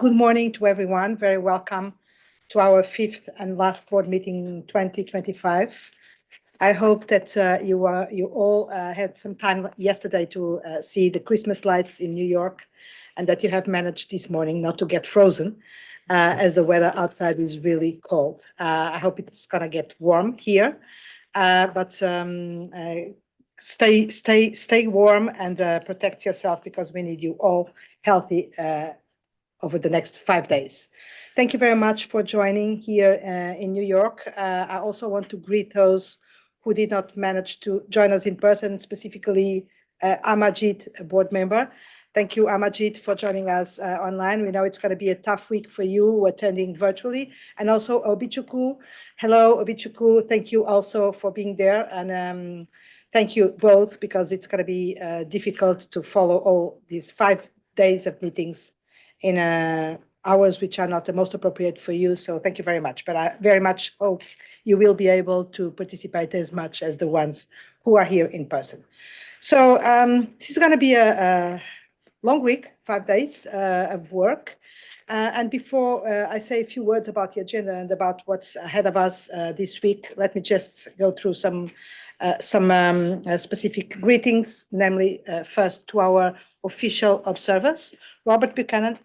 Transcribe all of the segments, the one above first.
Good morning to everyone. Very welcome to our fifth and last board meeting in 2025. I hope that you all had some time yesterday to see the Christmas lights in New York, and that you have managed this morning not to get frozen, as the weather outside is really cold. I hope it's gonna get warm here, but stay warm and protect yourself, because we need you all healthy over the next 5 days. Thank you very much for joining here in New York. I also want to greet those who did not manage to join us in person, specifically Amarjit, a board member. Thank you, Amarjit, for joining us online. We know it's going to be a tough week for you attending virtually. And also Obichukwu. Hello, Obichukwu. Thank you also for being there. And thank you both, because it's going to be difficult to follow all these 5 days of meetings in hours which are not the most appropriate for you. So thank you very much. But I very much hope you will be able to participate as much as the ones who are here in person. So this is going to be a long week, 5 days of work. And before I say a few words about the agenda and about what's ahead of us this week, let me just go through some specific greetings, namely first to our official observers. Robert Buchanan,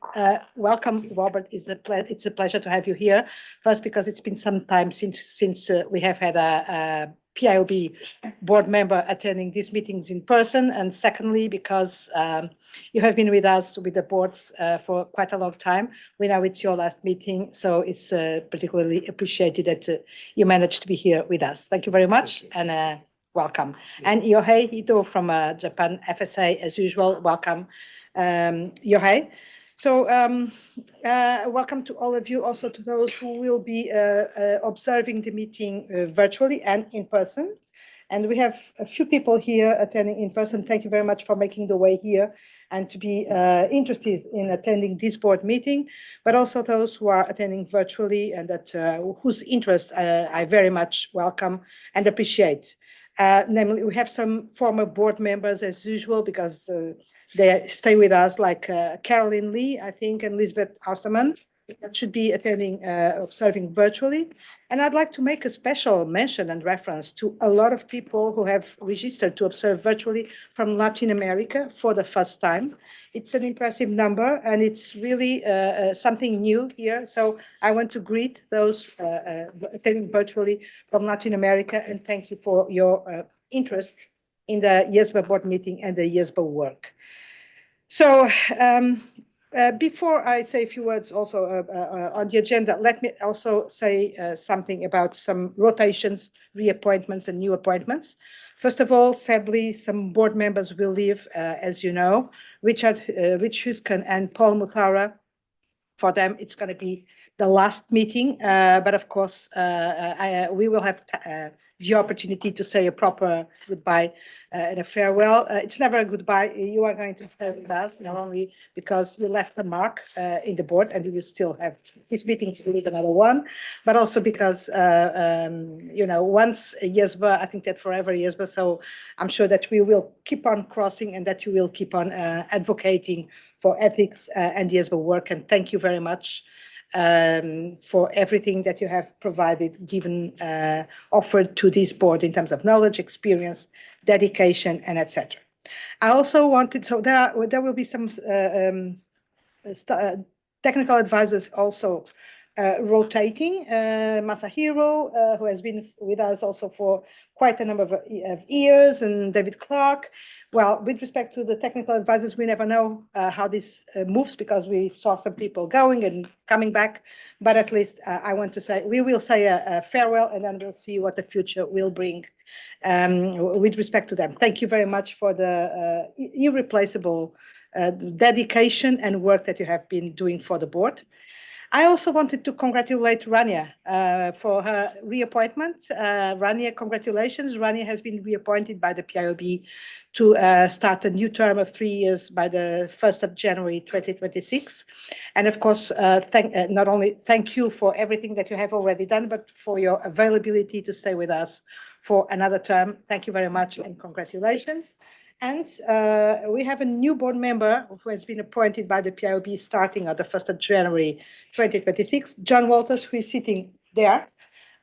welcome, Robert. It's a pleasure to have you here. First, because it's been some time since we have had a PIOB board member attending these meetings in person, and secondly, because you have been with us with the boards for quite a long time. We know it's your last meeting, so it's particularly appreciated that you managed to be here with us. Thank you very much, and welcome. And Yohei Ito from Japan FSA, as usual, welcome, Yohei. So welcome to all of you, also to those who will be observing the meeting virtually and in person. And we have a few people here attending in person. Thank you very much for making the way here and to be interested in attending this board meeting, but also those who are attending virtually and that whose interest I very much welcome and appreciate. Namely, we have some former board members as usual, because they stay with us, like Caroline Lee, I think, and Lisbeth Austerman, that should be attending, observing virtually. And I'd like to make a special mention and reference to a lot of people who have registered to observe virtually from Latin America for the first time. It's an impressive number, and it's really something new here. So I want to greet those attending virtually from Latin America, and thank you for your interest in the IESBA board meeting and the IESBA work. So before I say a few words also on the agenda, let me also say something about some rotations, reappointments, and new appointments. First of all, sadly, some board members will leave, as you know, Rich Huskan and Paul Muthara. For them, it's going to be the last meeting, but of course, we will have the opportunity to say a proper goodbye and a farewell. It's never a goodbye. You are going to stay with us, not only because you left a mark in the board and you still have this meeting to lead another one, but also because, you know, once IESBA, I think that forever IESBA. So I'm sure that we will keep on crossing and that you will keep on advocating for ethics and IESBA work. And thank you very much for everything that you have provided, given, offered to this board in terms of knowledge, experience, dedication, and etc. I also wanted, so there will be some technical advisors also rotating. Masahiro, who has been with us also for quite a number of years, and David Clark. Well, with respect to the technical advisors, we never know how this moves, because we saw some people going and coming back. But at least I want to say, we will say a farewell, and then we'll see what the future will bring with respect to them. Thank you very much for the irreplaceable dedication and work that you have been doing for the board. I also wanted to congratulate Rania for her reappointment. Rania, congratulations. Rania has been reappointed by the PIOB to start a new term of 3 years by the 1st of January 2026. And of course, not only thank you for everything that you have already done, but for your availability to stay with us for another term. Thank you very much and congratulations. And we have a new board member who has been appointed by the PIOB starting on the 1st of January 2026, John Walters, who is sitting there,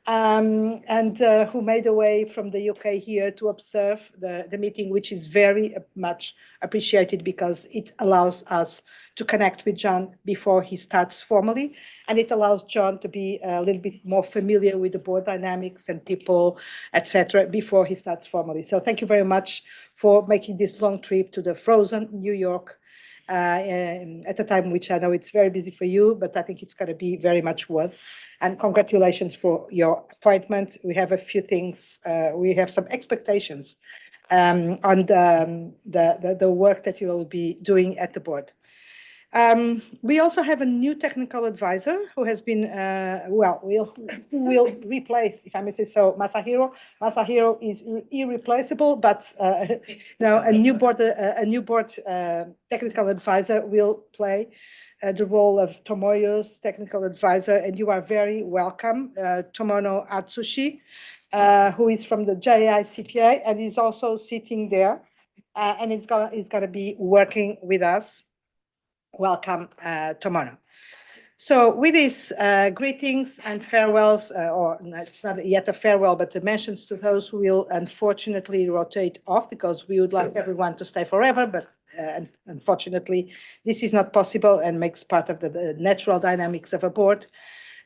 and who made a way from the UK here to observe the meeting, which is very much appreciated because it allows us to connect with John before he starts formally. And it allows John to be a little bit more familiar with the board dynamics and people, etc., before he starts formally. So thank you very much for making this long trip to the frozen New York at a time which I know it's very busy for you, but I think it's going to be very much worth. And congratulations for your appointment. We have a few things. We have some expectations on the work that you will be doing at the board. We also have a new technical advisor who has been, will replace, if I may say so, Masahiro. Masahiro is irreplaceable, but now a new board technical advisor will play the role of Tomoyo's technical advisor, and you are very welcome, Tomono Atsushi, who is from the JICPA and is also sitting there, and he's gonna be working with us. Welcome, Tomono. So with these greetings and farewells, or it's not yet a farewell, but the mentions to those who will unfortunately rotate off, because we would like everyone to stay forever, but unfortunately this is not possible and makes part of the natural dynamics of a board.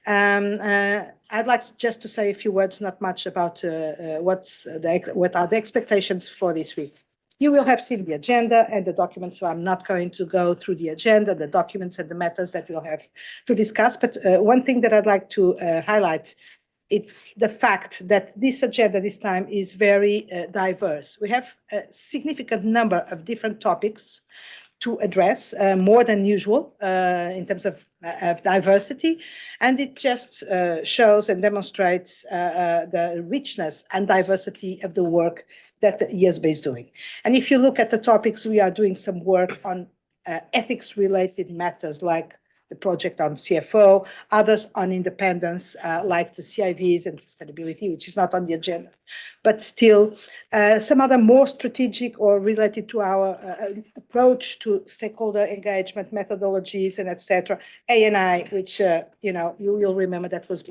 I'd like just to say a few words, not much about what are the expectations for this week. You will have seen the agenda and the documents, so I'm not going to go through the agenda, the documents and the matters that we'll have to discuss. But one thing that I'd like to highlight, it's the fact that this agenda this time is very diverse. We have a significant number of different topics to address, more than usual in terms of diversity. And it just shows and demonstrates the richness and diversity of the work that the IESBA is doing. And if you look at the topics, we are doing some work on ethics-related matters like the project on CFO, others on independence, like the CIVs and sustainability, which is not on the agenda. But still, some other more strategic or related to our approach to stakeholder engagement methodologies and etc. ANI, which, you will remember that was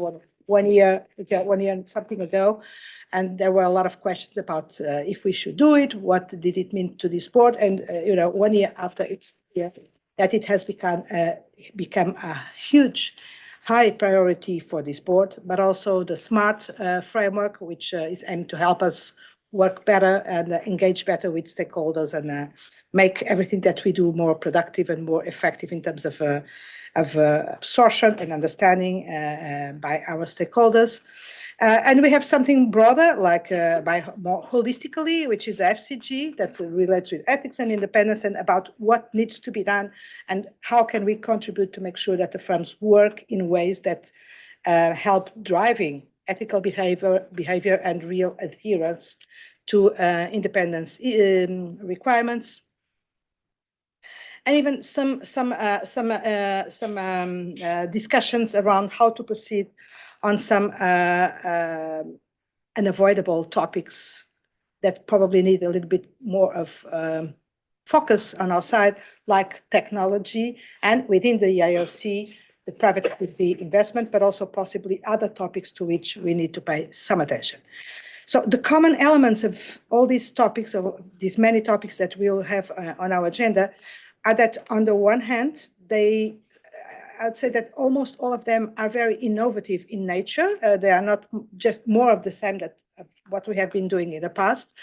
one year and something ago. And there were a lot of questions about if we should do it, what did it mean to this board? And 1 year after, it's clear that it has become a huge, high priority for this board, but also the SMART framework, which is aimed to help us work better and engage better with stakeholders and make everything that we do more productive and more effective in terms of absorption and understanding by our stakeholders. And we have something broader, like by more holistically, which is the FCG, that relates with ethics and independence and about what needs to be done and how can we contribute to make sure that the firms work in ways that help driving ethical behavior and real adherence to independence requirements. And even some discussions around how to proceed on some unavoidable topics that probably need a little bit more of focus on our side, like technology, and within the IOC, the private equity investment, but also possibly other topics to which we need to pay some attention. So the common elements of all these topics, of these many topics that we'll have on our agenda, are that on the one hand, I'd say that almost all of them are very innovative in nature. They are not just more of the same of what we have been doing in the past,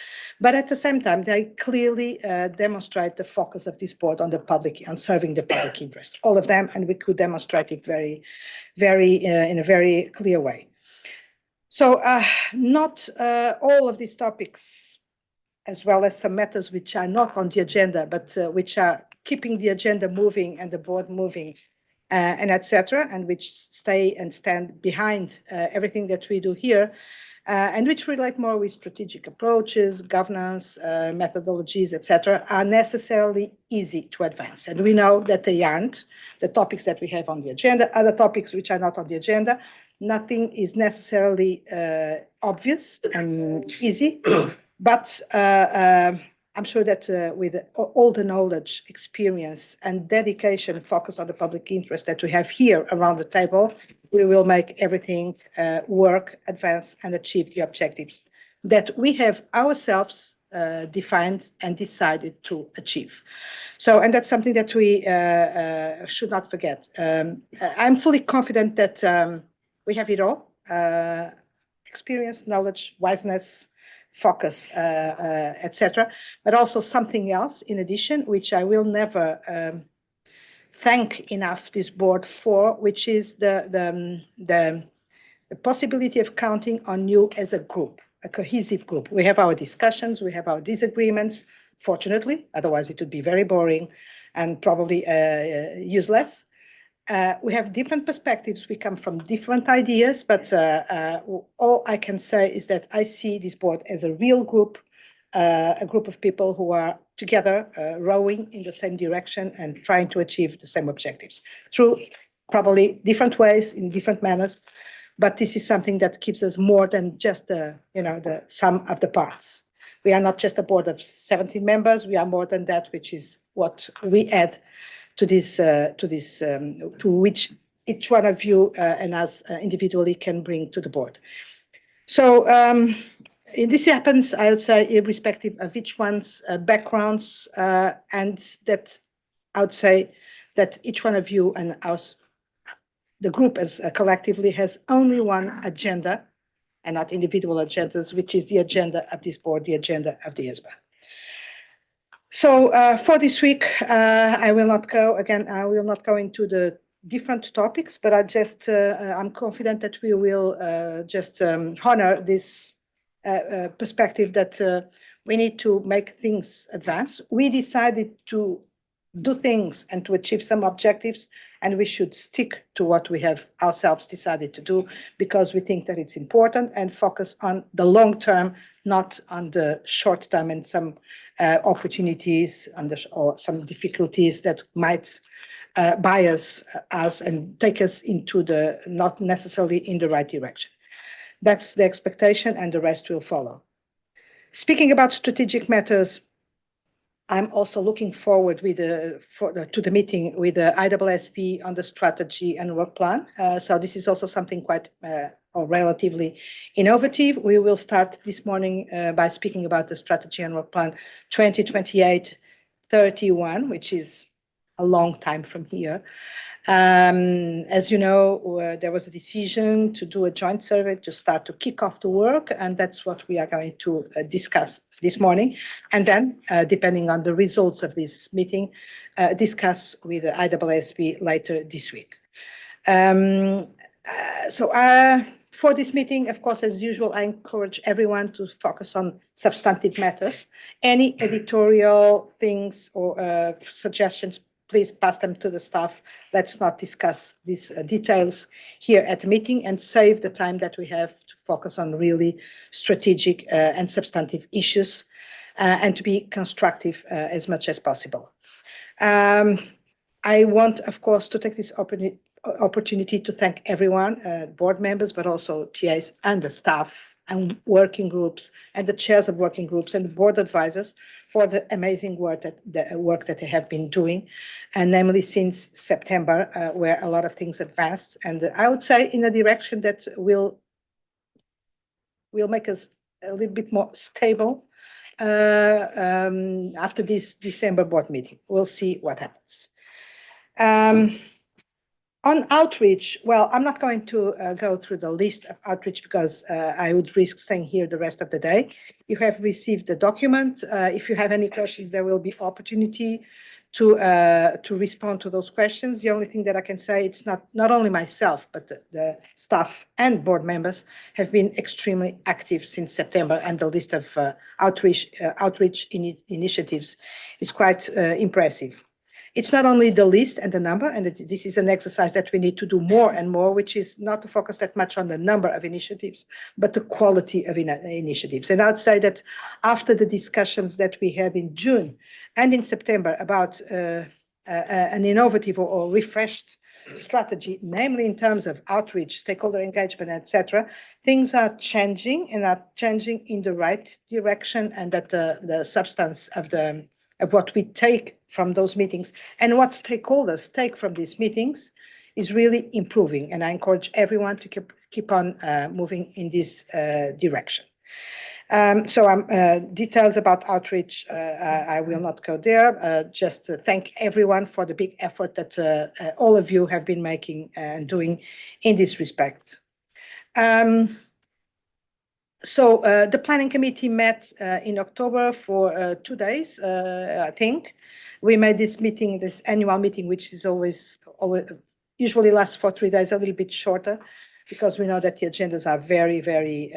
but at the same time, they clearly demonstrate the focus of this board on the public, on serving the public interest. All of them, and we could demonstrate it in a very clear way. So not all of these topics, as well as some matters which are not on the agenda, but which are keeping the agenda moving and the board moving, and etc., and which stay and stand behind everything that we do here, and which relate more with strategic approaches, governance, methodologies, etc., are necessarily easy to advance. And we know that they aren't the topics that we have on the agenda. Other topics which are not on the agenda, nothing is necessarily obvious and easy, but I'm sure that with all the knowledge, experience, and dedication focus on the public interest that we have here around the table, we will make everything work, advance, and achieve the objectives that we have ourselves defined and decided to achieve. So, and that's something that we should not forget. I'm fully confident that we have it all, experience, knowledge, wiseness, focus, etc. But also something else in addition, which I will never thank enough this board for, which is the possibility of counting on you as a group, a cohesive group. We have our discussions, we have our disagreements, fortunately, otherwise it would be very boring and probably useless. We have different perspectives, we come from different ideas, but all I can say is that I see this board as a real group, a group of people who are together rowing in the same direction and trying to achieve the same objectives through probably different ways, in different manners. But this is something that gives us more than just the sum of the parts. We are not just a board of 17 members. We are more than that, which is what we add to this, to which each one of you and us individually can bring to the board. So this happens, I would say, irrespective of each one's backgrounds, and that I would say that each one of you and us, the group as collectively, has only one agenda and not individual agendas, which is the agenda of this board, the agenda of the IESBA. So for this week, I will not go into the different topics, but I'm confident that we will just honor this perspective that we need to make things advance. We decided to do things and to achieve some objectives, and we should stick to what we have ourselves decided to do, because we think that it's important, and focus on the long term, not on the short term and some opportunities or some difficulties that might bias us and take us into the not necessarily in the right direction. That's the expectation, and the rest will follow. Speaking about strategic matters, I'm also looking forward to the meeting with the IESBA on the strategy and work plan. So this is also something quite or relatively innovative. We will start this morning by speaking about the strategy and work plan 2028-31, which is a long time from here. As you know, there was a decision to do a joint survey to start to kick off the work, and that's what we are going to discuss this morning. And then, depending on the results of this meeting, discuss with the IESBA later this week. For this meeting, of course, as usual, I encourage everyone to focus on substantive matters. Any editorial things or suggestions, please pass them to the staff. Let's not discuss these details here at the meeting, and save the time that we have to focus on really strategic and substantive issues, and to be constructive as much as possible. I want, of course, to take this opportunity to thank everyone, board members, but also TAs and the staff and working groups and the chairs of working groups and the board advisors for the amazing work that they have been doing, and namely since September, where a lot of things advanced, and I would say in a direction that will make us a little bit more stable after this December board meeting. We'll see what happens. On outreach, well, I'm not going to go through the list of outreach because I would risk staying here the rest of the day. You have received the document. If you have any questions, there will be opportunity to respond to those questions. The only thing that I can say, it's not only myself, but the staff and board members have been extremely active since September, and the list of outreach initiatives is quite impressive. It's not only the list and the number, and this is an exercise that we need to do more and more, which is not to focus that much on the number of initiatives, but the quality of initiatives. And I'd say that after the discussions that we had in June and in September about an innovative or refreshed strategy, namely in terms of outreach, stakeholder engagement, etc., things are changing and are changing in the right direction, and that the substance of what we take from those meetings and what stakeholders take from these meetings is really improving. And I encourage everyone to keep on moving in this direction. Details about outreach, I will not go there. Just thank everyone for the big effort that all of you have been making and doing in this respect. The planning committee met in October for 2 days, I think. We made this meeting, this annual meeting, which is always usually lasts for 3 days, a little bit shorter, because we know that the agendas are very, very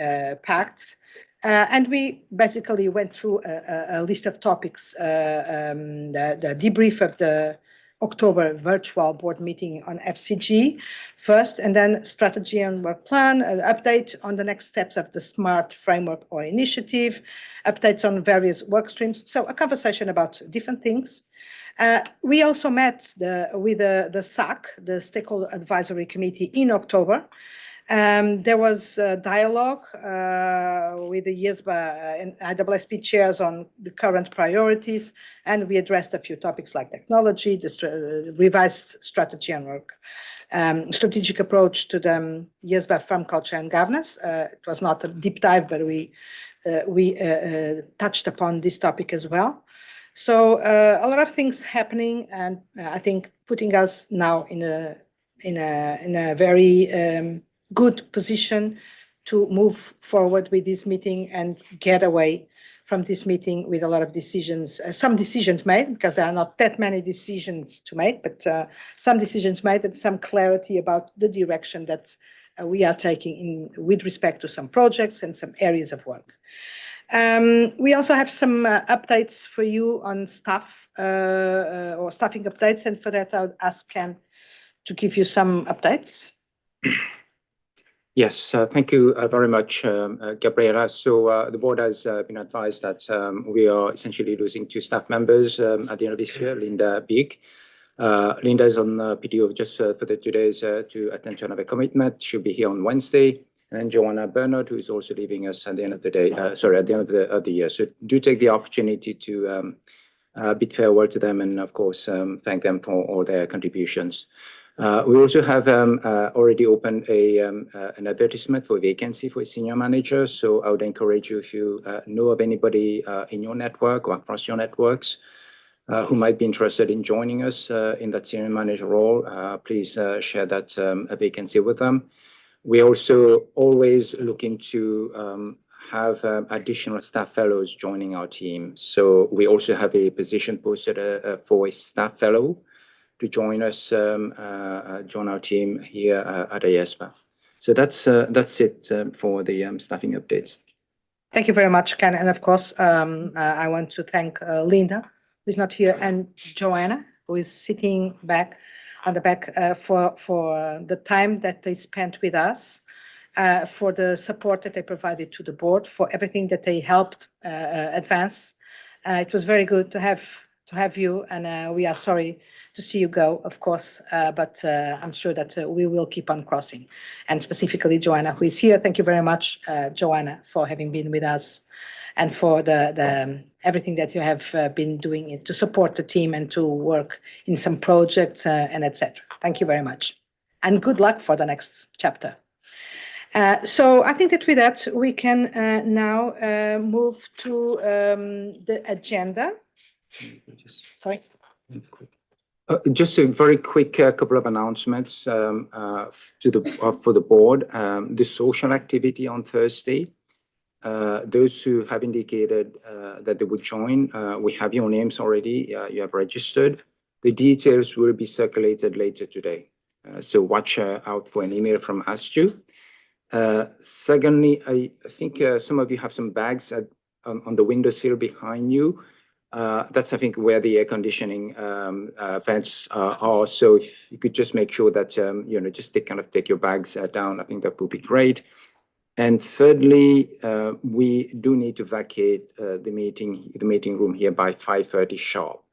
packed. And we basically went through a list of topics, the debrief of the October virtual board meeting on FCG first, and then strategy and work plan, an update on the next steps of the SMART framework or initiative, updates on various work streams. So a conversation about different things. We also met with the SAC, the Stakeholder Advisory Committee, in October. There was a dialogue with the IESBA and IESBA chairs on the current priorities, and we addressed a few topics like technology, the revised strategy and work, strategic approach to the IESBA firm culture and governance. It was not a deep dive, but we touched upon this topic as well. So a lot of things happening, and I think putting us now in a very good position to move forward with this meeting and get away from this meeting with a lot of decisions, some decisions made, because there are not that many decisions to make, but some decisions made and some clarity about the direction that we are taking with respect to some projects and some areas of work. We also have some updates for you on staff or staffing updates, and for that I'll ask Ken to give you some updates. Yes, thank you very much, Gabriela. So the board has been advised that we are essentially losing 2 staff members at the end of this year, Linda Big. Linda is on PTO just for the 2 days to attend to another commitment. She'll be here on Wednesday. And Joanna Bernard, who is also leaving us at the end of the day, at the end of the year. So do take the opportunity to bid farewell to them and, of course, thank them for all their contributions. We also have already opened an advertisement for a vacancy for a senior manager. So I would encourage you, if you know of anybody in your network or across your networks who might be interested in joining us in that senior manager role, please share that vacancy with them. We're also always looking to have additional staff fellows joining our team. So we also have a position posted for a staff fellow to join us, join our team here at IESBA. So that's it for the staffing updates. Thank you very much, Ken. And of course, I want to thank Linda, who's not here, and Joanna, who is sitting back on the back for the time that they spent with us, for the support that they provided to the board, for everything that they helped advance. It was very good to have you, and we are sorry to see you go, of course, but I'm sure that we will keep on crossing. And specifically Joanna, who is here. Thank you very much, Joanna, for having been with us and for the everything that you have been doing to support the team and to work in some projects and etc. Thank you very much. And good luck for the next chapter. So I think that with that, we can now move to the agenda. Sorry. Just a very quick couple of announcements for the board. The social activity on Thursday. Those who have indicated that they would join, we have your names already. You have registered. The details will be circulated later today. So watch out for an email from ASTU. Secondly, I think some of you have some bags on the windowsill behind you. That's, I think, where the air conditioning vents are. So if you could just make sure that, just take your bags down, I think that would be great. And thirdly, we do need to vacate the meeting room here by 5:30 sharp.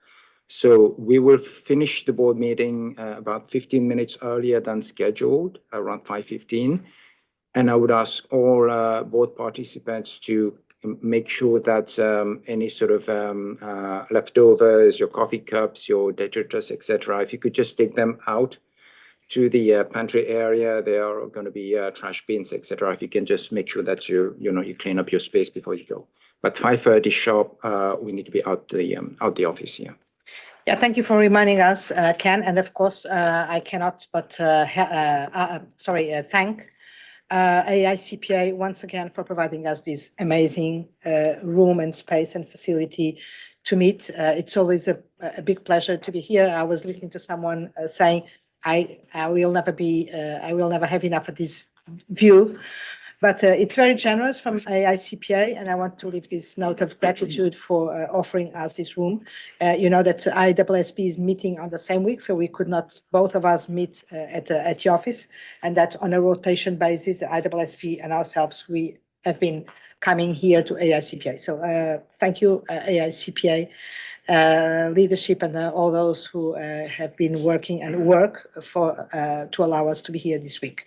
So we will finish the board meeting about 15 minutes earlier than scheduled, around 5:15. And I would ask all board participants to make sure that any sort of leftovers, your coffee cups, your detritus, etc., if you could just take them out to the pantry area. There are going to be trash bins, etc. If you can just make sure that you clean up your space before you go. But 5:30 sharp, we need to be out the office here. Yeah, thank you for reminding us, Ken. And of course, I cannot but thank AICPA once again for providing us this amazing room and space and facility to meet. It's always a big pleasure to be here. I was listening to someone saying, I will never have enough of this view. But it's very generous from AICPA, and I want to leave this note of gratitude for offering us this room. You know that IESBA is meeting on the same week, so we could not, both of us, meet at the office, and that's on a rotation basis. The IESBA and ourselves, we have been coming here to AICPA. So thank you, AICPA leadership and all those who have been working and work for to allow us to be here this week.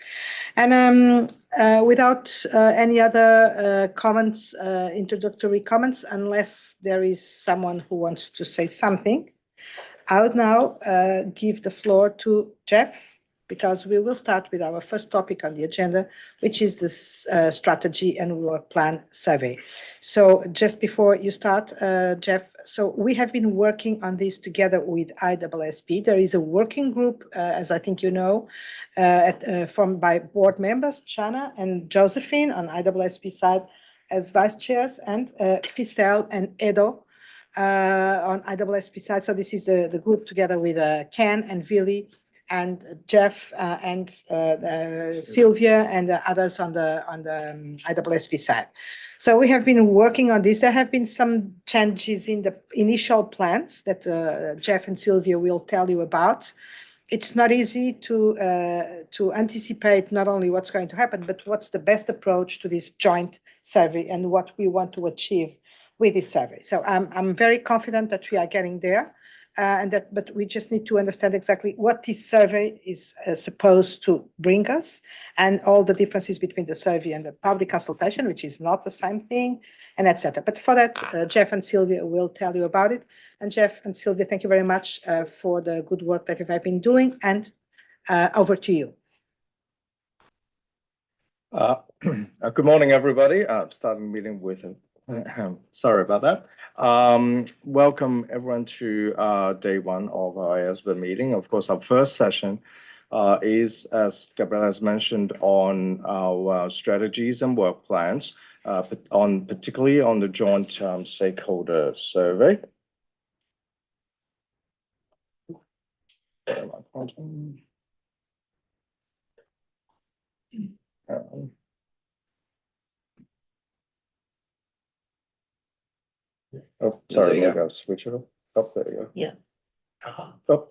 And without any other comments, introductory comments, unless there is someone who wants to say something, I would now give the floor to Jeff, because we will start with our first topic on the agenda, which is this strategy and work plan survey. So just before you start, Jeff, so we have been working on this together with IESBA. There is a working group, as I think you know, by board members, Chana and Josephine on IESBA side as vice chairs, and Christelle and Edo on IESBA side. So this is the group together with Ken and Vili and Jeff and Sylvia and the others on the IESBA side. So we have been working on this. There have been some changes in the initial plans that Jeff and Sylvia will tell you about. It's not easy to anticipate not only what's going to happen, but what's the best approach to this joint survey and what we want to achieve with this survey. So I'm very confident that we are getting there. But we just need to understand exactly what this survey is supposed to bring us, and all the differences between the survey and the public consultation, which is not the same thing, and etc. But for that, Jeff and Sylvia will tell you about it. And Jeff and Sylvia, thank you very much for the good work that you've been doing. And over to you. Good morning, everybody. Starting the meeting with sorry about that. Welcome everyone to day one of our IESBA meeting. Of course, our first session is, as Gabriela has mentioned, on our strategies and work plans, particularly on the joint stakeholder survey. Oh, sorry, maybe I'll switch it up. Oh, there you go. Yeah. Oh.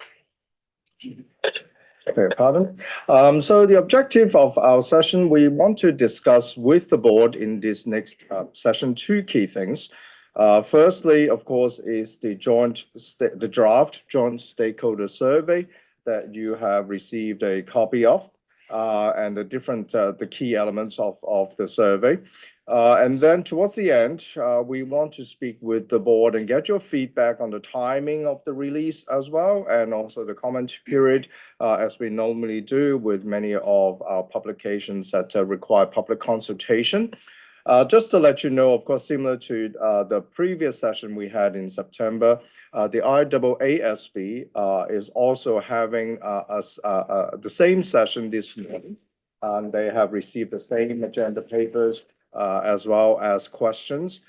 Okay, pardon. So the objective of our session, we want to discuss with the board in this next session two key things. Firstly, of course, is the draft joint stakeholder survey that you have received a copy of, and the key elements of the survey. And then towards the end, we want to speak with the board and get your feedback on the timing of the release as well, and also the comment period, as we normally do with many of our publications that require public consultation. Just to let you know, of course, similar to the previous session we had in September, the IAASB is also having the same session this morning. They have received the same agenda papers as well as questions.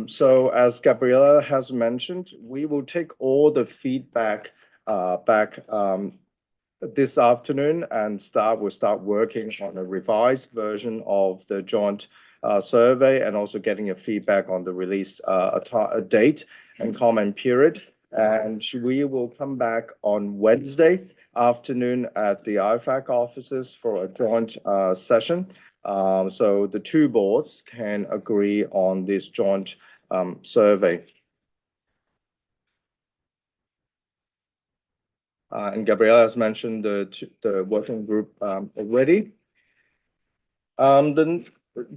So as Gabriela has mentioned, we will take all the feedback back this afternoon and we'll start working on a revised version of the joint survey, and also getting your feedback on the release date and comment period. And we will come back on Wednesday afternoon at the IFAC offices for a joint session. So the two boards can agree on this joint survey. And Gabriela has mentioned the working group already. Then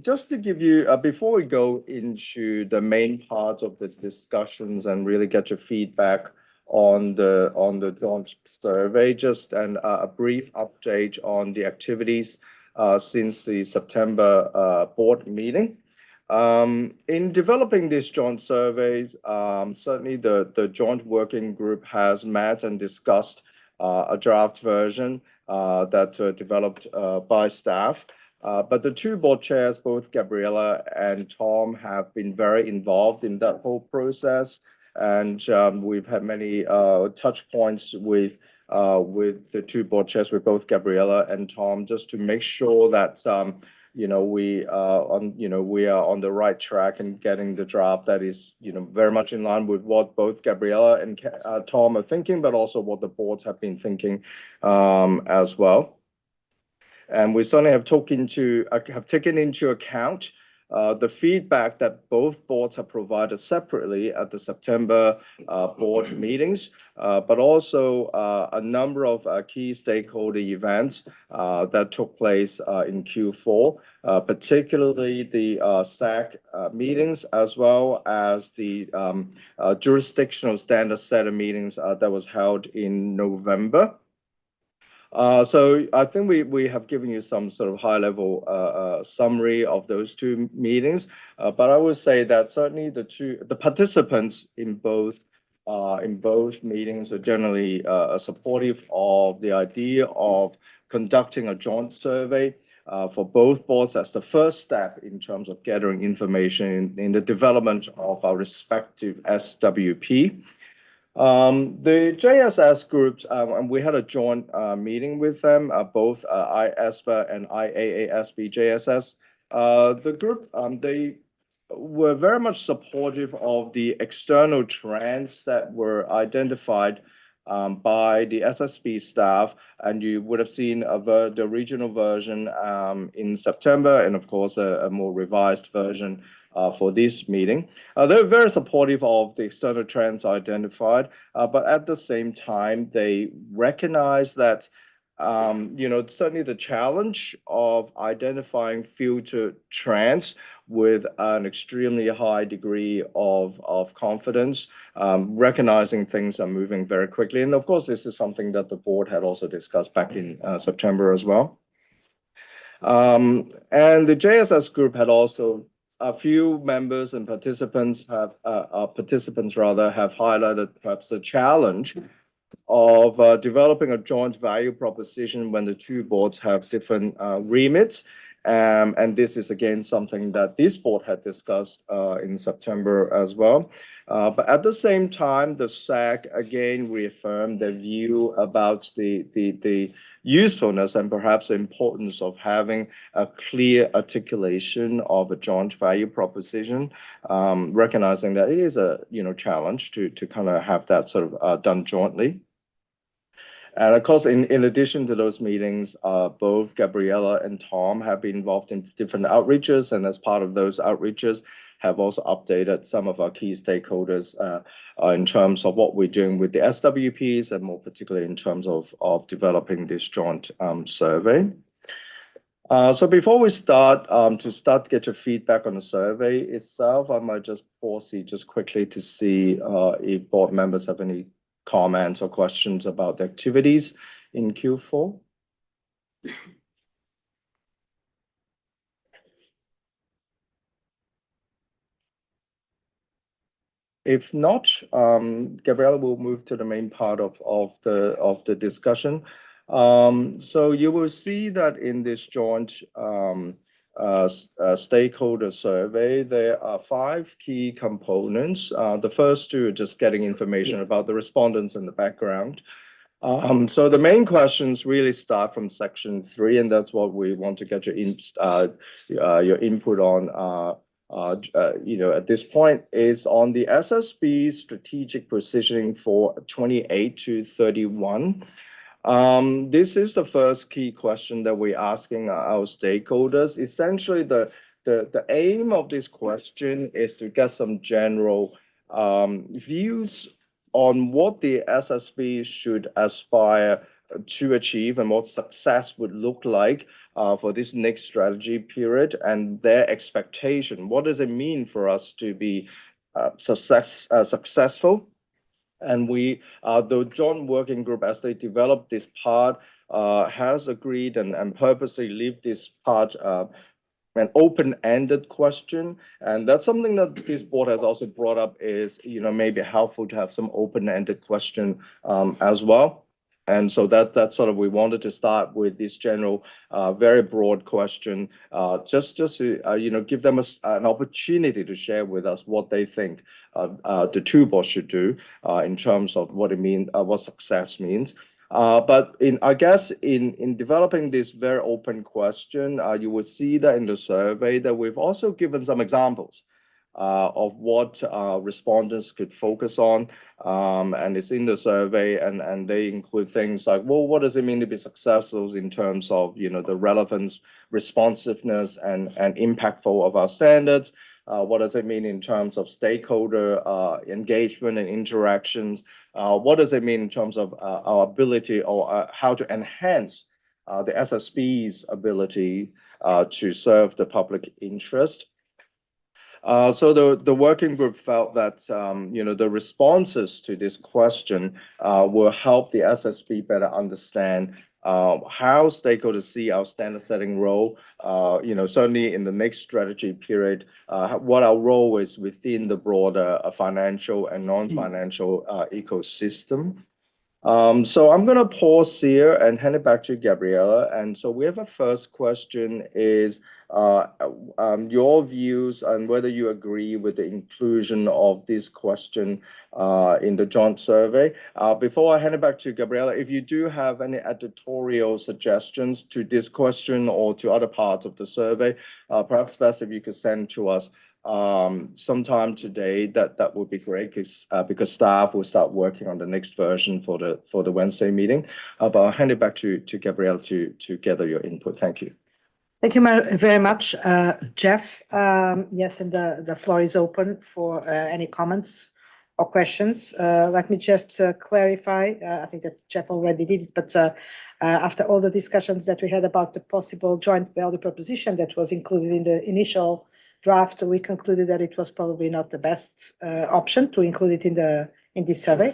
just to give you, before we go into the main part of the discussions and really get your feedback on the joint survey, just a brief update on the activities since the September board meeting. In developing these joint surveys, certainly the joint working group has met and discussed a draft version that developed by staff. But the two board chairs, both Gabriela and Tom, have been very involved in that whole process. And we've had many touch points with the two board chairs, with both Gabriela and Tom, just to make sure that we are on the right track and getting the draft that is very much in line with what both Gabriela and Tom are thinking, but also what the boards have been thinking as well. And we certainly have taken into account the feedback that both boards have provided separately at the September board meetings, but also a number of key stakeholder events that took place in Q4, particularly the SAC meetings, as well as the jurisdictional standard setter meetings that was held in November. So I think we have given you some sort of high-level summary of those two meetings, but I would say that certainly the participants in both meetings are generally supportive of the idea of conducting a joint survey for both boards as the first step in terms of gathering information in the development of our respective SWP. The JSS groups, and we had a joint meeting with them, both IESBA and IAASB JSS. The group, they were very much supportive of the external trends that were identified by the SSB staff, and you would have seen the regional version in September, and of course a more revised version for this meeting. They're very supportive of the external trends identified, but at the same time, they recognize that certainly the challenge of identifying future trends with an extremely high degree of confidence, recognizing things are moving very quickly. And of course, this is something that the board had also discussed back in September as well. And the JSS group had also a few members and participants have highlighted perhaps the challenge of developing a joint value proposition when the two boards have different remits. And this is again something that this board had discussed in September as well. But at the same time, the SAC again reaffirmed their view about the usefulness and perhaps the importance of having a clear articulation of a joint value proposition, recognizing that it is a challenge to kind of have that sort of done jointly. And of course, in addition to those meetings, both Gabriela and Tom have been involved in different outreaches, and as part of those outreaches, have also updated some of our key stakeholders in terms of what we're doing with the SWPs, and more particularly in terms of developing this joint survey. So before we start, to get your feedback on the survey itself, I might just pause it just quickly to see if board members have any comments or questions about the activities in Q4. If not, Gabriela will move to the main part of the discussion. So you will see that in this joint stakeholder survey, there are 5 key components. The first 2 are just getting information about the respondents and the background. So the main questions really start from section 3, and that's what we want to get your input on. At this point, is on the SSB strategic positioning for 28 to 31. This is the first key question that we're asking our stakeholders. Essentially, the aim of this question is to get some general views on what the SSB should aspire to achieve and what success would look like for this next strategy period and their expectation. What does it mean for us to be successful? And the joint working group, as they develop this part, has agreed and purposely leave this part an open-ended question. And that's something that this board has also brought up is, maybe helpful to have some open-ended question as well. And so that's sort of, we wanted to start with this general, very broad question, just to, give them an opportunity to share with us what they think the two boards should do in terms of what it means, what success means. But I guess in developing this very open question, you will see that in the survey that we've also given some examples of what respondents could focus on, and it's in the survey, and they include things like, well, what does it mean to be successful in terms of the relevance, responsiveness, and impactful of our standards? What does it mean in terms of stakeholder engagement and interactions? What does it mean in terms of our ability or how to enhance the SSB's ability to serve the public interest? So the working group felt that the responses to this question will help the SSB better understand how stakeholders see our standard setting role, certainly in the next strategy period, what our role is within the broader financial and non-financial ecosystem. So I'm going to pause here and hand it back to Gabriela. And so we have a first question is your views and whether you agree with the inclusion of this question in the joint survey. Before I hand it back to Gabriela, if you do have any editorial suggestions to this question or to other parts of the survey, perhaps best if you could send to us sometime today, that would be great, because staff will start working on the next version for the Wednesday meeting. But I'll hand it back to Gabrielle to gather your input. Thank you. Thank you very much, Jeff. Yes, and the floor is open for any comments or questions. Let me just clarify. I think that Jeff already did it, but after all the discussions that we had about the possible joint value proposition that was included in the initial draft, we concluded that it was probably not the best option to include it in this survey,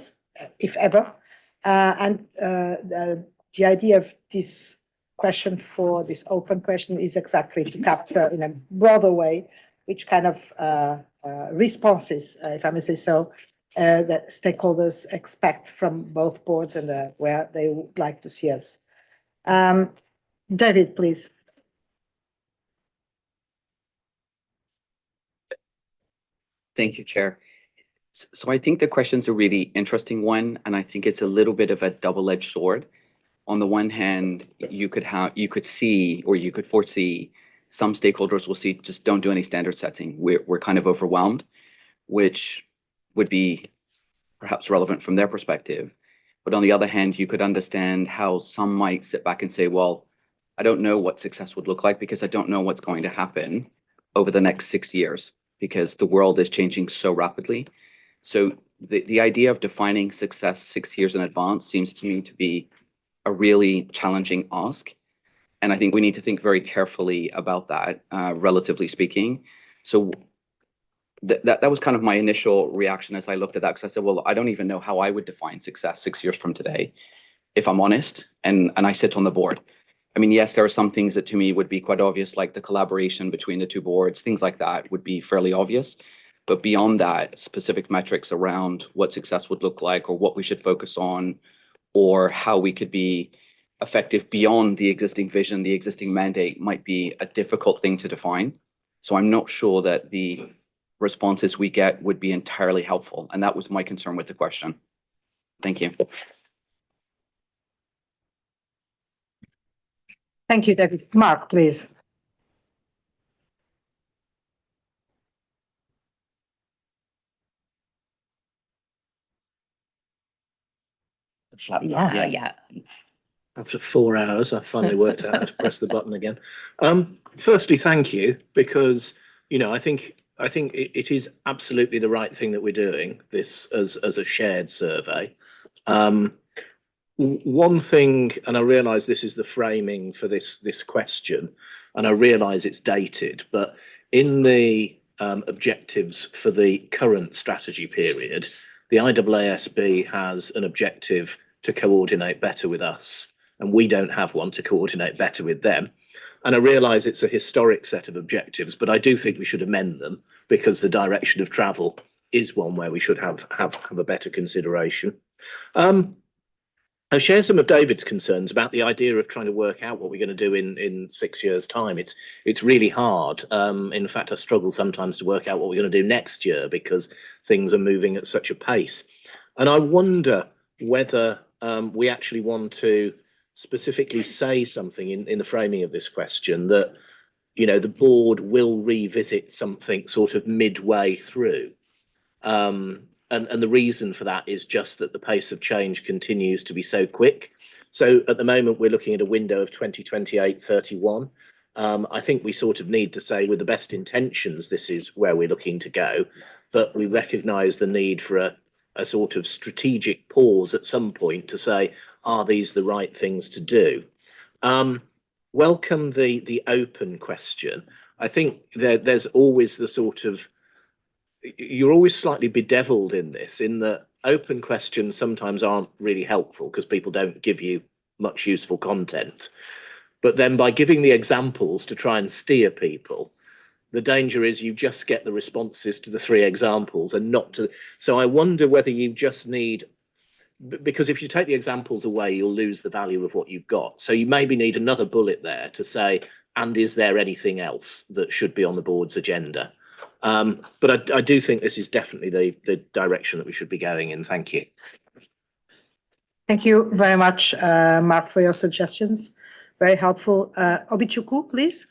if ever. And the idea of this question, for this open question, is exactly to capture in a broader way which kind of responses, if I may say so, that stakeholders expect from both boards and where they would like to see us. David, please. Thank you, Chair. So I think the question's a really interesting one, and I think it's a little bit of a double-edged sword. On the one hand, you could see, or you could foresee, some stakeholders will see, just don't do any standard setting. We're kind of overwhelmed, which would be perhaps relevant from their perspective. But on the other hand, you could understand how some might sit back and say, well, I don't know what success would look like because I don't know what's going to happen over the next 6 years, because the world is changing so rapidly. So the idea of defining success 6 years in advance seems to me to be a really challenging ask. And I think we need to think very carefully about that, relatively speaking. So that was kind of my initial reaction as I looked at that, because I said, well, I don't even know how I would define success 6 years from today, if I'm honest, and I sit on the board. I mean, yes, there are some things that to me would be quite obvious, like the collaboration between the two boards, things like that would be fairly obvious. But beyond that, specific metrics around what success would look like, or what we should focus on, or how we could be effective beyond the existing vision, the existing mandate, might be a difficult thing to define. So I'm not sure that the responses we get would be entirely helpful. And that was my concern with the question. Thank you. Thank you, David. Mark, please. Yeah. After 4 hours, I finally worked out how to press the button again. Firstly, thank you, because, I think I think it is absolutely the right thing that we're doing this as a shared survey. One thing, and I realise this is the framing for this question, and I realise it's dated, but in the objectives for the current strategy period, the IESB has an objective to coordinate better with us, and we don't have one to coordinate better with them. And I realise it's a historic set of objectives, but I do think we should amend them because the direction of travel is one where we should have a better consideration. I share some of David's concerns about the idea of trying to work out what we're going to do in 6 years' time. It's really hard. In fact, I struggle sometimes to work out what we're going to do next year because things are moving at such a pace. And I wonder whether we actually want to specifically say something in the framing of this question that, you know, the board will revisit something sort of midway through. And the reason for that is just that the pace of change continues to be so quick. So at the moment, we're looking at a window of 2028-31. I think we sort of need to say with the best intentions, this is where we're looking to go, but we recognise the need for a sort of strategic pause at some point to say, are these the right things to do? Welcome the open question. I think there's always the sort of, you're always slightly bedeviled in this, in that open questions sometimes aren't really helpful because people don't give you much useful content. But then by giving the examples to try and steer people, the danger is you just get the responses to the 3 examples and not to. So I wonder whether you just need, because if you take the examples away, you'll lose the value of what you've got. So you maybe need another bullet there to say, and is there anything else that should be on the board's agenda? But I do think this is definitely the direction that we should be going in. Thank you. Thank you very much, Mark, for your suggestions. Very helpful. Obichukwu, please.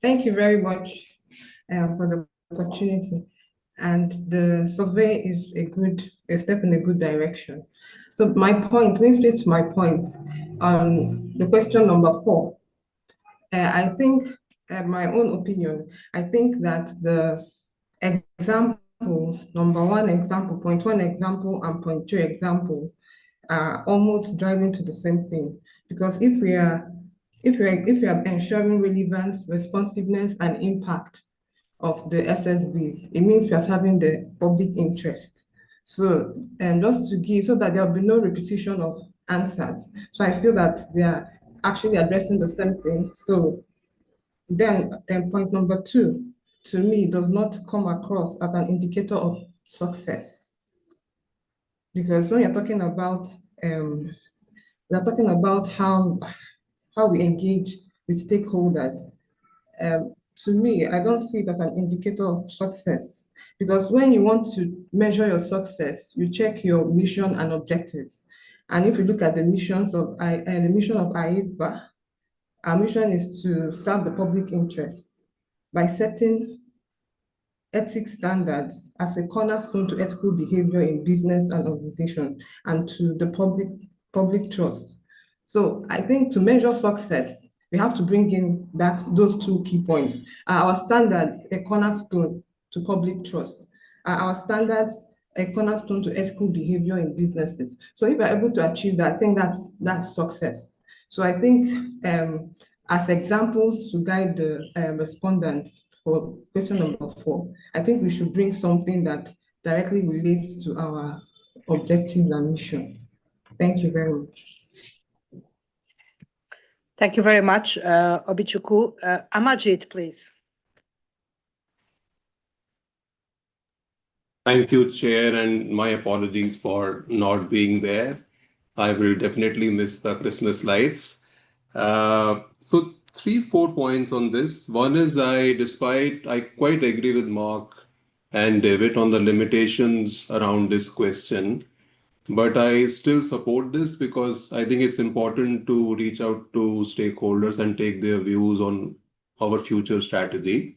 Thank you very much for the opportunity. And the survey is a step in a good direction. So my point, going straight to my point on the question number 4, I think, my own opinion, I think that the examples, number 1 example, point 1 example, and point 2 examples are almost driving to the same thing. Because if we are ensuring relevance, responsiveness, and impact of the SSBs, it means we are serving the public interest. So, just to give, so that there will be no repetition of answers. So I feel that they are actually addressing the same thing. So then, point number 2, to me, does not come across as an indicator of success. Because when you're talking about, we're talking about how we engage with stakeholders. To me, I don't see it as an indicator of success, because when you want to measure your success, you check your mission and objectives. And if you look at the mission of IESBA, our mission is to serve the public interest by setting ethics standards as a cornerstone to ethical behavior in business and organizations and to the public trust. So I think to measure success, we have to bring in those 2 key points. Our standards, a cornerstone to public trust. Our standards, a cornerstone to ethical behavior in businesses. So if we're able to achieve that, I think that's success. So I think as examples to guide the respondents for question number 4, I think we should bring something that directly relates to our objectives and mission. Thank you very much. Thank you very much, Obichukwu. Amajid, please. Thank you, Chair, and my apologies for not being there. I will definitely miss the Christmas lights. So 3-4 points on this. One is I quite agree with Mark and David on the limitations around this question. But I still support this because I think it's important to reach out to stakeholders and take their views on our future strategy.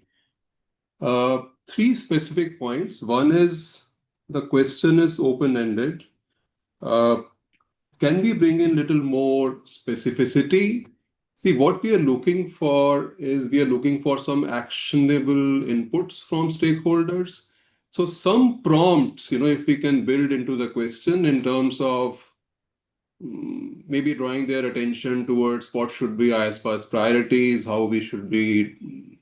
3 specific points. One is the question is open-ended. Can we bring in little more specificity? See, what we are looking for is we are looking for some actionable inputs from stakeholders. So some prompts, if we can build into the question in terms of maybe drawing their attention towards what should be IESBA's priorities, how we should be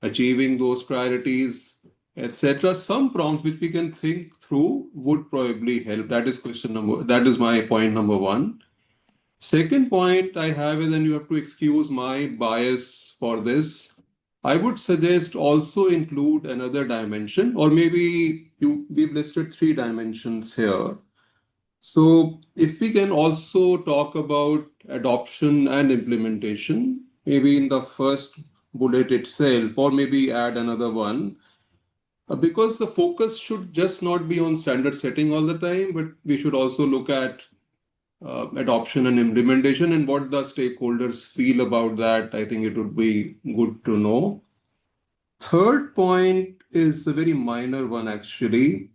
achieving those priorities, etc. Some prompts which we can think through would probably help. That is my point number one. Second point I have is, and you have to excuse my bias for this, I would suggest also include another dimension, or maybe we've listed 3 dimensions here. So if we can also talk about adoption and implementation, maybe in the first bullet itself, or maybe add another one, because the focus should just not be on standard setting all the time, but we should also look at adoption and implementation and what the stakeholders feel about that. I think it would be good to know. Third point is a very minor one, actually.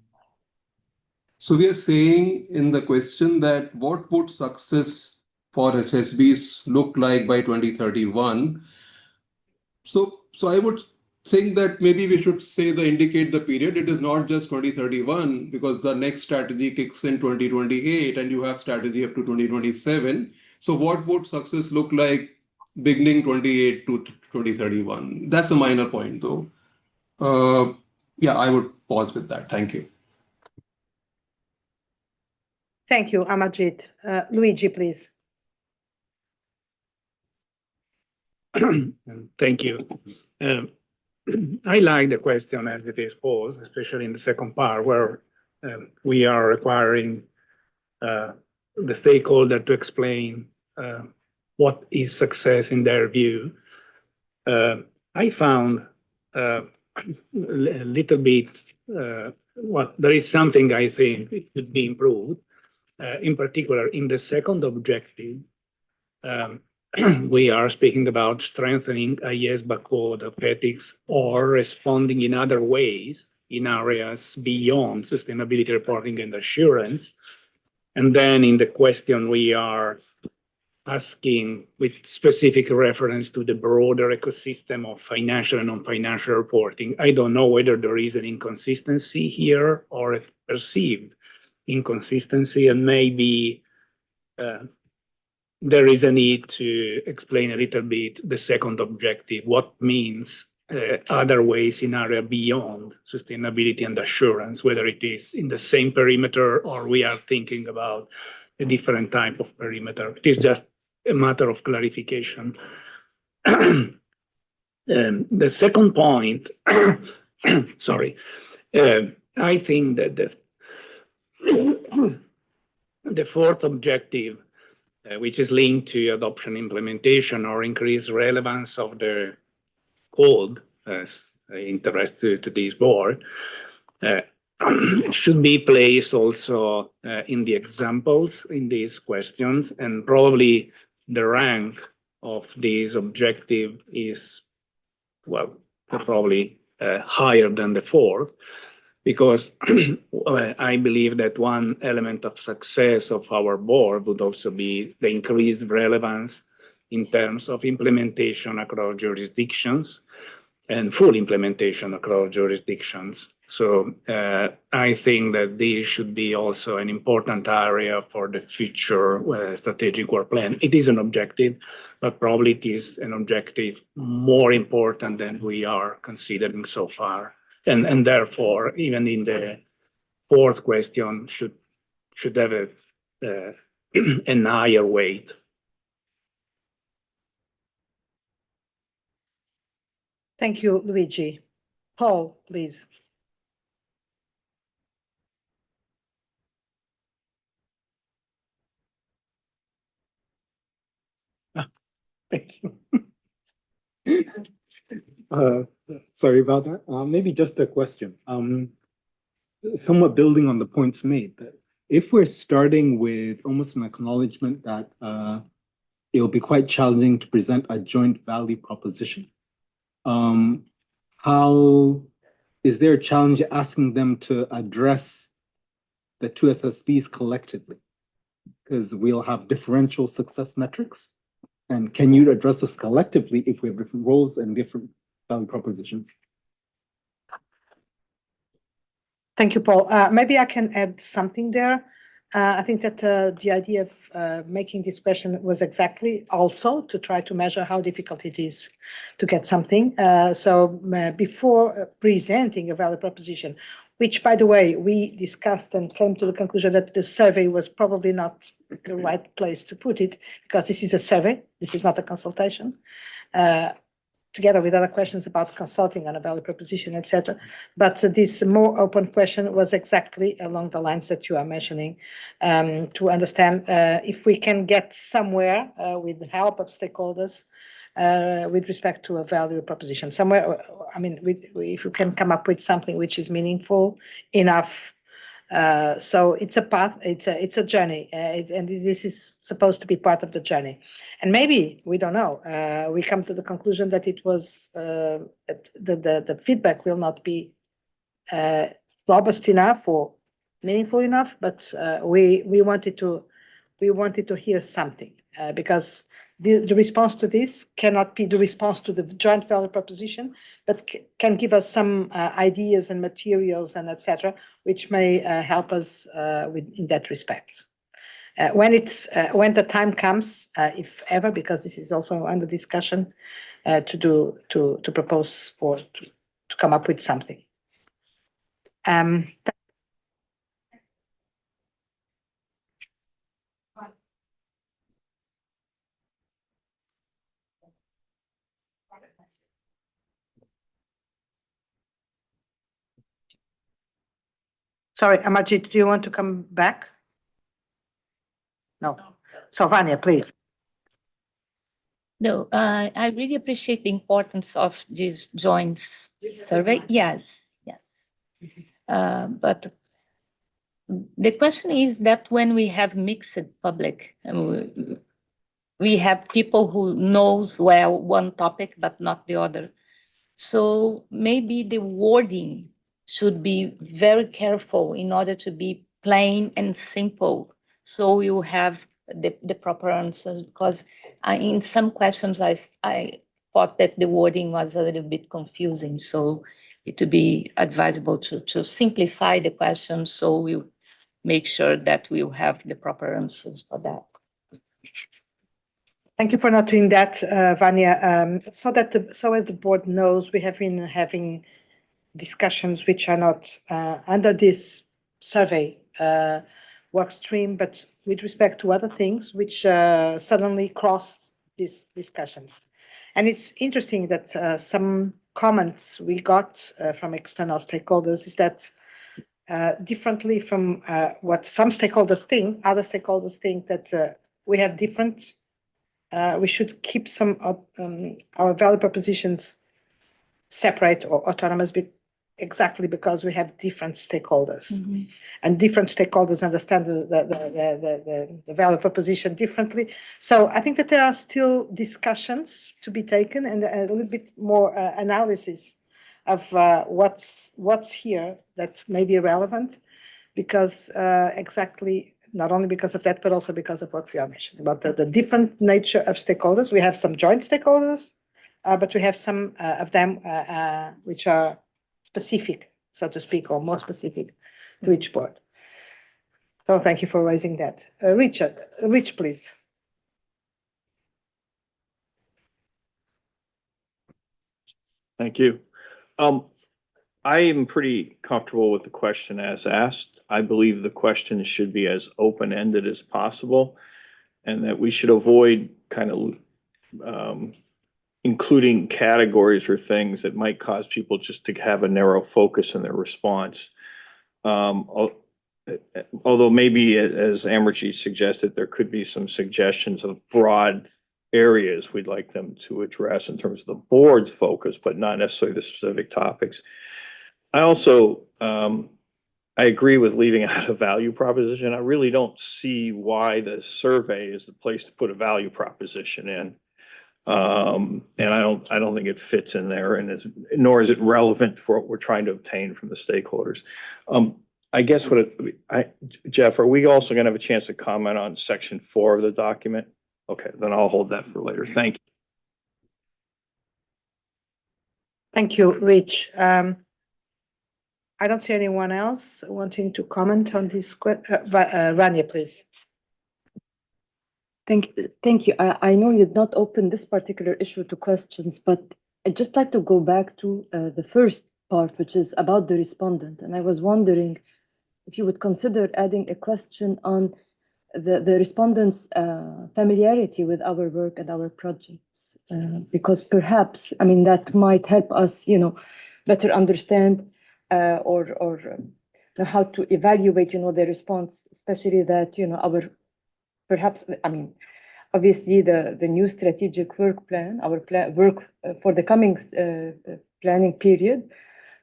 So we are saying in the question that what would success for SSBs look like by 2031? So I would think that maybe we should say indicate the period. It is not just 2031 because the next strategy kicks in 2028 and you have strategy up to 2027. So what would success look like beginning 28 to 2031? That's a minor point though. Yeah, I would pause with that. Thank you. Thank you, Amarjit. Luigi, please. Thank you. I like the question as it is posed, especially in the second part where we are requiring the stakeholder to explain what is success in their view. I found a little bit, there is something I think it could be improved. In particular, in the second objective, we are speaking about strengthening IESBA code of ethics or responding in other ways in areas beyond sustainability reporting and assurance. And then in the question, we are asking with specific reference to the broader ecosystem of financial and non-financial reporting. I don't know whether there is an inconsistency here or a perceived inconsistency, and maybe there is a need to explain a little bit the second objective, what means other ways in area beyond sustainability and assurance, whether it is in the same perimeter or we are thinking about a different type of perimeter. It is just a matter of clarification. The second point, sorry, I think that the fourth objective, which is linked to adoption implementation or increased relevance of the code as interest to this board, should be placed also in the examples in these questions, and probably the rank of this objective is, well, probably higher than the fourth, because I believe that one element of success of our board would also be the increased relevance in terms of implementation across jurisdictions and full implementation across jurisdictions. So I think that this should be also an important area for the future strategic work plan. It is an objective, but probably it is an objective more important than we are considering so far. And therefore, even in the fourth question, should have a higher weight. Thank you, Luigi. Paul, please. Thank you. Sorry about that. Maybe just a question. Somewhat building on the points made, that if we're starting with almost an acknowledgement that it'll be quite challenging to present a joint value proposition, how is there a challenge asking them to address the two SSBs collectively? Because we'll have differential success metrics. And can you address this collectively if we have different roles and different value propositions? Thank you, Paul. Maybe I can add something there. I think that the idea of making this question was exactly also to try to measure how difficult it is to get something. Before presenting a value proposition, which, by the way, we discussed and came to the conclusion that the survey was probably not the right place to put it, because this is a survey, this is not a consultation. Together with other questions about consulting on a value proposition, etc. But this more open question was exactly along the lines that you are mentioning, to understand if we can get somewhere with the help of stakeholders with respect to a value proposition. Somewhere, I mean, if you can come up with something which is meaningful enough. So it's a path, it's a journey, and this is supposed to be part of the journey. And maybe, we don't know, we come to the conclusion that it was, the feedback will not be robust enough or meaningful enough, but we wanted to hear something, because the response to this cannot be the response to the joint value proposition, but can give us some ideas and materials and etc., which may help us in that respect. When the time comes, if ever, because this is also under discussion, to propose or to come up with something. Sorry, Amajit, do you want to come back? No. So Vanya, please. No, I really appreciate the importance of this joint survey. Yes, yes. But the question is that when we have mixed public, we have people who knows well one topic but not the other. So maybe the wording should be very careful in order to be plain and simple. So you have the proper answers, because in some questions I thought that the wording was a little bit confusing. So it would be advisable to simplify the question, so we make sure that we'll have the proper answers for that. Thank you for not doing that, Vanya. So as the board knows, we have been having discussions which are not under this survey work stream, but with respect to other things which suddenly crossed these discussions. And it's interesting that some comments we got from external stakeholders is that differently from what some stakeholders think, other stakeholders think that we have different, we should keep some of our value propositions separate or autonomous, exactly because we have different stakeholders. Mm-hmm. And different stakeholders understand the value proposition differently. So I think that there are still discussions to be taken and a little bit more analysis of what's here that may be relevant, because exactly, not only because of that, but also because of what we are mentioning about the different nature of stakeholders. We have some joint stakeholders, but we have some of them which are specific, so to speak, or more specific to each board. So thank you for raising that. Rich, please. Thank you. I am pretty comfortable with the question as asked. I believe the question should be as open-ended as possible, and that we should avoid kind of including categories or things that might cause people just to have a narrow focus in their response. Although maybe, as Amarjeet suggested, there could be some suggestions of broad areas we'd like them to address in terms of the board's focus, but not necessarily the specific topics. I also, I agree with leaving out a value proposition. I really don't see why the survey is the place to put a value proposition in. And I don't think it fits in there, and nor is it relevant for what we're trying to obtain from the stakeholders. I guess Jeff, are we also going to have a chance to comment on section 4 of the document? Okay, then I'll hold that for later. Thank you. Thank you, Rich. I don't see anyone else wanting to comment on this. Rania, please. Thank you. I know you did not open this particular issue to questions, but I'd just like to go back to the first part, which is about the respondent. And I was wondering if you would consider adding a question on the respondents' familiarity with our work and our projects, because perhaps, I mean, that might help us, better understand or know how to evaluate, the response, especially that, our perhaps, I mean, obviously the new strategic work plan, our work for the coming planning period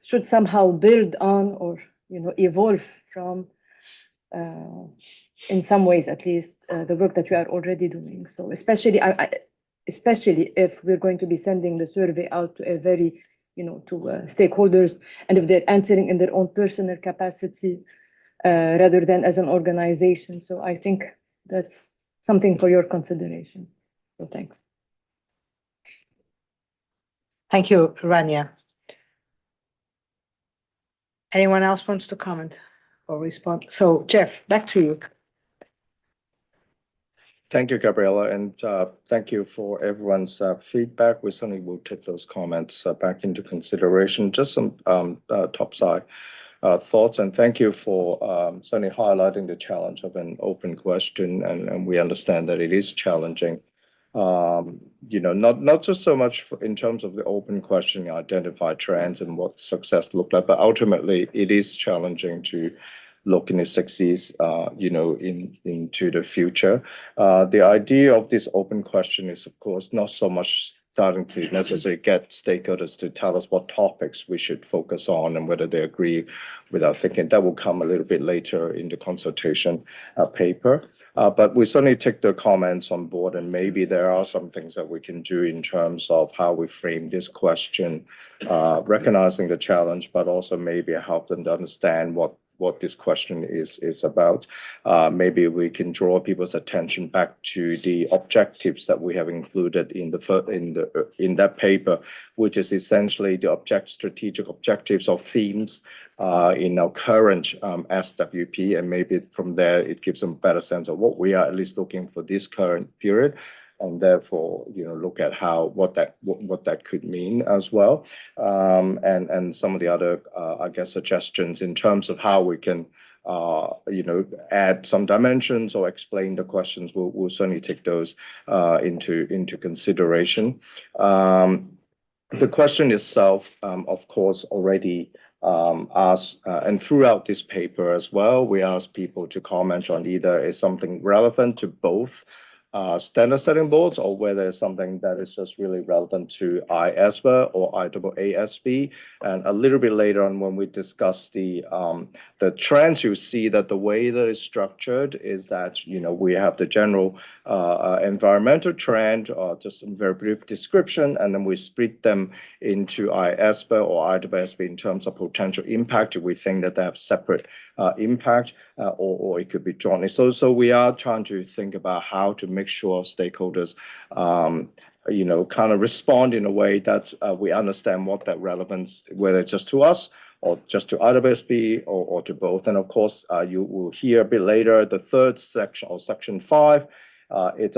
should somehow build on or, evolve from, in some ways at least, the work that we are already doing. So especially, especially if we're going to be sending the survey out to a very, to stakeholders, and if they're answering in their own personal capacity rather than as an organization. So I think that's something for your consideration. So thanks. Thank you, Rania. Anyone else wants to comment or respond? So Jeff, back to you. Thank you, Gabriela, and thank you for everyone's feedback. We certainly will take those comments back into consideration. Just some topside thoughts, and thank you for certainly highlighting the challenge of an open question, and we understand that it is challenging. Not just so much in terms of the open question, identify trends and what success look like, but ultimately it is challenging to look in the 60s, into the future. The idea of this open question is, of course, not so much starting to necessarily get stakeholders to tell us what topics we should focus on and whether they agree with our thinking. That will come a little bit later in the consultation paper. But we certainly take the comments on board, and maybe there are some things that we can do in terms of how we frame this question, recognizing the challenge, but also maybe help them to understand what this question is about. Maybe we can draw people's attention back to the objectives that we have included in that paper, which is essentially the strategic objectives or themes in our current SWP, and maybe from there it gives them a better sense of what we are at least looking for this current period, and therefore, look at what that could mean as well, and some of the other, I guess, suggestions in terms of how we can, add some dimensions or explain the questions. We'll certainly take those into consideration. The question itself, of course, already asked, and throughout this paper as well, we asked people to comment on either is something relevant to both standard setting boards, or whether it's something that is just really relevant to IESBA or IEESB. And a little bit later on, when we discuss the trends, you see that the way that it's structured is that we have the general environmental trend, or just some very brief description, and then we split them into IESBA or IEESB in terms of potential impact. We think that they have separate impact, or it could be jointly. So we are trying to think about how to make sure stakeholders, kind of respond in a way that we understand what that relevance, whether it's just to us or just to IESB or to both. And of course, you will hear a bit later the third section, or section 5. It's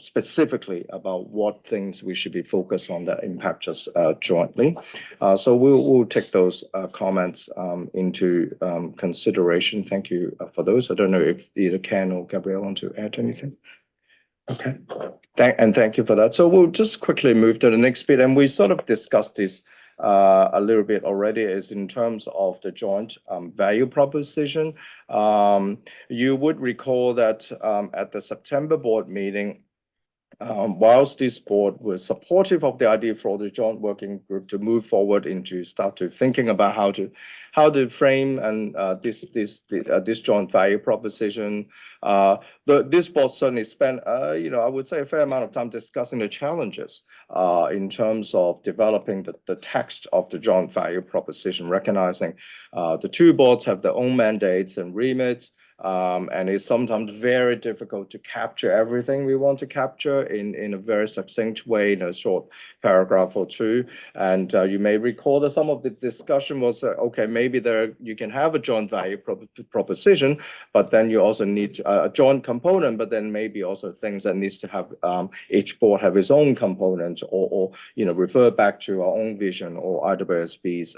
specifically about what things we should be focused on that impact us jointly. So we'll take those comments into consideration. Thank you for those. I don't know if either Ken or Gabrielle want to add anything. Okay, thank you for that. So we'll just quickly move to the next bit, and we sort of discussed this a little bit already, is in terms of the joint value proposition. You would recall that at the September board meeting, whilst this board was supportive of the idea for the joint working group to move forward into start to thinking about how to frame and this joint value proposition, this board certainly spent I would say a fair amount of time discussing the challenges in terms of developing the text of the joint value proposition, recognizing the two boards have their own mandates and remits. And it's sometimes very difficult to capture everything we want to capture in a very succinct way in a short paragraph or two. And you may recall that some of the discussion was, okay, maybe you can have a joint value proposition, but then you also need a joint component, but then maybe also things that needs to have each board have its own component, or refer back to our own vision or IESB's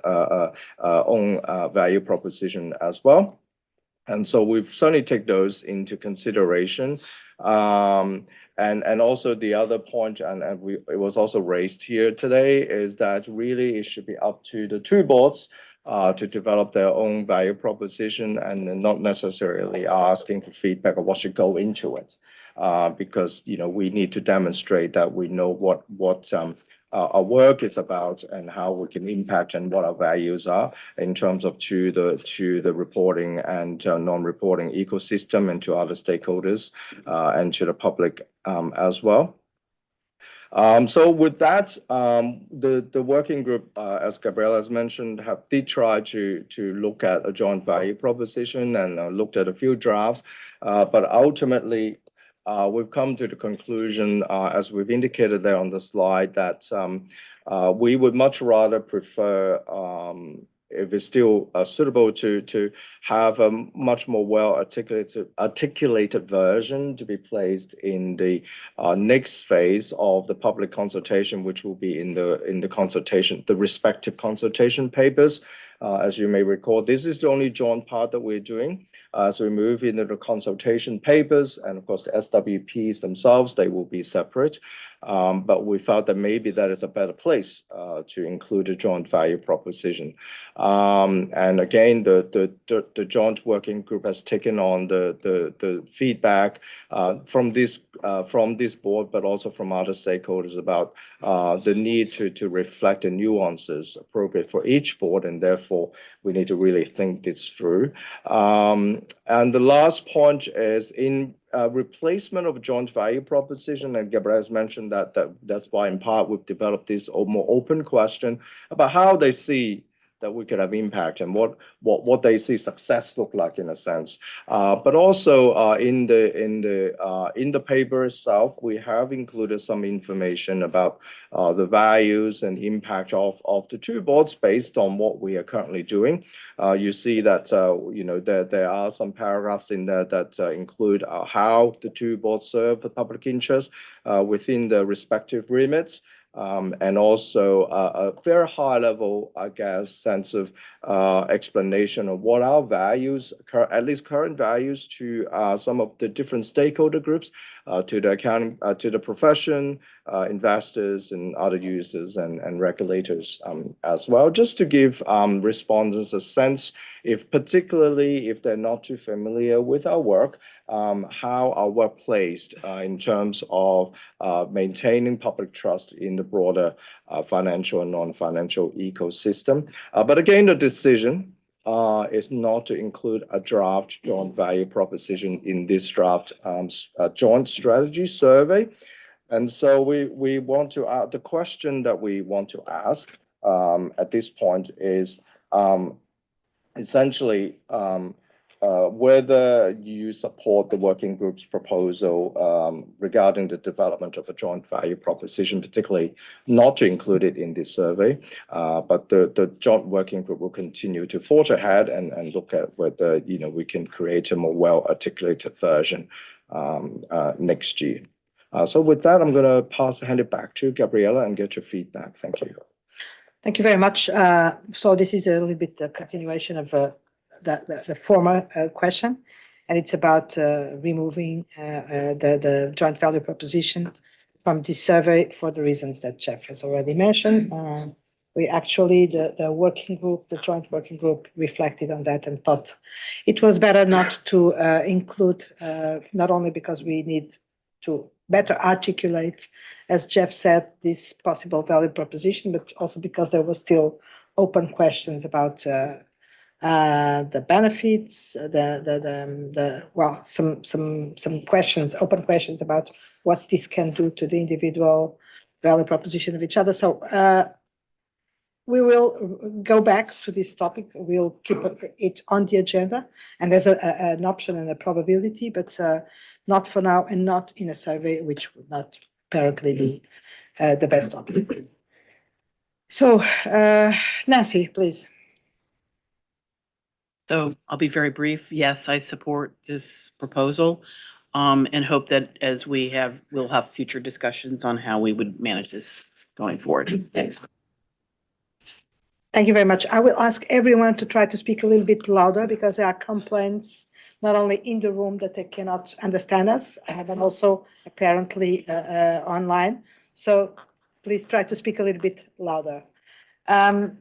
own value proposition as well. And so we've certainly take those into consideration. And also the other point, and it was also raised here today, is that really it should be up to the two boards to develop their own value proposition, and not necessarily asking for feedback of what should go into it. Because we need to demonstrate that we know what our work is about and how we can impact and what our values are in terms of to the reporting and non-reporting ecosystem and to other stakeholders and to the public as well. So with that, the working group, as Gabriela has mentioned, did try to look at a joint value proposition and looked at a few drafts, but ultimately we've come to the conclusion, as we've indicated there on the slide, that we would much rather prefer, if it's still suitable, to have a much more well-articulated version to be placed in the next phase of the public consultation, which will be in the consultation, the respective consultation papers. As you may recall, this is the only joint part that we're doing. So we move into the consultation papers, and of course the SWPs themselves, they will be separate. But we felt that maybe that is a better place to include a joint value proposition. And again, the joint working group has taken on the feedback from this board, but also from other stakeholders about the need to reflect the nuances appropriate for each board, and therefore we need to really think this through. And the last point is in replacement of joint value proposition, and Gabriela has mentioned that's why in part we've developed this more open question about how they see that we could have impact and what they see success look like in a sense. But also in the paper itself, we have included some information about the values and impact of the two boards based on what we are currently doing. You see that there are some paragraphs in there that include how the two boards serve the public interest within the respective remits. And also a very high level, I guess, sense of explanation of what our values, at least current values, to some of the different stakeholder groups, to the accounting, to the profession, investors and other users and regulators as well, just to give respondents a sense, particularly if they're not too familiar with our work, how our work placed in terms of maintaining public trust in the broader financial and non-financial ecosystem. But again, the decision is not to include a draft joint value proposition in this draft joint strategy survey. And so we want to the question that we want to ask at this point is essentially whether you support the working group's proposal regarding the development of a joint value proposition, particularly not to include it in this survey, but the joint working group will continue to forge ahead and look at whether we can create a more well-articulated version next year. So with that, I'm going to hand it back to Gabriela and get your feedback. Thank you. Thank you very much. So this is a little bit a continuation of the former question, and it's about removing the joint value proposition from this survey for the reasons that Jeff has already mentioned. We actually, the working group, the joint working group reflected on that and thought it was better not to include, not only because we need to better articulate, as Jeff said, this possible value proposition, but also because there were still open questions about the benefits, some questions, open questions about what this can do to the individual value proposition of each other. So we will go back to this topic. We'll keep it on the agenda, and there's an option and a probability, but not for now, and not in a survey, which would not apparently be the best option. So, Nancy, please. So I'll be very brief. Yes, I support this proposal, and hope that as we'll have future discussions on how we would manage this going forward. Thanks. Thank you very much. I will ask everyone to try to speak a little bit louder because there are complaints not only in the room that they cannot understand us, but also apparently online. So please try to speak a little bit louder. Thank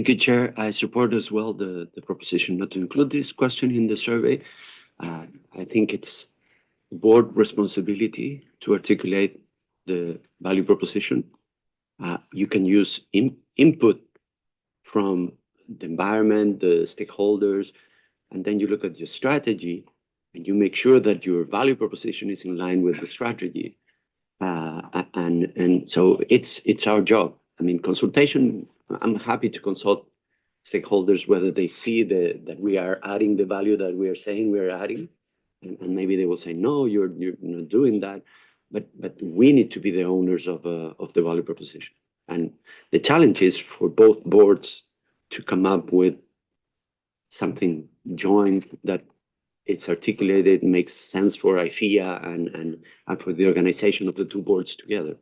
you, Chair. I support as well the proposition not to include this question in the survey. I think it's board responsibility to articulate the value proposition. You can use input from the environment, the stakeholders, and then you look at your strategy and you make sure that your value proposition is in line with the strategy. And so it's our job. I mean, consultation, I'm happy to consult stakeholders whether they see that we are adding the value that we are saying we are adding, and maybe they will say, no, you're not doing that. But we need to be the owners of the value proposition. And the challenge is for both boards to come up with something joint that it's articulated, makes sense for IFIA and for the organization of the two boards together.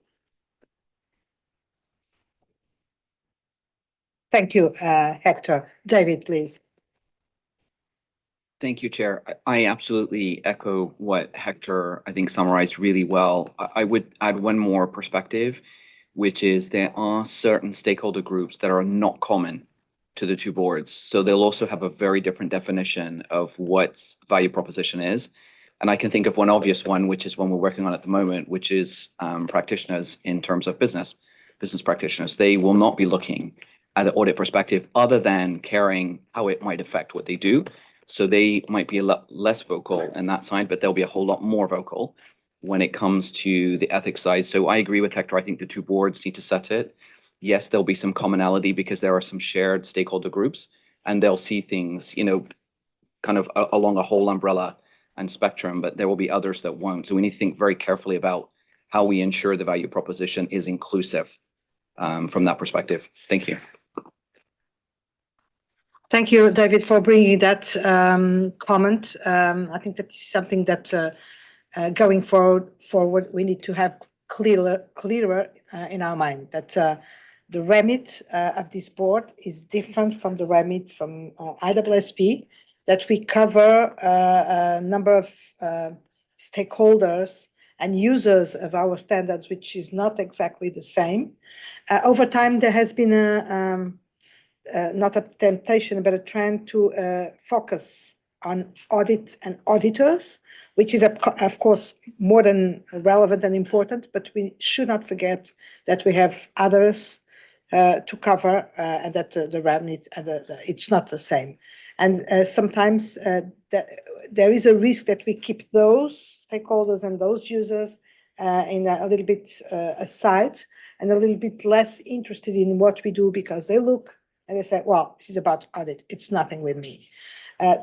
Thank you, Hector. David, please. Thank you, Chair. I absolutely echo what Hector, I think, summarized really well. I would add one more perspective, which is there are certain stakeholder groups that are not common to the two boards. So they'll also have a very different definition of what value proposition is. And I can think of one obvious one, which is one we're working on at the moment, which is practitioners in terms of business practitioners. They will not be looking at the audit perspective other than caring how it might affect what they do. So they might be a lot less vocal in that side, but they'll be a whole lot more vocal when it comes to the ethics side. So I agree with Hector. I think the two boards need to set it. Yes, there'll be some commonality because there are some shared stakeholder groups and they'll see things, kind of along a whole umbrella and spectrum, but there will be others that won't. So we need to think very carefully about how we ensure the value proposition is inclusive from that perspective. Thank you. Thank you, David, for bringing that comment. I think that is something that going forward, we need to have clearer in our mind that the remit of this board is different from the remit from IESBA, that we cover a number of stakeholders and users of our standards, which is not exactly the same. Over time, there has been not a temptation, but a trend to focus on audit and auditors, which is, of course, more than relevant and important, but we should not forget that we have others to cover and that the remit, it's not the same. And sometimes there is a risk that we keep those stakeholders and those users in a little bit aside and a little bit less interested in what we do because they look and they say, well, this is about audit. It's nothing with me.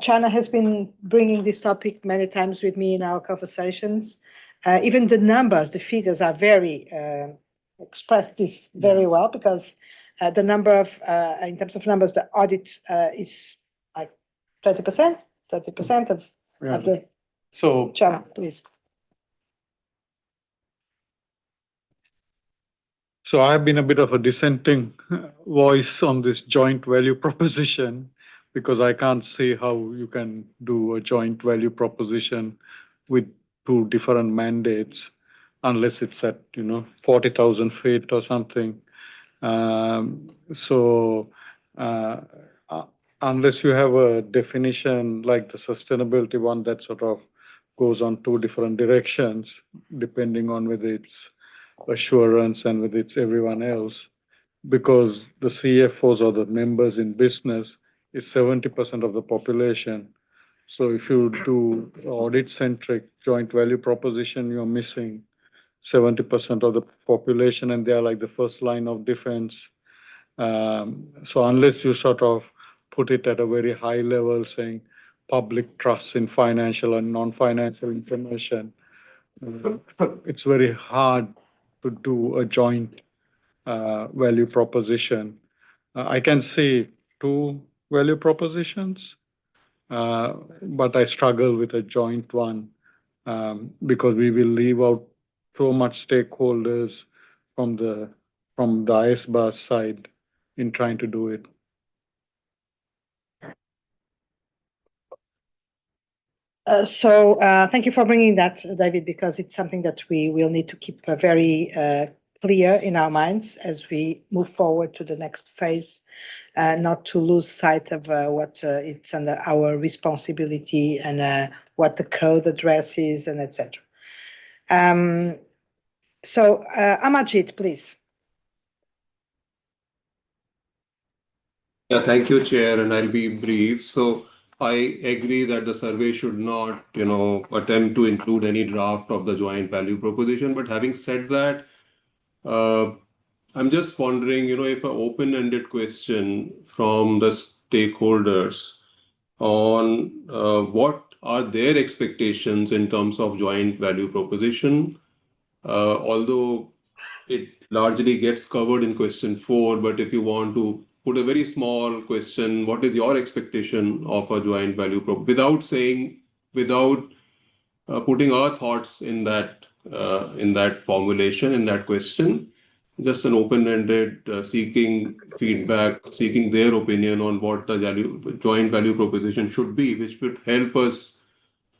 China has been bringing this topic many times with me in our conversations. Even the numbers, the figures are very, express this very well because the number of, in terms of numbers, the audit is like 30% of the China, please. So I've been a bit of a dissenting voice on this joint value proposition because I can't see how you can do a joint value proposition with two different mandates unless it's at 40,000 feet or something. Unless you have a definition like the sustainability one that sort of goes on two different directions, depending on whether it's assurance and whether it's everyone else, because the CFOs or the members in business is 70% of the population. So if you do audit-centric joint value proposition, you're missing 70% of the population, and they are like the first line of defense. So unless you sort of put it at a very high level, saying public trust in financial and non-financial information, it's very hard to do a joint value proposition. I can see two value propositions, but I struggle with a joint one because we will leave out so much stakeholders from the IESBA side in trying to do it. Thank you for bringing that, David, because it's something that we will need to keep very clear in our minds as we move forward to the next phase, not to lose sight of what it's under our responsibility and what the code addresses and etc. Amarjit, please. Yeah, thank you, Chair, and I'll be brief. So I agree that the survey should not, attempt to include any draft of the joint value proposition. But having said that, I'm just wondering, if an open-ended question from the stakeholders on what are their expectations in terms of joint value proposition, although it largely gets covered in question 4, but if you want to put a very small question, what is your expectation of a joint value without putting our thoughts in that formulation, in that question, just an open-ended seeking feedback, seeking their opinion on what the joint value proposition should be, which would help us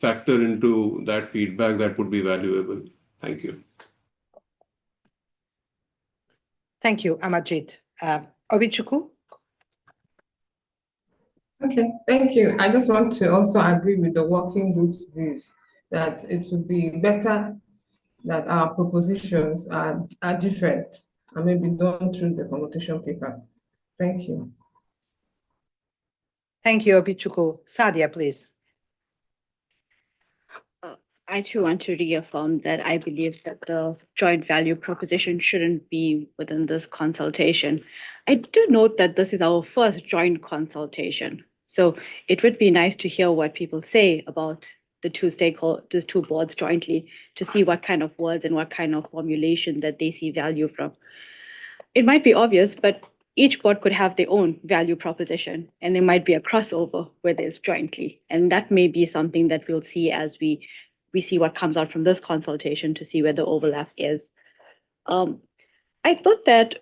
factor into that feedback, that would be valuable. Thank you. Thank you, Amarjit. Obichukwu? Okay, thank you. I just want to also agree with the working group's views that it would be better that our propositions are different and maybe done through the consultation paper. Thank you. Thank you, Obichukwu. Sadia, please. I too want to reaffirm that I believe that the joint value proposition shouldn't be within this consultation. I do note that this is our first joint consultation. So it would be nice to hear what people say about the two boards jointly to see what kind of words and what kind of formulation that they see value from. It might be obvious, but each board could have their own value proposition, and there might be a crossover where there's jointly. And that may be something that we'll see as we see what comes out from this consultation to see where the overlap is. I thought that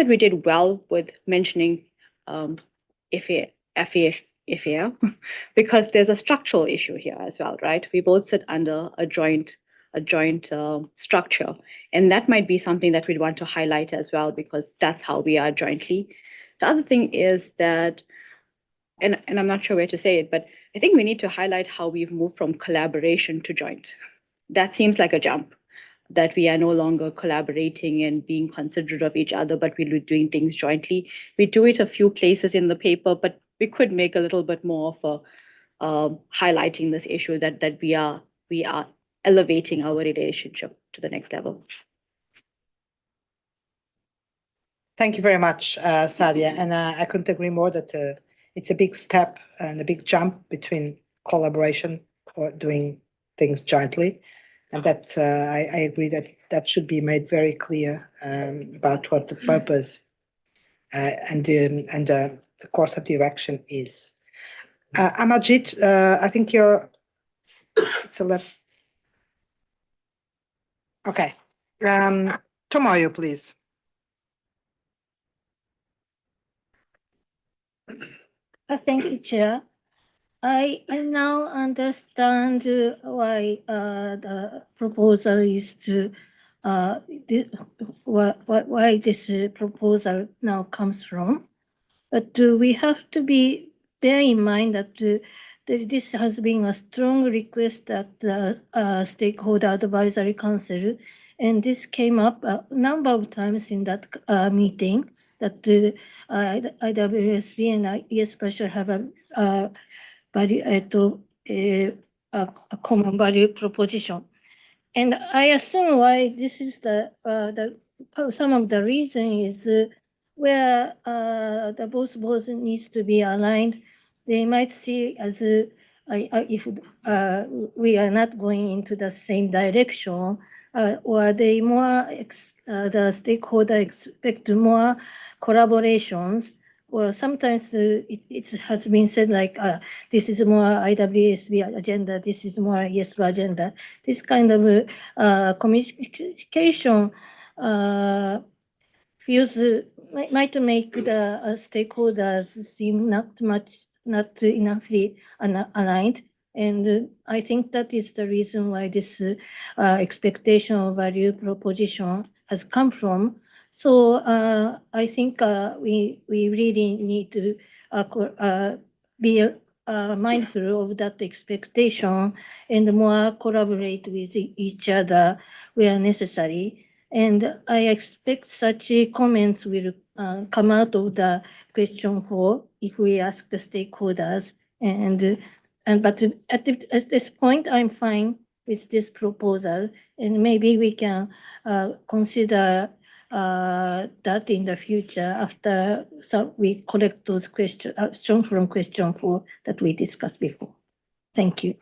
we did well with mentioning FAA because there's a structural issue here as well, right? We both sit under a joint structure, and that might be something that we'd want to highlight as well because that's how we are jointly. The other thing is that, and I'm not sure where to say it, but I think we need to highlight how we've moved from collaboration to joint. That seems like a jump, that we are no longer collaborating and being considerate of each other, but we're doing things jointly. We do it a few places in the paper, but we could make a little bit more of a highlighting this issue that we are elevating our relationship to the next level. Thank you very much, Sadia. And I couldn't agree more that it's a big step and a big jump between collaboration or doing things jointly. And that I agree that should be made very clear about what the purpose and the course of direction is. Amarjit, I think it's a left. Okay. Tomoyo, please. Thank you, Chair. I now understand why the proposal is to why this proposal now comes from. But we have to bear in mind that this has been a strong request at the Stakeholder Advisory Council, and this came up a number of times in that meeting that the IWSB and IESBA should have a common value proposition. And I assume why this is some of the reason is where the both boards needs to be aligned. They might see as if we are not going into the same direction, or they more the stakeholder expect more collaborations, or sometimes it has been said like this is more IWSB agenda, this is more IESBA agenda. This kind of communication feels might make the stakeholders seem not enoughly aligned. And I think that is the reason why this expectation of value proposition has come from. So I think we really need to be mindful of that expectation and more collaborate with each other where necessary. And I expect such comments will come out of the question 4 if we ask the stakeholders. But at this point, I'm fine with this proposal, and maybe we can consider that in the future after we collect those questions from question 4 that we discussed before. Thank you.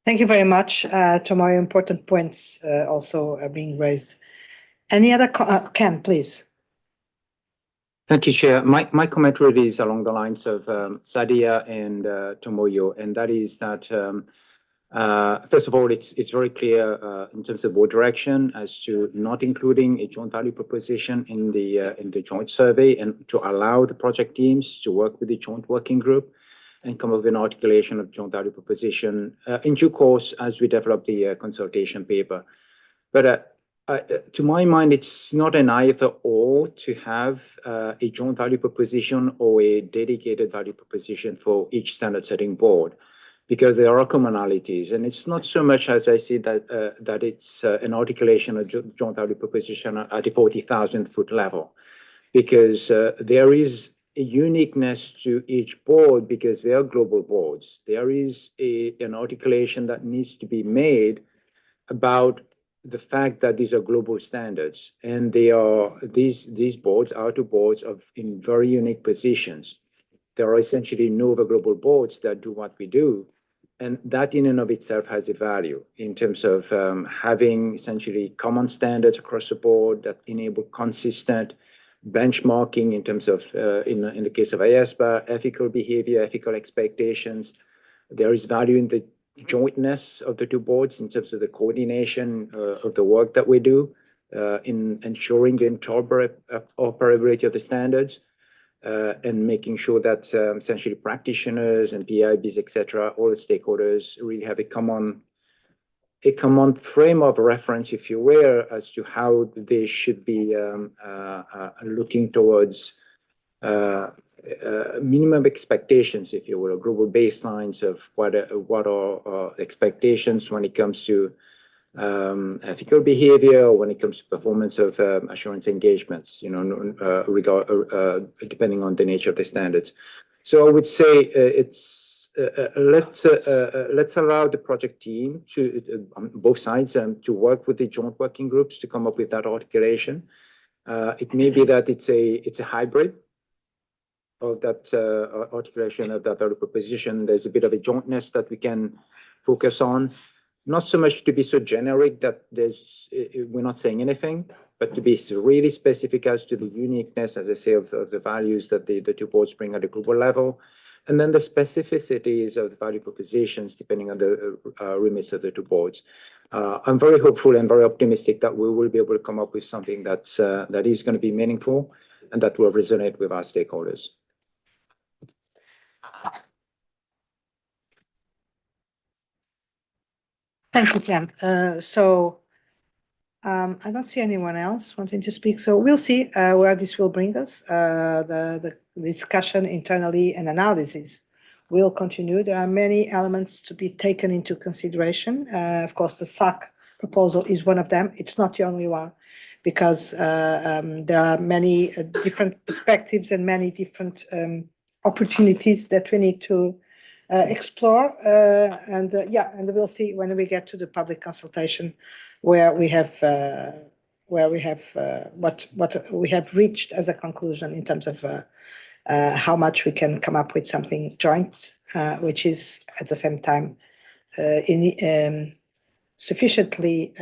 Thank you very much. Tomorrow, important points also are being raised. Any other, Ken, please. Thank you, Chair. My comment really is along the lines of Sadia and Tomoyo, and that is that first of all, it's very clear in terms of board direction as to not including a joint value proposition in the joint survey, and to allow the project teams to work with the joint working group and come up with an articulation of joint value proposition in due course as we develop the consultation paper. But to my mind, it's not an either or to have a joint value proposition or a dedicated value proposition for each standard setting board, because there are commonalities. And it's not so much as I see that it's an articulation of joint value proposition at the 40,000 foot level, because there is a uniqueness to each board because they are global boards. There is an articulation that needs to be made about the fact that these are global standards, and these boards are two boards in very unique positions. There are essentially no other global boards that do what we do, and that in and of itself has a value in terms of having essentially common standards across the board that enable consistent benchmarking in terms of, in the case of IESBA, ethical behavior, ethical expectations. There is value in the jointness of the two boards in terms of the coordination of the work that we do in ensuring the interoperability of the standards and making sure that essentially practitioners and PIBs, etc., all the stakeholders really have a common frame of reference, if you will, as to how they should be looking towards minimum expectations, if you will, global baselines of what are expectations when it comes to ethical behavior, or when it comes to performance of assurance engagements, depending on the nature of the standards. So I would say let's allow the project team to on both sides to work with the joint working groups to come up with that articulation. It may be that it's a hybrid of that articulation of that value proposition. There's a bit of a jointness that we can focus on, not so much to be so generic that we're not saying anything, but to be really specific as to the uniqueness, as I say, of the values that the two boards bring at a global level, and then the specificities of the value propositions depending on the remits of the two boards. I'm very hopeful and very optimistic that we will be able to come up with something that is going to be meaningful and that will resonate with our stakeholders. Thank you, Ken. I don't see anyone else wanting to speak, so we'll see where this will bring us. The discussion internally and analysis will continue. There are many elements to be taken into consideration. Of course, the SAC proposal is one of them. It's not the only one, because there are many different perspectives and many different opportunities that we need to explore. And we'll see when we get to the public consultation where we have what we have reached as a conclusion in terms of how much we can come up with something joint, which is at the same time sufficiently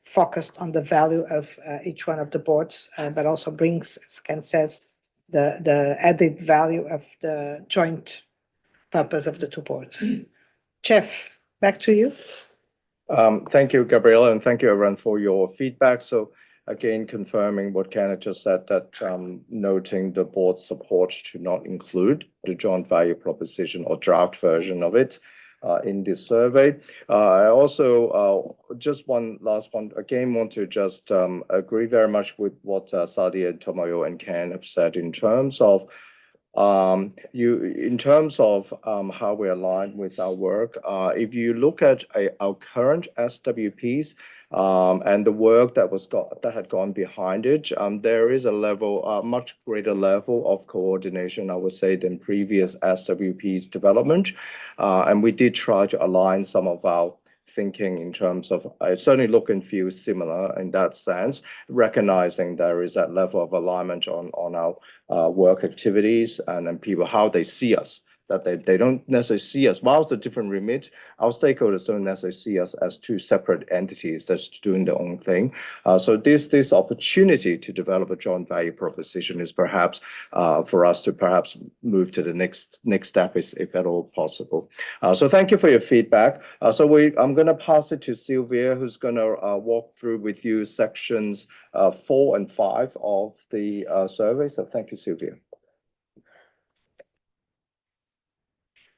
focused on the value of each one of the boards, but also brings, as Ken says, the added value of the joint purpose of the two boards. Jeff, back to you. Thank you, Gabriela, and thank you, everyone, for your feedback. So again, confirming what Kenneth just said, that noting the board's support to not include the joint value proposition or draft version of it in this survey. I also, just one last one, again, want to just agree very much with what Sadia, Tomoyo, and Ken have said in terms of how we align with our work. If you look at our current SWPs and the work that had gone behind it, there is a much greater level of coordination, I would say, than previous SWPs development. And we did try to align some of our thinking in terms of, it certainly look and feel similar in that sense, recognizing there is that level of alignment on our work activities and then people, how they see us, that they don't necessarily see us, whilst a different remit, our stakeholders don't necessarily see us as two separate entities that's doing their own thing. So this opportunity to develop a joint value proposition is perhaps for us to perhaps move to the next step, if at all possible. So thank you for your feedback. I'm going to pass it to Sylvia, who's going to walk through with you sections 4 and 5 of the survey. So thank you, Sylvia.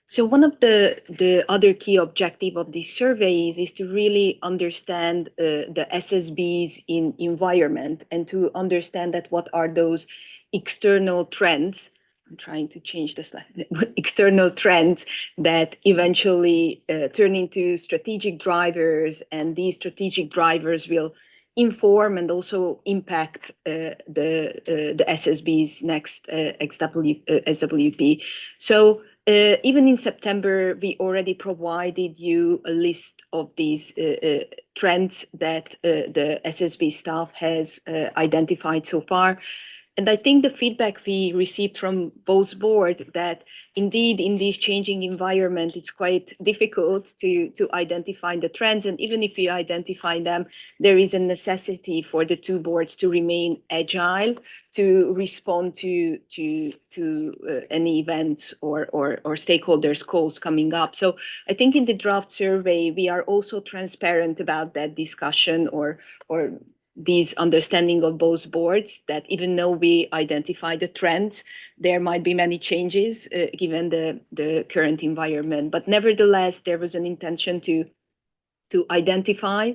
So one of the other key objective of these surveys is to really understand the SSB's environment and to understand that what are those external trends. I'm trying to change the slide. External trends that eventually turn into strategic drivers, and these strategic drivers will inform and also impact the SSB's next SWP. So even in September, we already provided you a list of these trends that the SSB staff has identified so far. And I think the feedback we received from both boards that indeed in this changing environment, it's quite difficult to identify the trends. And even if we identify them, there is a necessity for the two boards to remain agile, to respond to any events or stakeholders' calls coming up. So I think in the draft survey, we are also transparent about that discussion or these understanding of both boards, that even though we identify the trends, there might be many changes given the current environment. But nevertheless, there was an intention to identify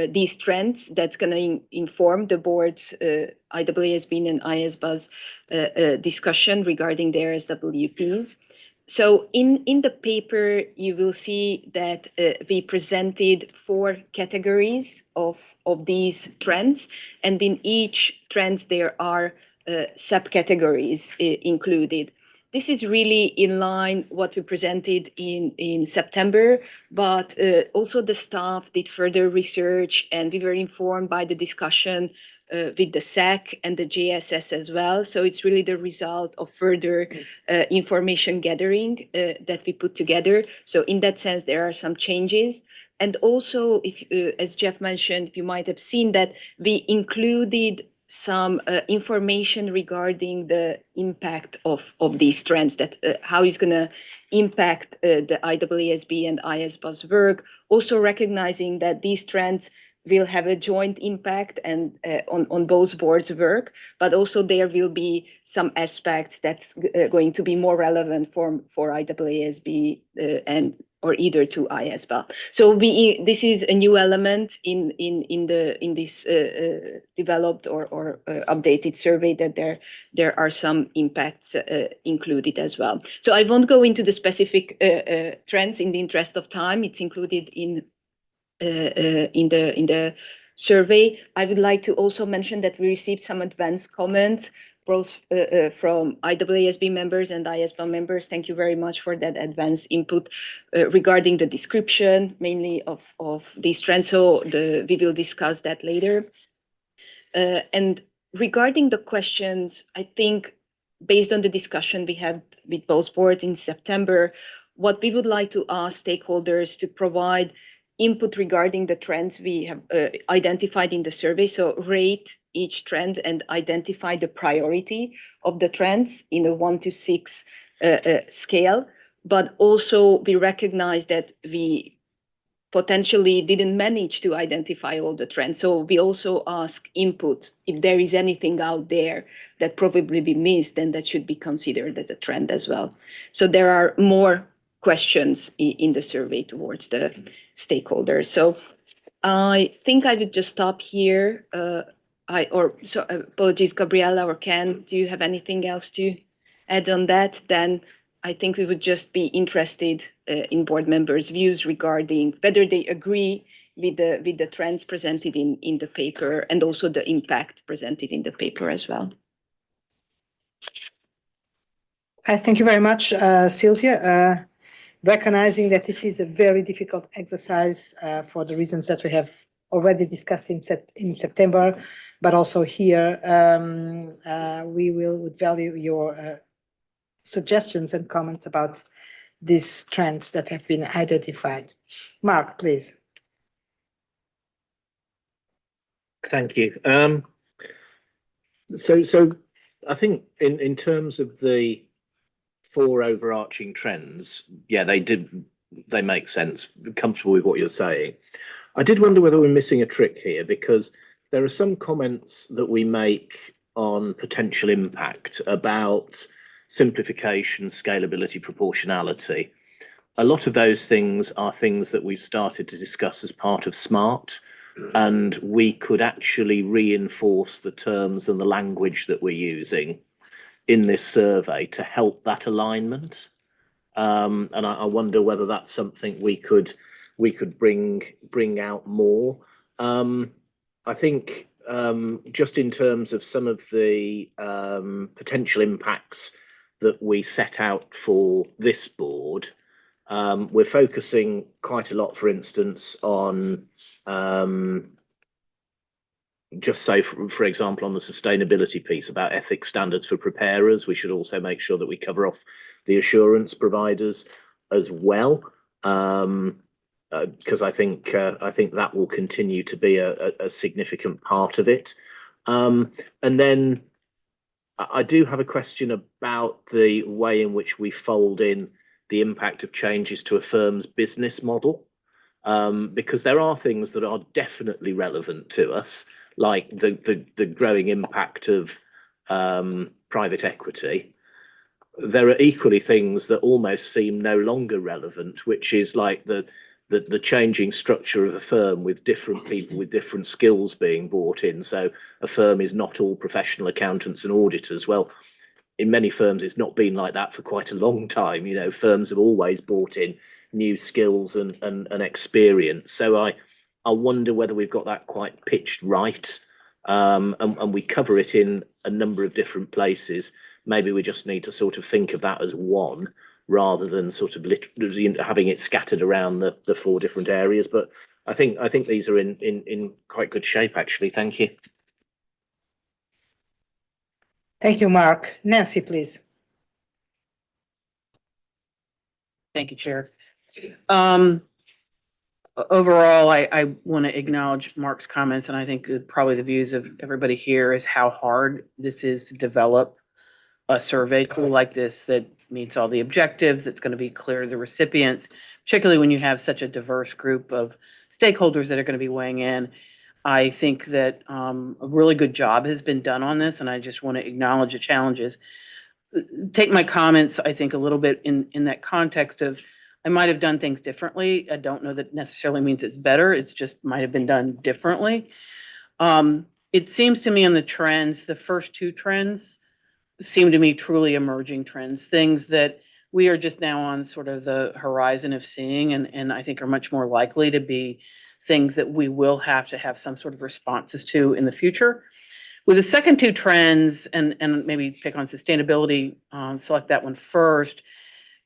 these trends that's going to inform the board's IEESB and IESBA's discussion regarding their SWPs. So in the paper, you will see that we presented 4 categories of these trends, and in each trends there are subcategories included. This is really in line what we presented in September, but also the staff did further research, and we were informed by the discussion with the SEC and the JSS as well. So it's really the result of further information gathering that we put together. So in that sense, there are some changes. And also, if, as Jeff mentioned, you might have seen that we included some information regarding the impact of these trends, that how it's going to impact the IEESB and IESBA's work, also recognizing that these trends will have a joint impact and on both boards' work, but also there will be some aspects that's going to be more relevant for IEESB and or either to IESBA. So this is a new element in this developed or updated survey, that there are some impacts included as well. So I won't go into the specific trends in the interest of time. It's included in the survey. I would like to also mention that we received some advanced comments both from IESB members and IESBA members. Thank you very much for that advanced input regarding the description, mainly of these trends. So we will discuss that later. And regarding the questions, I think based on the discussion we had with both boards in September, what we would like to ask stakeholders to provide input regarding the trends we have identified in the survey. So rate each trend and identify the priority of the trends in a 1 to 6 scale. But also we recognize that we potentially didn't manage to identify all the trends. So we also ask input if there is anything out there that probably be missed and that should be considered as a trend as well. So there are more questions in the survey towards the stakeholders. So I think I would just stop here. Apologies, Gabriela or Ken, do you have anything else to add on that? Then I think we would just be interested in board members' views regarding whether they agree with the trends presented in the paper and also the impact presented in the paper as well. Thank you very much, Sylvia. Recognizing that this is a very difficult exercise for the reasons that we have already discussed in September, but also here we would value your suggestions and comments about these trends that have been identified. Mark, please. Thank you. So I think in terms of the 4 overarching trends, yeah, they make sense. Comfortable with what you're saying. I did wonder whether we're missing a trick here, because there are some comments that we make on potential impact about simplification, scalability, proportionality. A lot of those things are things that we started to discuss as part of SMART, and we could actually reinforce the terms and the language that we're using in this survey to help that alignment. And I wonder whether that's something we could bring out more. I think just in terms of some of the potential impacts that we set out for this board, we're focusing quite a lot, for instance, on just say, for example, on the sustainability piece about ethics standards for preparers. We should also make sure that we cover off the assurance providers as well, because I think that will continue to be a significant part of it. And then I do have a question about the way in which we fold in the impact of changes to a firm's business model, because there are things that are definitely relevant to us, like the growing impact of private equity. There are equally things that almost seem no longer relevant, which is like the changing structure of a firm with different people with different skills being brought in. So a firm is not all professional accountants and auditors. Well, in many firms, it's not been like that for quite a long time. You know, firms have always brought in new skills and experience. So I wonder whether we've got that quite pitched right, and we cover it in a number of different places. Maybe we just need to sort of think of that as one, rather than sort of literally having it scattered around the 4 different areas. But I think these are in quite good shape, actually. Thank you. Thank you, Mark. Nancy, please. Thank you, Chair. Overall, I want to acknowledge Mark's comments, and I think probably the views of everybody here is how hard this is to develop a survey tool like this that meets all the objectives, that's going to be clear to the recipients, particularly when you have such a diverse group of stakeholders that are going to be weighing in. I think that a really good job has been done on this, and I just want to acknowledge the challenges. Take my comments, I think, a little bit in that context of I might have done things differently. I don't know that necessarily means it's better. It's just might have been done differently. It seems to me on the trends, the first 2 trends seem to me truly emerging trends, things that we are just now on sort of the horizon of seeing, and I think are much more likely to be things that we will have to have some sort of responses to in the future. With the second two trends, and maybe pick on sustainability, select that one first.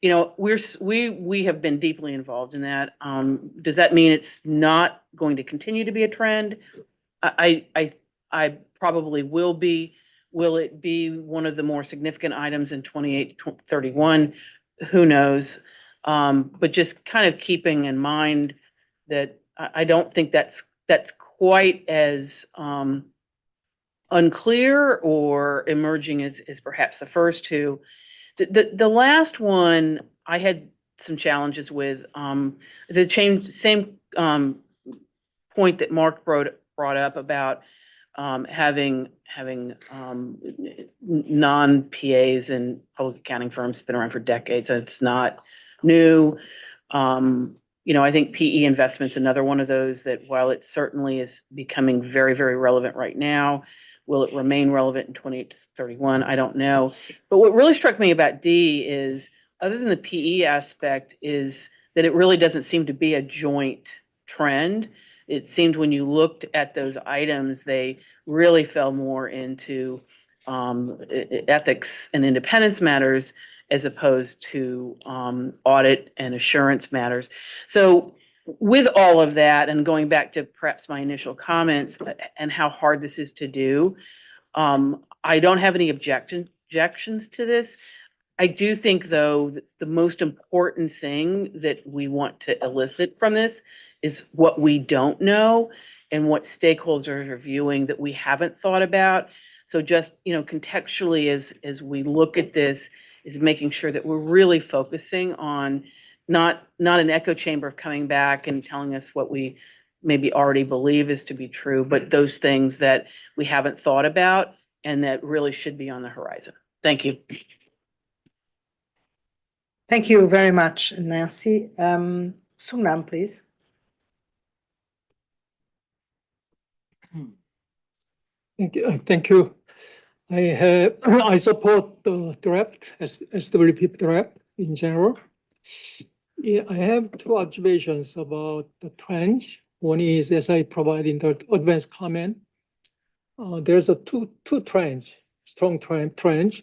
You know, we have been deeply involved in that. Does that mean it's not going to continue to be a trend? I probably will be. Will it be one of the more significant items in 28-31? Who knows? But just kind of keeping in mind that I don't think that's quite as unclear or emerging as perhaps the first two. The last one I had some challenges with. The same point that Mark brought up about having non-PAs and public accounting firms been around for decades. It's not new. You know, I think PE investment's another one of those that while it certainly is becoming very, very relevant right now, will it remain relevant in 28-31? I don't know. But what really struck me about D is, other than the PE aspect, is that it really doesn't seem to be a joint trend. It seemed when you looked at those items, they really fell more into ethics and independence matters as opposed to audit and assurance matters. So with all of that, and going back to perhaps my initial comments and how hard this is to do, I don't have any objections to this. I do think, though, that the most important thing that we want to elicit from this is what we don't know and what stakeholders are viewing that we haven't thought about. So just, you know, contextually as we look at this, is making sure that we're really focusing on not an echo chamber of coming back and telling us what we maybe already believe is to be true, but those things that we haven't thought about and that really should be on the horizon. Thank you. Thank you very much, Nancy. Sunam, please. Thank you. I support the draft, SWP draft in general. Yeah, I have two observations about the trends. One is, as I provide in the advanced comment, there's a two trends, strong trends.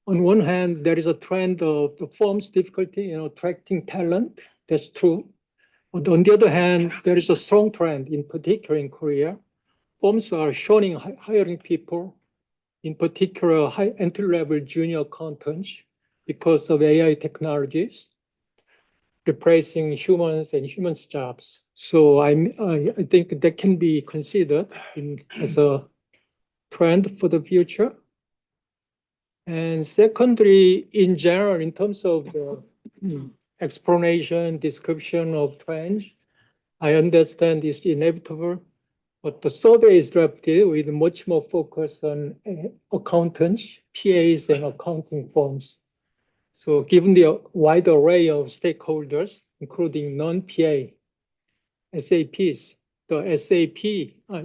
On one hand, there is a trend of the firm's difficulty in attracting talent. That's true. But on the other hand, there is a strong trend, in particular in Korea. Firms are shunning hiring people, in particular high entry-level junior accountants, because of AI technologies replacing humans and humans' jobs. So I think that can be considered as a trend for the future. And secondly, in general, in terms of the explanation, description of trends, I understand it's inevitable, but the survey is drafted with much more focus on accountants, PAs, and accounting firms. So given the wide array of stakeholders, including non-PA, SAPs, the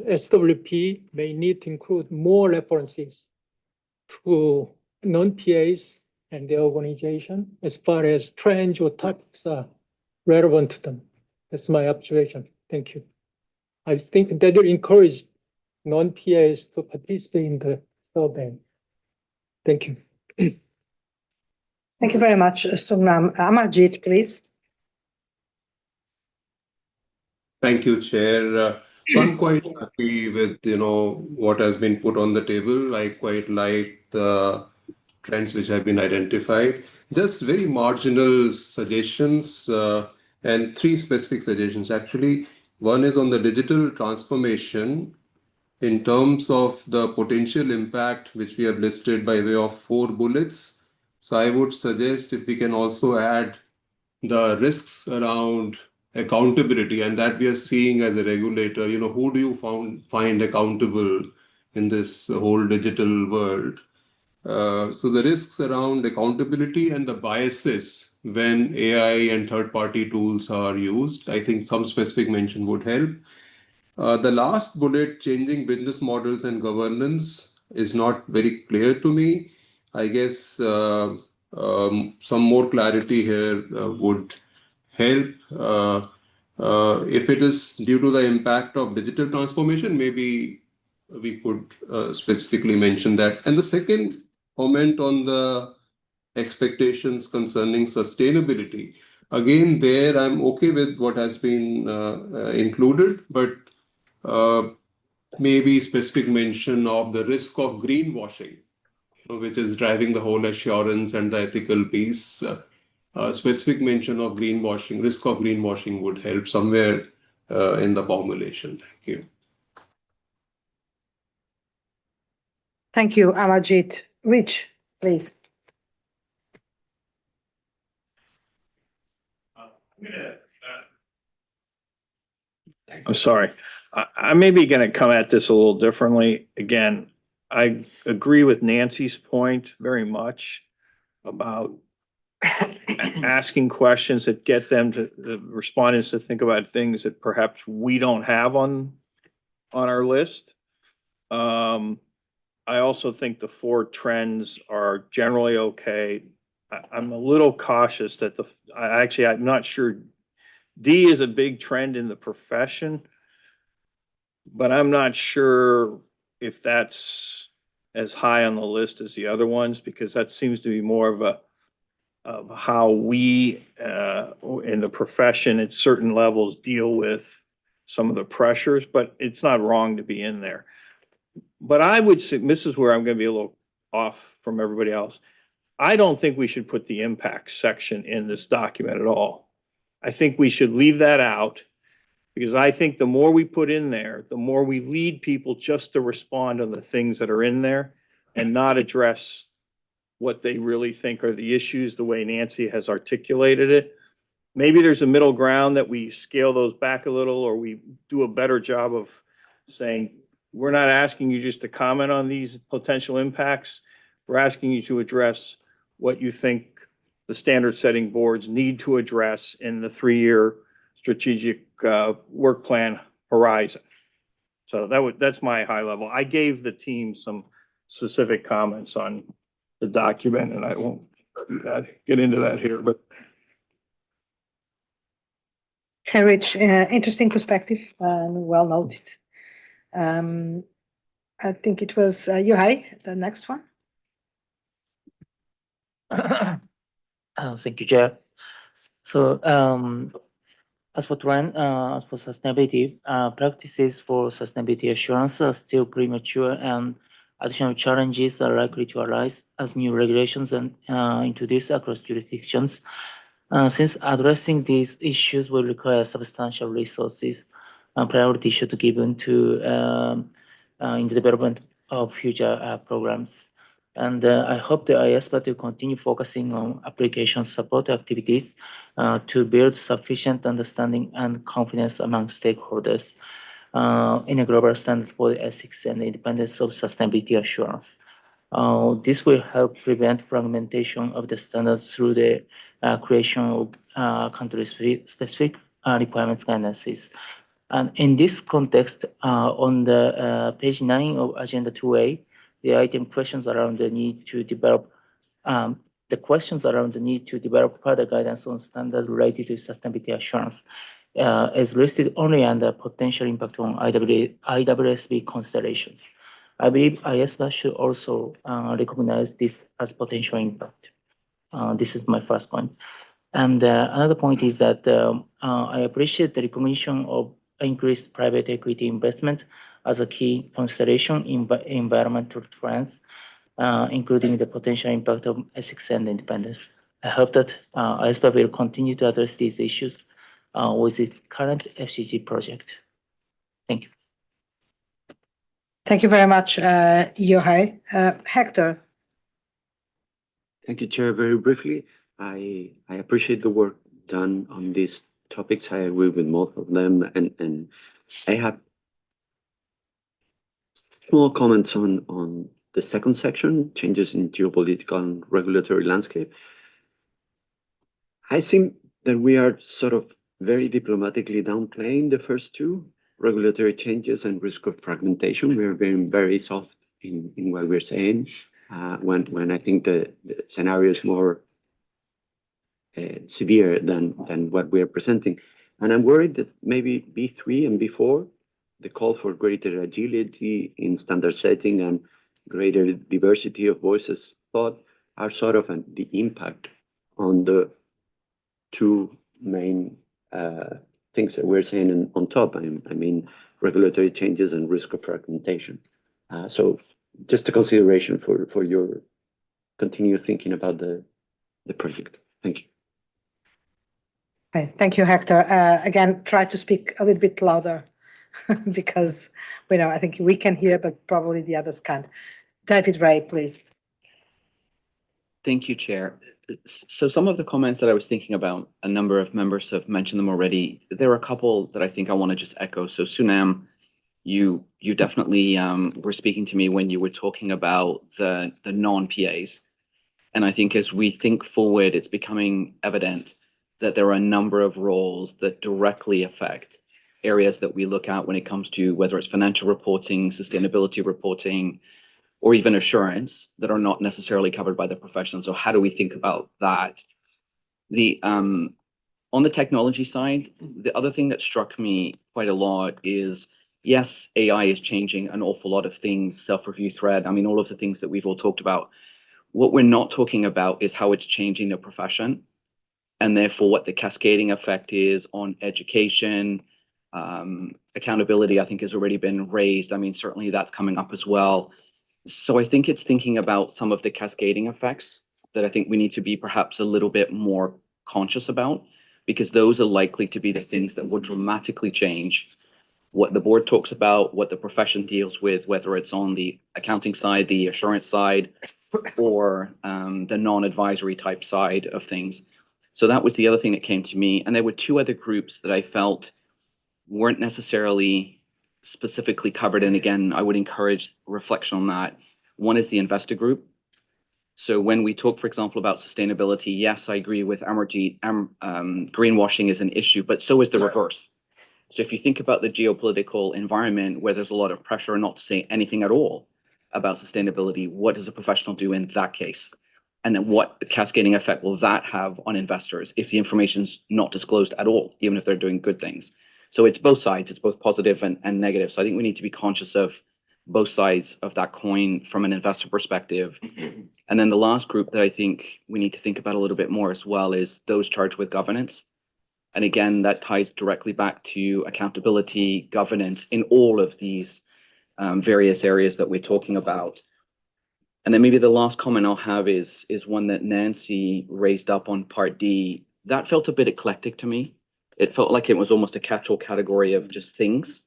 SWP may need to include more references to non-PAs and their organization as far as trends or topics are relevant to them. That's my observation. Thank you. I think that will encourage non-PAs to participate in the survey. Thank you. Thank you very much, Sunam. Amarjit, please. Thank you, Chair. So I'm quite happy with what has been put on the table. I quite like the trends which have been identified. Just very marginal suggestions and three specific suggestions actually. One is on the digital transformation in terms of the potential impact which we have listed by way of 4 bullets. So I would suggest if we can also add the risks around accountability, and that we are seeing as a regulator, who do you find accountable in this whole digital world? So the risks around accountability and the biases when AI and third-party tools are used, I think some specific mention would help. The last bullet, changing business models and governance, is not very clear to me. I guess some more clarity here would help. If it is due to the impact of digital transformation, maybe we could specifically mention that. And the second comment on the expectations concerning sustainability. Again, there I'm okay with what has been included, but maybe specific mention of the risk of greenwashing, which is driving the whole assurance and the ethical piece. Specific mention of greenwashing, risk of greenwashing would help somewhere in the formulation. Thank you. Thank you, Amarjit. Rich, please. I'm sorry. I may be going to come at this a little differently. Again, I agree with Nancy's point very much about asking questions that get them to the respondents to think about things that perhaps we don't have on our list. I also think the 4 trends are generally okay. I'm a little cautious that I'm not sure. D is a big trend in the profession, but I'm not sure if that's as high on the list as the other ones, because that seems to be more of how we in the profession at certain levels deal with some of the pressures, but it's not wrong to be in there. But I would say, this is where I'm going to be a little off from everybody else. I don't think we should put the impact section in this document at all. I think we should leave that out, because I think the more we put in there, the more we lead people just to respond on the things that are in there and not address what they really think are the issues, the way Nancy has articulated it. Maybe there's a middle ground that we scale those back a little, or we do a better job of saying, we're not asking you just to comment on these potential impacts. We're asking you to address what you think the standard setting boards need to address in the 3-year strategic work plan horizon. So that's my high level. I gave the team some specific comments on the document, and I won't get into that here, but. Okay, Rich, interesting perspective and well noted. I think it was Yohai, the next one. Thank you, Chair. So, as for sustainability, practices for sustainability assurance are still premature, and additional challenges are likely to arise as new regulations and introduced across jurisdictions. Since addressing these issues will require substantial resources, priority should be given to in the development of future programs. And I hope the IESBA to continue focusing on application support activities to build sufficient understanding and confidence among stakeholders in a global standard for the ethics and independence of sustainability assurance. This will help prevent fragmentation of the standards through the creation of country-specific requirements guidances. And in this context, on the page 9 of Agenda 2A, the item questions around the need to develop further guidance on standards related to sustainability assurance is listed only under potential impact on IWSB considerations. I believe IESBA should also recognize this as potential impact. This is my first point. And another point is that I appreciate the recognition of increased private equity investment as a key consideration in environmental trends, including the potential impact of ethics and independence. I hope that IESBA will continue to address these issues with its current FCG project. Thank you. Thank you very much, Yohai. Hector. Thank you, Chair. Very briefly, I appreciate the work done on these topics. I agree with most of them, and I have small comments on the second section, changes in geopolitical and regulatory landscape. I think that we are sort of very diplomatically downplaying the first two, regulatory changes and risk of fragmentation. We are being very soft in what we're saying, when I think the scenario is more severe than what we are presenting. And I'm worried that maybe B3 and B4 the call for greater agility in standard setting and greater diversity of voices thought are sort of the impact on the two main things that we're saying on top. I mean, regulatory changes and risk of fragmentation. So just a consideration for your continued thinking about the project. Thank you. Okay, thank you, Hector. Again, try to speak a little bit louder because I think we can hear, but probably the others can't. David Ray, please. Thank you, Chair. So some of the comments that I was thinking about, a number of members have mentioned them already. There are a couple that I think I want to just echo. So Sunam, you definitely were speaking to me when you were talking about the non-PAs. And I think as we think forward, it's becoming evident that there are a number of roles that directly affect areas that we look at when it comes to whether it's financial reporting, sustainability reporting, or even assurance that are not necessarily covered by the profession. So how do we think about that? On the technology side, the other thing that struck me quite a lot is, yes, AI is changing an awful lot of things, self-review thread, I mean, all of the things that we've all talked about. What we're not talking about is how it's changing the profession, and therefore what the cascading effect is on education. Accountability, I think, has already been raised. I mean, certainly that's coming up as well. So I think it's thinking about some of the cascading effects that I think we need to be perhaps a little bit more conscious about, because those are likely to be the things that will dramatically change what the board talks about, what the profession deals with, whether it's on the accounting side, the assurance side, or the non-advisory type side of things. So that was the other thing that came to me. And there were two other groups that I felt weren't necessarily specifically covered. And again, I would encourage reflection on that. One is the investor group. So when we talk, for example, about sustainability, yes, I agree with Amarjeet, greenwashing is an issue, but so is the reverse. So if you think about the geopolitical environment where there's a lot of pressure not to say anything at all about sustainability, what does a professional do in that case? And then what cascading effect will that have on investors if the information's not disclosed at all, even if they're doing good things? So it's both sides, it's both positive and negative. So I think we need to be conscious of both sides of that coin from an investor perspective. And then the last group that I think we need to think about a little bit more as well is those charged with governance. And again, that ties directly back to accountability, governance in all of these various areas that we're talking about. And then maybe the last comment I'll have is one that Nancy raised up on Part D. That felt a bit eclectic to me. It felt like it was almost a catch-all category of just things.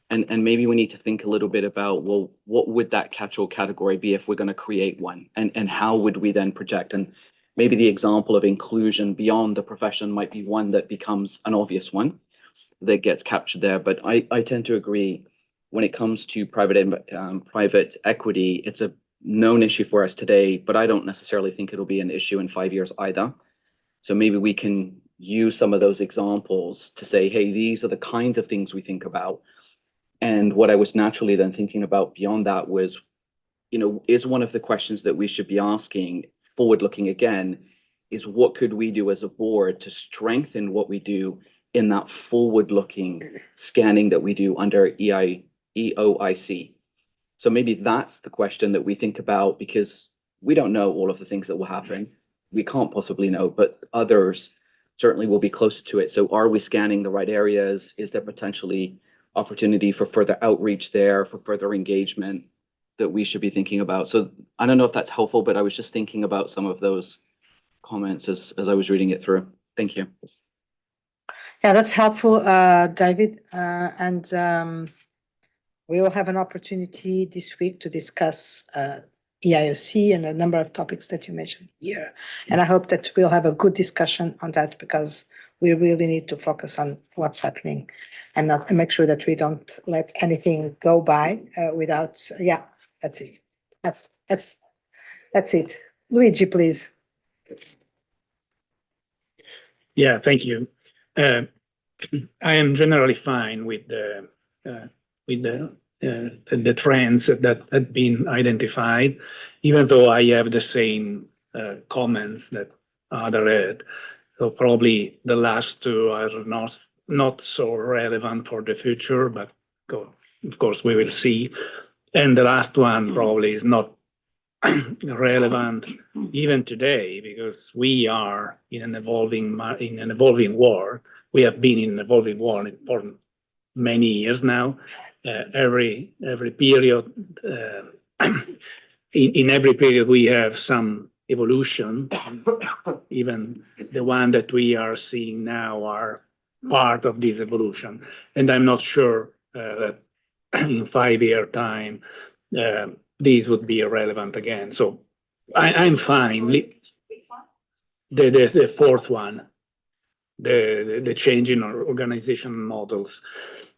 And maybe we need to think a little bit about, well, what would that catch-all category be if we're going to create one? And how would we then project? And maybe the example of inclusion beyond the profession might be one that becomes an obvious one that gets captured there. But I tend to agree when it comes to private equity, it's a known issue for us today, but I don't necessarily think it'll be an issue in 5 years either. So maybe we can use some of those examples to say, hey, these are the kinds of things we think about. And what I was naturally then thinking about beyond that was, is one of the questions that we should be asking, forward-looking again, is what could we do as a board to strengthen what we do in that forward-looking scanning that we do under EOIC? So maybe that's the question that we think about, because we don't know all of the things that will happen. We can't possibly know, but others certainly will be closer to it. So are we scanning the right areas? Is there potentially opportunity for further outreach there, for further engagement that we should be thinking about? So I don't know if that's helpful, but I was just thinking about some of those comments as I was reading it through. Thank you. Yeah, that's helpful, David. And we will have an opportunity this week to discuss EIOC and a number of topics that you mentioned here. And I hope that we'll have a good discussion on that, because we really need to focus on what's happening and not make sure that we don't let anything go by without. Yeah, that's it. That's it. Luigi, please. Yeah, thank you. I am generally fine with the trends that have been identified, even though I have the same comments that Ada had. So probably the last two are not so relevant for the future, but of course, we will see. And the last one probably is not relevant even today, because we are in an evolving world. We have been in an evolving world for many years now. Every period, in every period, we have some evolution. Even the one that we are seeing now are part of this evolution. And I'm not sure that in 5 year time, these would be irrelevant again. So I'm fine. The fourth one, the change in our organization models,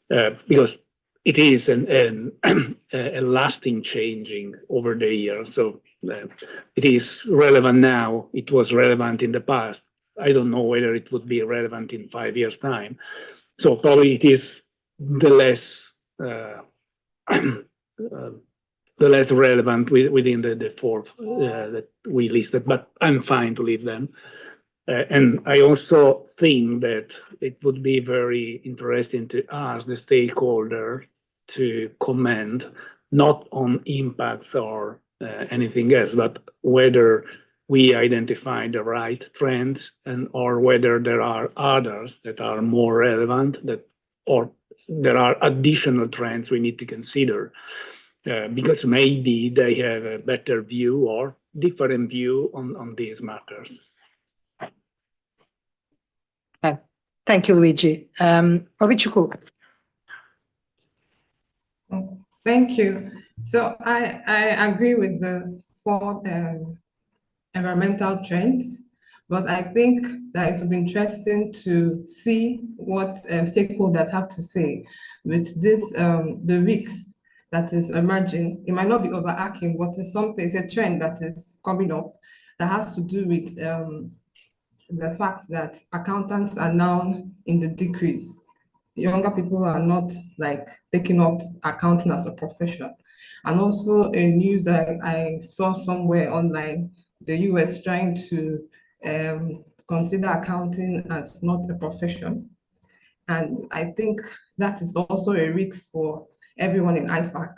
because it is a lasting changing over the years. So it is relevant now. It was relevant in the past. I don't know whether it would be relevant in 5 years' time. So probably it is the less relevant within the fourth that we listed, but I'm fine to leave them. And I also think that it would be very interesting to ask the stakeholder to comment not on impacts or anything else, but whether we identify the right trends or whether there are others that are more relevant, or there are additional trends we need to consider. Because maybe they have a better view or different view on these matters. Thank you, Luigi. Obichukwu. Thank you. So I agree with the 4 environmental trends, but I think that it will be interesting to see what stakeholders have to say with this, the risks that is emerging. It might not be overarching, but it's a trend that is coming up that has to do with the fact that accountants are now in the decrease. Younger people are not like taking up accounting as a profession. And also a news I saw somewhere online, the US trying to consider accounting as not a profession. And I think that is also a risk for everyone in IFAC.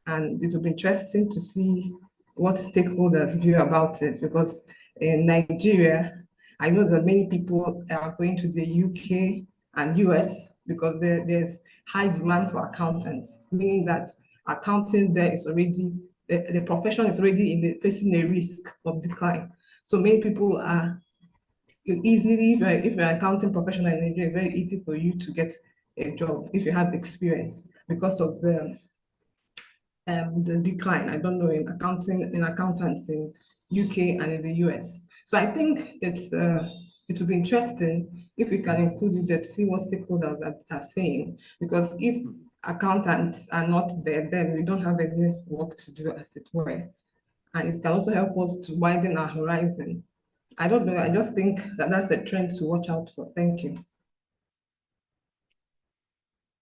And it will be interesting to see what stakeholders view about it, because in Nigeria, I know that many people are going to the UK and US because there's high demand for accountants, meaning that accounting there is already, the profession is already facing a risk of decline. So many people are easily, if you're an accounting professional in Nigeria, it's very easy for you to get a job if you have experience because of the decline. I don't know in accountants in UK and in the US. So I think it will be interesting if we can include it there to see what stakeholders are saying, because if accountants are not there, then we don't have any work to do, as it were. And it can also help us to widen our horizon. I don't know, I just think that that's a trend to watch out for. Thank you.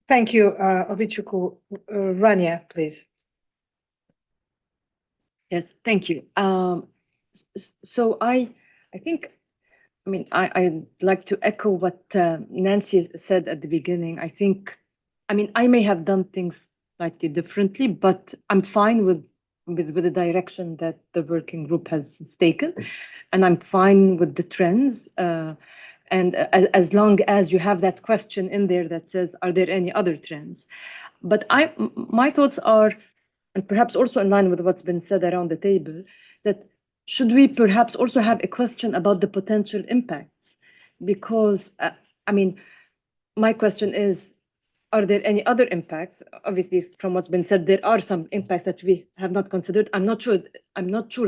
Thank you, Obichukwu. Rania, please. Yes, thank you. So I think, I mean, I'd like to echo what Nancy said at the beginning. I think, I mean, I may have done things slightly differently, but I'm fine with the direction that the working group has taken, and I'm fine with the trends. And as long as you have that question in there that says, are there any other trends? But my thoughts are, and perhaps also in line with what's been said around the table, that should we perhaps also have a question about the potential impacts? Because, I mean, my question is, are there any other impacts? Obviously, from what's been said, there are some impacts that we have not considered. I'm not sure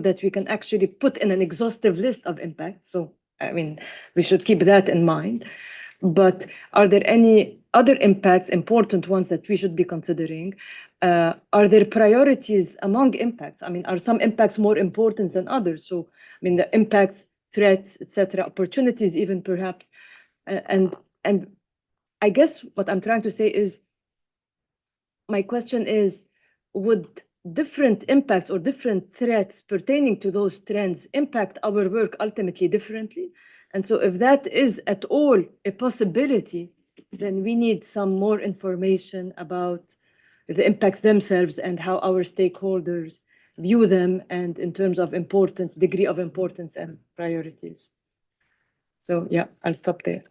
that we can actually put in an exhaustive list of impacts. So, I mean, we should keep that in mind. But are there any other impacts, important ones that we should be considering? Are there priorities among impacts? I mean, are some impacts more important than others? So, I mean, the impacts, threats, etc., opportunities, even perhaps, and I guess what I'm trying to say is, my question is, would different impacts or different threats pertaining to those trends impact our work ultimately differently? And so if that is at all a possibility, then we need some more information about the impacts themselves and how our stakeholders view them, and in terms of importance, degree of importance and priorities. So yeah, I'll stop there.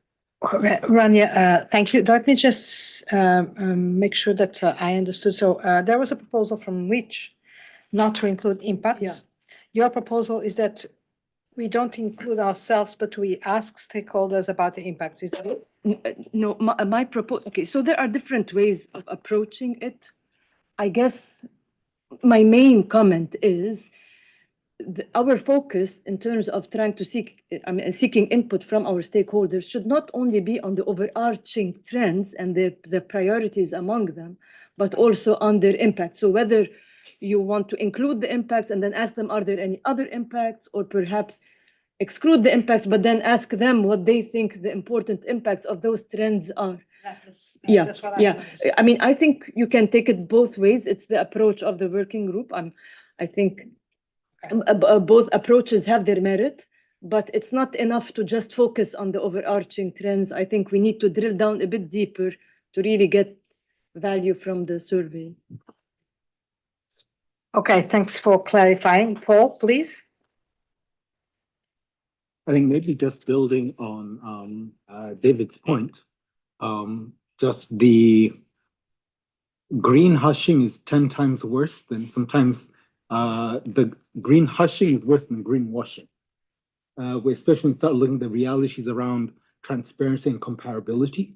Rania, thank you. Let me just make sure that I understood. So there was a proposal from Rich not to include impacts. Yeah. Your proposal is that we don't include ourselves, but we ask stakeholders about the impacts. Is that it? No, my proposal, okay, so there are different ways of approaching it. I guess my main comment is our focus in terms of trying to seeking input from our stakeholders should not only be on the overarching trends and the priorities among them, but also on their impact. So whether you want to include the impacts and then ask them, are there any other impacts, or perhaps exclude the impacts, but then ask them what they think the important impacts of those trends are. Yeah, That's what yeah. I mean, I think you can take it both ways. It's the approach of the working group. I think both approaches have their merit, but it's not enough to just focus on the overarching trends. I think we need to drill down a bit deeper to really get value from the survey. Okay, thanks for clarifying. Paul, please. I think maybe just building on David's point, just the green hushing is 10 times worse than sometimes the green hushing is worse than greenwashing. We especially start looking at the realities around transparency and comparability.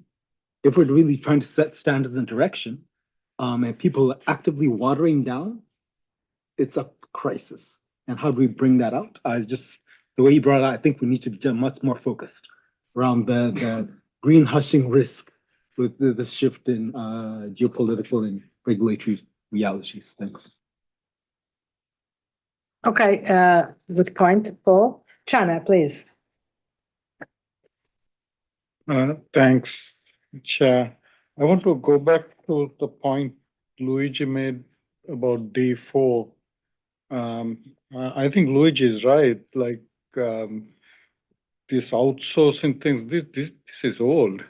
If we're really trying to set standards and direction, and people are actively watering down, it's a crisis. And how do we bring that out? Just the way you brought it out, I think we need to be much more focused around the green hushing risk with the shift in geopolitical and regulatory realities. Thanks. Okay, good point, Paul. Chana, please. Thanks, Chair. I want to go back to the point Luigi made about D4. I think Luigi is right. Like this outsourcing things, this is old.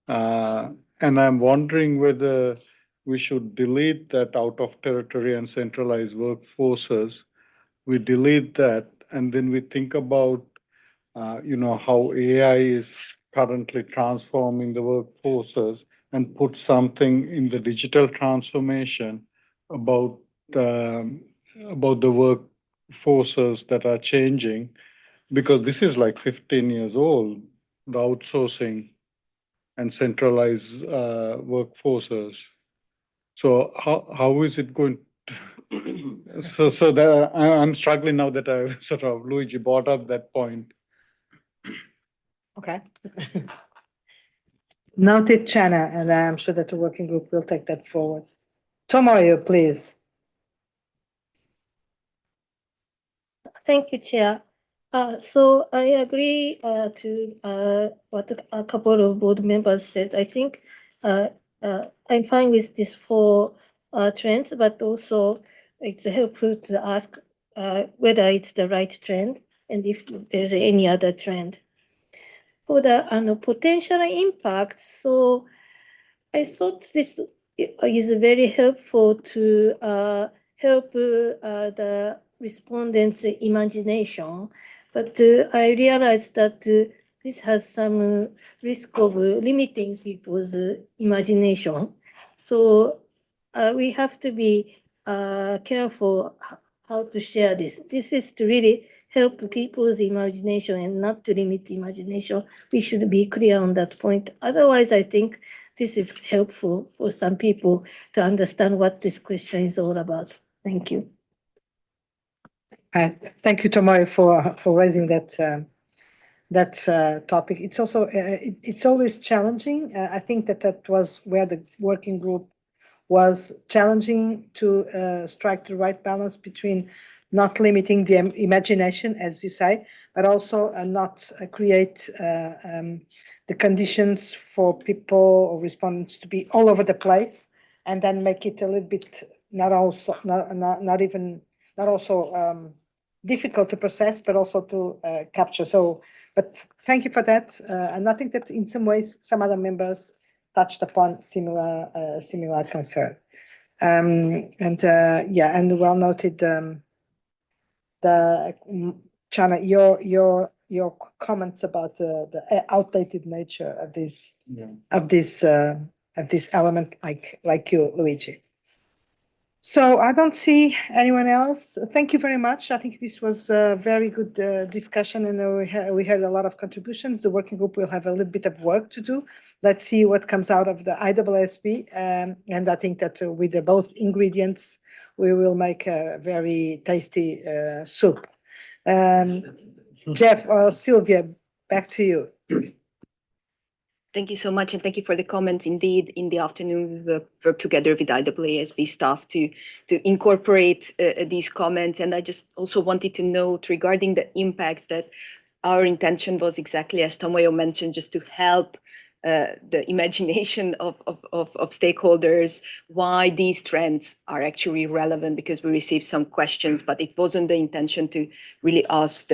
And I'm wondering whether we should delete that out of territory and centralized workforces. We delete that, and then we think about, how AI is currently transforming the workforces, and put something in the digital transformation about the workforces that are changing, because this is like 15 years old, the outsourcing and centralized workforces. So how is it going to, so that I'm struggling now that I've sort of Luigi brought up that point. Okay. Noted, Chana, and I'm sure that the working group will take that forward. Tomoyo, please. Thank you, Chair. So I agree to what a couple of board members said. I think I'm fine with these four trends, but also it's helpful to ask whether it's the right trend and if there's any other trend. For the potential impact, so I thought this is very helpful to help the respondents' imagination, but I realized that this has some risk of limiting people's imagination. So we have to be careful how to share this. This is to really help people's imagination and not to limit imagination. We should be clear on that point. Otherwise, I think this is helpful for some people to understand what this question is all about. Thank you. Thank you, Tomoyo, for raising that topic. It's also it's always challenging. I think that was where the working group was challenging to strike the right balance between not limiting the imagination, as you say, but also not create the conditions for people or respondents to be all over the place, and then make it a little bit not difficult to process, but also to capture. So, but thank you for that. And I think that in some ways, some other members touched upon similar concern. And well noted, Chana, your comments about the outdated nature of this element, like you, Luigi. So I don't see anyone else. Thank you very much. I think this was a very good discussion, and we had a lot of contributions. The working group will have a little bit of work to do. Let's see what comes out of the IESB, and I think that with the both ingredients, we will make a very tasty soup. Jeff or Sylvia, back to you. Thank you so much, and thank you for the comments. Indeed, in the afternoon, we will work together with IESB staff to incorporate these comments. And I just also wanted to note regarding the impacts that our intention was exactly as Tomoyo mentioned, just to help the imagination of stakeholders why these trends are actually relevant, because we received some questions, but it wasn't the intention to really ask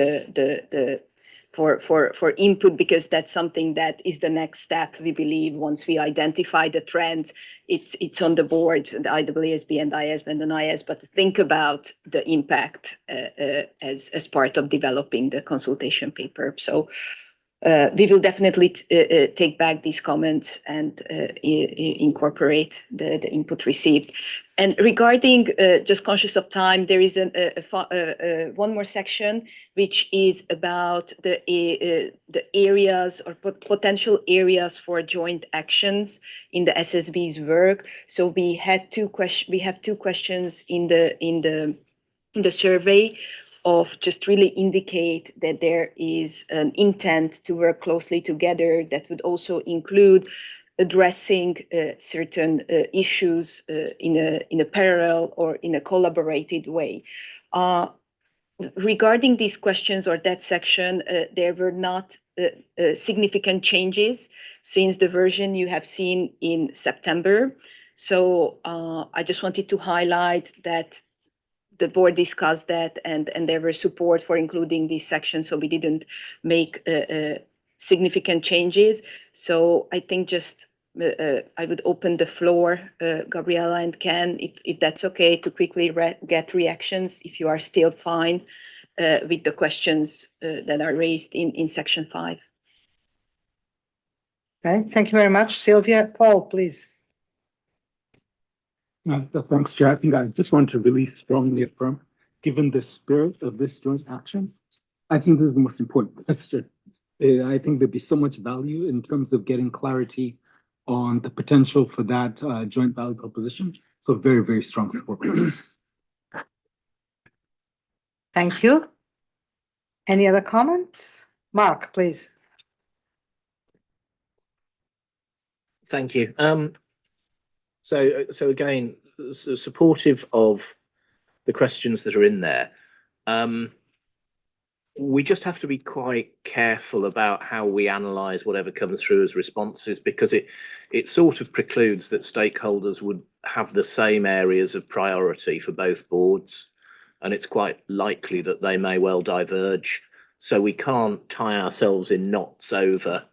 for input, because that's something that is the next step. We believe once we identify the trends, it's on the board, the IESB and IESBA and the IESBA, to think about the impact as part of developing the consultation paper. So we will definitely take back these comments and incorporate the input received. And regarding, just conscious of time, there is one more section which is about the areas or potential areas for joint actions in the SSB's work. So we have two questions in the survey of just really indicate that there is an intent to work closely together that would also include addressing certain issues in a parallel or in a collaborated way. Regarding these questions or that section, there were not significant changes since the version you have seen in September. So I just wanted to highlight that the board discussed that, and there was support for including this section, so we didn't make significant changes. So I think just I would open the floor, Gabriela and Ken, if that's okay, to quickly get reactions, if you are still fine with the questions that are raised in section 5. Okay, thank you very much. Sylvia, Paul, please. Thanks, Chair. I think I just want to really strongly affirm, given the spirit of this joint action, I think this is the most important question. I think there'd be so much value in terms of getting clarity on the potential for that joint value proposition. So very, very strong support. Thank you. Any other comments? Mark, please. Thank you. So again, supportive of the questions that are in there. We just have to be quite careful about how we analyze whatever comes through as responses, because it sort of precludes that stakeholders would have the same areas of priority for both boards, and it's quite likely that they may well diverge. So we can't tie ourselves in knots over,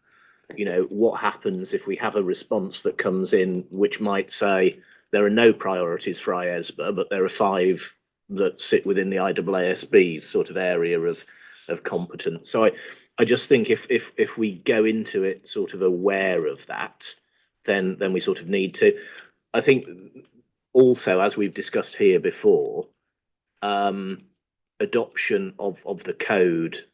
you know, what happens if we have a response that comes in which might say there are no priorities for IESBA, but there are 5 that sit within the IAASB's sort of area of competence. So I just think if we go into it sort of aware of that, then we sort of need to. I think also, as we've discussed here before, adoption of the code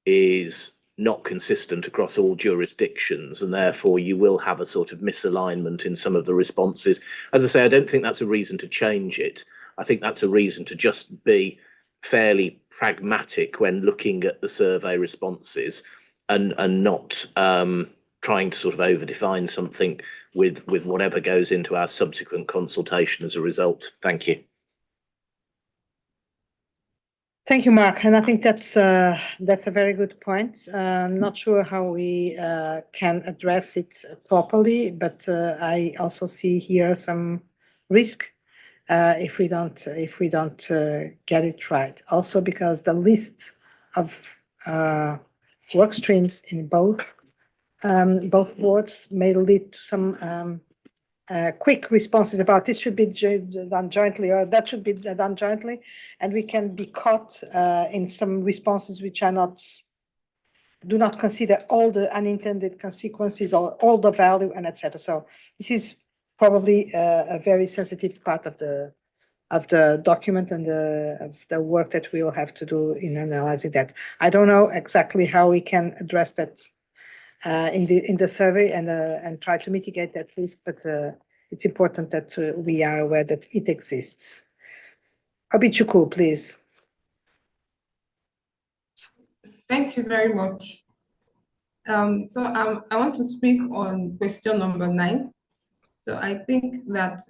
is not consistent across all jurisdictions, and therefore you will have a sort of misalignment in some of the responses. As I say, I don't think that's a reason to change it. I think that's a reason to just be fairly pragmatic when looking at the survey responses, and not trying to sort of over-define something with whatever goes into our subsequent consultation as a result. Thank you. Thank you, Mark. And I think that's a very good point. I'm not sure how we can address it properly, but I also see here some risk if we don't get it right. Also, because the list of work streams in both both boards may lead to some quick responses about this should be done jointly or that should be done jointly, and we can be caught in some responses which are not, do not consider all the unintended consequences or all the value and etc. So this is probably a very sensitive part of the document and of the work that we will have to do in analyzing that. I don't know exactly how we can address that in the survey and try to mitigate that risk, but it's important that we are aware that it exists. Abichuku, please. Thank you very much. I want to speak on question number 9. So I think that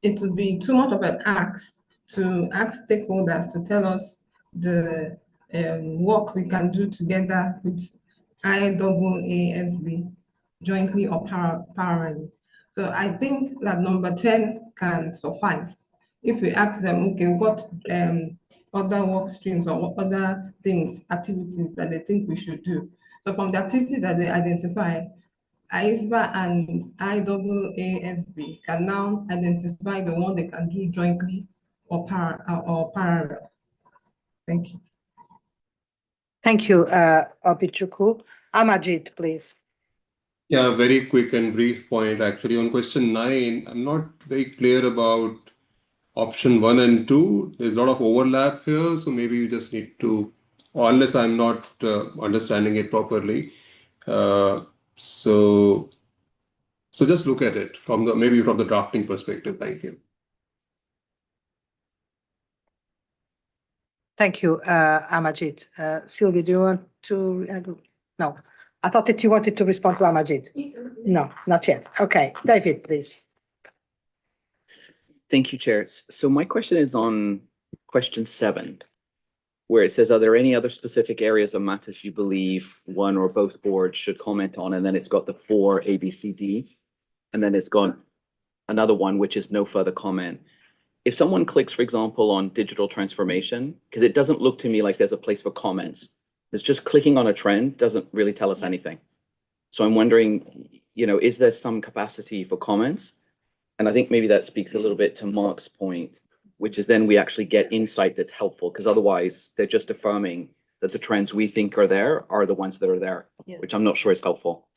it would be too much of an ask to ask stakeholders to tell us the work we can do together with IEESB jointly or parallelly. So I think that number 10 can suffice. If we ask them, okay, what other work streams or what other things, activities that they think we should do. So from the activity that they identify, IESBA and IEESB can now identify the one they can do jointly or parallel. Thank you. Thank you, Abichuku. Amajit, please. Yeah, very quick and brief point. Actually, on question 9, I'm not very clear about option 1 and 2. There's a lot of overlap here, so maybe you just need to, or unless I'm not understanding it properly. So just look at it from maybe from the drafting perspective. Thank you. Thank you, Amajit. Sylvie, do you want to? No, I thought that you wanted to respond to Amajit. No, not yet. Okay, David, please. Thank you, Chair. So my question is on question 7, where it says, are there any other specific areas of matters you believe one or both boards should comment on? And then it's got the 4 A, B, C, D, and then it's got another one, which is no further comment. If someone clicks, for example, on digital transformation, because it doesn't look to me like there's a place for comments. It's just clicking on a trend doesn't really tell us anything. So I'm wondering, is there some capacity for comments? And I think maybe that speaks a little bit to Mark's point, which is then we actually get insight that's helpful, because otherwise they're just affirming that the trends we think are the ones that are there, which I'm not sure is helpful.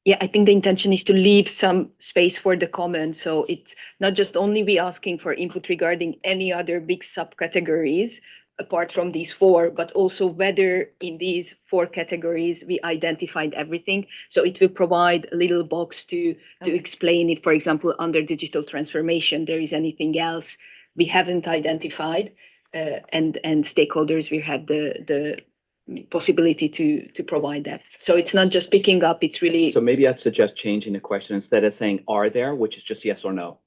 Yeah, I think the intention is to leave some space for the comment. So it's not just only we asking for input regarding any other big subcategories apart from these 4, but also whether in these 4 categories we identified everything. So it will provide a little box to explain if, for example, under digital transformation, there is anything else we haven't identified, and stakeholders will have the possibility to provide that. So it's not just picking up, it's really. So maybe I'd suggest changing the question instead of saying, are there, which is just yes or no.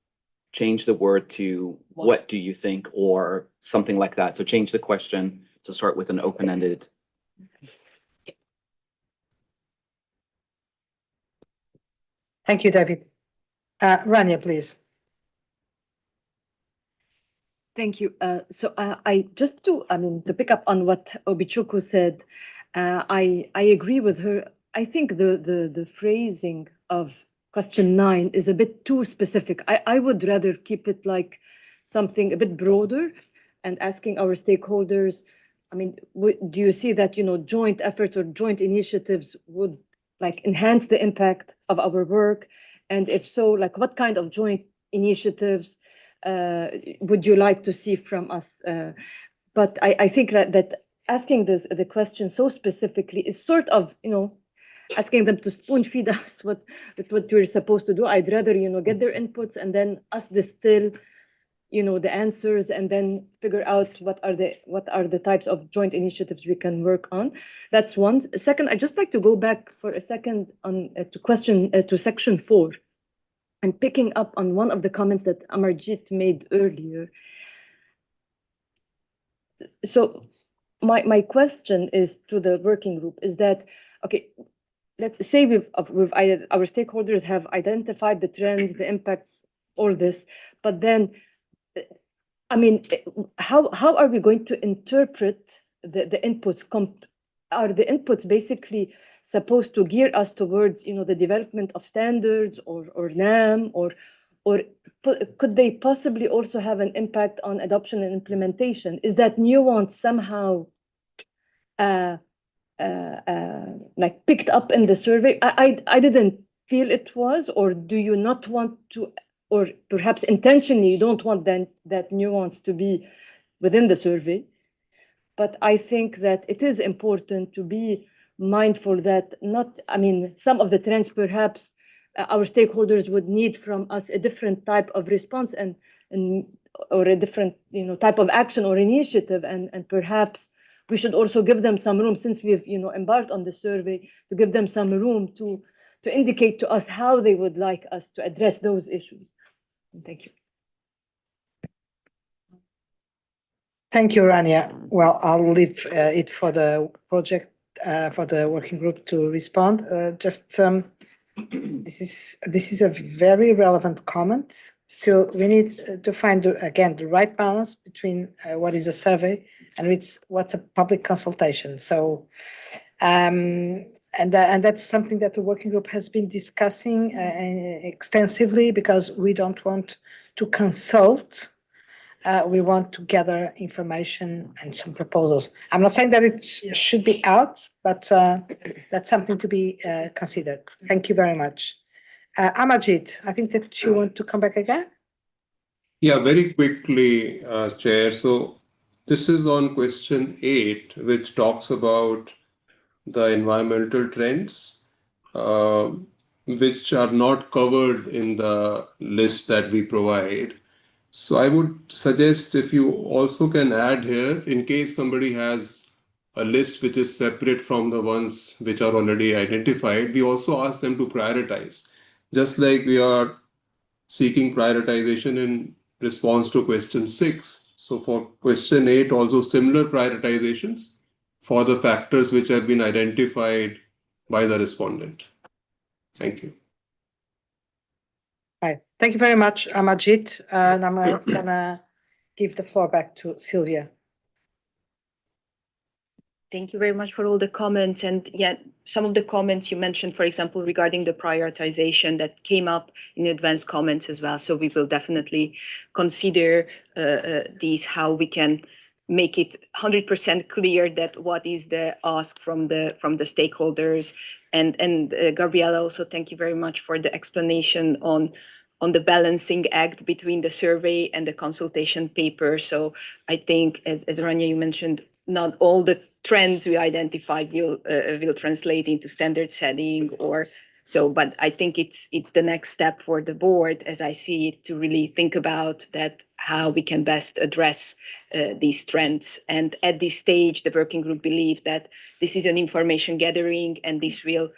Change the word to what do you think, or something like that. So change the question to start with an open-ended. Thank you, David. Rania, please. Thank you. So I just to pick up on what Obichuku said, I agree with her. I think the phrasing of question 9 is a bit too specific. I would rather keep it like something a bit broader and asking our stakeholders, do you see that, joint efforts or joint initiatives would enhance the impact of our work? And if so, what kind of joint initiatives would you like to see from us? But I think that asking the question so specifically is sort of, asking them to spoon feed us what we're supposed to do. I'd rather, get their inputs and then us distill, the answers and then figure out what are the types of joint initiatives we can work on. That's one. Second, I'd just like to go back for a second on to section 4 and picking up on one of the comments that Amarjit made earlier. So my question is to the working group is that, okay, let's say our stakeholders have identified the trends, the impacts, all this, but then, how are we going to interpret the inputs are the inputs basically supposed to gear us towards, the development of standards or NAM, or could they possibly also have an impact on adoption and implementation? Is that nuance somehow like picked up in the survey? I didn't feel it was, or do you not want to, or perhaps intentionally you don't want that nuance to be within the survey? But I think that it is important to be mindful that some of the trends perhaps our stakeholders would need from us a different type of response or a different type of action or initiative, and perhaps we should also give them some room, since we've embarked on the survey, to give them some room to indicate to us how they would like us to address those issues. Thank you. Thank you, Rania. Well, I'll leave it for the project, for the working group to respond. This is a very relevant comment. Still, we need to find, again, the right balance between what is a survey and what's a public consultation. So, and that's something that the working group has been discussing extensively, because we don't want to consult. We want to gather information and some proposals. I'm not saying that it should be out, but that's something to be considered. Thank you very much. Amajit, I think that you want to come back again? Yeah, very quickly, Chair. So this is on question 8, which talks about the environmental trends, which are not covered in the list that we provide. So I would suggest if you also can add here, in case somebody has a list which is separate from the ones which are already identified, we also ask them to prioritize. Just like we are seeking prioritization in response to question 6. So for question 8, also similar prioritizations for the factors which have been identified by the respondent. Thank you. Right. Thank you very much, Amajit. And I'm gonna give the floor back to Sylvia. Thank you very much for all the comments. And yeah, some of the comments you mentioned, for example, regarding the prioritization, that came up in advanced comments as well. So we will definitely consider these, how we can make it 100% clear that what is the ask from the stakeholders. And Gabriela, also thank you very much for the explanation on the balancing act between the survey and the consultation paper. So I think, as Rania, you mentioned, not all the trends we identified will translate into standard setting or so, but I think it's the next step for the board, as I see it, to really think about that, how we can best address these trends. And at this stage, the working group believe that this is an information gathering, and this will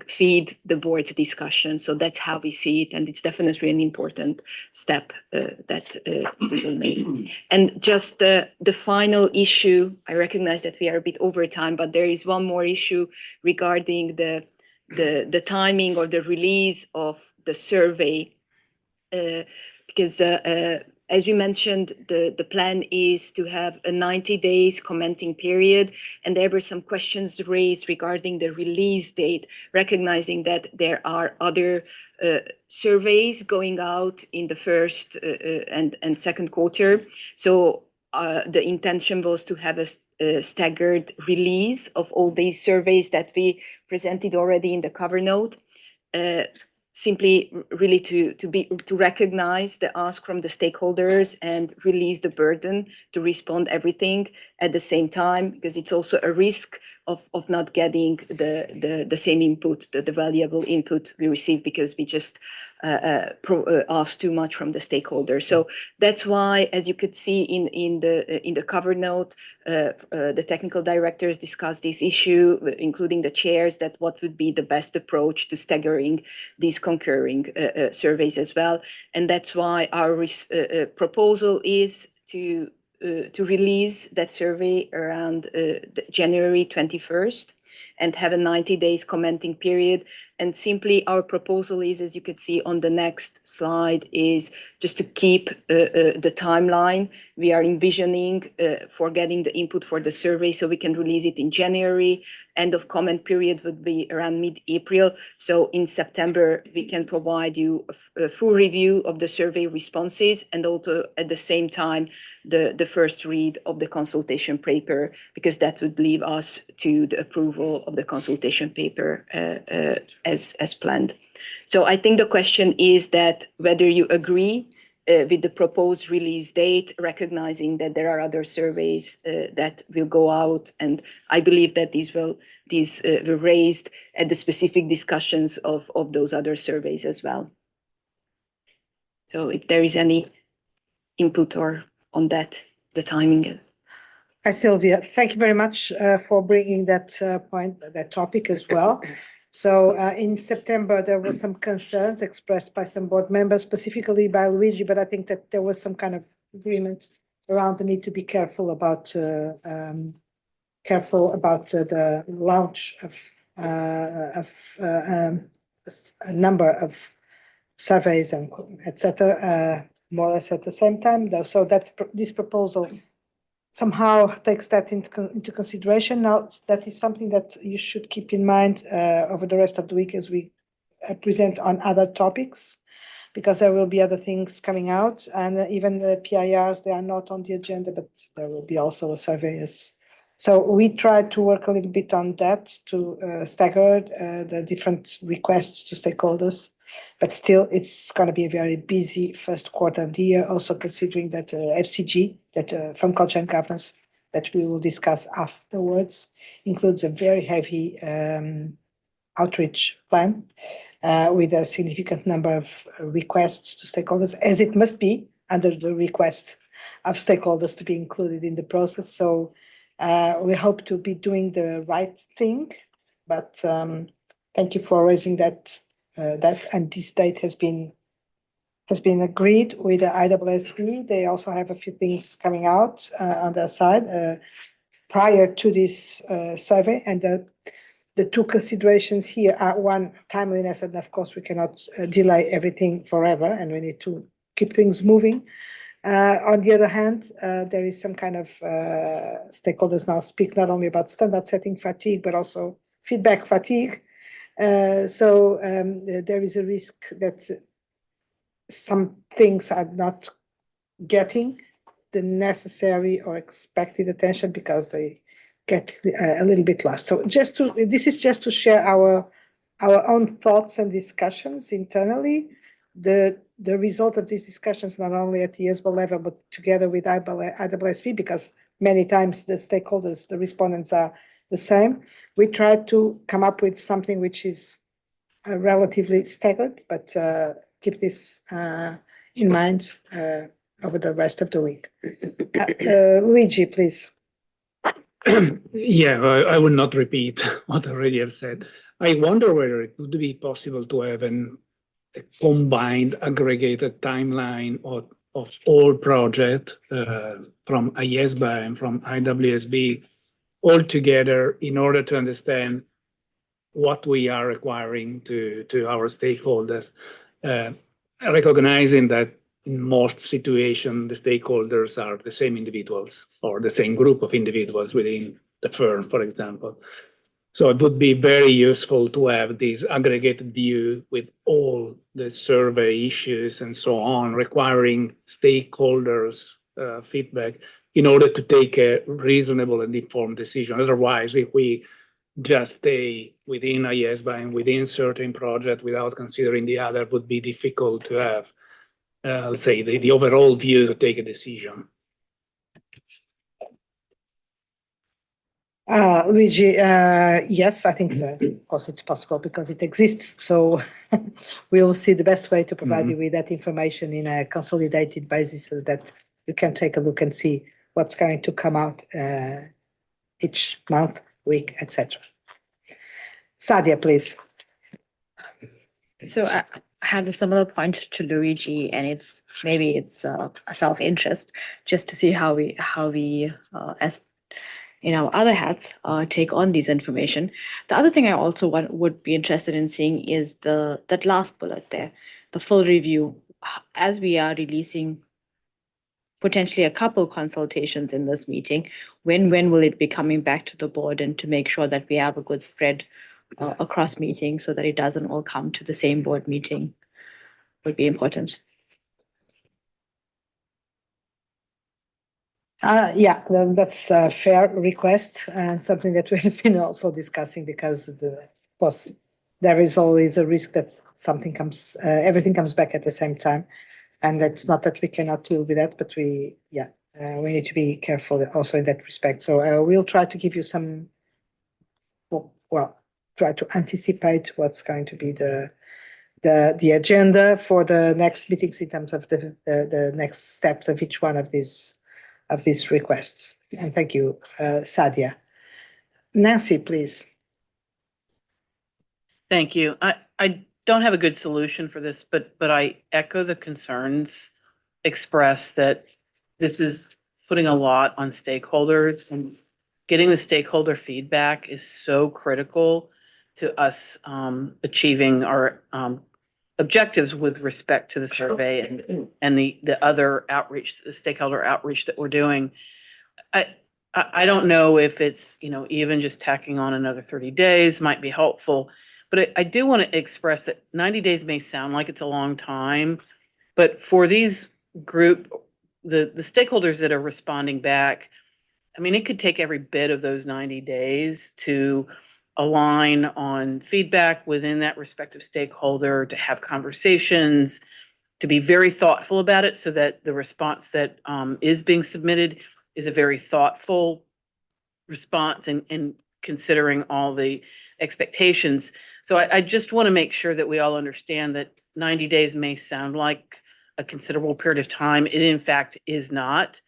feed the board's discussion. So that's how we see it, and it's definitely an important step that we will make. And just the final issue, I recognize that we are a bit over time, but there is one more issue regarding the timing or the release of the survey, because as we mentioned, the plan is to have a 90 days commenting period, and there were some questions raised regarding the release date, recognizing that there are other surveys going out in the first and second quarter. So the intention was to have a staggered release of all these surveys that we presented already in the cover note, simply really to recognize the ask from the stakeholders and release the burden to respond everything at the same time, because it's also a risk of not getting the same input, the valuable input we receive, because we just asked too much from the stakeholders. So that's why, as you could see in the cover note, the technical directors discussed this issue, including the chairs, that what would be the best approach to staggering these concurring surveys as well. And that's why our proposal is to release that survey around January 21st, and have a 90 days commenting period. And simply our proposal is, as you could see on the next slide, is just to keep the timeline. We are envisioning for getting the input for the survey so we can release it in January. End of comment period would be around mid-April. So in September, we can provide you a full review of the survey responses and also at the same time, the first read of the consultation paper, because that would leave us to the approval of the consultation paper as planned. So I think the question is that whether you agree with the proposed release date, recognizing that there are other surveys that will go out, and I believe that these were raised at the specific discussions of those other surveys as well. So if there is any input or on that, the timing. Hi, Sylvia. Thank you very much for bringing that point, that topic as well. So in September, there were some concerns expressed by some board members, specifically by Luigi, but I think that there was some kind of agreement around the need to be careful about the launch of a number of surveys and etc. More or less at the same time, though. So that this proposal somehow takes that into consideration. Now, that is something that you should keep in mind over the rest of the week as we present on other topics, because there will be other things coming out, and even the PIRs, they are not on the agenda, but there will be also a survey. So we try to work a little bit on that to stagger the different requests to stakeholders. But still, it's going to be a very busy first quarter of the year, also considering that FCG, that from Culture and Governance, that we will discuss afterwards, includes a very heavy outreach plan with a significant number of requests to stakeholders, as it must be under the request of stakeholders to be included in the process. So we hope to be doing the right thing, but thank you for raising that. And this date has been agreed with the IESBA. They also have a few things coming out on their side prior to this survey, and the two considerations here are, one, timeliness, and of course we cannot delay everything forever, and we need to keep things moving. On the other hand, there is some kind of stakeholders now speak not only about standard setting fatigue, but also feedback fatigue. So there is a risk that some things are not getting the necessary or expected attention because they get a little bit lost. So this is just to share our own thoughts and discussions internally. The result of these discussions, not only at the IESBA level, but together with IESBA, because many times the stakeholders, the respondents are the same. We try to come up with something which is relatively staggered, but keep this in mind over the rest of the week. Luigi, please. Yeah, I will not repeat what I already have said. I wonder whether it would be possible to have a combined aggregated timeline of all projects from IESBA and from IWSB all together in order to understand what we are requiring to our stakeholders, recognizing that in most situations, the stakeholders are the same individuals or the same group of individuals within the firm, for example. So it would be very useful to have this aggregated view with all the survey issues and so on, requiring stakeholders' feedback in order to take a reasonable and informed decision. Otherwise, if we just stay within IESBA and within certain projects without considering the other, would be difficult to have, let's say, the overall view to take a decision. Luigi, yes, I think of course it's possible because it exists. So we will see the best way to provide you with that information in a consolidated basis so that you can take a look and see what's going to come out each month, week, etc. Sadia, please. So I had a similar point to Luigi, and it's maybe a self-interest just to see how we as in our other hats, take on these information. The other thing I also would be interested in seeing is that last bullet there, the full review. As we are releasing potentially a couple consultations in this meeting, when will it be coming back to the board, and to make sure that we have a good spread across meetings so that it doesn't all come to the same board meeting would be important. Yeah, that's a fair request and something that we've been also discussing, because of course, there is always a risk that everything comes back at the same time. And it's not that we cannot deal with that, but we need to be careful also in that respect. So we'll try to give you some, try to anticipate what's going to be the agenda for the next meetings in terms of the next steps of each one of these requests. And thank you, Sadia. Nancy, please. Thank you. I don't have a good solution for this, but I echo the concerns expressed that this is putting a lot on stakeholders, and getting the stakeholder feedback is so critical to us achieving our objectives with respect to the survey and the other outreach, the stakeholder outreach that we're doing. I don't know if it's, even just tacking on another 30 days might be helpful, but I do want to express that 90 days may sound like it's a long time, but for these the stakeholders that are responding back, I mean, it could take every bit of those 90 days to align on feedback within that respective stakeholder, to have conversations, to be very thoughtful about it so that the response that is being submitted is a very thoughtful response and considering all the expectations. So I just want to make sure that we all understand that 90 days may sound like a considerable period of time. It in fact is not,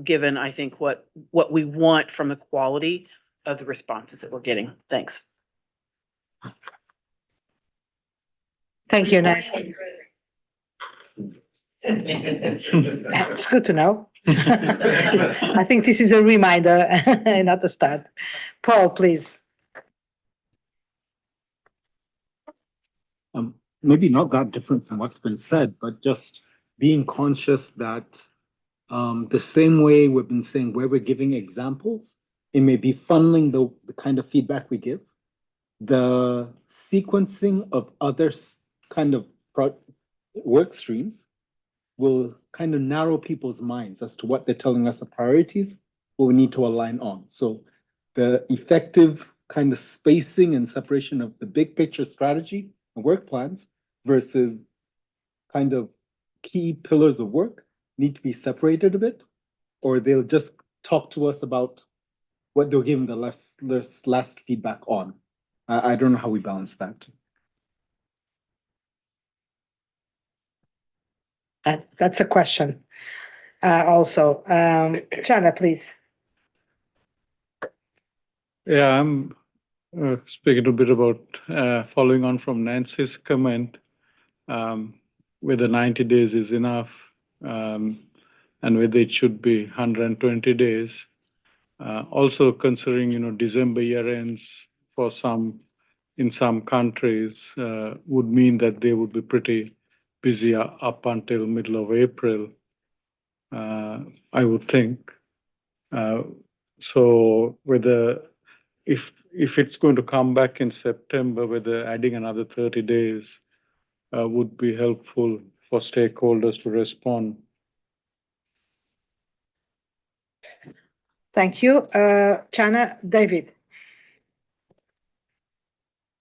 given I think what we want from the quality of the responses that we're getting. Thanks. Thank you, Nancy. It's good to know. I think this is a reminder and not a start. Paul, please. Maybe not that different from what's been said, but just being conscious that the same way we've been saying where we're giving examples, it may be funneling the kind of feedback we give. The sequencing of other kind of work streams will kind of narrow people's minds as to what they're telling us are priorities, what we need to align on. So the effective kind of spacing and separation of the big picture strategy and work plans versus kind of key pillars of work need to be separated a bit, or they'll just talk to us about what they're giving the last feedback on. I don't know how we balance that. That's a question. Also, Chana, please. Yeah, I'm speaking a bit about following on from Nancy's comment, whether 90 days is enough, and whether it should be 120 days. Also considering, December year ends in some countries would mean that they would be pretty busy up until middle of April, I would think. So whether if it's going to come back in September, whether adding another 30 days would be helpful for stakeholders to respond. Thank you. Chana, David.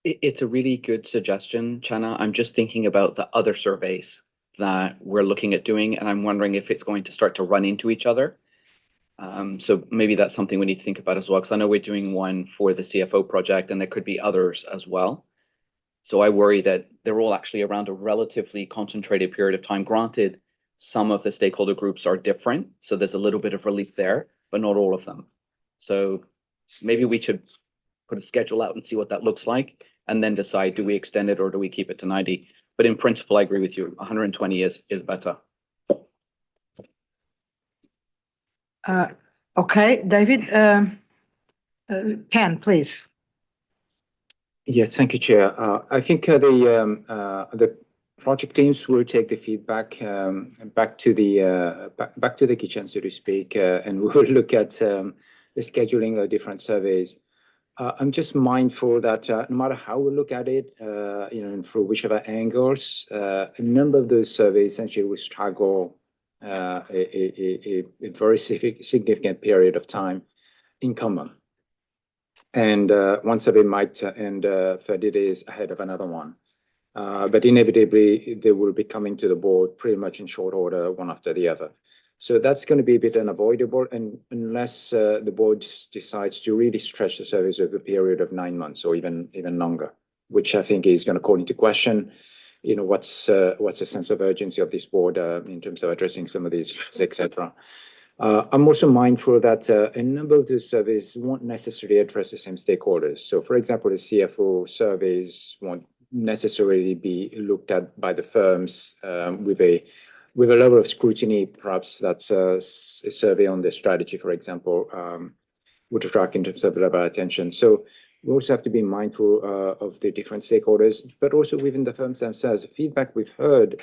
It's a really good suggestion, Chana. I'm just thinking about the other surveys that we're looking at doing, and I'm wondering if it's going to start to run into each other. So maybe that's something we need to think about as well, because I know we're doing one for the CFO project, and there could be others as well. So I worry that they're all actually around a relatively concentrated period of time. Granted, some of the stakeholder groups are different, so there's a little bit of relief there, but not all of them. So maybe we should put a schedule out and see what that looks like, and then decide, do we extend it or do we keep it to 90? But in principle, I agree with you. 120 is better. Okay, David, Ken, please. Yes, thank you, Chair. I think the project teams will take the feedback back to the kitchen, so to speak, and we will look at the scheduling of different surveys. I'm just mindful that no matter how we look at it, and through whichever angles, a number of those surveys essentially will struggle a very significant period of time in common. And one survey might end 30 days ahead of another one. But inevitably, they will be coming to the board pretty much in short order, one after the other. So that's going to be a bit unavoidable, and unless the board decides to really stretch the surveys over a period of 9 months or even longer, which I think is going to call into question, what's the sense of urgency of this board in terms of addressing some of these issues, etc. I'm also mindful that a number of these surveys won't necessarily address the same stakeholders. So, for example, the CFO surveys won't necessarily be looked at by the firms with a level of scrutiny, perhaps that's a survey on the strategy, for example, would attract in terms of level of attention. So we also have to be mindful of the different stakeholders, but also within the firms themselves. The feedback we've heard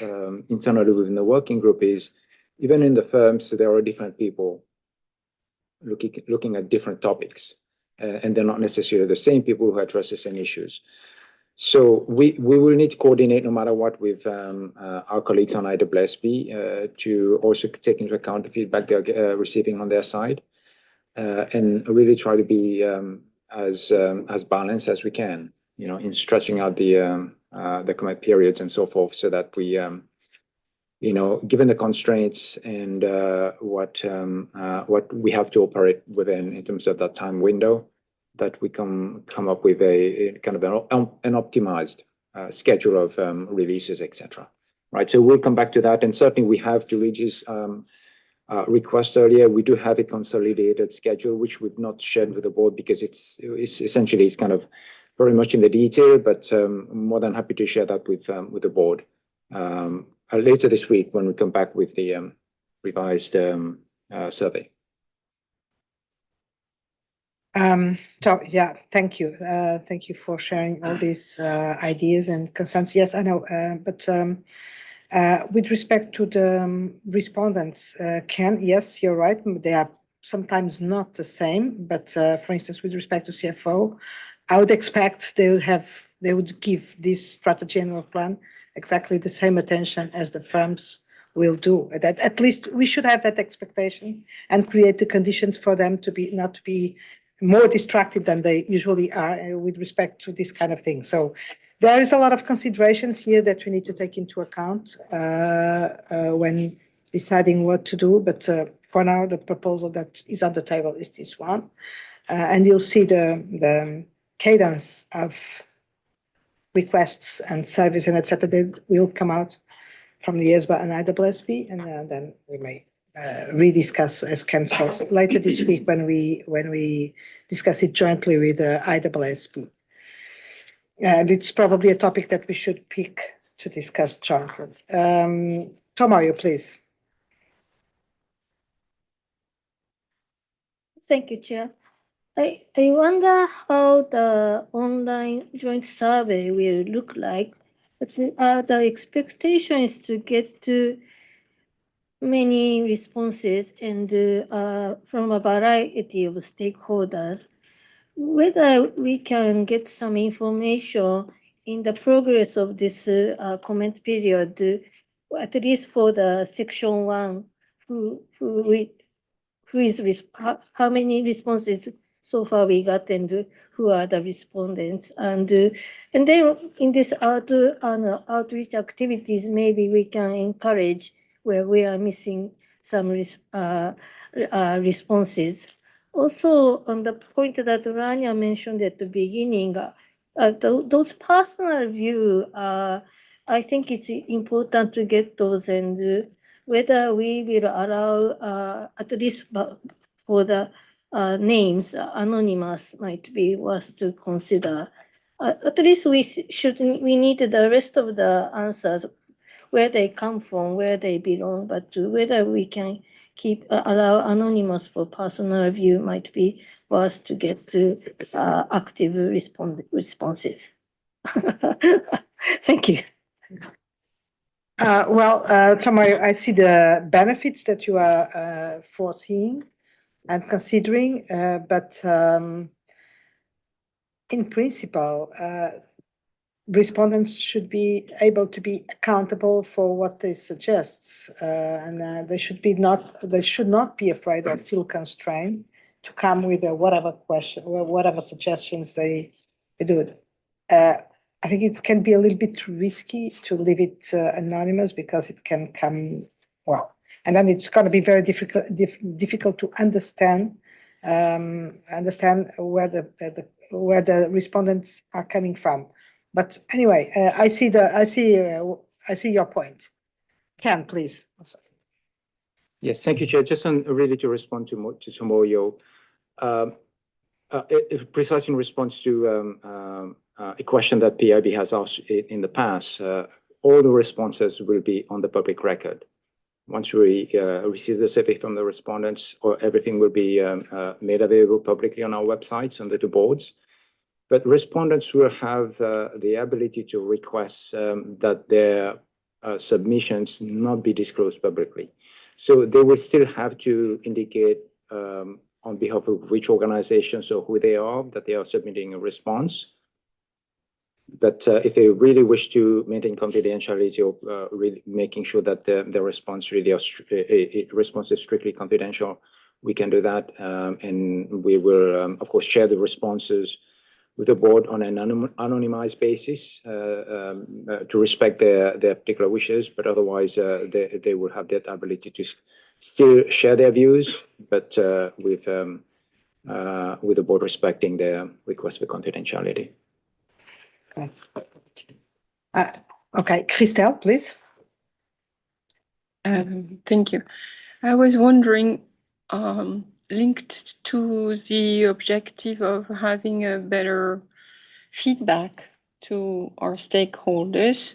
internally within the working group is, even in the firms, there are different people looking at different topics, and they're not necessarily the same people who address the same issues. So we will need to coordinate no matter what with our colleagues on IESBA to also take into account the feedback they're receiving on their side, and really try to be as balanced as we can, in stretching out the comment periods and so forth, so that we, given the constraints and what we have to operate within in terms of that time window, that we can come up with a kind of an optimized schedule of releases, etc. Right. So we'll come back to that, and certainly we have, to Luigi's request earlier, we do have a consolidated schedule which we've not shared with the board because it's essentially kind of very much in the detail, but I'm more than happy to share that with the board later this week when we come back with the revised survey. So yeah, thank you. Thank you for sharing all these ideas and concerns. Yes, I know, but with respect to the respondents, Ken, yes, you're right. They are sometimes not the same, but for instance, with respect to CFO, I would expect they would give this strategy annual plan exactly the same attention as the firms will do. That at least we should have that expectation and create the conditions for them to be not to be more distracted than they usually are with respect to this kind of thing. So there is a lot of considerations here that we need to take into account when deciding what to do. But for now, the proposal that is on the table is this one. And you'll see the cadence of requests and surveys and etc. They will come out from the IESBA and IESB, and then we may rediscuss as councils later this week when we discuss it jointly with the IESB. And it's probably a topic that we should pick to discuss jointly. Tomayo, please. Thank you, Chair. I wonder how the online joint survey will look like. The expectation is to get to many responses and from a variety of stakeholders. Whether we can get some information in the progress of this comment period, at least for the section 1, how many responses so far we got and who are the respondents, and then in this outreach activities, maybe we can encourage where we are missing some responses. Also, on the point that Rania mentioned at the beginning, those personal view, I think it's important to get those, and whether we will allow, at least for the names, anonymous might be worth to consider. At least we need the rest of the answers, where they come from, where they belong, but whether we can keep allow anonymous for personal review might be worth to get to active responses. Thank you. Tomoyo, I see the benefits that you are foreseeing and considering, but in principle, respondents should be able to be accountable for what they suggest, and they should not be afraid or feel constrained to come with whatever question or whatever suggestions they do. I think it can be a little bit risky to leave it anonymous because it can come, well, and then it's going to be very difficult to understand where the respondents are coming from. But anyway, I see your point. Ken, please. Yes, thank you, Chair. Just really to respond to Tomoyo, precisely in response to a question that PIB has asked in the past, all the responses will be on the public record. Once we receive the survey from the respondents, or everything will be made available publicly on our websites under the boards. But respondents will have the ability to request that their submissions not be disclosed publicly. So they will still have to indicate on behalf of which organizations or who they are that they are submitting a response. But if they really wish to maintain confidentiality or really making sure that the response really response is strictly confidential, we can do that, and we will of course share the responses with the board on an anonymized basis to respect their particular wishes, but otherwise they will have that ability to still share their views, but with the board respecting their request for confidentiality. Okay, Christelle, please. Thank you. I was wondering, linked to the objective of having a better feedback to our stakeholders,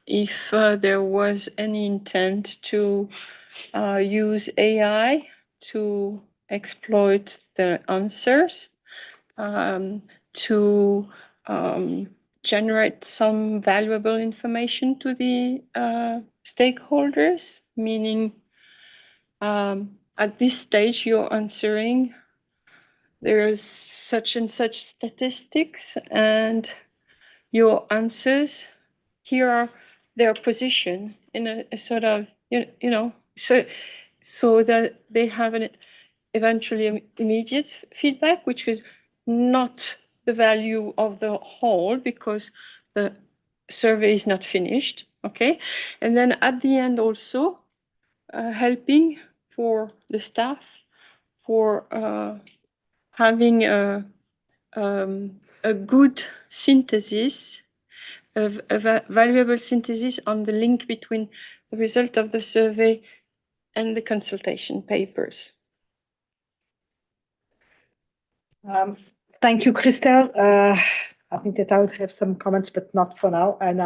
if there was any intent to use AI to exploit the answers, to generate some valuable information to the stakeholders, meaning at this stage you're answering, there's such and such statistics, and your answers here are their position in a sort of, so that they have an eventually immediate feedback, which is not the value of the whole because the survey is not finished, okay? And then at the end also, helping for the staff for having a good synthesis, a valuable synthesis on the link between the result of the survey and the consultation papers. Thank you, Christelle. I think that I would have some comments, but not for now. And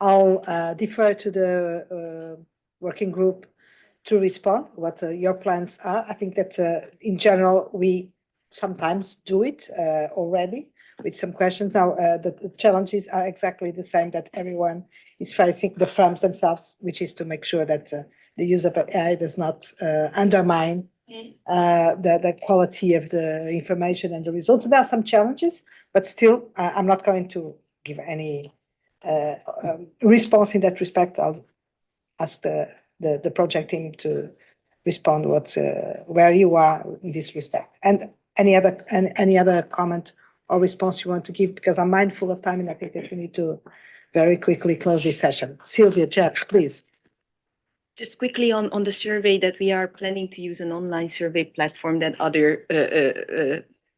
I'll defer to the working group to respond what your plans are. I think that in general, we sometimes do it already with some questions. Now, the challenges are exactly the same that everyone is facing, the firms themselves, which is to make sure that the use of AI does not undermine the quality of the information and the results. There are some challenges, but still, I'm not going to give any response in that respect. I'll ask the project team to respond where you are in this respect. And any other comment or response you want to give, because I'm mindful of time and I think that we need to very quickly close this session. Sylvia, Jeff, please. Just quickly on the survey, that we are planning to use an online survey platform that other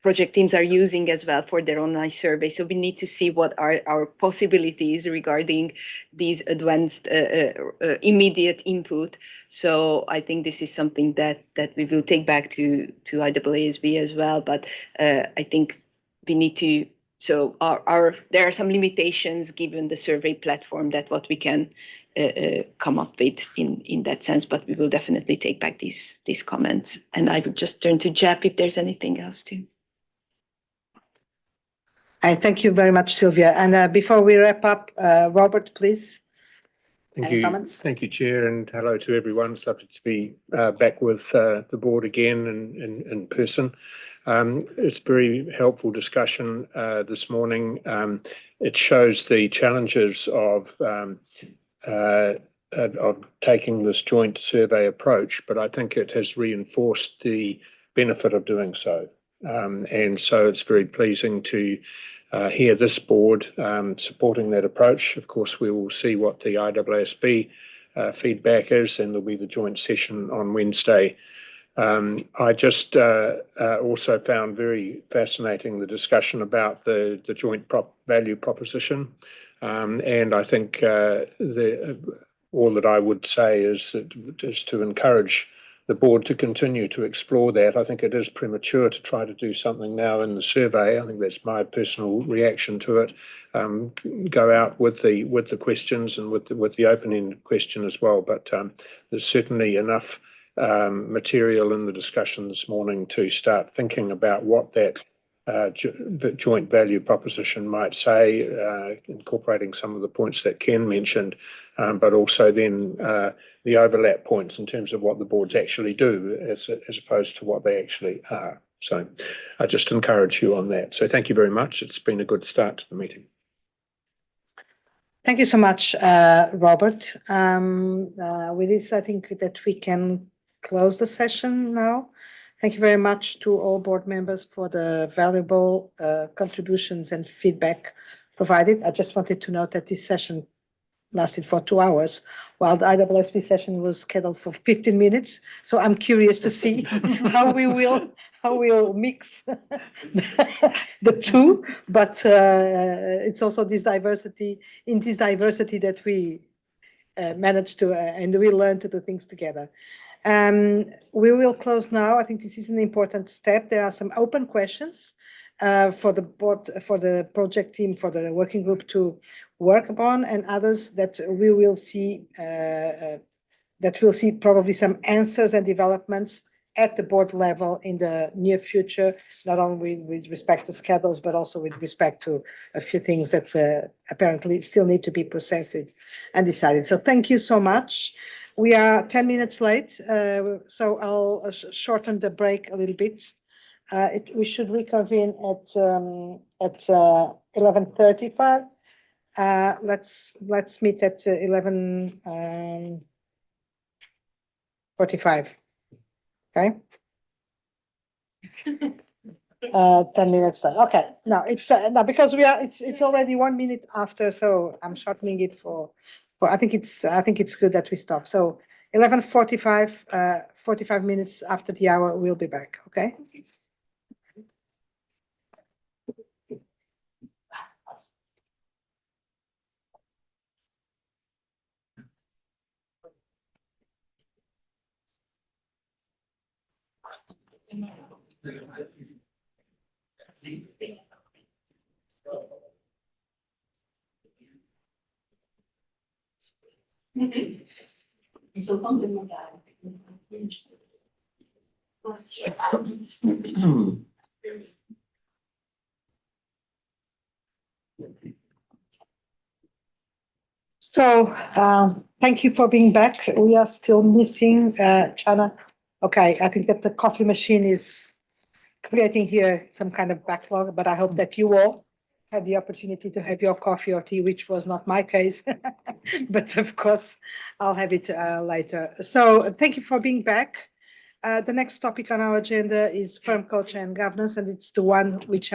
project teams are using as well for their online survey. So we need to see what are our possibilities regarding these advanced immediate input. So I think this is something that we will take back to IESBA as well. But I think we need to, so there are some limitations given the survey platform that what we can come up with in that sense, but we will definitely take back these comments. And I would just turn to Jeff if there's anything else too. Thank you very much, Sylvia. And before we wrap up, Robert, please. Thank Any you. comments? Thank you, Chair, and hello to everyone. It's lovely to be back with the board again in person. It's very helpful discussion this morning. It shows the challenges of taking this joint survey approach, but I think it has reinforced the benefit of doing so. And so it's very pleasing to hear this board supporting that approach. Of course, we will see what the IESB feedback is, and there'll be the joint session on Wednesday. I just also found very fascinating the discussion about the joint value proposition. And I think all that I would say is to encourage the board to continue to explore that. I think it is premature to try to do something now in the survey. I think that's my personal reaction to it. Go out with the questions and with the open-ended question as well. But there's certainly enough material in the discussion this morning to start thinking about what that joint value proposition might say, incorporating some of the points that Ken mentioned, but also then the overlap points in terms of what the boards actually do as opposed to what they actually are. So I just encourage you on that. So thank you very much. It's been a good start to the meeting. Thank you so much, Robert. With this, I think that we can close the session now. Thank you very much to all board members for the valuable contributions and feedback provided. I just wanted to note that this session lasted for 2 hours, while the IESB session was scheduled for 15 minutes. So I'm curious to see how we'll mix the two. But it's also this diversity that we manage to, and we learn to do things together. We will close now. I think this is an important step. There are some open questions for the board, for the project team, for the working group to work upon, and others that we will see probably some answers and developments at the board level in the near future, not only with respect to schedules, but also with respect to a few things that apparently still need to be processed and decided. So thank you so much. We are 10 minutes late, so I'll shorten the break a little bit. We should reconvene at 11:35. Let's meet at 11:45. Okay. 10 minutes late. Okay. No, it's no, because it's already 1 minute after, so I'm shortening it for I think it's good that we stop. So 11:45, 45 minutes after the hour, we'll be back. Okay. So thank you for being back. We are still missing Chana. Okay, I think that the coffee machine is creating here some kind of backlog, but I hope that you all had the opportunity to have your coffee or tea, which was not my case, but of course I'll have it later. So thank you for being back. The next topic on our agenda is firm culture and governance, and it's the one which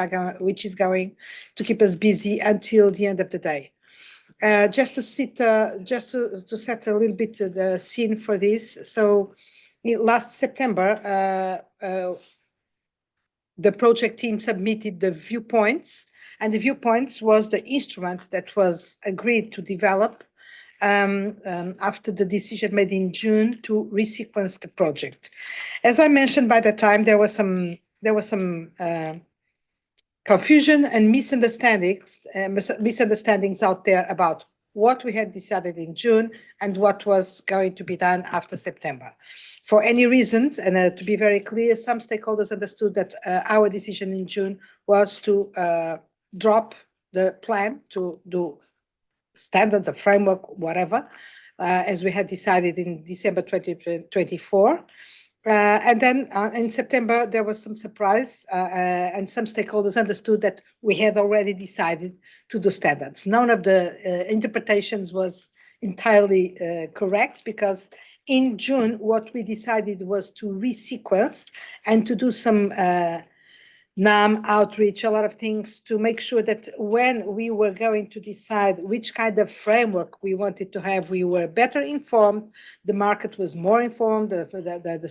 is going to keep us busy until the end of the day. Just to set a little bit the scene for this. So last September, the project team submitted the viewpoints, and the viewpoints was the instrument that was agreed to develop after the decision made in June to resequence the project. As I mentioned, by the time there was some confusion and misunderstandings out there about what we had decided in June and what was going to be done after September. For any reasons, and to be very clear, some stakeholders understood that our decision in June was to drop the plan to do standards, a framework, whatever, as we had decided in December 2024. And then in September, there was some surprise, and some stakeholders understood that we had already decided to do standards. None of the interpretations was entirely correct, because in June, what we decided was to resequence and to do some NAM outreach, a lot of things to make sure that when we were going to decide which kind of framework we wanted to have, we were better informed, the market was more informed, the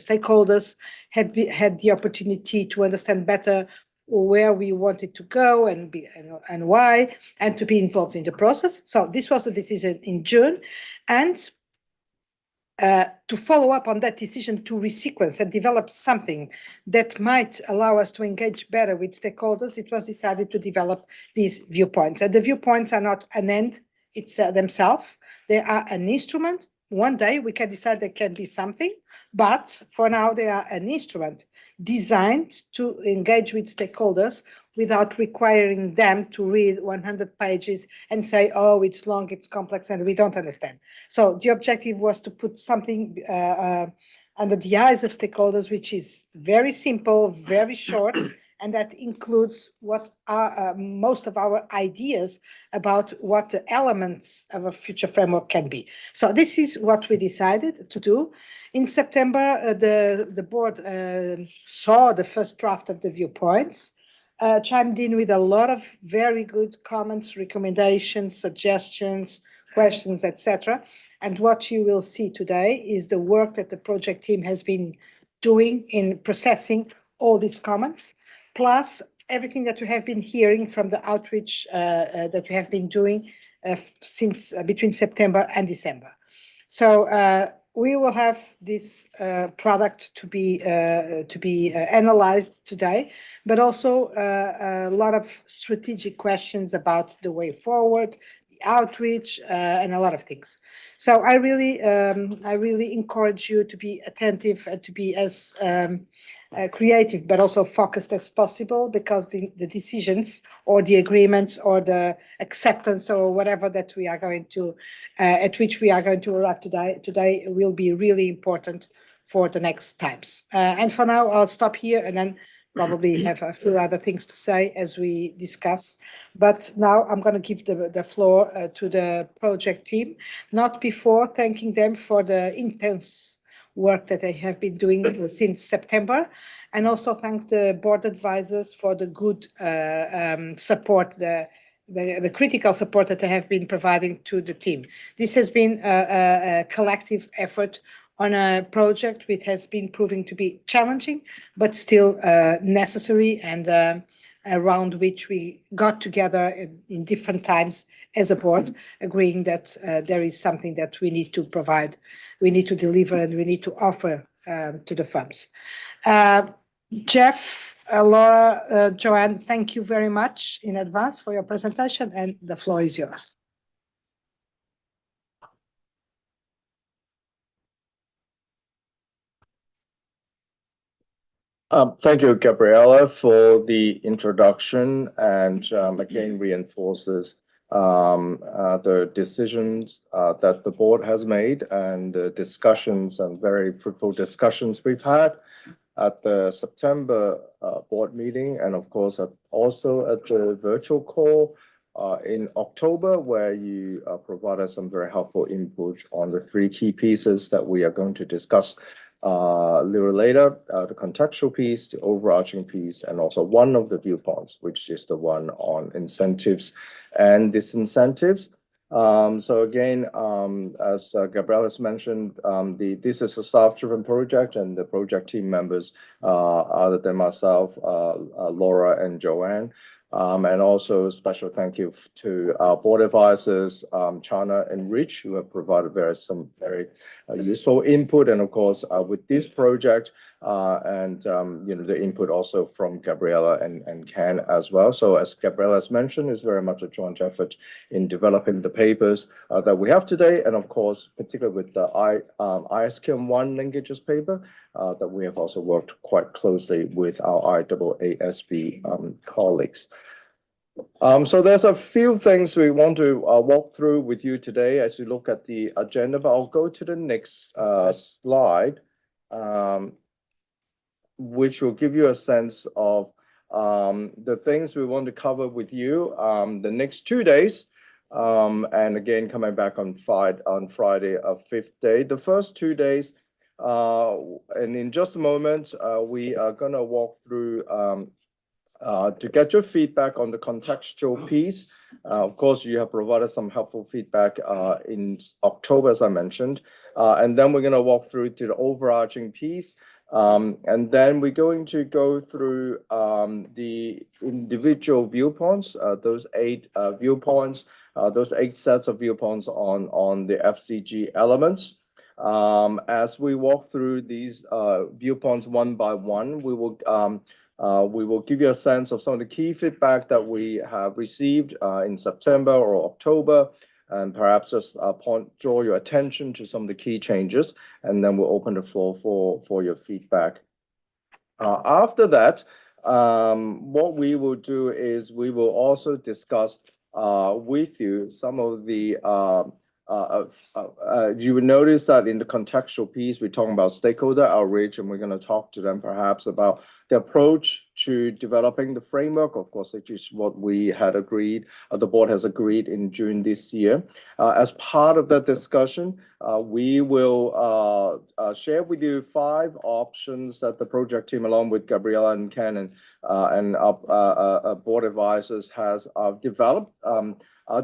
stakeholders had the opportunity to understand better where we wanted to go and why, and to be involved in the process. So this was the decision in June. And to follow up on that decision to resequence and develop something that might allow us to engage better with stakeholders, it was decided to develop these viewpoints. And the viewpoints are not an end themselves. They are an instrument. One day we can decide they can be something, but for now they are an instrument designed to engage with stakeholders without requiring them to read 100 pages and say, oh, it's long, it's complex, and we don't understand. So the objective was to put something under the eyes of stakeholders, which is very simple, very short, and that includes what are most of our ideas about what the elements of a future framework can be. So this is what we decided to do. In September, the board saw the first draft of the viewpoints, chimed in with a lot of very good comments, recommendations, suggestions, questions, etc. And what you will see today is the work that the project team has been doing in processing all these comments, plus everything that we have been hearing from the outreach that we have been doing since between September and December. So we will have this product to be analyzed today, but also a lot of strategic questions about the way forward, the outreach, and a lot of things. So I really encourage you to be attentive and to be as creative, but also focused as possible, because the decisions or the agreements or the acceptance or whatever that we are going to, at which we are going to arrive today will be really important for the next times. And for now, I'll stop here and then probably have a few other things to say as we discuss. But now I'm going to give the floor to the project team, not before thanking them for the intense work that they have been doing since September, and also thank the board advisors for the good support, the critical support that they have been providing to the team. This has been a collective effort on a project which has been proving to be challenging, but still necessary, and around which we got together in different times as a board, agreeing that there is something that we need to provide, we need to deliver, and we need to offer to the firms. Jeff, Laura, Joanne, thank you very much in advance for your presentation, and the floor is yours. Thank you, Gabriela, for the introduction, and again reinforces the decisions that the board has made, and the discussions and very fruitful discussions we've had at the September board meeting, and of course also at the virtual call in October, where you provided some very helpful input on the three key pieces that we are going to discuss a little later, the contextual piece, the overarching piece, and also one of the viewpoints, which is the one on incentives and disincentives. So again, as Gabriela has mentioned, this is a staff-driven project, and the project team members, other than myself, Laura and Joanne, And also a special thank you to our board advisors, Chana and Rich, who have provided some very useful input. And of course, with this project, and the input also from Gabriella and Ken as well. So as Gabriella has mentioned, it's very much a joint effort in developing the papers that we have today. And of course, particularly with the ISKM1 linkages paper, that we have also worked quite closely with our IEESB colleagues. So there's a few things we want to walk through with you today as you look at the agenda, but I'll go to the next slide, which will give you a sense of the things we want to cover with you the next 2 days. And again, coming back on Friday, a fifth day. The first 2 days, and in just a moment, we are going to walk through to get your feedback on the contextual piece. Of course, you have provided some helpful feedback in October, as I mentioned. And then we're going to walk through to the overarching piece. And then we're going to go through the individual viewpoints, those 8 viewpoints, those 8 sets of viewpoints on the FCG elements. As we walk through these viewpoints one by one, we will give you a sense of some of the key feedback that we have received in September or October, and perhaps just draw your attention to some of the key changes, and then we'll open the floor for your feedback. After that, what we will do is we will also discuss with you some of the you will notice that in the contextual piece, we're talking about stakeholder outreach, and we're going to talk to them perhaps about the approach to developing the framework, of course, which is what we had agreed, the board has agreed in June this year. As part of that discussion, we will share with you 5 options that the project team, along with Gabriella and Ken and our board advisors, has developed.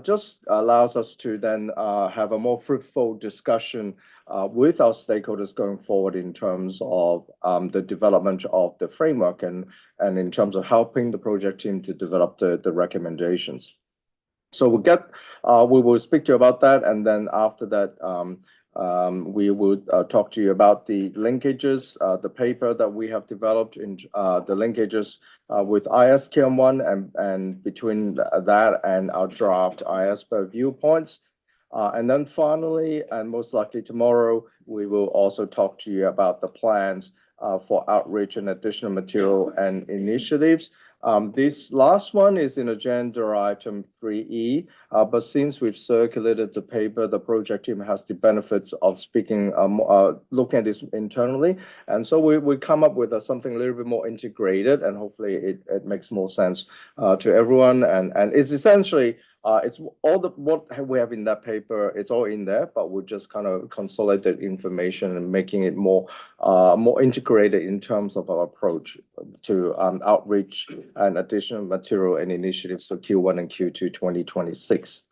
Just allows us to then have a more fruitful discussion with our stakeholders going forward in terms of the development of the framework and in terms of helping the project team to develop the recommendations. So we will speak to you about that, and then after that, we will talk to you about the linkages, the paper that we have developed in the linkages with ISKM1 and between that and our draft IESBA viewpoints. And then finally, and most likely tomorrow, we will also talk to you about the plans for outreach and additional material and initiatives. This last one is in agenda item 3E, but since we've circulated the paper, the project team has the benefits of looking at this internally. And so we come up with something a little bit more integrated, and hopefully it makes more sense to everyone. And it's essentially, it's all what we have in that paper, it's all in there, but we'll just kind of consolidate information and making it more integrated in terms of our approach to outreach and additional material and initiatives for Q1 and Q2 2026.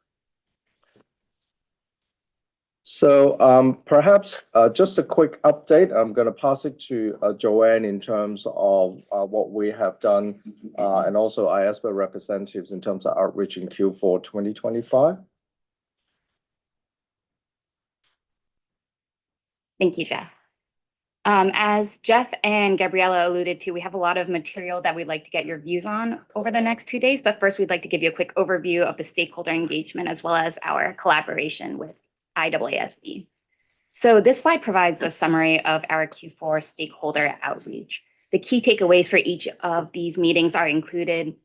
So perhaps just a quick update. I'm going to pass it to Joanne in terms of what we have done and also IESBA representatives in terms of outreach in Q4 2025. Thank you, Jeff. As Jeff and Gabriella alluded to, we have a lot of material that we'd like to get your views on over the next 2 days. But first, we'd like to give you a quick overview of the stakeholder engagement as well as our collaboration with IEESB. So this slide provides a summary of our Q4 stakeholder outreach. The key takeaways for each of these meetings are included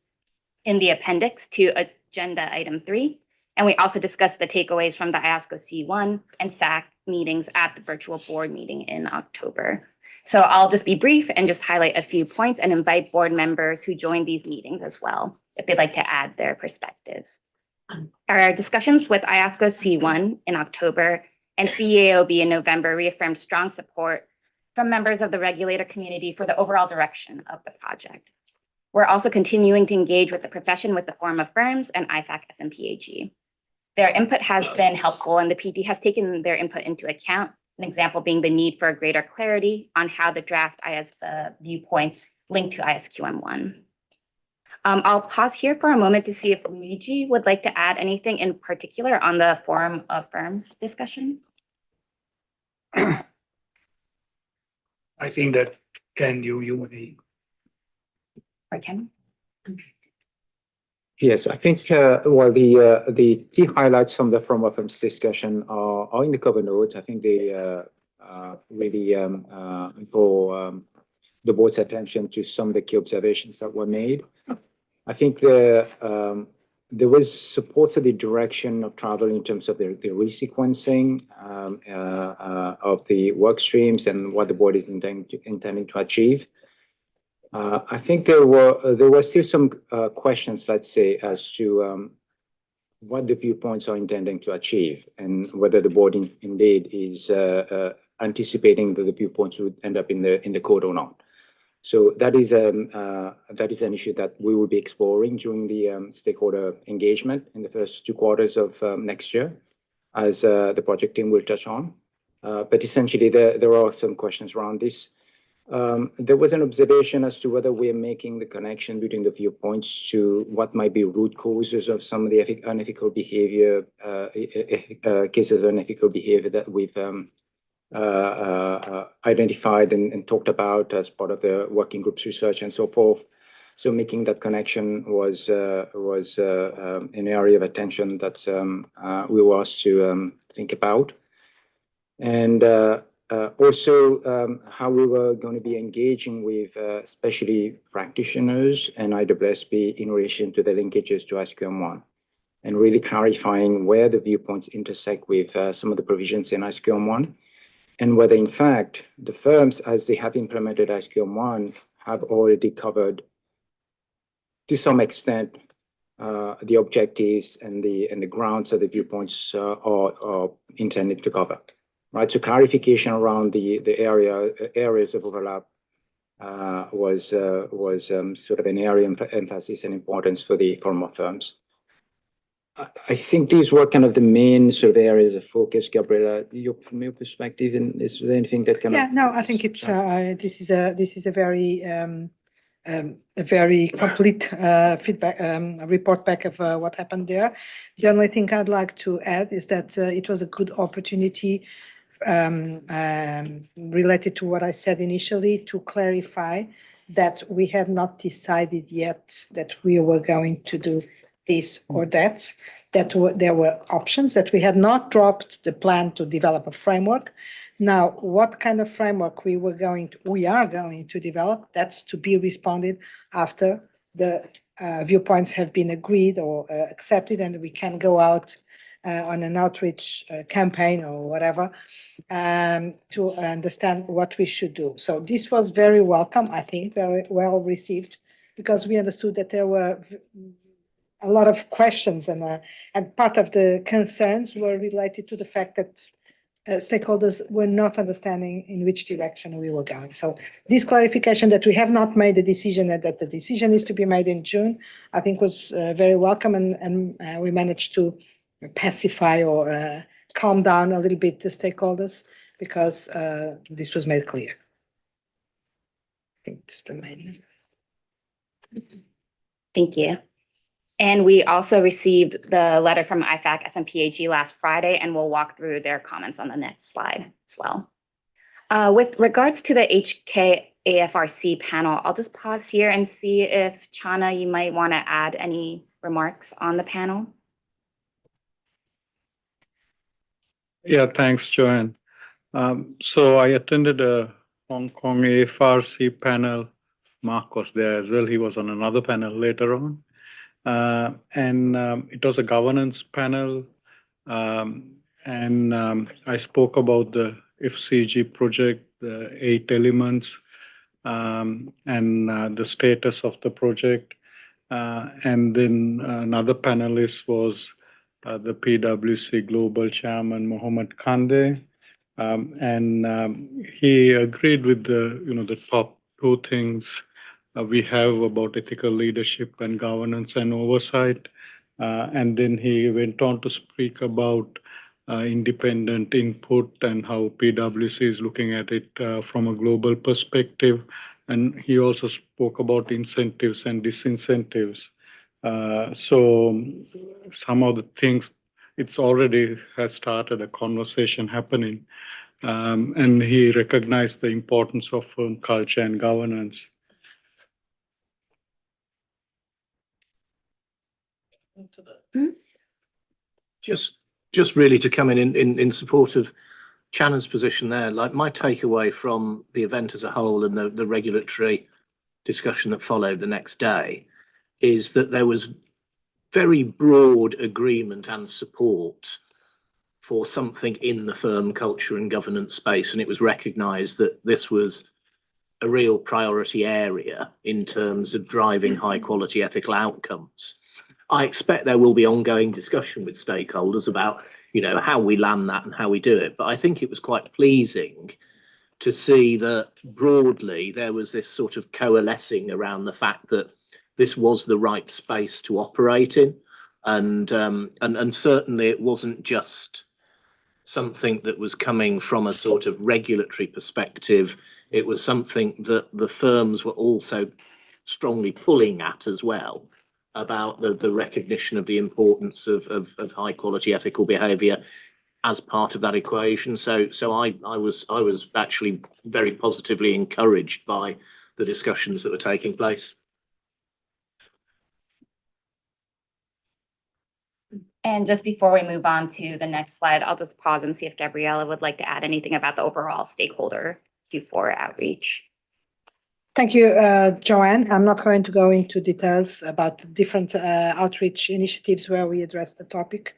in the appendix to agenda item 3. And we also discussed the takeaways from the IOSCO C1 and SAC meetings at the virtual board meeting in October. So I'll just be brief and just highlight a few points and invite board members who joined these meetings as well, if they'd like to add their perspectives. Our discussions with IOSCO C1 in October and CEAOB in November reaffirmed strong support from members of the regulator community for the overall direction of the project. We're also continuing to engage with the profession with the Forum of Firms and IFAC SMPAG. Their input has been helpful, and the PT has taken their input into account, an example being the need for greater clarity on how the draft IESBA viewpoints link to ISQM1. I'll pause here for a moment to see if Luigi would like to add anything in particular on the Forum of Firms discussion. I think that Ken, you may. Or Ken? Yes, I think, well, the key highlights from the Forum of Firms discussion are in the cover notes. I think they really draw the board's attention to some of the key observations that were made. I think there was support for the direction of travel in terms of the resequencing of the work streams and what the board is intending to achieve. I think there were still some questions, let's say, as to what the viewpoints are intending to achieve and whether the board indeed is anticipating that the viewpoints would end up in the code or not. So that is an issue that we will be exploring during the stakeholder engagement in the first 2 quarters of next year, as the project team will touch on. But essentially, there are some questions around this. There was an observation as to whether we're making the connection between the viewpoints to what might be root causes of some of the unethical behavior, cases of unethical behavior that we've identified and talked about as part of the working group's research and so forth. So making that connection was an area of attention that we were asked to think about. And also how we were going to be engaging with especially practitioners and IESBA in relation to the linkages to SQM1, and really clarifying where the viewpoints intersect with some of the provisions in SQM1, and whether in fact the firms, as they have implemented SQM1, have already covered to some extent the objectives and the grounds that the viewpoints are intended to cover. Right, so clarification around the areas of overlap was sort of an area of emphasis and importance for the Forum of Firms. I think these were kind of the main sort of areas of focus. Gabriela, from your perspective, and is there anything that kind of? Yeah, no, I think it's this is a very complete feedback report back of what happened there. The only thing I'd like to add is that it was a good opportunity related to what I said initially to clarify that we had not decided yet that we were going to do this or that, there were options, that we had not dropped the plan to develop a framework. Now, what kind of framework we are going to develop, that's to be responded after the viewpoints have been agreed or accepted, and we can go out on an outreach campaign or whatever to understand what we should do. So this was very welcome, I think, very well received, because we understood that there were a lot of questions, and part of the concerns were related to the fact that stakeholders were not understanding in which direction we were going. So this clarification that we have not made a decision and that the decision is to be made in June, I think was very welcome, and we managed to pacify or calm down a little bit the stakeholders, because this was made clear. I think it's the main. Thank you. And we also received the letter from IFAC SMPAG last Friday, and we'll walk through their comments on the next slide as well. With regards to the HKAFRC panel, I'll just pause here and see if Chana, you might want to add any remarks on the panel. Yeah, thanks, Joanne. So I attended a Hong Kong AFRC panel. Mark was there as well. He was on another panel later on. And it was a governance panel. And I spoke about the FCG project, the 8 elements, and the status of the project. And then another panelist was the PwC Global Chairman, Mohammed Kande. And he agreed with the top 2 things we have about ethical leadership and governance and oversight. And then he went on to speak about independent input and how PwC is looking at it from a global perspective, And he also spoke about incentives and disincentives. So some of the things, it's already has started a conversation happening. And he recognized the importance of firm culture and governance. Just really to come in support of Shannon's position there, like my takeaway from the event as a whole and the regulatory discussion that followed the next day is that there was very broad agreement and support for something in the firm culture and governance space, and it was recognized that this was a real priority area in terms of driving high quality ethical outcomes. I expect there will be ongoing discussion with stakeholders about, how we land that and how we do it. But I think it was quite pleasing to see that broadly there was this sort of coalescing around the fact that this was the right space to operate in. And certainly it wasn't just something that was coming from a sort of regulatory perspective. It was something that the firms were also strongly pulling at as well, about the recognition of the importance of high quality ethical behaviour as part of that equation. So I was actually very positively encouraged by the discussions that were taking place. And just before we move on to the next slide, I'll just pause and see if Gabriella would like to add anything about the overall stakeholder Q4 outreach. Thank you, Joanne. I'm not going to go into details about different outreach initiatives where we address the topic,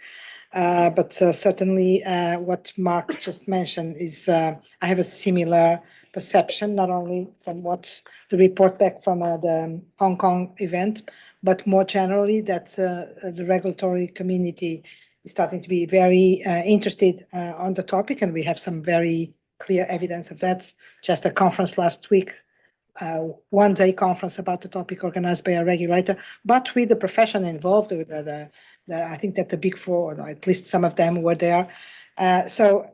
but certainly what Mark just mentioned is I have a similar perception, not only from what the report back from the Hong Kong event, but more generally that the regulatory community is starting to be very interested on the topic, and we have some very clear evidence of that. Just a conference last week, one-day conference about the topic organized by a regulator, but with the profession involved, with I think that the Big Four, or at least some of them were there. So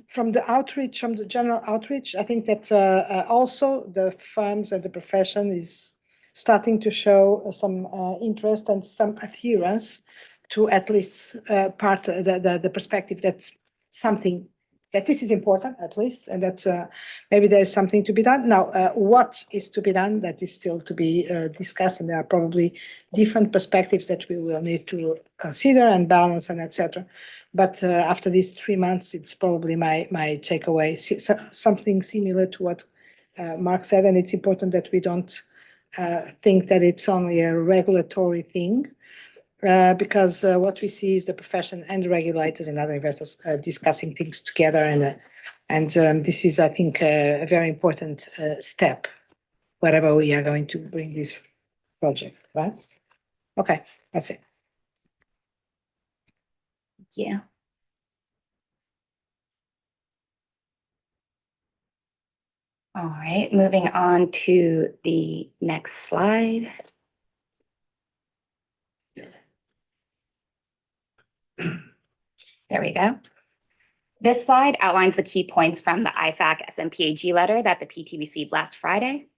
from the outreach, from the general outreach, I think that also the firms and the profession is starting to show some interest and some adherence to at least part the perspective that something that this is important at least, and that maybe there is something to be done. Now, what is to be done, that is still to be discussed, and there are probably different perspectives that we will need to consider and balance and etc. But after these 3 months, it's probably my takeaway, something similar to what Mark said, and it's important that we don't think that it's only a regulatory thing, because what we see is the profession and the regulators and other investors discussing things together, and this is, I think, a very important step wherever we are going to bring this project, right? Okay, that's it. Yeah. All right, moving on to the next slide. There we go. This slide outlines the key points from the IFAC SMPAG letter that the PT received last Friday.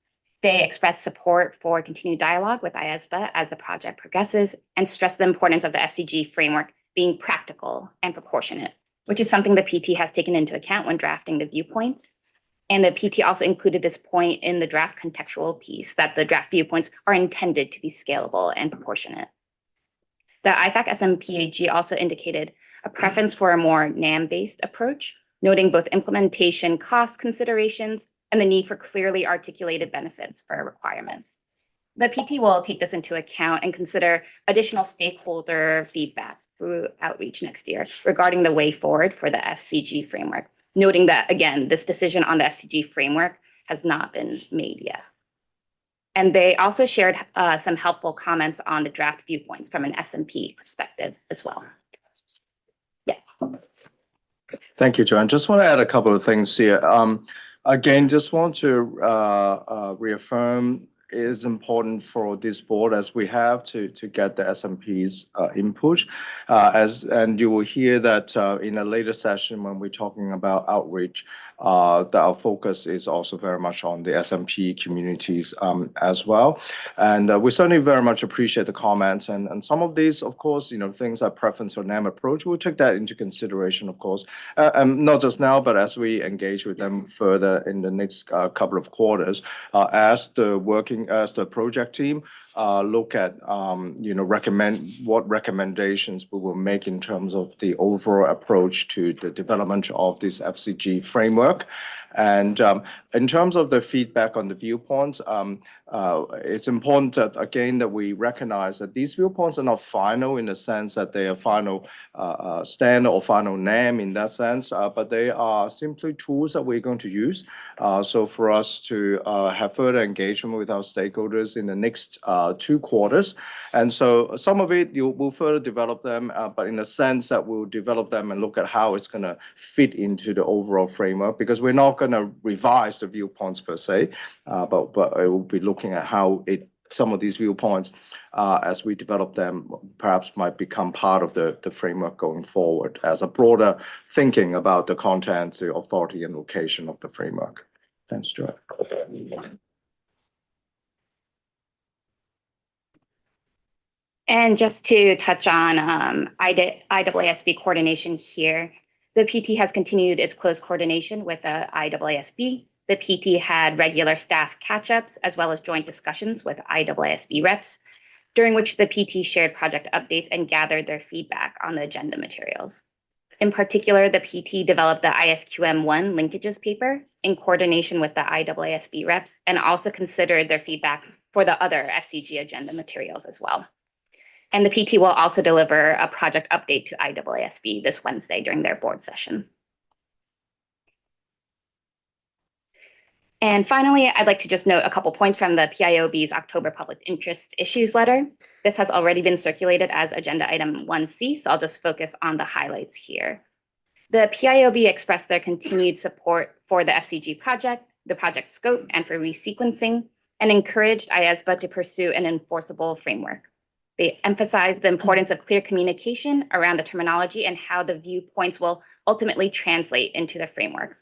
They expressed support for continued dialogue with IESBA as the project progresses, and stress the importance of the FCG framework being practical and proportionate, which is something the PT has taken into account when drafting the viewpoints. And the PT also included this point in the draft contextual piece, that the draft viewpoints are intended to be scalable and proportionate. The IFAC SMPAG also indicated a preference for a more NAM-based approach, noting both implementation cost considerations and the need for clearly articulated benefits for requirements. The PT will take this into account and consider additional stakeholder feedback through outreach next year regarding the way forward for the FCG framework, noting that, again, this decision on the FCG framework has not been made yet. And they also shared some helpful comments on the draft viewpoints from an SMP perspective as well. Yeah. Thank you, Joanne. Just want to add a couple of things here. Again, just want to reaffirm it is important for this board as we have to get the SMP's input. And you will hear that in a later session when we're talking about outreach. that our focus is also very much on the SMP communities as well. And we certainly very much appreciate the comments. And some of these, of course, things like preference for NAM approach, we'll take that into consideration, of course, not just now, but as we engage with them further in the next couple of quarters, as the project team look at, what recommendations we will make in terms of the overall approach to the development of this FCG framework. And in terms of the feedback on the viewpoints, it's important that, again, that we recognize that these viewpoints are not final in the sense that they are final stand or final name in that sense, but they are simply tools that we're going to use. So for us to have further engagement with our stakeholders in the next 2 quarters. And so some of it, we'll further develop them, but in a sense that we'll develop them and look at how it's going to fit into the overall framework, because we're not going to revise the viewpoints per se, but it will be looking at how some of these viewpoints, as we develop them, perhaps might become part of the framework going forward as a broader thinking about the content, the authority and location of the framework. Thanks, Joy. And just to touch on IASB coordination here, the PT has continued its close coordination with the IASB. The PT had regular staff catch-ups as well as joint discussions with IASB reps, during which the PT shared project updates and gathered their feedback on the agenda materials. In particular, the PT developed the ISQM1 linkages paper in coordination with the IASB reps and also considered their feedback for the other FCG agenda materials as well. And the PT will also deliver a project update to IASB this Wednesday during their board session. And finally, I'd like to just note a couple points from the PIOB's October Public Interest Issues Letter. This has already been circulated as Agenda Item 1C, so I'll just focus on the highlights here. The PIOB expressed their continued support for the FCG project, the project scope, and for resequencing, and encouraged IESBA to pursue an enforceable framework. They emphasized the importance of clear communication around the terminology and how the viewpoints will ultimately translate into the framework.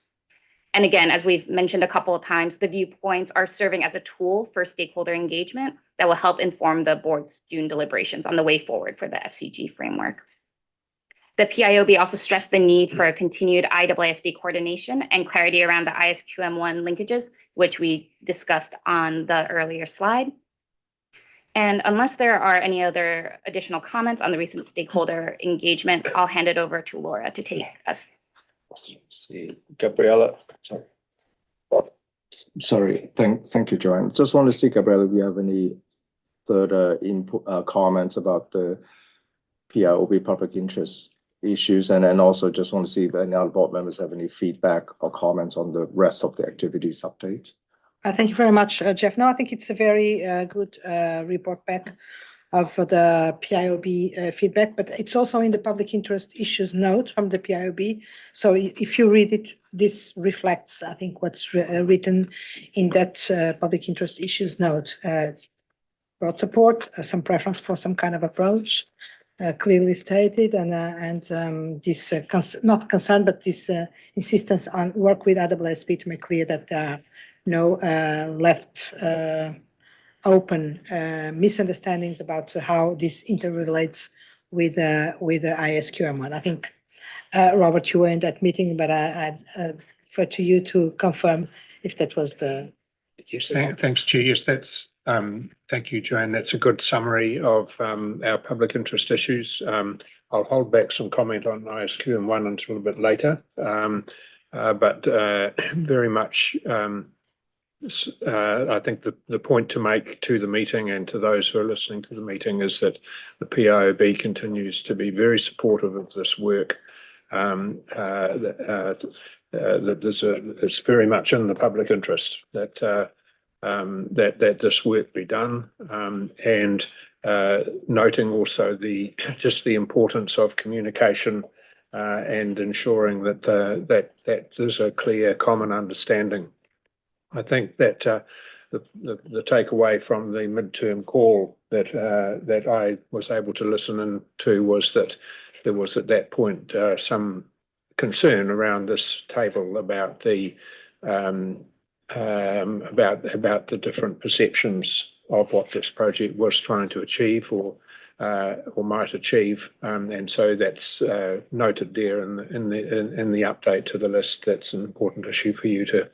And again, as we've mentioned a couple of times, the viewpoints are serving as a tool for stakeholder engagement that will help inform the board's June deliberations on the way forward for the FCG framework. The PIOB also stressed the need for continued IASB coordination and clarity around the ISQM1 linkages, which we discussed on the earlier slide. And unless there are any other additional comments on the recent stakeholder engagement, I'll hand it over to Laura to take us. See, Gabriella, sorry. Thank you, Joanne. Just want to see, Gabriella, if you have any further input, comments about the PIOB public interest issues, and then also just want to see if any other board members have any feedback or comments on the rest of the activities updates. Thank you very much, Jeff. No, I think it's a very good report back of the PIOB feedback, but it's also in the public interest issues note from the PIOB. So if you read it, this reflects, I think, what's written in that public interest issues note. Broad support, some preference for some kind of approach, clearly stated, and this not concern, but this insistence on work with IASB to make clear that no left open misunderstandings about how this interrelates with the ISQM1. I think, Robert, you were in that meeting, but I refer to you to confirm if that was the... Yes, thanks, Chair. Yes, that's, thank you, Joanne. That's a good summary of our public interest issues. I'll hold back some comment on ISQM1 until a bit later, but very much I think the point to make to the meeting and to those who are listening to the meeting is that the PIOB continues to be very supportive of this work. It's very much in the public interest that this work be done, and noting also just the importance of communication and ensuring that there's a clear common understanding. I think that the takeaway from the midterm call that I was able to listen in to was that there was at that point some concern around this table about the about the different perceptions of what this project was trying to achieve or might achieve, and so that's noted there in the update to the list. That's an important issue for you to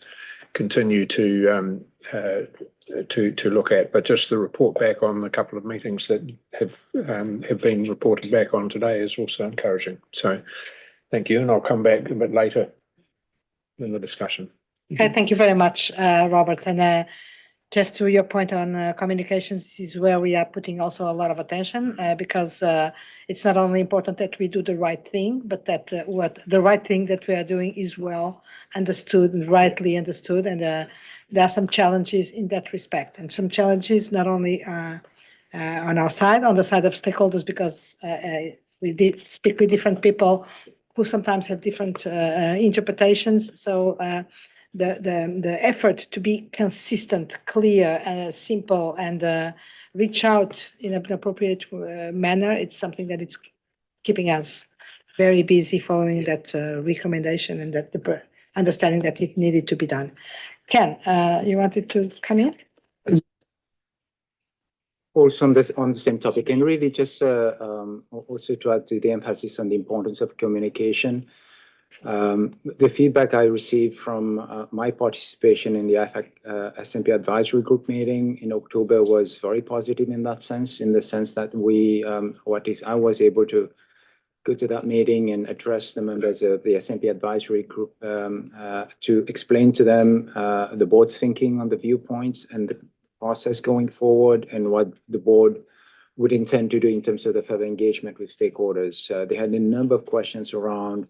continue to look at. But just the report back on a couple of meetings that have been reported back on today is also encouraging. So thank you, and I'll come back a bit later in the discussion. Okay, thank you very much, Robert. And just to your point on communications, this is where we are putting also a lot of attention because it's not only important that we do the right thing, but that what the right thing that we are doing is well understood, rightly understood. And there are some challenges in that respect, and some challenges not only on our side, on the side of stakeholders, because we did speak with different people who sometimes have different interpretations. So the effort to be consistent, clear, simple, and reach out in an appropriate manner, it's something that it's keeping us very busy following that recommendation and that the understanding that it needed to be done. Ken, you wanted to come in? Also on the same topic, and really just also to add to the emphasis on the importance of communication. The feedback I received from my participation in the IFAC SMP advisory group meeting in October was very positive in that sense, in the sense that or at least I was able to go to that meeting and address the members of the SMP advisory group to explain to them the board's thinking on the viewpoints and the process going forward and what the board would intend to do in terms of the further engagement with stakeholders. They had a number of questions around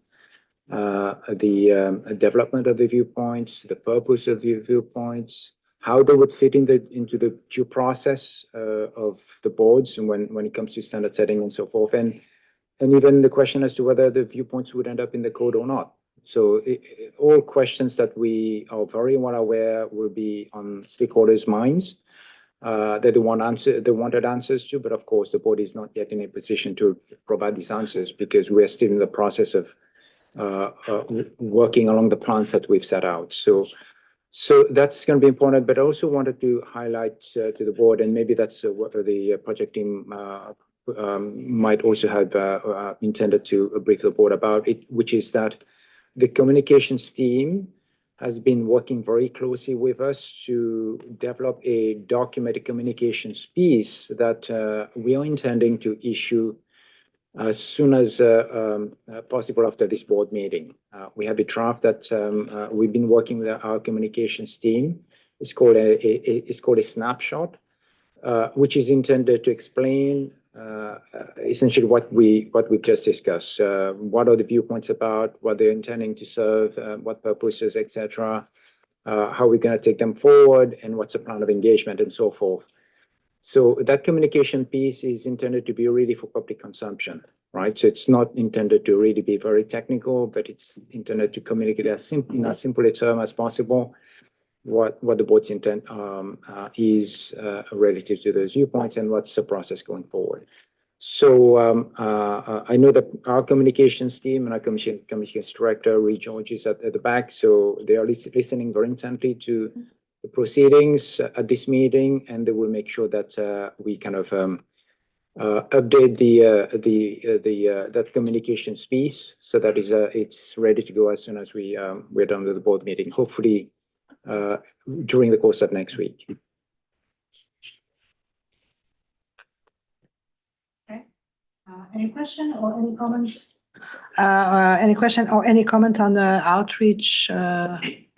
the development of the viewpoints, the purpose of the viewpoints, how they would fit into the due process of the boards and when it comes to standard setting and so forth, and even the question as to whether the viewpoints would end up in the code or not. So all questions that we are very well aware will be on stakeholders' minds that they wanted answers to, but of course the board is not yet in a position to provide these answers because we are still in the process of working along the plans that we've set out. So that's going to be important, but I also wanted to highlight to the board, and maybe that's what the project team might also have intended to brief the board about it, which is that the communications team has been working very closely with us to develop a documented communications piece that we are intending to issue as soon as possible after this board meeting. We have a draft that we've been working with our communications team. It's called a snapshot, which is intended to explain essentially what we've just discussed. What are the viewpoints about, what they're intending to serve, what purposes, etc. How we're going to take them forward, and what's the plan of engagement, and so forth. So that communication piece is intended to be really for public consumption, right? So it's not intended to really be very technical, but it's intended to communicate in as simple a term as possible what the board's intent is relative to those viewpoints and what's the process going forward. So I know that our communications team and our communications director, Reed George, is at the back, so they are listening very intently to the proceedings at this meeting, and they will make sure that we kind of update that communications piece so that it's ready to go as soon as we're done with the board meeting, hopefully during the course of next week. Okay. Any question or any comments? Any question or any comment on the outreach? Okay.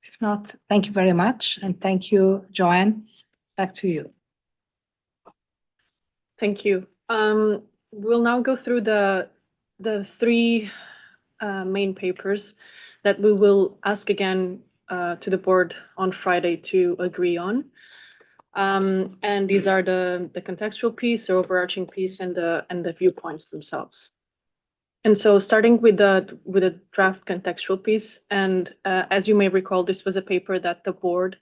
If not, thank you very much. And thank you, Joanne. Back to you. Thank you. We'll now go through the three main papers that we will ask again to the board on Friday to agree on. And these are the contextual piece, the overarching piece, and the viewpoints themselves. And so starting with the draft contextual piece, and as you may recall, this was a paper that the board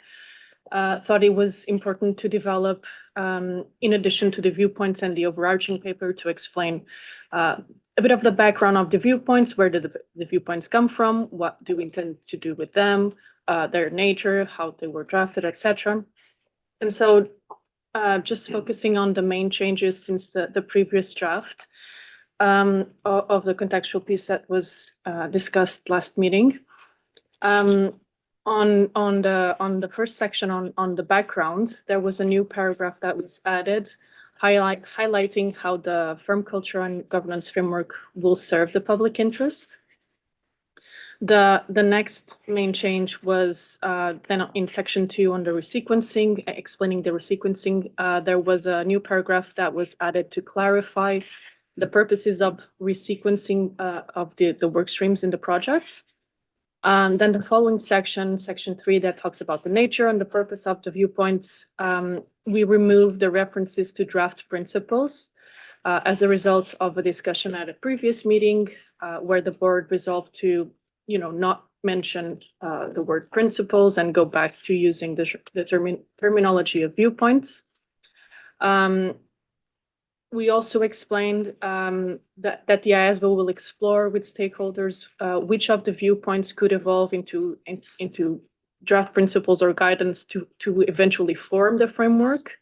thought it was important to develop, in addition to the viewpoints and the overarching paper, to explain a bit of the background of the viewpoints, where did the viewpoints come from, what do we intend to do with them, their nature, how they were drafted, etc. And so just focusing on the main changes since the previous draft of the contextual piece that was discussed last meeting. On the first section on the background, there was a new paragraph that was added, highlighting how the firm culture and governance framework will serve the public interest. The next main change was then in section 2 on the resequencing, explaining the resequencing. There was a new paragraph that was added to clarify the purposes of resequencing of the work streams in the project. Then the following section 3, that talks about the nature and the purpose of the viewpoints. We removed the references to draft principles as a result of a discussion at a previous meeting where the board resolved to not mention the word principles and go back to using the terminology of viewpoints. We also explained that the IESBA will explore with stakeholders which of the viewpoints could evolve into draft principles or guidance to eventually form the framework.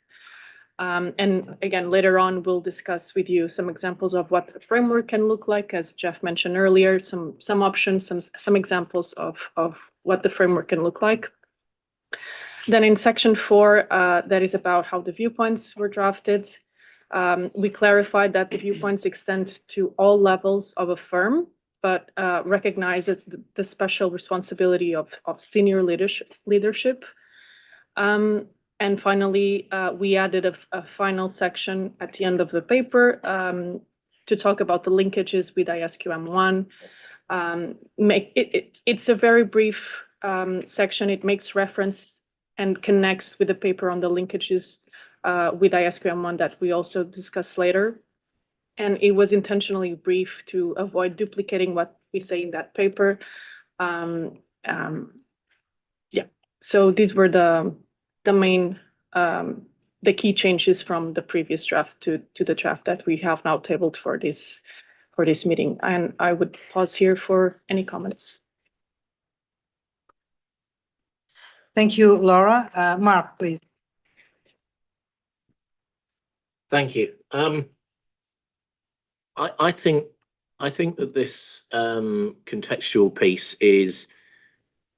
And again, later on, we'll discuss with you some examples of what the framework can look like, as Jeff mentioned earlier, some options, some examples of what the framework can look like. Then in section 4, that is about how the viewpoints were drafted. We clarified that the viewpoints extend to all levels of a firm, but recognize that the special responsibility of senior leadership. And finally, we added a final section at the end of the paper to talk about the linkages with ISQM1. It's a very brief section. It makes reference and connects with the paper on the linkages with ISQM1 that we also discuss later. And it was intentionally brief to avoid duplicating what we say in that paper. Yeah, so these were the main, the key changes from the previous draft to the draft that we have now tabled for this meeting. And I would pause here for any comments. Thank you, Laura. Mark, please. Thank you. I think that this contextual piece is,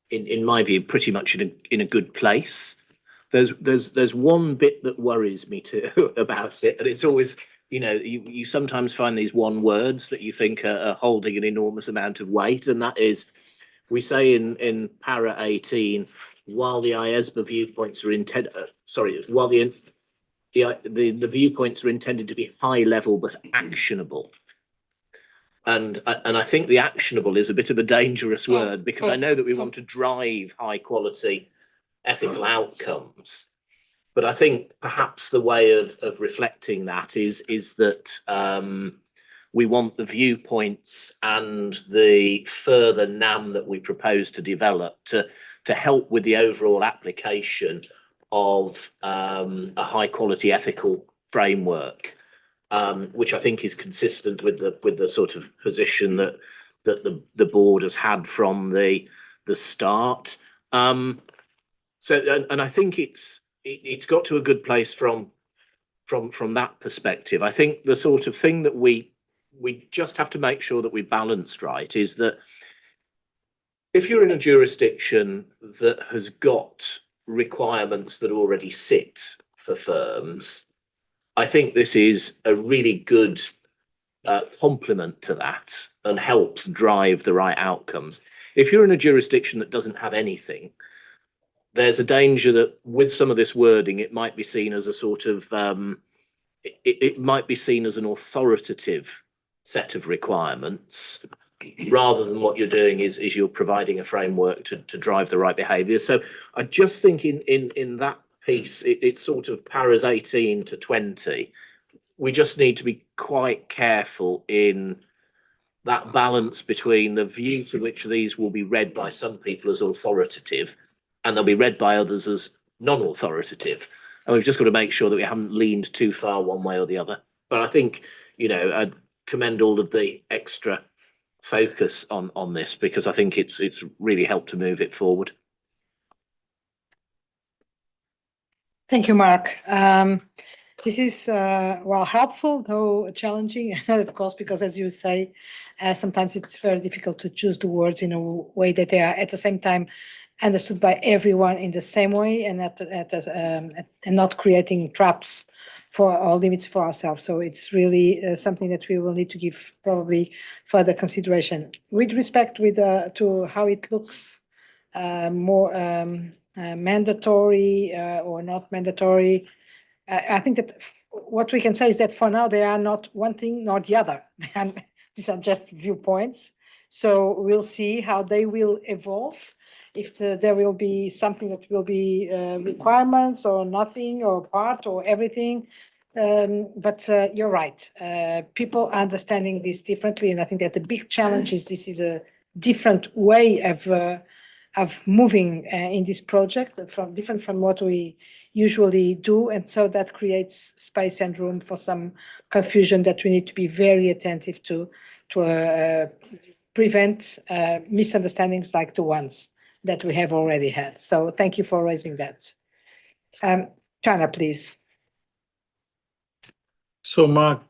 in my view, pretty much in a good place. There's one bit that worries me too about it, and it's always, you sometimes find these one words that you think are holding an enormous amount of weight, and that is, we say in para 18, while the IESBA viewpoints are intended, while the viewpoints are intended to be high level but actionable. And I think the actionable is a bit of a dangerous word, because I know that we want to drive high quality ethical outcomes. But I think perhaps the way of reflecting that is that we want the viewpoints and the further NAM that we propose to develop to help with the overall application of a high quality ethical framework, which I think is consistent with the sort of position that the board has had from the start. And I think it's got to a good place from that perspective. I think the sort of thing that we just have to make sure that we balanced right is that if you're in a jurisdiction that has got requirements that already sit for firms, I think this is a really good complement to that and helps drive the right outcomes. If you're in a jurisdiction that doesn't have anything, there's a danger that with some of this wording, it might be seen as a sort of, it might be seen as an authoritative set of requirements, rather than what you're doing is you're providing a framework to drive the right behaviour. So I just think in that piece, it's sort of paras 18 to 20. We just need to be quite careful in that balance between the view to which these will be read by some people as authoritative, and they'll be read by others as non-authoritative, and we've just got to make sure that we haven't leaned too far one way or the other. But I think, I'd commend all of the extra focus on this, because I think it's really helped to move it forward. Thank you, Mark. This is, helpful, though challenging, of course, because as you say, sometimes it's very difficult to choose the words in a way that they are at the same time understood by everyone in the same way, and and not creating traps or limits for ourselves. So it's really something that we will need to give probably further consideration. With respect to how it looks more mandatory or not mandatory, I think that what we can say is that for now, they are not one thing nor the other. These are just viewpoints. So we'll see how they will evolve. If there will be something that will be requirements or nothing or part or everything. But you're right. People are understanding this differently. And I think that the big challenge is this is a different way of moving in this project, different from what we usually do. And so that creates space and room for some confusion that we need to be very attentive to prevent misunderstandings like the ones that we have already had. So thank you for raising that. Chana, please. So Mark,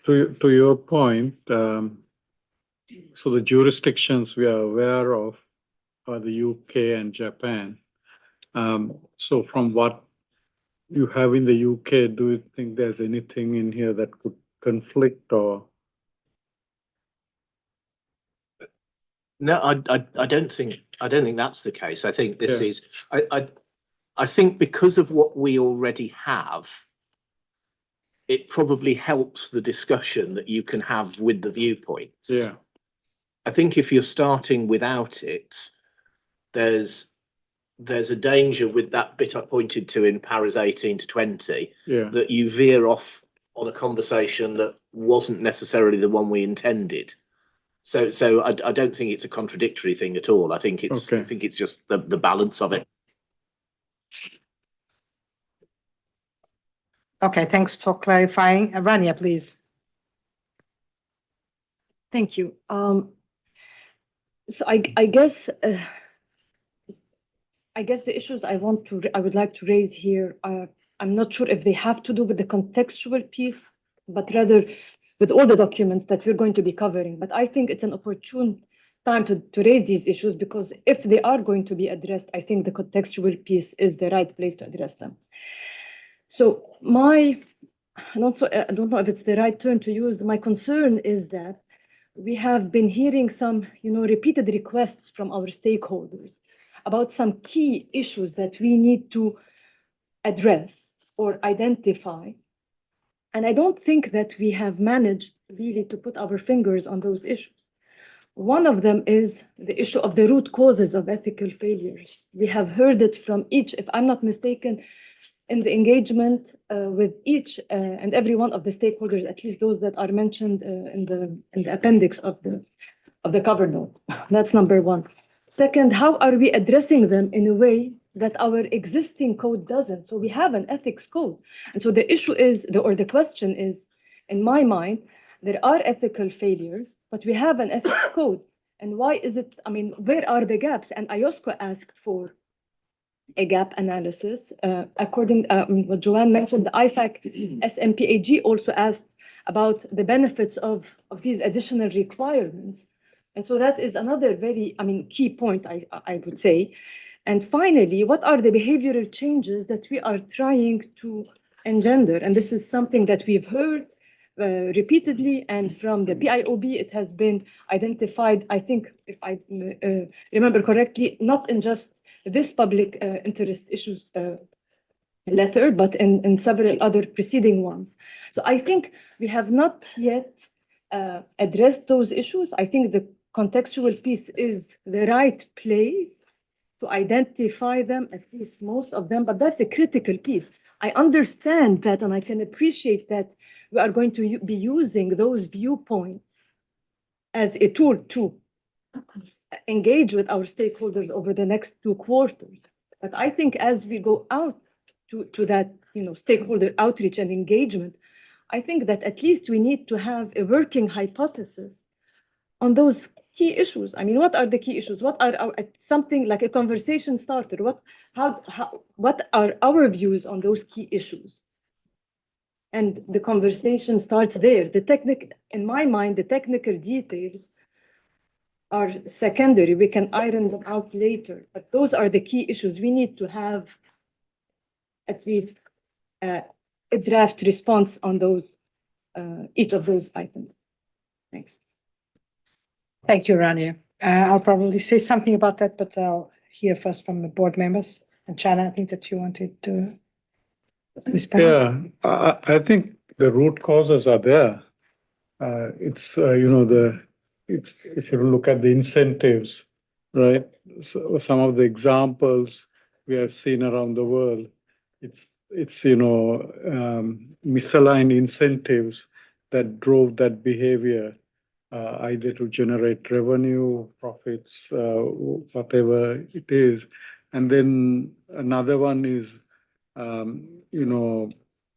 to your point, so the jurisdictions we are aware of are the UK and Japan. So from what you have in the UK, do you think there's anything in here that could conflict or? No, I don't think that's the case. I think this is I think because of what we already have, it probably helps the discussion that you can have with the viewpoints. Yeah. I think if you're starting without it, there's a danger with that bit I pointed to in paras 18 to 20 that you veer off on a conversation that wasn't necessarily the one we intended. So I don't think it's a contradictory thing at all. I think it's just the balance of it. Okay, thanks for clarifying. Rania, please. Thank you. So I guess the issues I would like to raise here are, I'm not sure if they have to do with the contextual piece, but rather with all the documents that we're going to be covering. But I think it's an opportune time to raise these issues, because if they are going to be addressed, I think the contextual piece is the right place to address them. So I don't know if it's the right term to use. My concern is that we have been hearing some, repeated requests from our stakeholders about some key issues that we need to address or identify. And I don't think that we have managed really to put our fingers on those issues. One of them is the issue of the root causes of ethical failures. We have heard it from each, if I'm not mistaken, in the engagement with each and every one of the stakeholders, at least those that are mentioned in the appendix of the cover note. That's number one. Second, how are we addressing them in a way that our existing code doesn't? So we have an ethics code. And so the issue is, the question is, in my mind, there are ethical failures, but we have an ethics code. And why is it, where are the gaps? And IESBA asked for a gap analysis. According what Joanne mentioned, the IFAC SMPAG also asked about the benefits of these additional requirements. And so that is another very, key point, I would say. And finally, what are the behavioral changes that we are trying to engender? And this is something that we've heard repeatedly, and from the PIOB, it has been identified, I think, if I remember correctly, not in just this public interest issues letter, but in several other preceding ones. So I think we have not yet addressed those issues. I think the contextual piece is the right place to identify them, at least most of them, but that's a critical piece. I understand that, and I can appreciate that we are going to be using those viewpoints as a tool to engage with our stakeholders over the next 2 quarters. But I think as we go out to that, stakeholder outreach and engagement, I think that at least we need to have a working hypothesis on those key issues. I mean, what are the key issues? What are something like a conversation starter? What are our views on those key issues? And the conversation starts there. In my mind, the technical details are secondary. We can iron them out later, but those are the key issues. We need to have at least a draft response on those, each of those items. Thanks. Thank you, Rania. I'll probably say something about that, but I'll hear first from the board members. And Chana, I think that you wanted to respond. Yeah, I think the root causes are there. It's if you look at the incentives, right? So some of the examples we have seen around the world, it's misaligned incentives that drove that behavior, either to generate revenue, profits, whatever it is. And then another one is,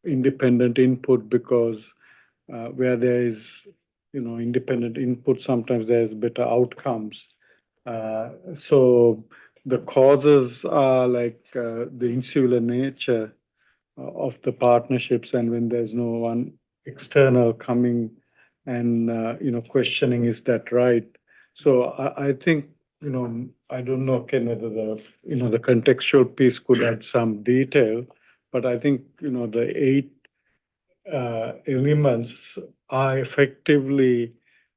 independent input, because where there is, independent input, sometimes there's better outcomes. So the causes are like the insular nature of the partnerships, and when there's no one external coming and questioning, is that right? So I think, I don't know, Ken, whether the contextual piece could add some detail, but I think the 8 elements are effectively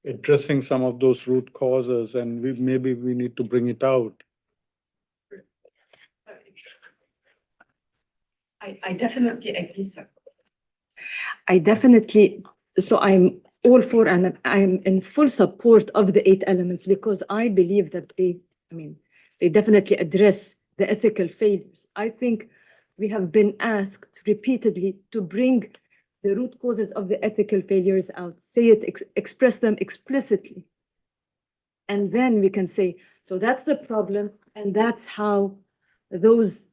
addressing some of those root causes, and maybe we need to bring it out. I definitely agree, sir. So I'm all for, and I'm in full support of the 8 elements, because I believe that they definitely address the ethical failures. I think we have been asked repeatedly to bring the root causes of the ethical failures out, say it, express them explicitly. And then we can say, so that's the problem, and that's how those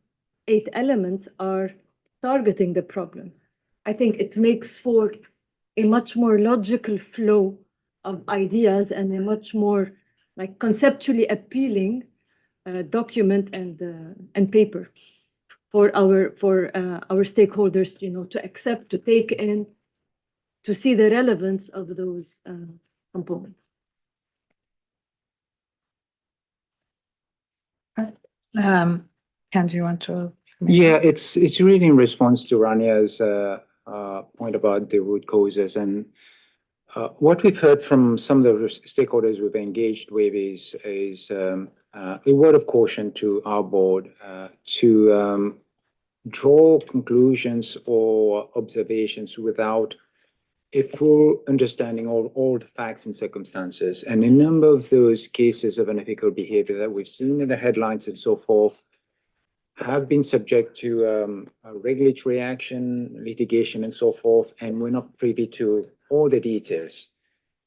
8 elements are targeting the problem. I think it makes for a much more logical flow of ideas and a much more conceptually appealing document and paper for our stakeholders, to accept, to take in, to see the relevance of those components. Ken, do you want to? Yeah, it's really in response to Rania's point about the root causes, and what we've heard from some of the stakeholders we've engaged with is a word of caution to our board to draw conclusions or observations without a full understanding of all the facts and circumstances. And a number of those cases of unethical behavior that we've seen in the headlines and so forth have been subject to regulatory action, litigation, and so forth, and we're not privy to all the details.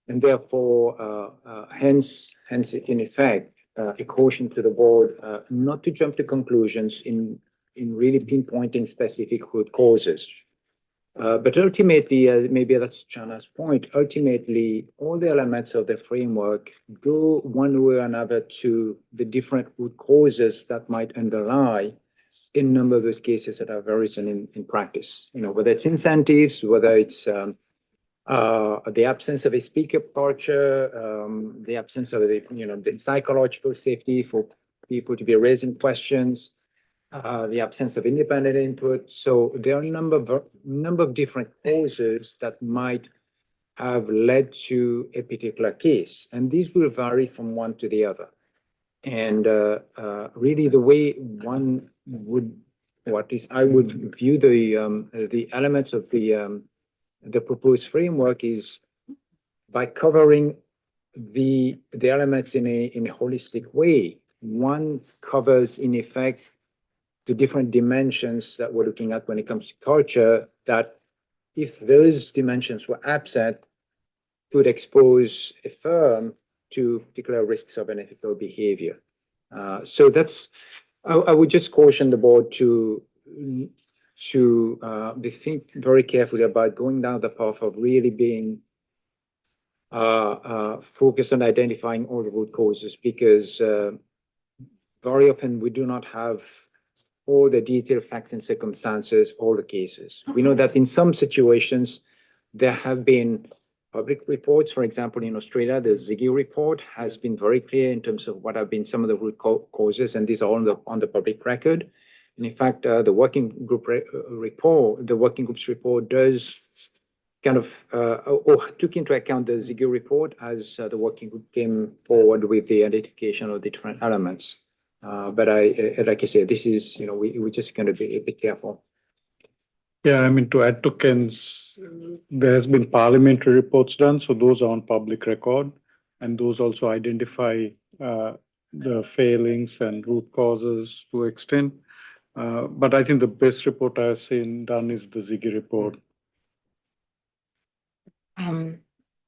And therefore, hence, in effect, a caution to the board not to jump to conclusions in really pinpointing specific root causes. But ultimately, maybe that's Chana's point, ultimately, all the elements of the framework go one way or another to the different root causes that might underlie a number of those cases that have arisen in practice. Whether it's incentives, whether it's the absence of a speaker departure, the absence of the psychological safety for people to be raising questions, the absence of independent input. So there are a number of different causes that might have led to a particular case, and these will vary from one to the other. And really, the way one would, or at least I would view the elements of the proposed framework is by covering the elements in a holistic way. One covers, in effect, the different dimensions that we're looking at when it comes to culture, that if those dimensions were absent, could expose a firm to particular risks of unethical behavior. So that's I would just caution the board to be think very carefully about going down the path of really being focused on identifying all the root causes, because very often we do not have all the detailed facts and circumstances, all the cases. We know that in some situations there have been public reports. For example, in Australia, the Ziggy report has been very clear in terms of what have been some of the root causes, and these are on the public record. And in fact, the working group's report does kind of took into account the Ziggy report as the working group came forward with the identification of the different elements. But like I said, this is, we're just going to be a bit careful. Yeah, I mean, to add to Ken's, there has been parliamentary reports done, so those are on public record, and those also identify the failings and root causes to extent. But I think the best report I've seen done is the Ziggy report.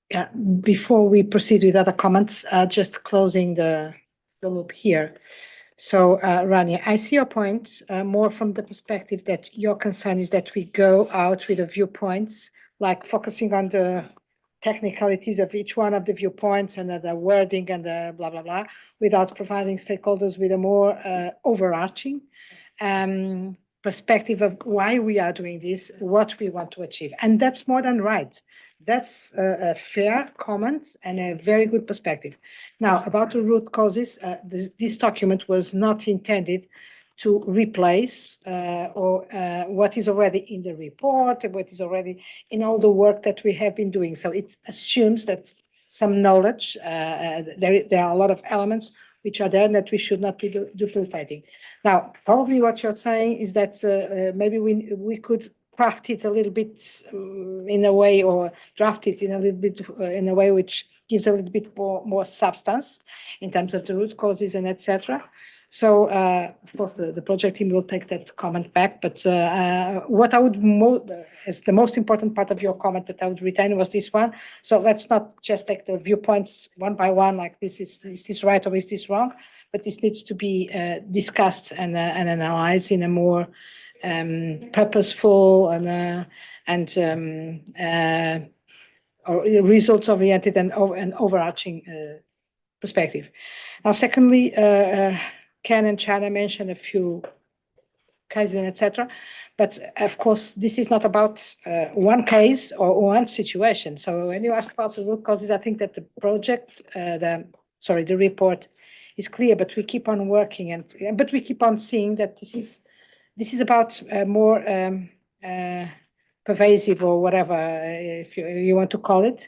Yeah, before we proceed with other comments, just closing the loop here. So, Rania, I see your point more from the perspective that your concern is that we go out with the viewpoints, like focusing on the technicalities of each one of the viewpoints and the wording and the blah, blah, blah, without providing stakeholders with a more overarching perspective of why we are doing this, what we want to achieve. And that's more than right. That's a fair comment and a very good perspective. Now, about the root causes, this document was not intended to replace what is already in the report, what is already in all the work that we have been doing. So it assumes that some knowledge, there are a lot of elements which are there and that we should not be duplicating. Now, probably what you're saying is that maybe we could craft it a little bit in a way, or draft it in a little bit in a way which gives a little bit more substance in terms of the root causes and etc. So, of course, the project team will take that comment back. But what I would as the most important part of your comment that I would retain was this one. So let's not just take the viewpoints one by one, like is this right or is this wrong? But this needs to be discussed and analyzed in a more purposeful and results oriented and overarching perspective. Now, secondly, Ken and China mentioned a few cases, etc. But of course, this is not about one case or one situation. So when you ask about the root causes, I think that the project, the report is clear, but we keep on working but we keep on seeing that this is about more pervasive or whatever, if you want to call it,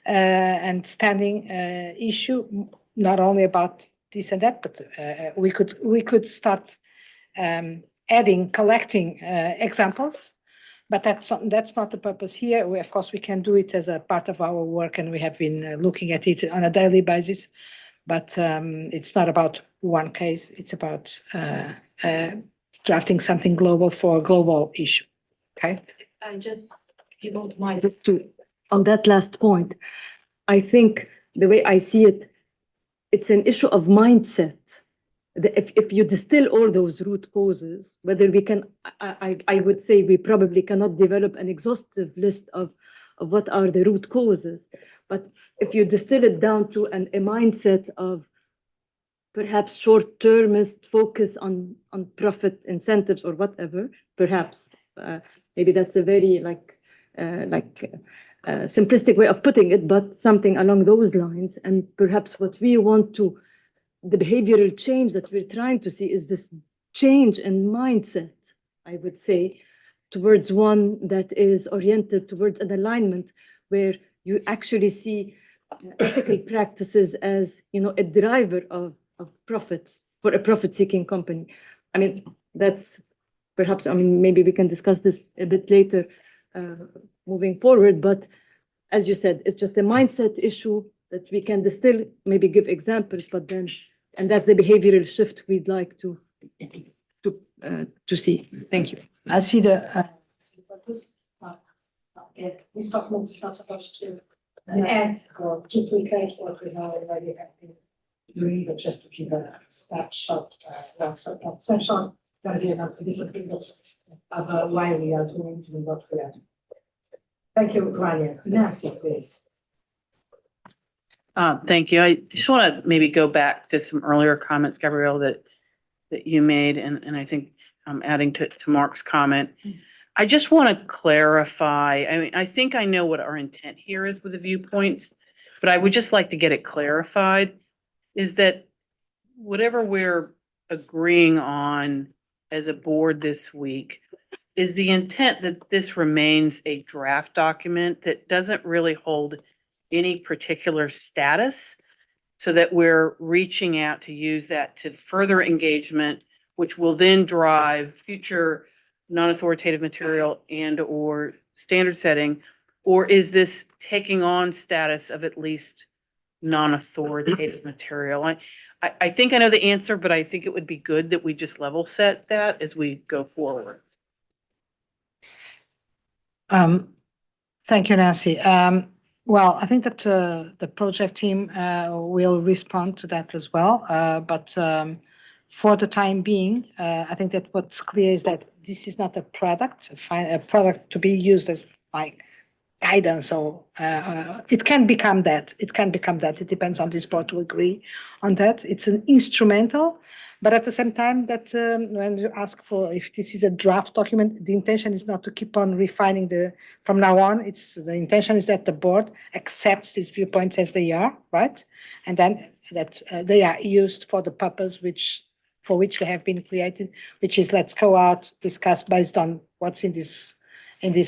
and standing issue, not only about this and that, but we could start collecting examples, but that's not the purpose here. Of course, we can do it as a part of our work, and we have been looking at it on a daily basis, but it's not about one case. It's about drafting something global for a global issue. Okay. And just, if you don't mind, just on that last point, I think the way I see it, it's an issue of mindset. If you distill all those root causes, whether we can, I would say we probably cannot develop an exhaustive list of what are the root causes. But if you distill it down to a mindset of perhaps short-termist focus on profit incentives or whatever, perhaps maybe that's a very simplistic way of putting it, but something along those lines. And perhaps what we want to, the behavioral change that we're trying to see is this change in mindset, I would say, towards one that is oriented towards an alignment where you actually see ethical practices as, a driver of profits for a profit-seeking company. I mean, that's perhaps, maybe we can discuss this a bit later moving forward, but as you said, it's just a mindset issue that we can distill, maybe give examples, but then, and that's the behavioral shift we'd like to see. Thank you. I see the purpose. This document is not supposed to add or duplicate what we have already had. But just to give a snapshot, snapshot, gonna be a different pictures of why we are doing what we are doing. Thank you, Rania. Nancy, please. Thank you. I just want to maybe go back to some earlier comments, Gabrielle, that you made, and I think I'm adding to Mark's comment. I just want to clarify. I mean, I think I know what our intent here is with the viewpoints, but I would just like to get it clarified, is that whatever we're agreeing on as a board this week, is the intent that this remains a draft document that doesn't really hold any particular status, so that we're reaching out to use that to further engagement, which will then drive future non-authoritative material and or standard setting? Or is this taking on status of at least non-authoritative material? I think I know the answer, but I think it would be good that we just level set that as we go forward. Thank you, Nancy. Well, I think that the project team will respond to that as well. But for the time being, I think that what's clear is that this is not a product to be used as like guidance, or it can become that. It can become that. It depends on this board to agree on that. It's an instrumental. But at the same time, that when you ask for if this is a draft document, the intention is not to keep on refining from now on. The intention is that the board accepts these viewpoints as they are, right? And then that they are used for the purpose for which they have been created, which is let's go out, discuss based on what's in these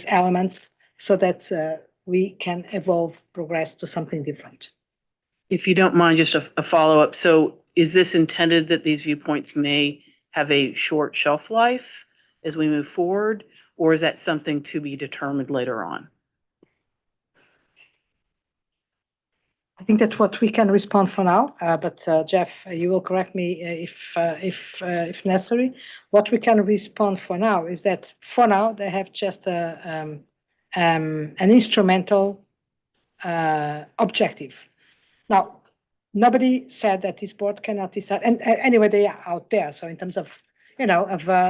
elements, so that we can evolve, progress to something different. If you don't mind, just a follow-up. So is this intended that these viewpoints may have a short shelf life as we move forward, or is that something to be determined later on? I think that's what we can respond for now. But Jeff, you will correct me if necessary. What we can respond for now is that for now they have just an instrumental objective. Now, nobody said that this board cannot decide, and anyway, they are out there. So in terms of,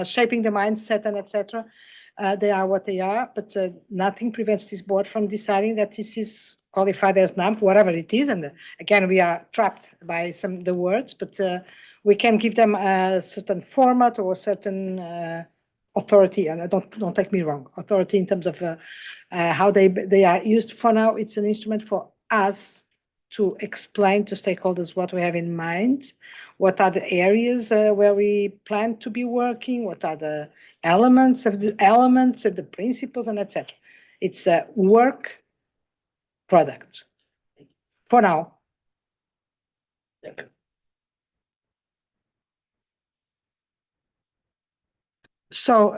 shaping the mindset and etc., they are what they are. But nothing prevents this board from deciding that this is qualified as NAMP, whatever it is. And again, we are trapped by the words, but we can give them a certain format or a certain authority. And don't take me wrong, authority in terms of how they are used. For now, it's an instrument for us to explain to stakeholders what we have in mind, what are the areas where we plan to be working, what are the elements of the principles, and etc. It's a work product for now. So,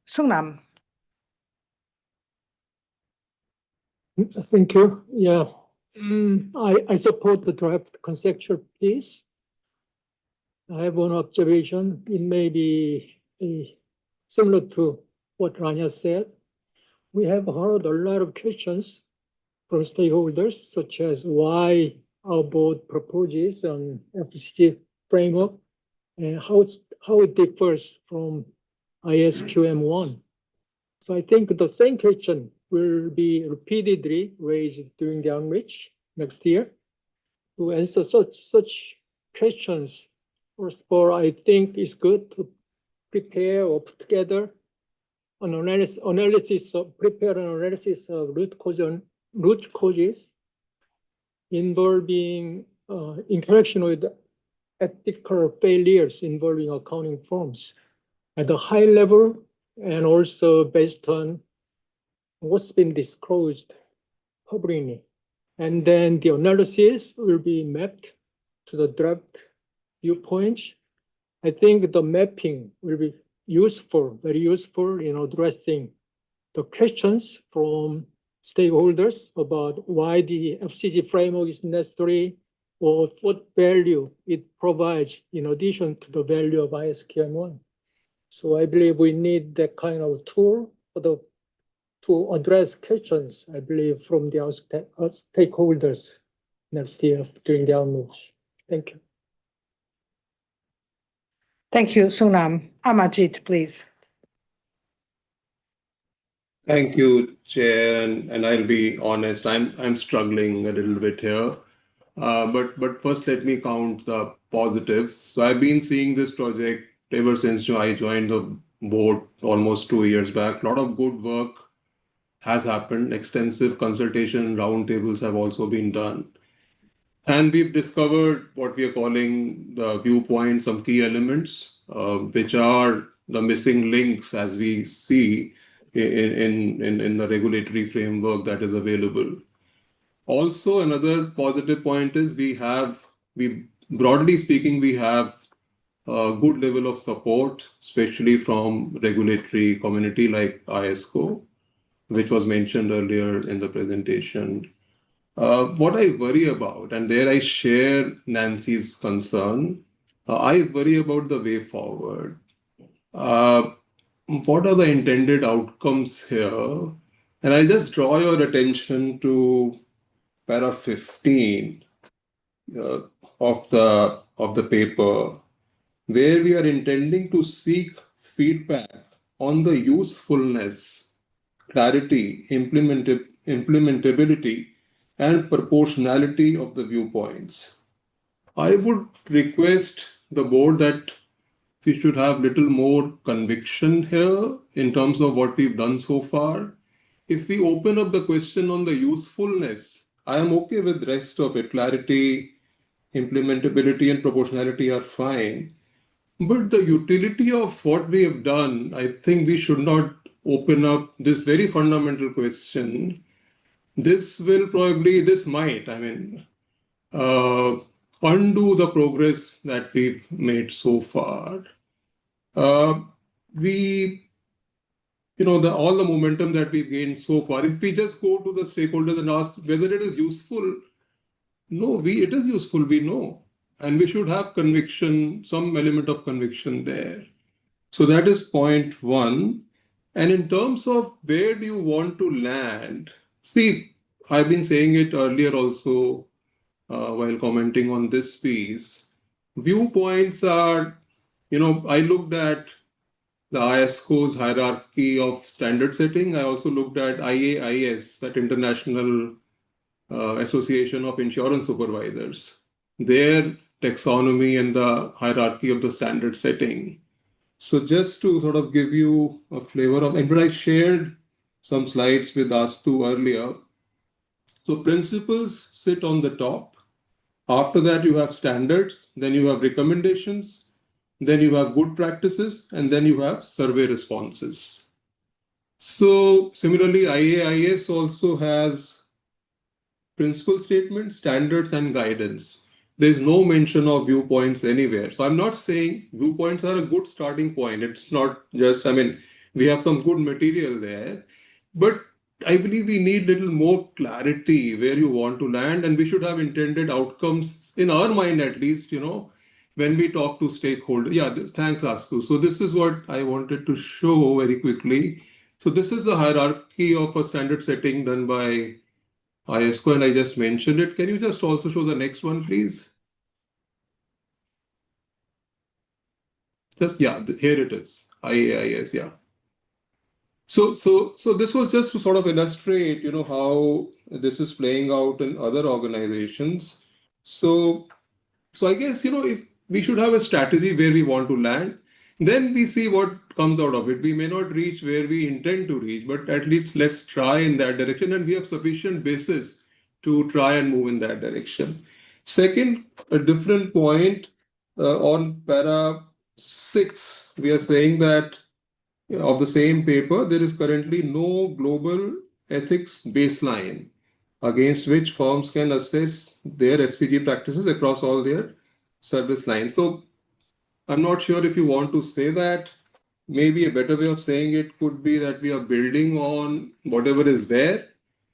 Sungnam. Thank you. Yeah. I support the draft conceptual piece. I have one observation. It may be similar to what Rania said. We have heard a lot of questions from stakeholders, such as why our board proposes an FCC framework and how it differs from ISQM1. So I think the same question will be repeatedly raised during the outreach next year. To answer such questions, first of all, I think it's good to prepare or put together an analysis of root causes involving interaction with ethical failures involving accounting firms at a high level, and also based on what's been disclosed publicly. And then the analysis will be mapped to the draft viewpoints. I think the mapping will be useful, very useful in addressing the questions from stakeholders about why the FCC framework is necessary, or what value it provides in addition to the value of ISQM1. So I believe we need that kind of tool to address questions, I believe, from the stakeholders next year during the outreach. Thank you. Thank you, Sunam. Amajit, please. Thank you, Chair, and I'll be honest, I'm struggling a little bit here. But first let me count the positives. So I've been seeing this project ever since I joined the board almost 2 years back. A lot of good work has happened. Extensive consultation roundtables have also been done. And we've discovered what we are calling the viewpoint, some key elements, which are the missing links as we see in the regulatory framework that is available. Also, another positive point is broadly speaking, we have a good level of support, especially from regulatory community like IESCO, which was mentioned earlier in the presentation. What I worry about, and there I share Nancy's concern, I worry about the way forward. What are the intended outcomes here? And I'll just draw your attention to para 15 of the paper, where we are intending to seek feedback on the usefulness, clarity, implementability, and proportionality of the viewpoints. I would request the board that we should have little more conviction here in terms of what we've done so far. If we open up the question on the usefulness, I am okay with the rest of it. Clarity, implementability, and proportionality are fine. But the utility of what we have done, I think we should not open up this very fundamental question. This might, undo the progress that we've made so far. All the momentum that we've gained so far, if we just go to the stakeholders and ask whether it is useful, it is useful, we know. And we should have conviction, some element of conviction there. So that is point one. And in terms of where do you want to land, see, I've been saying it earlier also while commenting on this piece. Viewpoints are, I looked at the IESCO's hierarchy of standard setting. I also looked at IAIS, that International Association of Insurance Supervisors, their taxonomy and the hierarchy of the standard setting. So just to sort of give you a flavor of, and I shared some slides with Astu earlier. So principles sit on the top. After that, you have standards, then you have recommendations, then you have good practices, and then you have survey responses. So similarly, IAIS also has principle statements, standards, and guidance. There's no mention of viewpoints anywhere. So I'm not saying viewpoints are a good starting point. It's not just, we have some good material there, but I believe we need little more clarity where you want to land, and we should have intended outcomes in our mind, at least, when we talk to stakeholders. Yeah, thanks, Astu. So this is what I wanted to show very quickly. So this is the hierarchy of a standard setting done by IESCO, and I just mentioned it. Can you just also show the next one, please? Here it is. IAIS, yeah. So this was just to sort of illustrate, how this is playing out in other organizations. So I guess, if we should have a strategy where we want to land, then we see what comes out of it. We may not reach where we intend to reach, but at least let's try in that direction, and we have sufficient basis to try and move in that direction. Second, a different point on para 6, we are saying that of the same paper, there is currently no global ethics baseline against which firms can assess their FCG practices across all their service lines. So I'm not sure if you want to say that. Maybe a better way of saying it could be that we are building on whatever is there,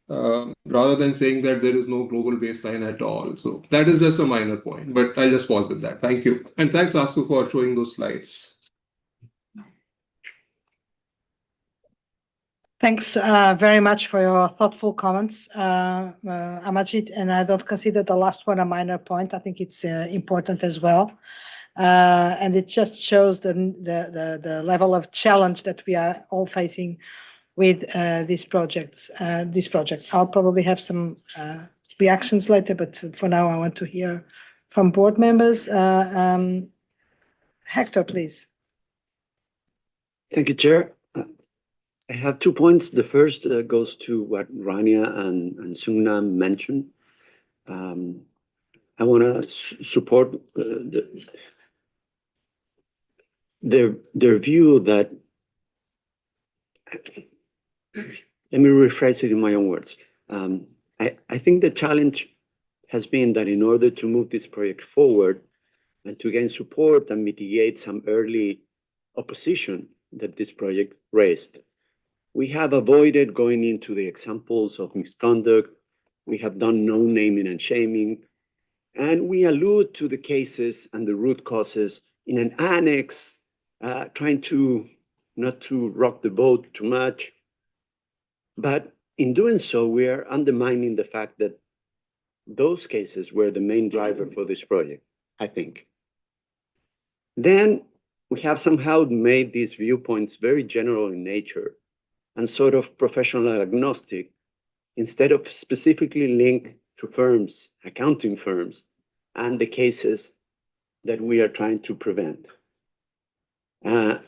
rather than saying that there is no global baseline at all. So that is just a minor point, but I'll just pause with that. Thank you. And thanks, Asu, for showing those slides. Thanks very much for your thoughtful comments, Amajid, and I don't consider the last one a minor point. I think it's important as well. And it just shows the level of challenge that we are all facing with these projects. This project. I'll probably have some reactions later, but for now I want to hear from board members. Hector, please. Thank you, Chair. I have 2 points. The first goes to what Rania and Sungnam mentioned. I want to support their view that, let me rephrase it in my own words. I think the challenge has been that in order to move this project forward and to gain support and mitigate some early opposition that this project raised, we have avoided going into the examples of misconduct. We have done no naming and shaming, and we allude to the cases and the root causes in an annex, trying to not to rock the boat too much. But in doing so, we are undermining the fact that those cases were the main driver for this project, I think. Then we have somehow made these viewpoints very general in nature and sort of professional agnostic, instead of specifically linked to firms, accounting firms, and the cases that we are trying to prevent. In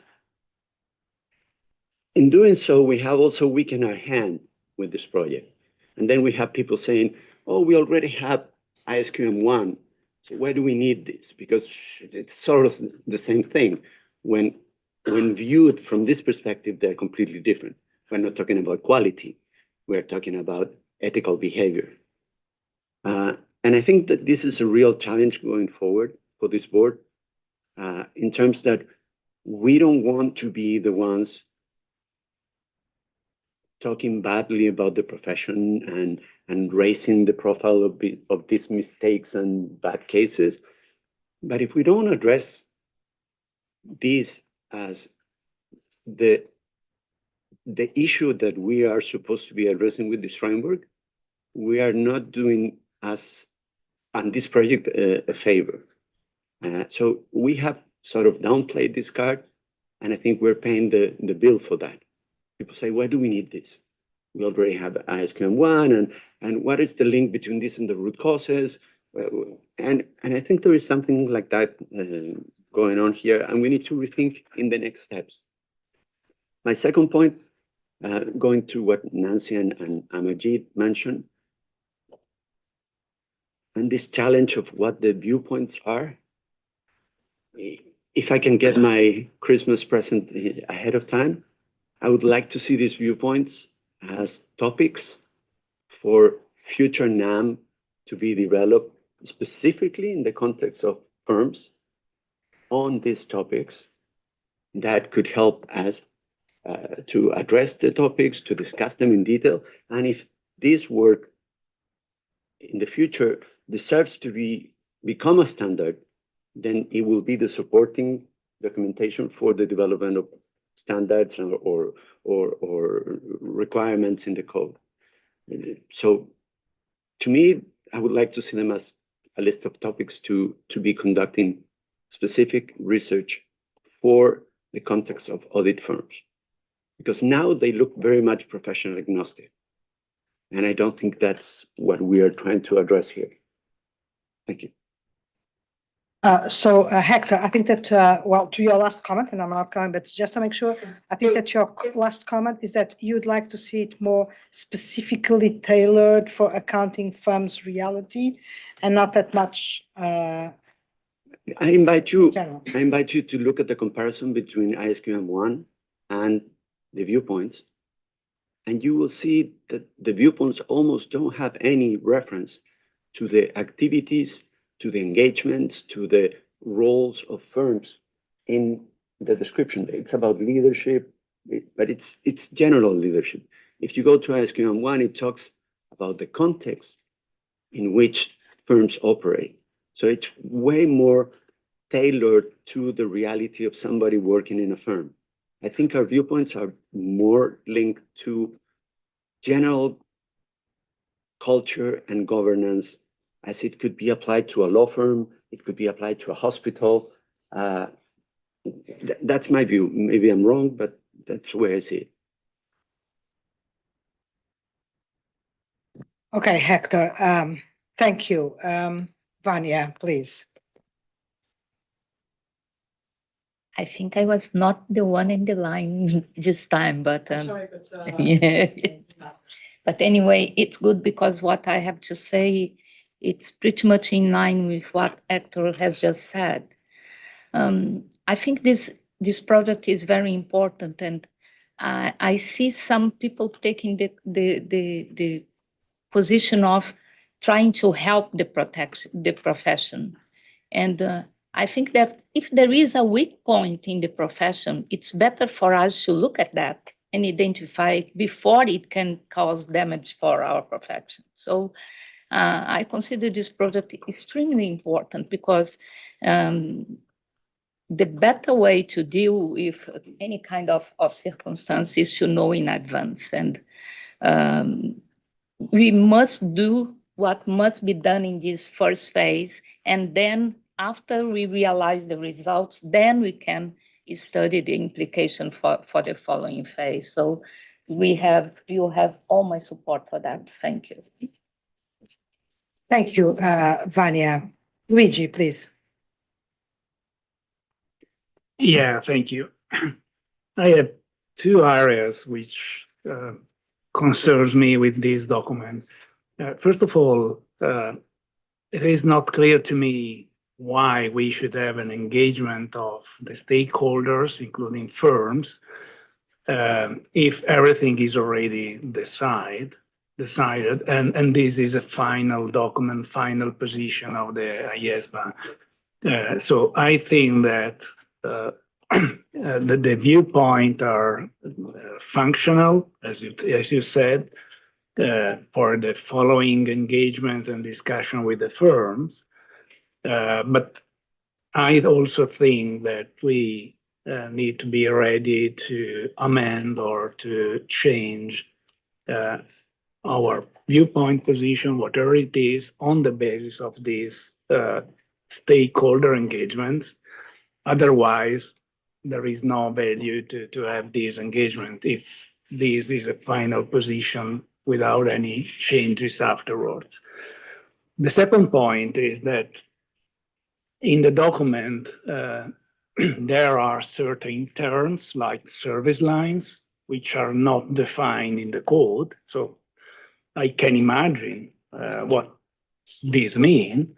doing so, we have also weakened our hand with this project. And then we have people saying, oh, we already have ISQM1, so why do we need this? Because it's sort of the same thing. When viewed from this perspective, they're completely different. We're not talking about quality. We're talking about ethical behavior. And I think that this is a real challenge going forward for this board, in terms that we don't want to be the ones talking badly about the profession and raising the profile of these mistakes and bad cases. But if we don't address these as the issue that we are supposed to be addressing with this framework, we are not doing us and this project a favor. So we have sort of downplayed this card, and I think we're paying the bill for that. People say, why do we need this? We already have ISQM1, and what is the link between this and the root causes? And I think there is something like that going on here, and we need to rethink in the next steps. My second point, going to what Nancy and Amajid mentioned, and this challenge of what the viewpoints are. If I can get my Christmas present ahead of time, I would like to see these viewpoints as topics for future NAM to be developed specifically in the context of firms on these topics that could help us to address the topics, to discuss them in detail. And if this work in the future deserves to become a standard, then it will be the supporting documentation for the development of standards or requirements in the code. So to me, I would like to see them as a list of topics to be conducting specific research for the context of audit firms. Because now they look very much professional agnostic. And I don't think that's what we are trying to address here. Thank you. So Hector, I think that, well, to your last comment, and I'm not coming, but just to make sure, I think that your last comment is that you'd like to see it more specifically tailored for accounting firms' reality and not that much. I invite you to look at the comparison between ISQM1 and the viewpoints, and you will see that the viewpoints almost don't have any reference to the activities, to the engagements, to the roles of firms in the description. It's about leadership, but it's general leadership. If you go to ISQM1, it talks about the context in which firms operate. So it's way more tailored to the reality of somebody working in a firm. I think our viewpoints are more linked to general culture and governance, as it could be applied to a law firm, it could be applied to a hospital. That's my view. Maybe I'm wrong, but that's the way I see it. Okay, Hector, thank you. Vanya, please. I think I was not the one in the line this time, but Sorry, but yeah. But anyway, it's good because what I have to say, it's pretty much in line with what Hector has just said. I think this project is very important, and I see some people taking the position of trying to help the profession. And I think that if there is a weak point in the profession, it's better for us to look at that and identify it before it can cause damage for our profession. So I consider this project extremely important because the better way to deal with any kind of circumstance is to know in advance. And we must do what must be done in this first phase. And then after we realize the results, then we can study the implication for the following phase. So you have all my support for that. Thank you. Thank you, Vanya. Luigi, please. Yeah, thank you. I have two areas which concerns me with this document. First of all, it is not clear to me why we should have an engagement of the stakeholders, including firms, if everything is already decided, and this is a final document, final position of the IESBA. So I think that the viewpoint are functional, as you said, for the following engagement and discussion with the firms. But I also think that we need to be ready to amend or to change our viewpoint position, whatever it is, on the basis of these stakeholder engagements. Otherwise, there is no value to have this engagement if this is a final position without any changes afterwards. The second point is that in the document, there are certain terms like service lines, which are not defined in the code. So I can imagine what these mean.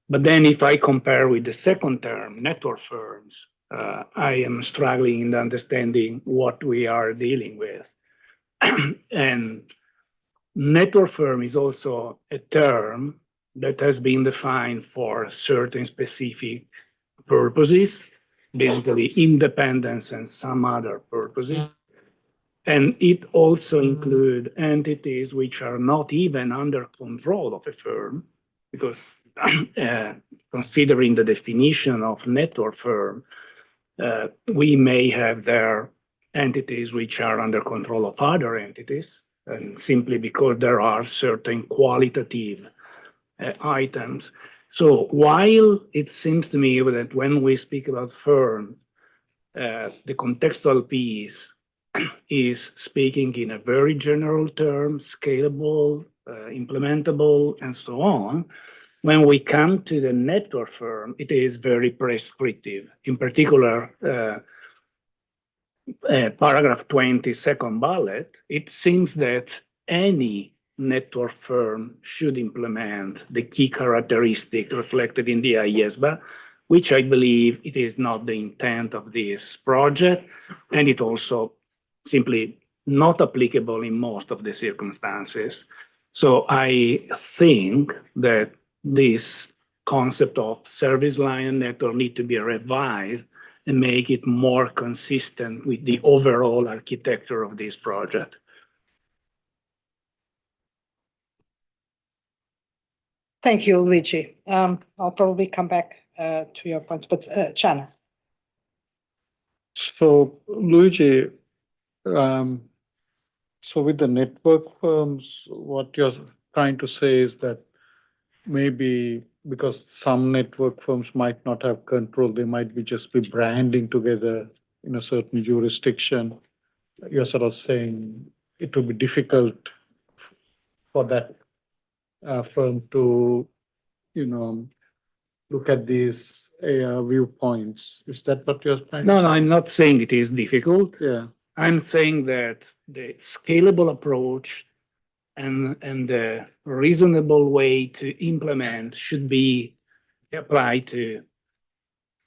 But then if I compare with the second term, network firms, I am struggling in understanding what we are dealing with. And network firm is also a term that has been defined for certain specific purposes, basically independence and some other purposes. And it also includes entities which are not even under control of a firm, because considering the definition of network firm, we may have their entities which are under control of other entities, and simply because there are certain qualitative items. So while it seems to me that when we speak about firm, the contextual piece is speaking in a very general term, scalable, implementable, and so on. When we come to the network firm, it is very prescriptive. In particular, paragraph 20, second bullet, it seems that any network firm should implement the key characteristic reflected in the IESBA, which I believe it is not the intent of this project, and it also simply not applicable in most of the circumstances. So I think that this concept of service line and network need to be revised and make it more consistent with the overall architecture of this project. Thank you, Luigi. I'll probably come back to your point, but Chana. So Luigi, so with the network firms, what you're trying to say is that maybe because some network firms might not have control, they might be just be branding together in a certain jurisdiction. You're sort of saying it will be difficult for that firm to, look at these viewpoints. Is that what you're trying? No, I'm not saying it is difficult. Yeah. I'm saying that the scalable approach and the reasonable way to implement should be applied to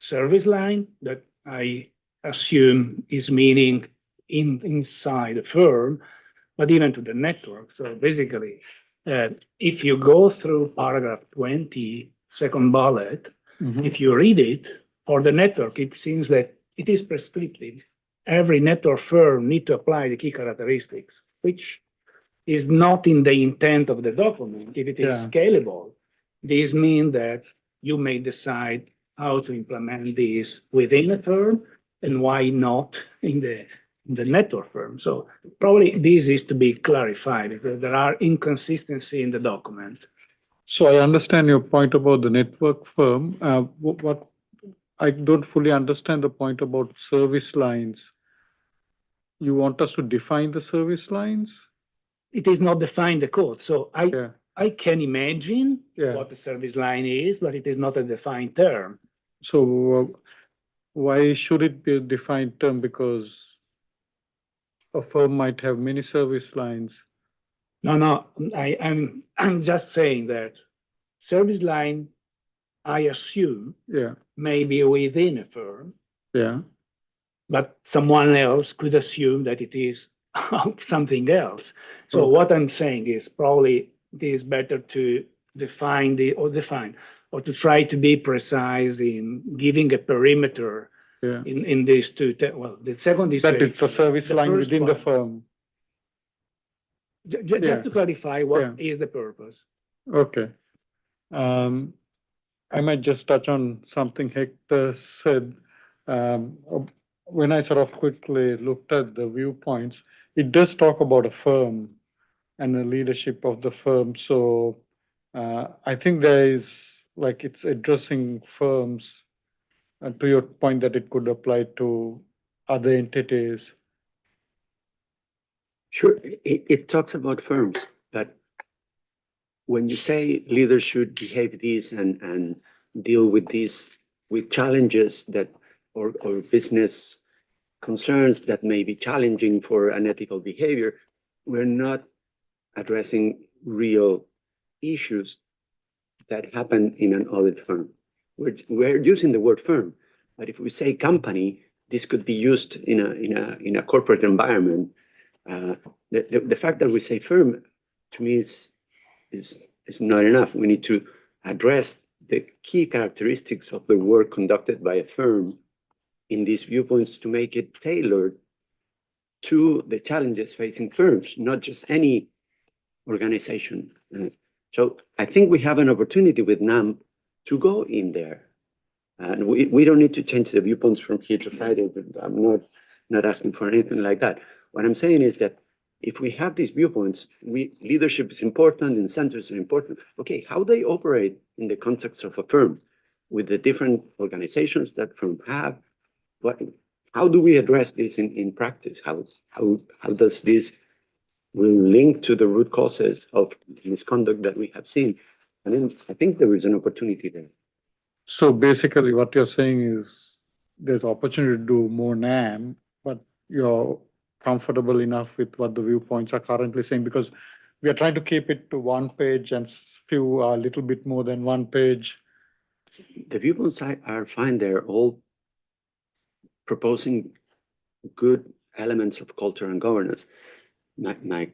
service line that I assume is meaning inside the firm, but even to the network. So basically, if you go through paragraph 20, second bullet, if you read it for the network, it seems that it is prescriptive. Every network firm need to apply the key characteristics, which is not in the intent of the document. If it is Yeah. scalable, this means that you may decide how to implement this within a firm and why not in the network firm. So probably this is to be clarified because there are inconsistencies in the document. So I understand your point about the network firm. What I don't fully understand the point about service lines. You want us to define the service lines? It is not defined the code. So Yeah. I can imagine Yeah. what the service line is, but it is not a defined term. So why should it be a defined term? Because a firm might have many service lines. No, I'm just saying that service line, I assume, Yeah. may be within a firm, Yeah. but someone else could assume that it is something else. So Okay. what I'm saying is probably it is better to define or to try to be precise in giving a perimeter Yeah. in these two. Well, the second is That very it's a clear. service The line first within the one- firm. Just Yeah. to clarify, what is the purpose? Okay. I might just touch on something Hector said. Um, when I sort of quickly looked at the viewpoints, it does talk about a firm and the leadership of the firm. So I think there is like it's addressing firms. To your point that it could apply to other entities. Sure, it talks about firms, but when you say leaders should behave this and deal with these, with challenges that, or business concerns that may be challenging for unethical behavior, we're not addressing real issues that happen in an audit firm. We're using the word firm, but if we say company, this could be used in a corporate environment. The fact that we say firm, to me, is not enough. We need to address the key characteristics of the work conducted by a firm in these viewpoints to make it tailored to the challenges facing firms, not just any organization. So I think we have an opportunity with NAM to go in there. And we don't need to change the viewpoints from here to Friday. I'm not asking for anything like that. What I'm saying is that if we have these viewpoints, leadership is important, incentives are important. Okay, how they operate in the context of a firm with the different organizations that firm have, how do we address this in practice? How does this will link to the root causes of misconduct that we have seen? And then I think there is an opportunity there. So basically what you're saying is there's opportunity to do more NAM, but you're comfortable enough with what the viewpoints are currently saying, because we are trying to keep it to one page and few are a little bit more than one page. The viewpoints are fine. They're all proposing good elements of culture and governance. My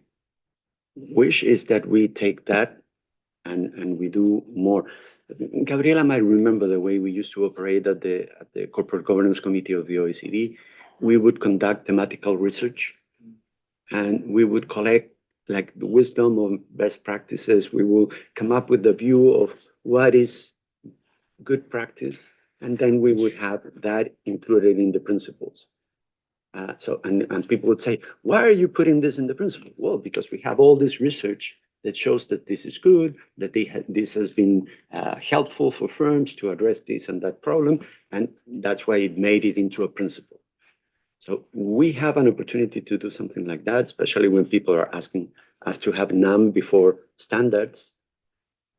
wish is that we take that and we do more. Gabriela might remember the way we used to operate at the Corporate Governance Committee of the OECD. We would conduct thematical research and we would collect like the wisdom of best practices. We will come up with the view of what is good practice, and then we would have that included in the principles. And people would say, why are you putting this in the principle? Well, because we have all this research that shows that this is good, that this has been helpful for firms to address this and that problem, and that's why it made it into a principle. So we have an opportunity to do something like that, especially when people are asking us to have NAM before standards.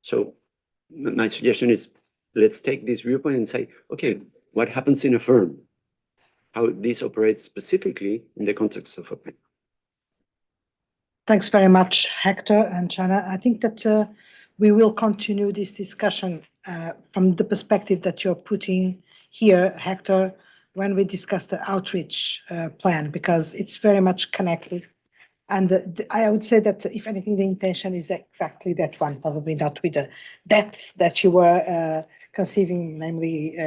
So my suggestion is, let's take this viewpoint and say, okay, what happens in a firm? How this operates specifically in the context of a firm. Thanks very much, Hector and Chana. I think that we will continue this discussion from the perspective that you're putting here, Hector, when we discuss the outreach plan, because it's very much connected. And I would say that if anything, the intention is exactly that one, probably not with the depth that you were conceiving, namely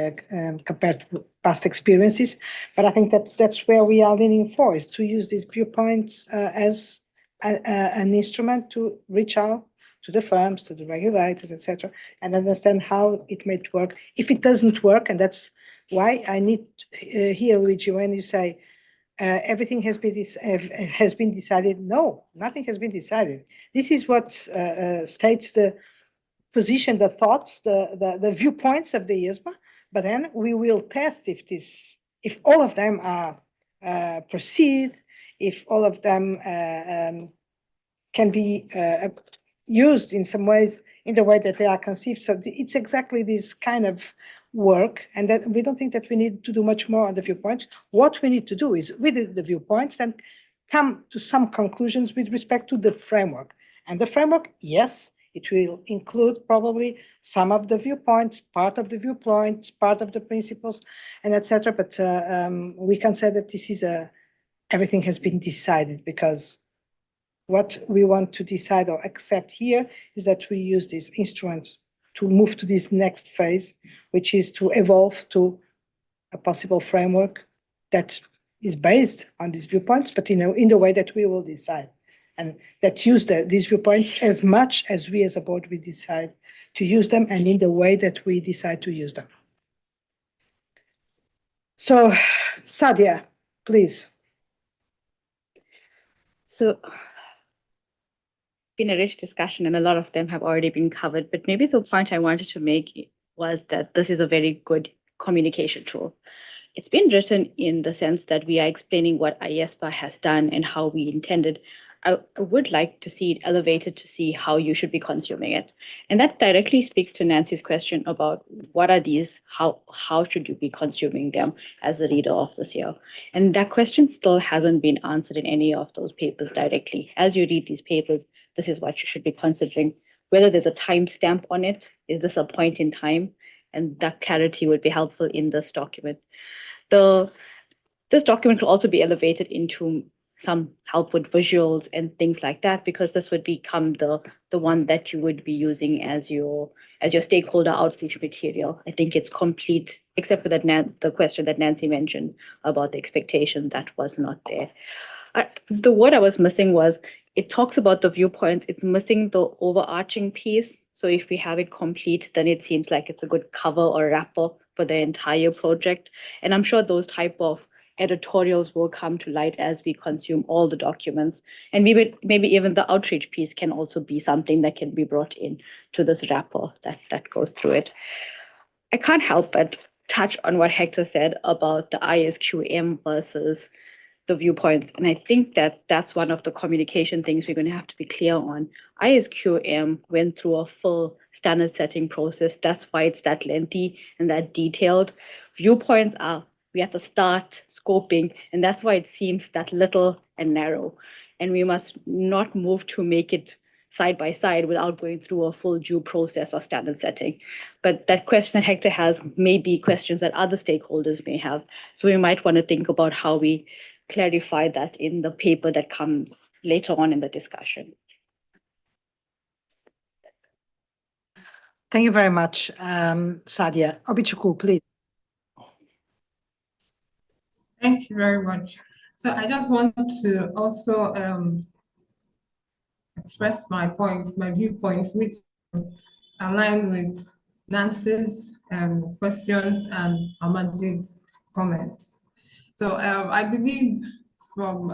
compared to past experiences. But I think that that's where we are leaning for, is to use these viewpoints as an instrument to reach out to the firms, to the regulators, etc., and understand how it might work. If it doesn't work, and that's why I need here with you when you say everything has been decided. No, nothing has been decided. This is what states the position, the thoughts, the viewpoints of the IESBA. But then we will test if all of them are proceed, if all of them can be used in some ways in the way that they are conceived. So it's exactly this kind of work, and that we don't think that we need to do much more on the viewpoints. What we need to do is, with the viewpoints, then come to some conclusions with respect to the framework. And the framework, yes, it will include probably some of the viewpoints, part of the viewpoints, part of the principles, and etc. But we can say that this is everything has been decided, because what we want to decide or accept here is that we use this instrument to move to this next phase, which is to evolve to a possible framework that is based on these viewpoints, but in the way that we will decide, and that use these viewpoints as much as we as a board we decide to use them, and in the way that we decide to use them. So, Sadia, please. So, been a rich discussion, and a lot of them have already been covered, but maybe the point I wanted to make was that this is a very good communication tool. It's been written in the sense that we are explaining what IESBA has done and how we intended. I would like to see it elevated to see how you should be consuming it. And that directly speaks to Nancy's question about what are these, how should you be consuming them as the reader of this year? And that question still hasn't been answered in any of those papers directly. As you read these papers, this is what you should be considering. Whether there's a timestamp on it, is this a point in time? And that clarity would be helpful in this document. This document will also be elevated into some help with visuals and things like that, because this would become the one that you would be using as your stakeholder outreach material. I think it's complete, except for that the question that Nancy mentioned about the expectation that was not there. The word I was missing was, it talks about the viewpoints, it's missing the overarching piece. So if we have it complete, then it seems like it's a good cover or wrapper for the entire project. And I'm sure those type of editorials will come to light as we consume all the documents. And maybe even the outreach piece can also be something that can be brought in to this wrapper that goes through it. I can't help but touch on what Hector said about the ISQM versus the viewpoints. And I think that that's one of the communication things we're going to have to be clear on. ISQM went through a full standard setting process. That's why it's that lengthy and that detailed. Viewpoints we have to start scoping, and that's why it seems that little and narrow. And we must not move to make it side by side without going through a full due process or standard setting. But that question that Hector has may be questions that other stakeholders may have. So we might want to think about how we clarify that in the paper that comes later on in the discussion. Thank you very much, Sadia. Obichukwu, please. Thank you very much. So I just want to also express my points, my viewpoints, which align with Nancy's questions and Amadjid's comments. So I believe from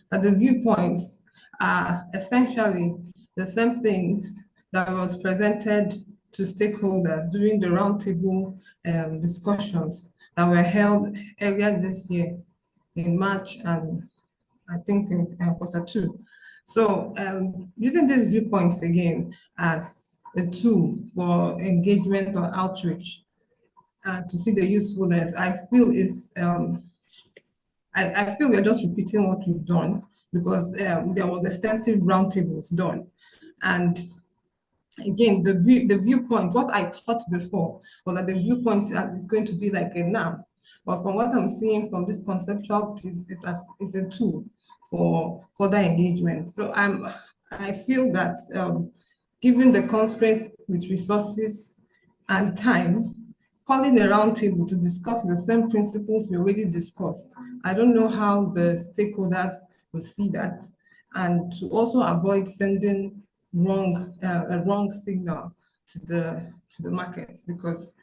that the viewpoints are essentially the same things that was presented to stakeholders during the roundtable discussions that were held earlier this year in March and I think in Q2. So using these viewpoints again as a tool for engagement or outreach to see the usefulness, I feel is I feel we're just repeating what we've done because there was extensive roundtables done. And again, the viewpoint, what I thought before was that the viewpoint is going to be like a NAM. But from what I'm seeing from this conceptual piece, is a tool for further engagement. So I feel that given the constraints with resources and time, calling a roundtable to discuss the same principles we already discussed. I don't know how the stakeholders will see that, and to also avoid sending a wrong signal to the market, because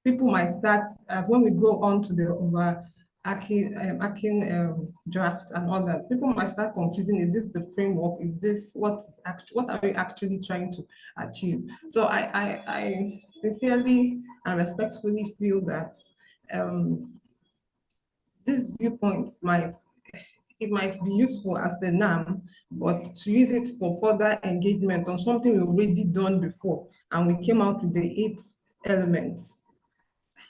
people might start when we go on to the overarching draft and others. People might start confusing: is this the framework? Is this what are we actually trying to achieve? So I sincerely and respectfully feel that these viewpoints might be useful as a NAM, but to use it for further engagement on something we've already done before, and we came out with the 8 elements.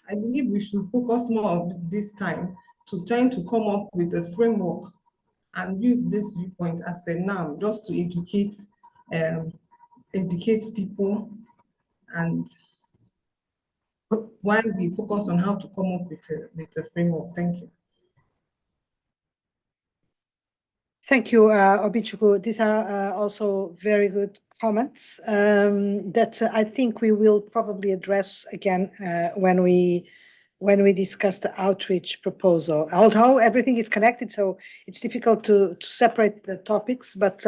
I believe we should focus more of this time to trying to come up with a framework and use this viewpoint as a NAM just to educate people, and while we focus on how to come up with a framework. Thank you. Thank you, Obichukwu. These are also very good comments that I think we will probably address again when we discuss the outreach proposal. Although everything is connected, so it's difficult to separate the topics, but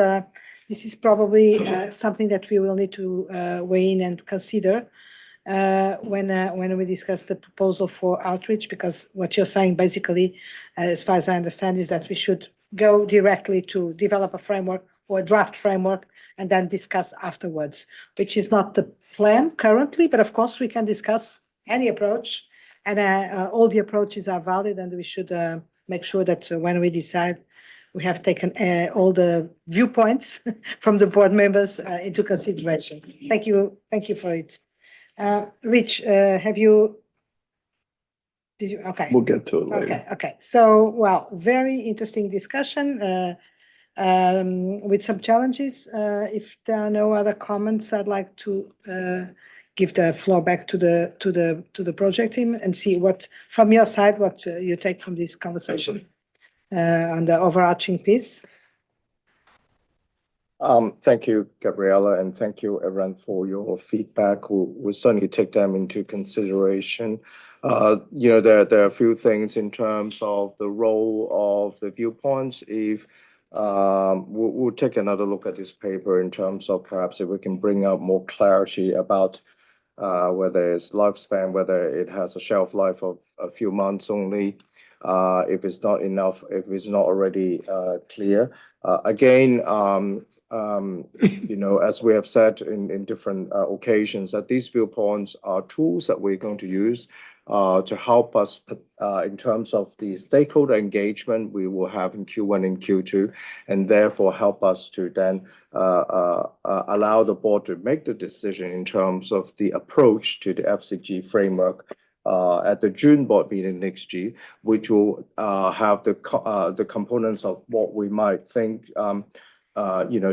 this is probably something that we will need to weigh in and consider when we discuss the proposal for outreach, because what you're saying basically, as far as I understand, is that we should go directly to develop a framework or a draft framework and then discuss afterwards, which is not the plan currently, but of course we can discuss any approach, and all the approaches are valid, and we should make sure that when we decide, we have taken all the viewpoints from the board members into consideration. Thank you for it. Rich, did you? Okay. We'll get to it later. Okay. So, well, very interesting discussion with some challenges. If there are no other comments, I'd like to give the floor back to the project team and see what, from your side, what you take from this conversation on the overarching piece. Thank you, Gabriela, and thank you, everyone, for your feedback. We'll certainly take them into consideration. There are a few things in terms of the role of the viewpoints. If we'll take another look at this paper in terms of perhaps if we can bring out more clarity about whether it's lifespan, whether it has a shelf life of a few months only, if it's not enough, if it's not already clear. Again, as we have said in different occasions, that these viewpoints are tools that we're going to use to help us in terms of the stakeholder engagement we will have in Q1 and Q2, and therefore help us to then allow the board to make the decision in terms of the approach to the FCG framework at the June board meeting next year, which will have the components of what we might think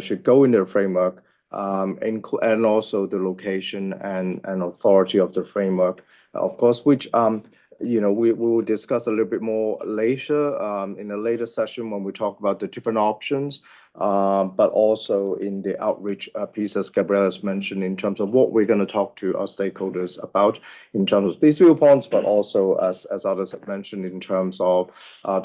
should go in the framework, and also the location and authority of the framework, of course, which we will discuss a little bit more later in a later session when we talk about the different options, but also in the outreach piece, as Gabriela has mentioned, in terms of what we're going to talk to our stakeholders about in terms of these viewpoints, but also as others have mentioned in terms of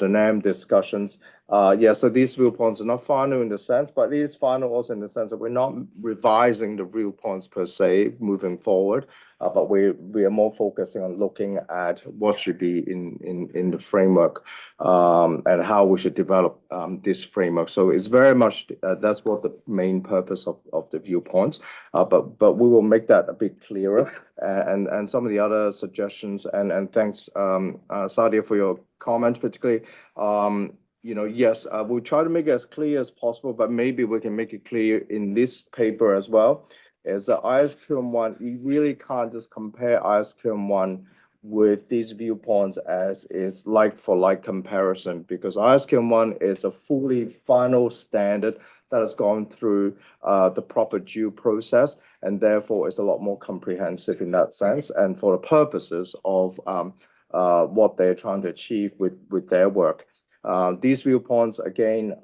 the NAM discussions So these viewpoints are not final in the sense, but it is final also in the sense that we're not revising the viewpoints per se moving forward, but we are more focusing on looking at what should be in the framework and how we should develop this framework. So it's very much that's what the main purpose of the viewpoints. But we will make that a bit clearer and some of the other suggestions and thanks Sadia for your comments, particularly. Yes, we'll try to make it as clear as possible, but maybe we can make it clear in this paper as well. Is that ISQM1, you really can't just compare ISQM1 with these viewpoints as is like-for-like comparison, because ISQM1 is a fully final standard that has gone through the proper due process, and therefore is a lot more comprehensive in that sense, and for the purposes of what they're trying to achieve with their work. These viewpoints, again,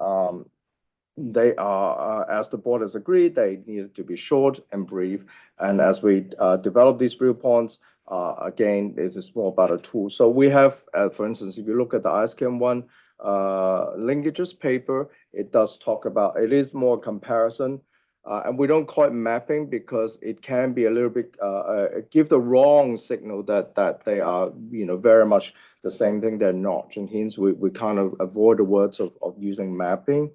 they are, as the board has agreed, they needed to be short and brief. And as we develop these viewpoints, again, this is more about a tool. So we have, for instance, if you look at the ISKM1 linkages paper, it does talk about, it is more comparison. And we don't call it mapping because it can be a little bit, give the wrong signal that they are, very much the same thing. They're not. And hence, we kind of avoid the words of using mapping.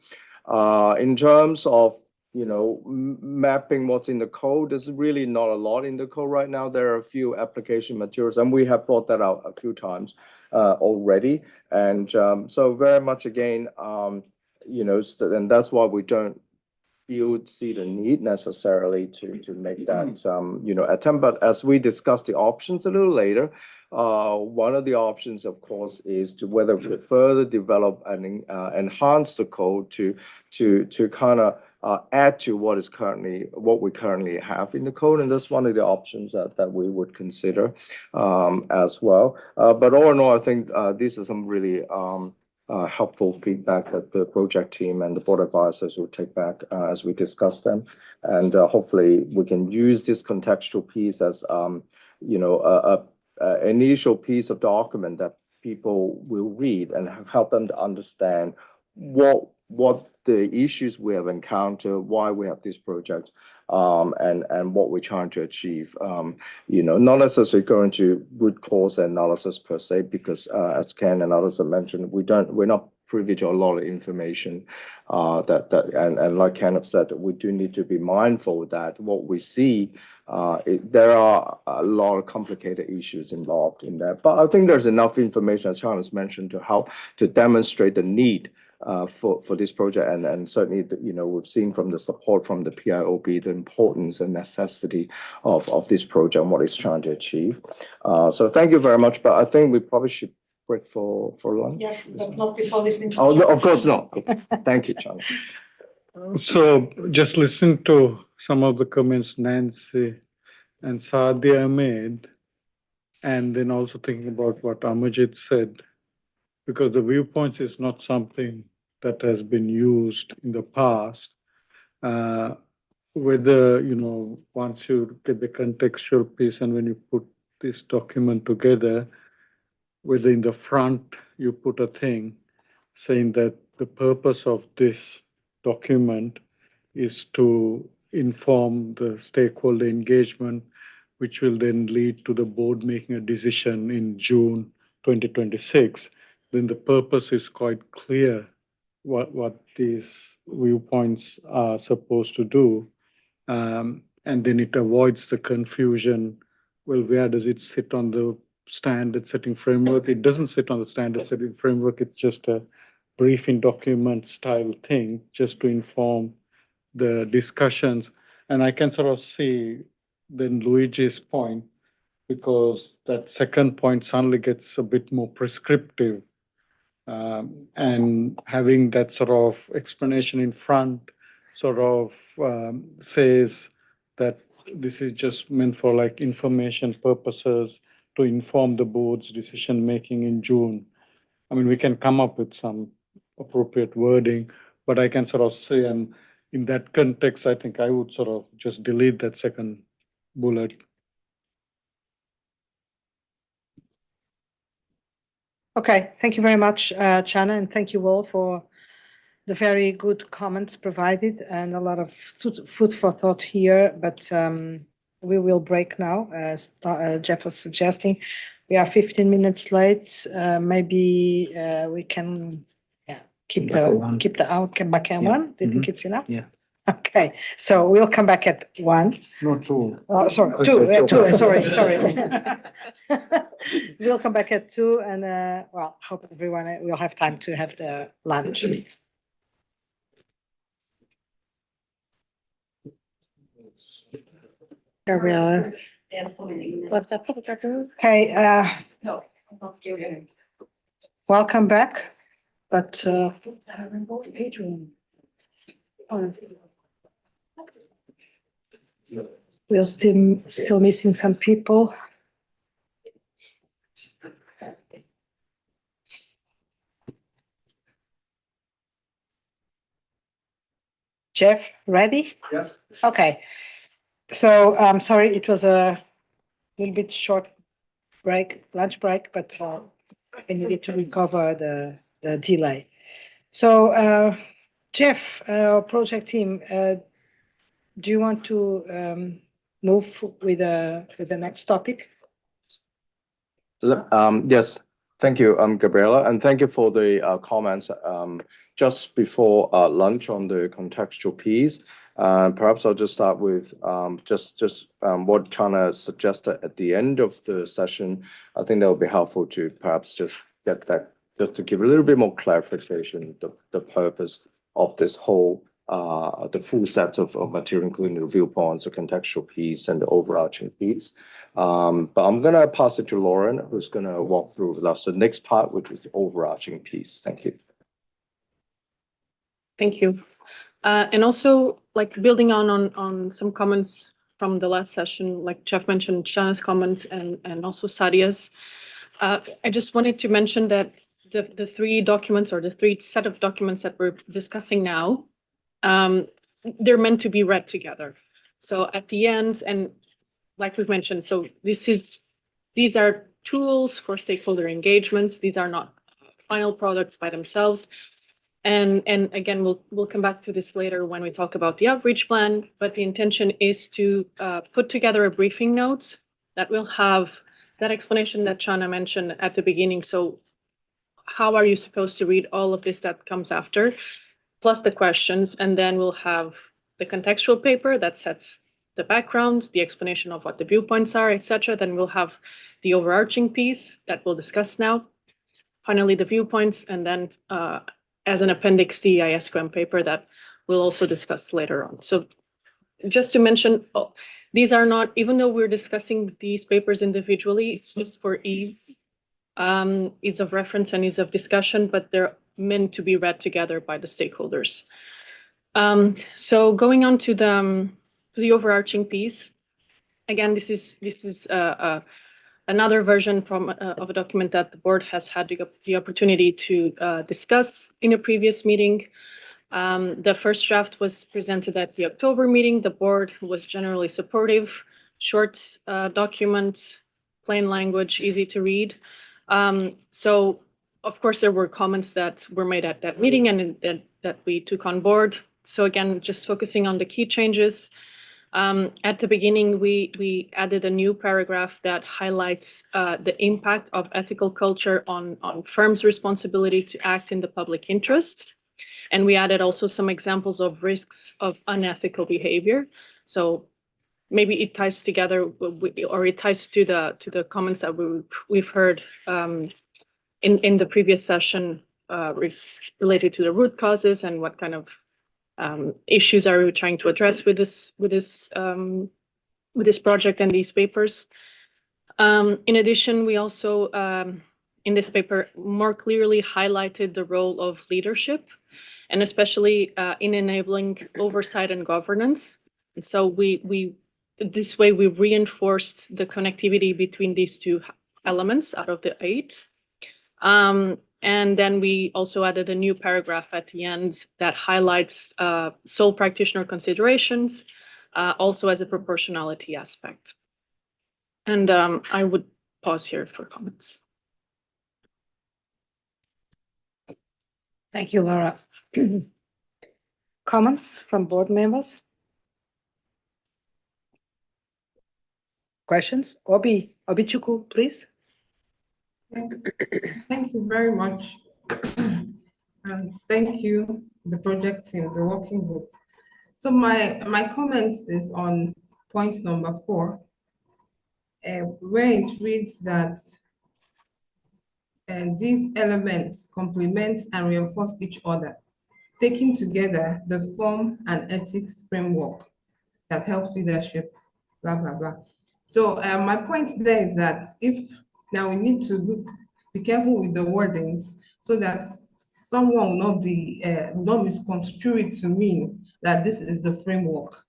In terms of, mapping what's in the code, there's really not a lot in the code right now. There are a few application materials, and we have brought that out a few times already. And so very much again, and that's why we don't see the need necessarily to make that attempt. But as we discuss the options a little later, one of the options, of course, is to whether we further develop and enhance the code to kind of add to what we currently have in the code, and that's one of the options that we would consider as well. But all in all, I think these are some really helpful feedback that the project team and the board advisors will take back as we discuss them. And hopefully we can use this contextual piece as, an initial piece of document that people will read and help them to understand what the issues we have encountered, why we have these projects, and what we're trying to achieve. Not necessarily going to root cause analysis per se, because as Ken and others have mentioned, we're not privy to a lot of information and like Ken have said, we do need to be mindful that what we see, there are a lot of complicated issues involved in that. But I think there's enough information, as Charles mentioned, to help to demonstrate the need for this project, and certainly, we've seen from the support from the PIOB the importance and necessity of this project and what it's trying to achieve. So thank you very much. But I think we probably should break for lunch. Yes, but not before listening to. Oh, no, of course not. Thank you, Charles. So just listen to some of the comments Nancy and Sadia made, and then also thinking about what Amajit said, because the viewpoints is not something that has been used in the past. Whether, once you get the contextual piece and when you put this document together, whether in the front you put a thing saying that the purpose of this document is to inform the stakeholder engagement, which will then lead to the board making a decision in June 2026, then the purpose is quite clear what these viewpoints are supposed to do. And then it avoids the confusion. Well, where does it sit on the standard setting framework? It doesn't sit on the standard setting framework. It's just a briefing document style thing just to inform the discussions. And I can sort of see then Luigi's point, because that second point suddenly gets a bit more prescriptive. And having that sort of explanation in front sort of says that this is just meant for like information purposes to inform the board's decision making in June. I mean, we can come up with some appropriate wording, but I can sort of say, and in that context, I think I would sort of just delete that second bullet. Okay, thank you very much, Chana, and thank you all for the very good comments provided and a lot of food for thought here, but we will break now, as Jeff was suggesting. We are 15 minutes late. Maybe we can keep the hour, come back at 1. Do you think it's enough? Yeah. Okay, so we'll come back at 1. Not 2. Oh, sorry, Okay, 2, sorry. We'll come back at 2 and, well, hope everyone will have time to have the lunch. Gabriela. Okay, welcome back, but we're still missing some people. Jeff, ready? Yes. Okay. So I'm sorry, it was a little bit short break, lunch break, but I needed to recover the delay. So Jeff, project team, do you want to move with the next topic? Yes, thank you, Gabriela, and thank you for the comments just before lunch on the contextual piece. Perhaps I'll just start with just what Chana suggested at the end of the session. I think that would be helpful to perhaps just get that, just to give a little bit more clarification, the purpose of this whole, the full set of material, including the viewpoints, the contextual piece, and the overarching piece. But I'm going to pass it to Lauren, who's going to walk through with us the next part, which is the overarching piece. Thank you. Thank you. And also, like building on some comments from the last session, like Jeff mentioned, Shana's comments and also Sadia's. I just wanted to mention that the 3 documents, or the 3 set of documents that we're discussing now, they're meant to be read together. So at the end, and like we've mentioned, so these are tools for stakeholder engagement. These are not final products by themselves. And again, we'll come back to this later when we talk about the outreach plan, but the intention is to put together a briefing note that will have that explanation that Chana mentioned at the beginning. So how are you supposed to read all of this that comes after, plus the questions, and then we'll have the contextual paper that sets the background, the explanation of what the viewpoints are, etc. Then we'll have the overarching piece that we'll discuss now. Finally, the viewpoints, and then as an appendix, the IESBA paper that we'll also discuss later on. So just to mention, these are not, even though we're discussing these papers individually, it's just for ease of reference and ease of discussion, but they're meant to be read together by the stakeholders. So going on to the overarching piece, again, this is another version of a document that the board has had the opportunity to discuss in a previous meeting. The first draft was presented at the October meeting. The board was generally supportive, short document, plain language, easy to read. So of course, there were comments that were made at that meeting and that we took on board. So again, just focusing on the key changes. At the beginning, we added a new paragraph that highlights the impact of ethical culture on firms' responsibility to act in the public interest. And we added also some examples of risks of unethical behavior. So maybe it ties together, or it ties to the comments that we've heard in the previous session related to the root causes and what kind of issues are we trying to address with this project and these papers. In addition, we also in this paper more clearly highlighted the role of leadership, and especially in enabling oversight and governance. And so this way we reinforced the connectivity between these 2 elements out of the 8. And then we also added a new paragraph at the end that highlights sole practitioner considerations, also as a proportionality aspect. And I would pause here for comments. Thank you, Laura. Comments from board members? Questions? Obichukwu, please. Thank you very much. And thank you, the project team, the working group. So my comments is on point number 4, where it reads that these elements complement and reinforce each other, taking together the form and ethics framework that helps leadership, blah, blah, blah. So my point there is that if now we need to be careful with the wordings so that someone will not misconstrue it to mean that this is the framework.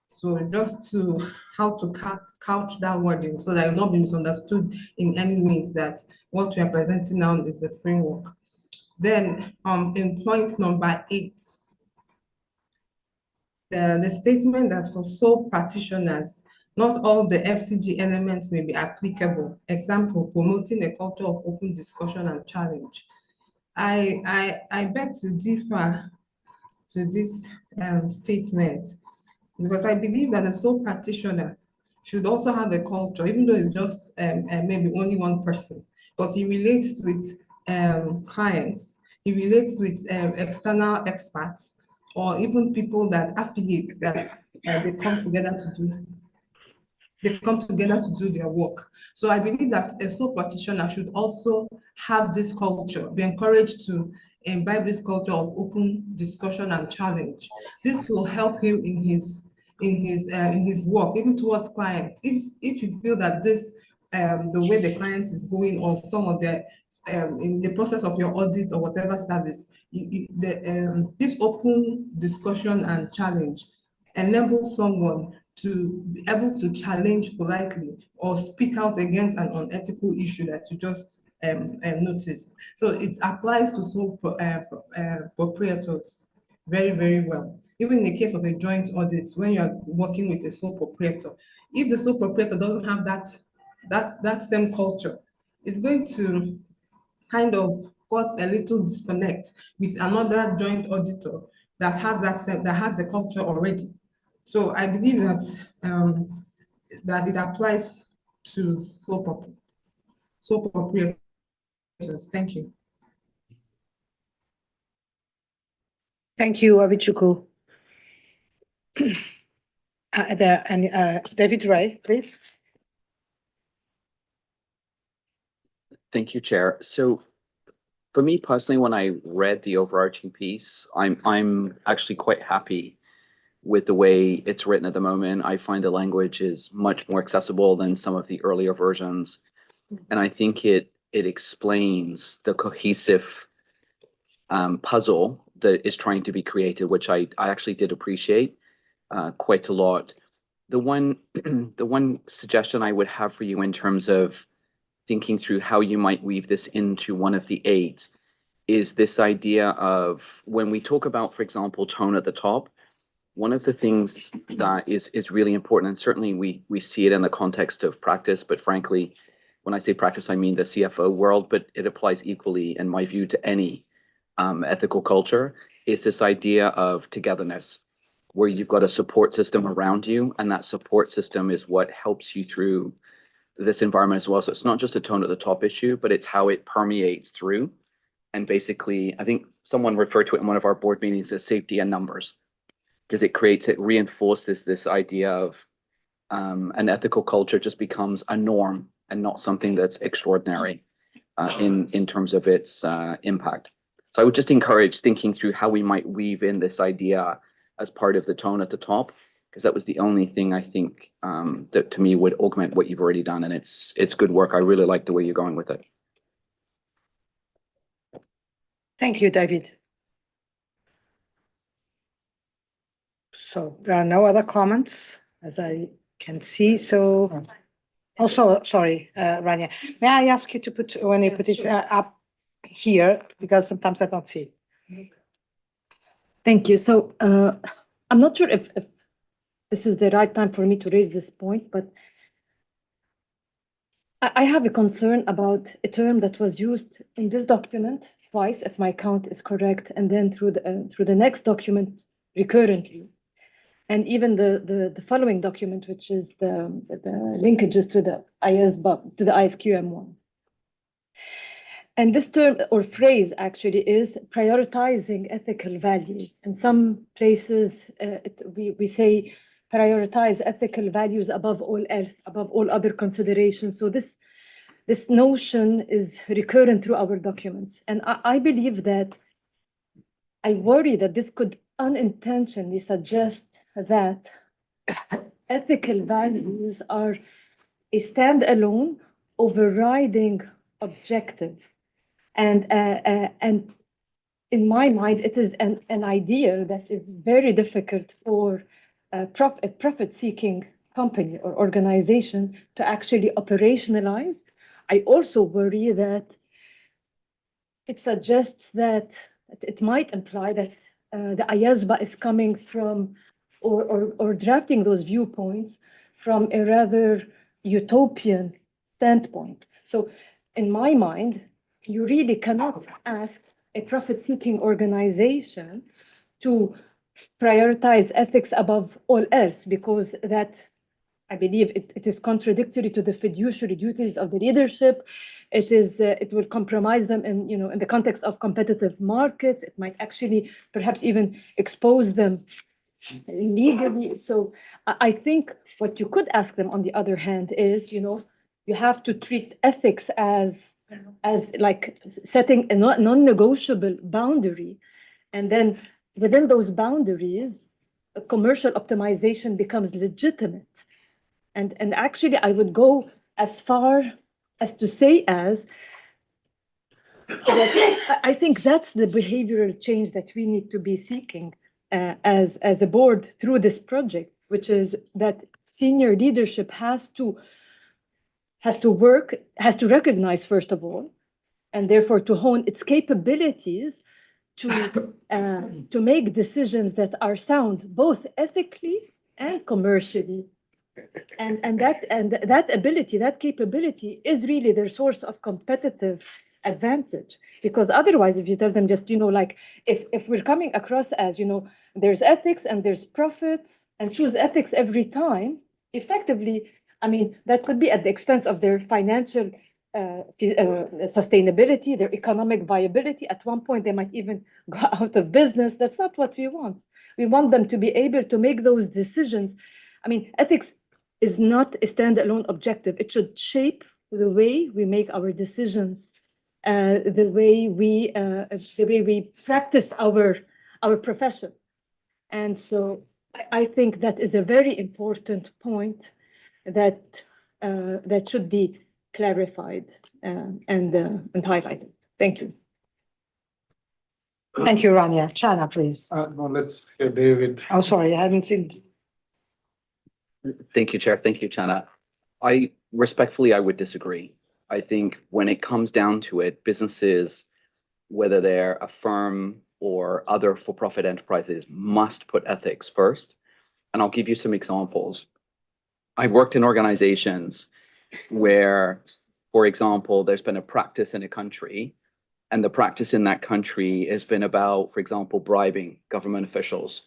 So just to how to couch that wording so that it will not be misunderstood in any means that what we are presenting now is the framework. Then in point number 8, the statement that for sole practitioners, not all the FCG elements may be applicable. Example, promoting a culture of open discussion and challenge. I beg to differ to this statement because I believe that a sole practitioner should also have a culture, even though it's just maybe only one person, but he relates with clients, he relates with external experts, or even people that affiliates that they come together to do. They come together to do their work. So I believe that a sole practitioner should also have this culture, be encouraged to imbibe this culture of open discussion and challenge. This will help him in his work, even towards clients. If you feel that this the way the client is going, or some of the in the process of your audit or whatever service, this open discussion and challenge enables someone to be able to challenge politely or speak out against an unethical issue that you just noticed. So it applies to sole proprietors very, very well. Even in the case of a joint audit, when you're working with a sole proprietor, if the sole proprietor doesn't have that same culture, it's going to kind of cause a little disconnect with another joint auditor that has the culture already. So I believe that that it applies to sole proprietors. Thank you. Thank you, Abichukwu. David Ray, please. Thank you, Chair. So for me personally, when I read the overarching piece, I'm actually quite happy with the way it's written at the moment. I find the language is much more accessible than some of the earlier versions. And I think it explains the cohesive puzzle that is trying to be created, which I actually did appreciate quite a lot. The one suggestion I would have for you in terms of thinking through how you might weave this into one of the 8 is this idea of when we talk about, for example, tone at the top, one of the things that is really important, and certainly we see it in the context of practice, but frankly, when I say practice, I mean the CFO world, but it applies equally, in my view, to any ethical culture, is this idea of togetherness, where you've got a support system around you, and that support system is what helps you through this environment as well. So it's not just a tone at the top issue, but it's how it permeates through. And basically, I think someone referred to it in one of our board meetings as safety in numbers, because it reinforces this idea of an ethical culture just becomes a norm and not something that's extraordinary in terms of its impact. So I would just encourage thinking through how we might weave in this idea as part of the tone at the top, because that was the only thing I think that to me would augment what you've already done. And it's good work. I really like the way you're going with it. Thank you, David. So there are no other comments, as I can see. So also, sorry, Rania, may I ask you to put, when you put it up here, because sometimes I don't see. Thank you. So I'm not sure if this is the right time for me to raise this point, but I have a concern about a term that was used in this document twice, if my count is correct, and then through the next document recurrently. And even the following document, which is the linkages to the IESBA, to the ISQM1. And this term or phrase actually is prioritizing ethical values. In some places, we say prioritize ethical values above all else, above all other considerations. So this notion is recurrent through our documents. And I believe that, I worry that this could unintentionally suggest that ethical values are a standalone, overriding objective. And in my mind, it is an idea that is very difficult for a profit-seeking company or organization to actually operationalize. I also worry that it suggests that it might imply that the IESBA is coming from or drafting those viewpoints from a rather utopian standpoint. So in my mind, you really cannot ask a profit-seeking organization to prioritize ethics above all else, because that, I believe, it is contradictory to the fiduciary duties of the leadership. It will compromise them in the context of competitive markets. It might actually perhaps even expose them legally. So I think what you could ask them, on the other hand, is, you have to treat ethics as like setting a non-negotiable boundary, and then within those boundaries, a commercial optimization becomes legitimate. And actually, I would go as far as to say I think that's the behavioral change that we need to be seeking as a board through this project, which is that senior leadership has to recognize, first of all, and therefore to hone its capabilities to make decisions that are sound, both ethically and commercially. And that ability, that capability is really their source of competitive advantage. Because otherwise, if you tell them just, like, if we're coming across as, there's ethics and there's profits, and choose ethics every time, effectively, I mean, that could be at the expense of their financial sustainability, their economic viability. At one point, they might even go out of business. That's not what we want. We want them to be able to make those decisions. I mean, ethics is not a standalone objective. It should shape the way we make our decisions, the way we practice our profession. And so I think that is a very important point that should be clarified and highlighted. Thank you. Thank you, Rania. Chana, please. No, let's hear David. Oh, sorry, I hadn't seen. Thank you, Chair. Thank you, Chana. I would disagree. I think when it comes down to it, businesses, whether they're a firm or other for-profit enterprises, must put ethics first. And I'll give you some examples. I've worked in organizations where, for example, there's been a practice in a country, and the practice in that country has been about, for example, bribing government officials.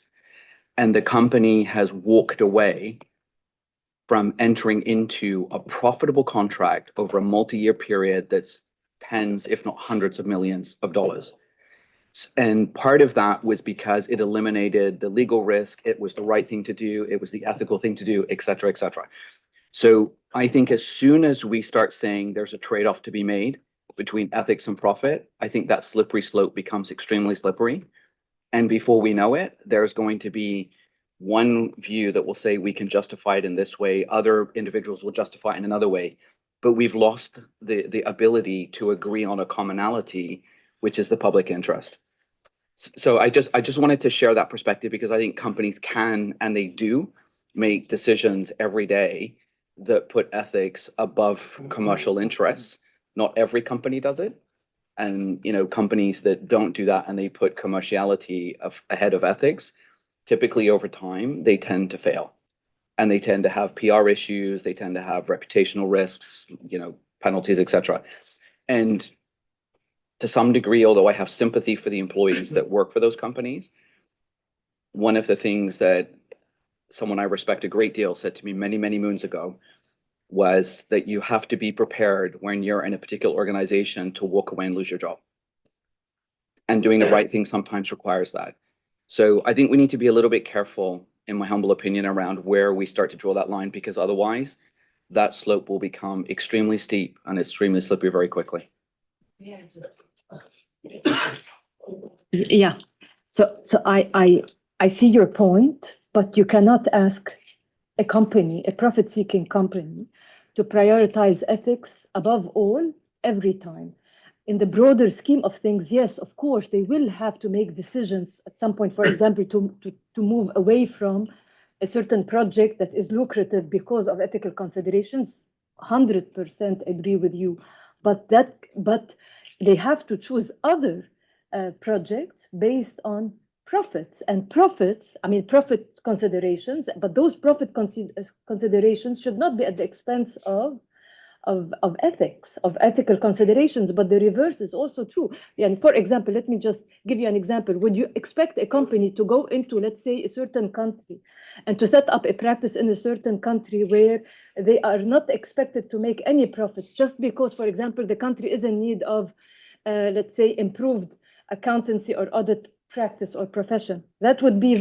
And the company has walked away from entering into a profitable contract over a multi-year period that's tens, if not hundreds of millions of dollars. And part of that was because it eliminated the legal risk. It was the right thing to do. It was the ethical thing to do, et cetera, et cetera. So I think as soon as we start saying there's a trade-off to be made between ethics and profit, I think that slippery slope becomes extremely slippery. And before we know it, there's going to be one view that will say we can justify it in this way, other individuals will justify it in another way, but we've lost the ability to agree on a commonality, which is the public interest. So I just wanted to share that perspective, because I think companies can, and they do, make decisions every day that put ethics above commercial interests. Not every company does it. And companies that don't do that and they put commerciality ahead of ethics, typically over time, they tend to fail. And they tend to have PR issues, they tend to have reputational risks, penalties, etc. And to some degree, although I have sympathy for the employees that work for those companies, one of the things that someone I respect a great deal said to me many, many moons ago was that you have to be prepared when you're in a particular organization to walk away and lose your job. And doing the right thing sometimes requires that. So I think we need to be a little bit careful, in my humble opinion, around where we start to draw that line, because otherwise that slope will become extremely steep and extremely slippery very quickly. Yeah. So I see your point, but you cannot ask a company, a profit-seeking company, to prioritize ethics above all every time. In the broader scheme of things, yes, of course, they will have to make decisions at some point, for example, to move away from a certain project that is lucrative because of ethical considerations. 100% agree with you, but they have to choose other projects based on profits, and profits, I mean, profit considerations, but those profit considerations should not be at the expense of ethics, of ethical considerations, but the reverse is also true. And for example, let me just give you an example. Would you expect a company to go into, let's say, a certain country and to set up a practice in a certain country where they are not expected to make any profits just because, for example, the country is in need of, let's say, improved accountancy or audit practice or profession? That would be a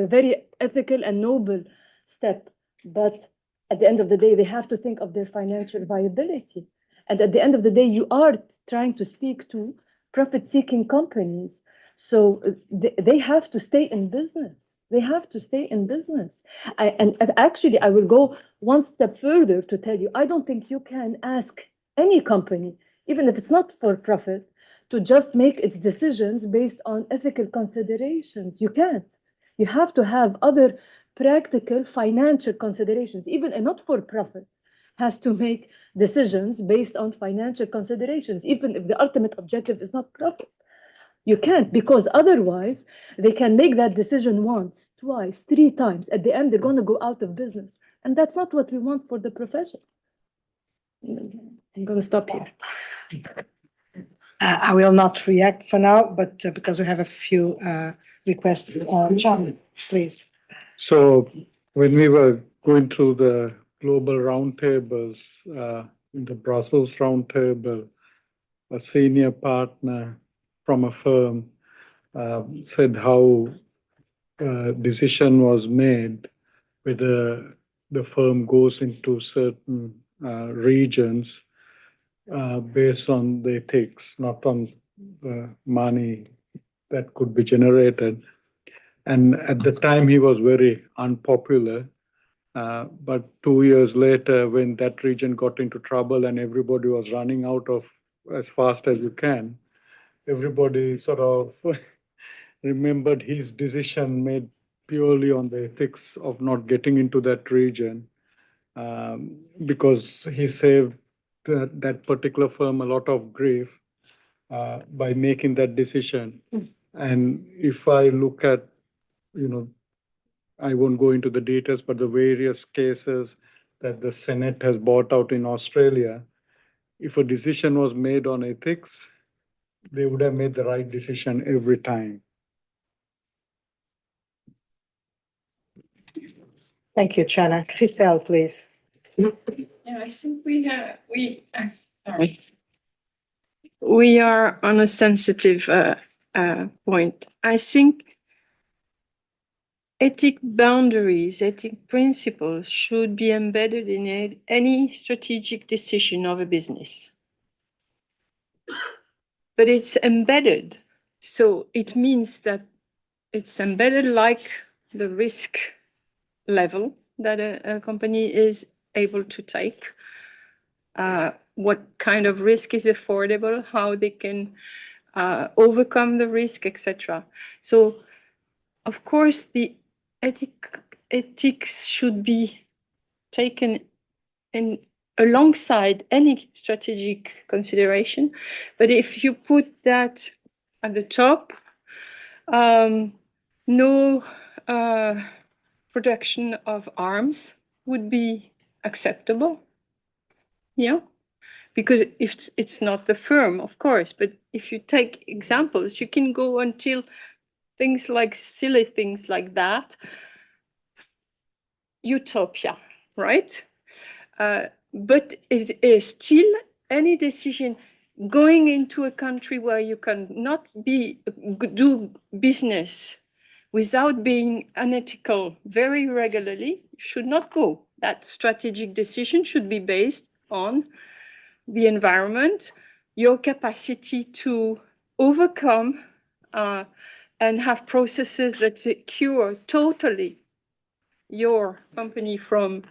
very ethical and noble step. But at the end of the day, they have to think of their financial viability. And at the end of the day, you are trying to speak to profit-seeking companies. So they have to stay in business. They have to stay in business. And actually, I will go one step further to tell you, I don't think you can ask any company, even if it's not for profit, to just make its decisions based on ethical considerations. You can't. You have to have other practical financial considerations. Even a not-for-profit has to make decisions based on financial considerations, even if the ultimate objective is not profit. You can't, because otherwise they can make that decision once, twice, 3 times. At the end, they're going to go out of business. And that's not what we want for the profession. I'm going to stop here. I will not react for now, but because we have a few requests. John, please. So when we were going through the global roundtables, in the Brussels roundtable, a senior partner from a firm said how a decision was made whether the firm goes into certain regions based on the ethics, not on the money that could be generated. And at the time, he was very unpopular. But 2 years later, when that region got into trouble and everybody was running out of as fast as you can, everybody sort of remembered his decision made purely on the ethics of not getting into that region, because he saved that particular firm a lot of grief by making that decision. And if I look at, I won't go into the details, but the various cases that the Senate has brought out in Australia, if a decision was made on ethics, they would have made the right decision every time. Thank you, Chana. Christelle, please. Yeah, I think we are on a sensitive point. I think ethic boundaries, ethic principles should be embedded in any strategic decision of a business. But it's embedded, so it means that it's embedded like the risk level that a company is able to take, what kind of risk is affordable, how they can overcome the risk, etc. So, of course, the ethics should be taken in alongside any strategic consideration. But if you put that at the top, no production of arms would be acceptable. Yeah. because if it's not the firm, of course, but if you take examples, you can go until things like silly things like that, utopia, right? But it is still any decision going into a country where you cannot do business without being unethical very regularly should not go. That strategic decision should be based on the environment, your capacity to overcome and have processes that secure totally your company from,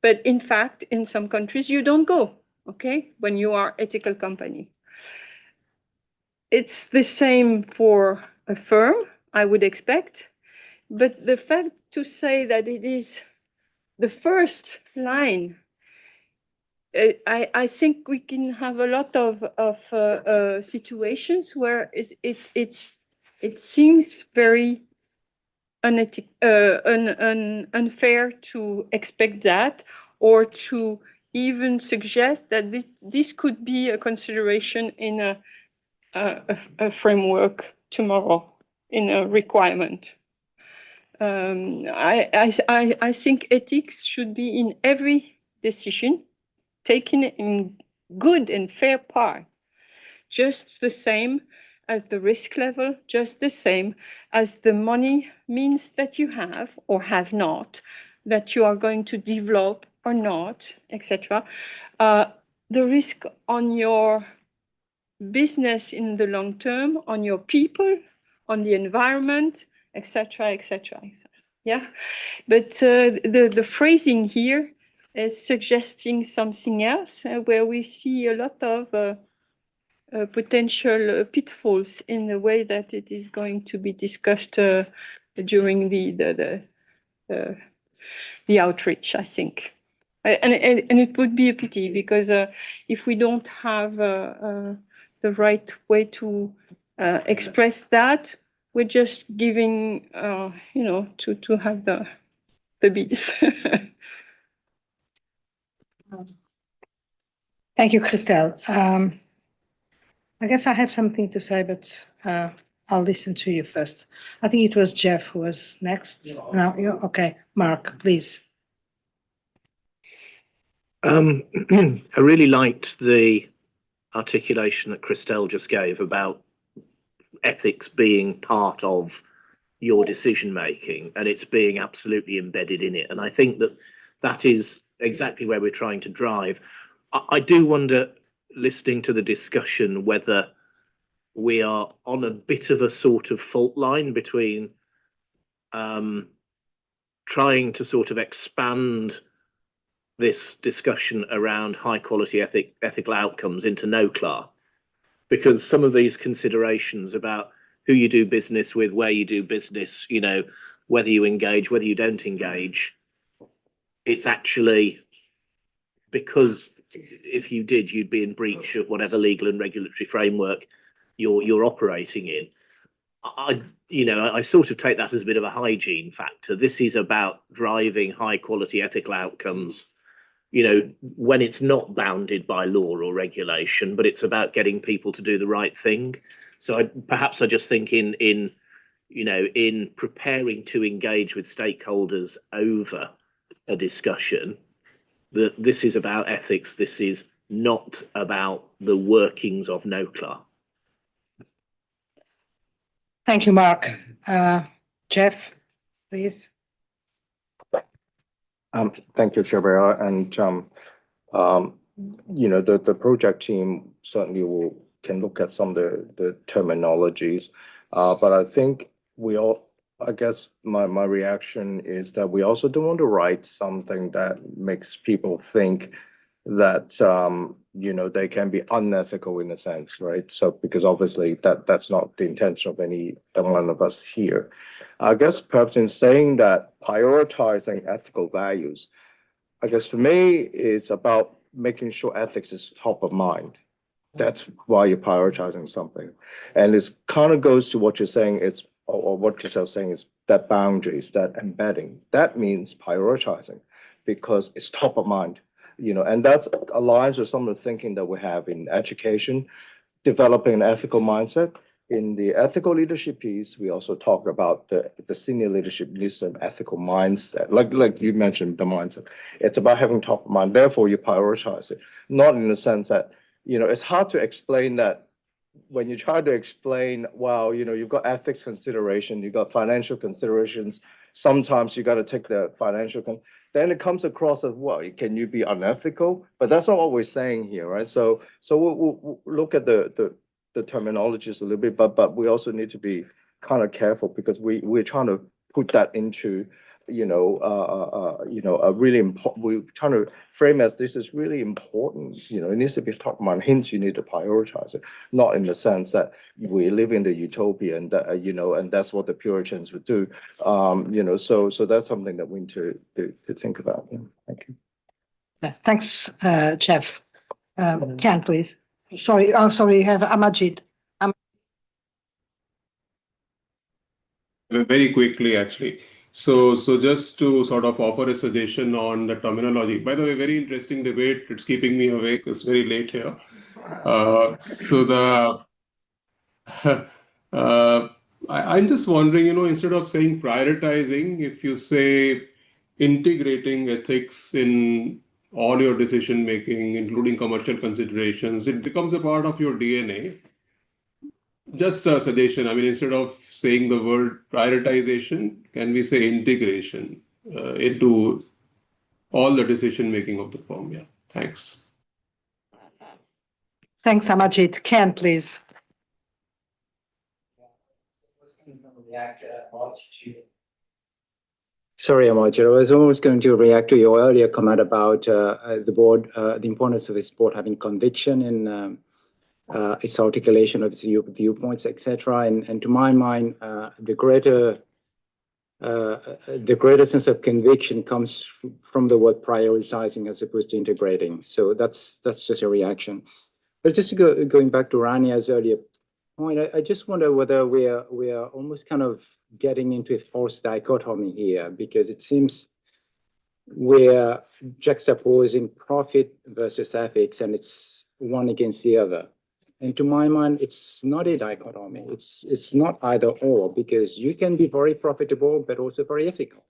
but in fact, in some countries, you don't go, okay, when you are ethical company. It's the same for a firm, I would expect, but the fact to say that it is the first line, I think we can have a lot of situations where it seems very unfair to expect that, or to even suggest that this could be a consideration in a framework tomorrow, in a requirement. I think ethics should be in every decision, taken in good and fair part, just the same as the risk level, just the same as the money means that you have or have not, that you are going to develop or not, etc. The risk on your business in the long term, on your people, on the environment, etc., etc., etc. Yeah, but the phrasing here is suggesting something else, where we see a lot of potential pitfalls in the way that it is going to be discussed during the outreach, I think. And it would be a pity, because if we don't have the right way to express that, we're just giving, to have the beats. Thank you, Christelle. I guess I have something to say, but I'll listen to you first. I think it was Jeff who was next. No, you okay? Mark, please. I really liked the articulation that Christelle just gave about ethics being part of your decision making, and it's being absolutely embedded in it. And I think that that is exactly where we're trying to drive. I do wonder, listening to the discussion, whether we are on a bit of a sort of fault line between trying to sort of expand this discussion around high quality ethical outcomes into NOCLAR, because some of these considerations about who you do business with, where you do business, whether you engage, whether you don't engage, it's actually because if you did, you'd be in breach of whatever legal and regulatory framework you're operating in. I sort of take that as a bit of a hygiene factor. This is about driving high quality ethical outcomes, when it's not bounded by law or regulation, but it's about getting people to do the right thing. So I just think in preparing to engage with stakeholders over a discussion, that this is about ethics. This is not about the workings of NOCLAR. Thank you, Mark. Jeff, please. Thank you, Gabriela. And the project team certainly can look at some of the terminologies, but I think I guess my reaction is that we also don't want to write something that makes people think that they can be unethical in a sense, right? So because obviously that's not the intention of any one of us here. I guess perhaps in saying that prioritizing ethical values, I guess for me it's about making sure ethics is top of mind. That's why you're prioritizing something, and it kind of goes to what you're saying. Or what Christelle's saying is that boundaries, that embedding. That means prioritizing, because it's top of mind. and that aligns with some of the thinking that we have in education, developing an ethical mindset. In the ethical leadership piece, we also talk about the senior leadership needs an ethical mindset, like you mentioned, the mindset. It's about having top of mind. Therefore, you prioritize it, not in the sense that, it's hard to explain that when you try to explain, well, you've got ethics consideration, you've got financial considerations. Sometimes you got to take the financial, then it comes across as, well, can you be unethical? But that's not what we're saying here, right? So we'll look at the terminologies a little bit, but we also need to be kind of careful because we're trying to put that into, a really important. We're trying to frame as this is really important. It needs to be top of mind. Hence, you need to prioritize it, not in the sense that we live in the utopia and that and that's what the Puritans would do. So that's something that we need to think about. Yeah. Thank you. Thanks, Jeff. Ken, please. Sorry, you have Amajid. Very quickly, actually. So just to sort of offer a suggestion on the terminology. By the way, very interesting debate. It's keeping me awake. It's very late here. I'm just wondering, instead of saying prioritizing, if you say integrating ethics in all your decision making, including commercial considerations, it becomes a part of your DNA. Just a suggestion. I mean, instead of saying the word prioritization, can we say integration into all the decision making of the firm? Yeah. Thanks. Thanks, Amajid. Ken, please. Sorry, Amajid. I was almost going to react to your earlier comment about the board, the importance of this board having conviction in its articulation of its viewpoints, etc. And to my mind, the greater sense of conviction comes from the word prioritizing as opposed to integrating. So that's just a reaction. But just going back to Rania's earlier point, I just wonder whether we are almost kind of getting into a false dichotomy here, because it seems we're juxtaposing profit versus ethics, and it's one against the other. And to my mind, it's not a dichotomy. It's not either or, because you can be very profitable, but also very ethical.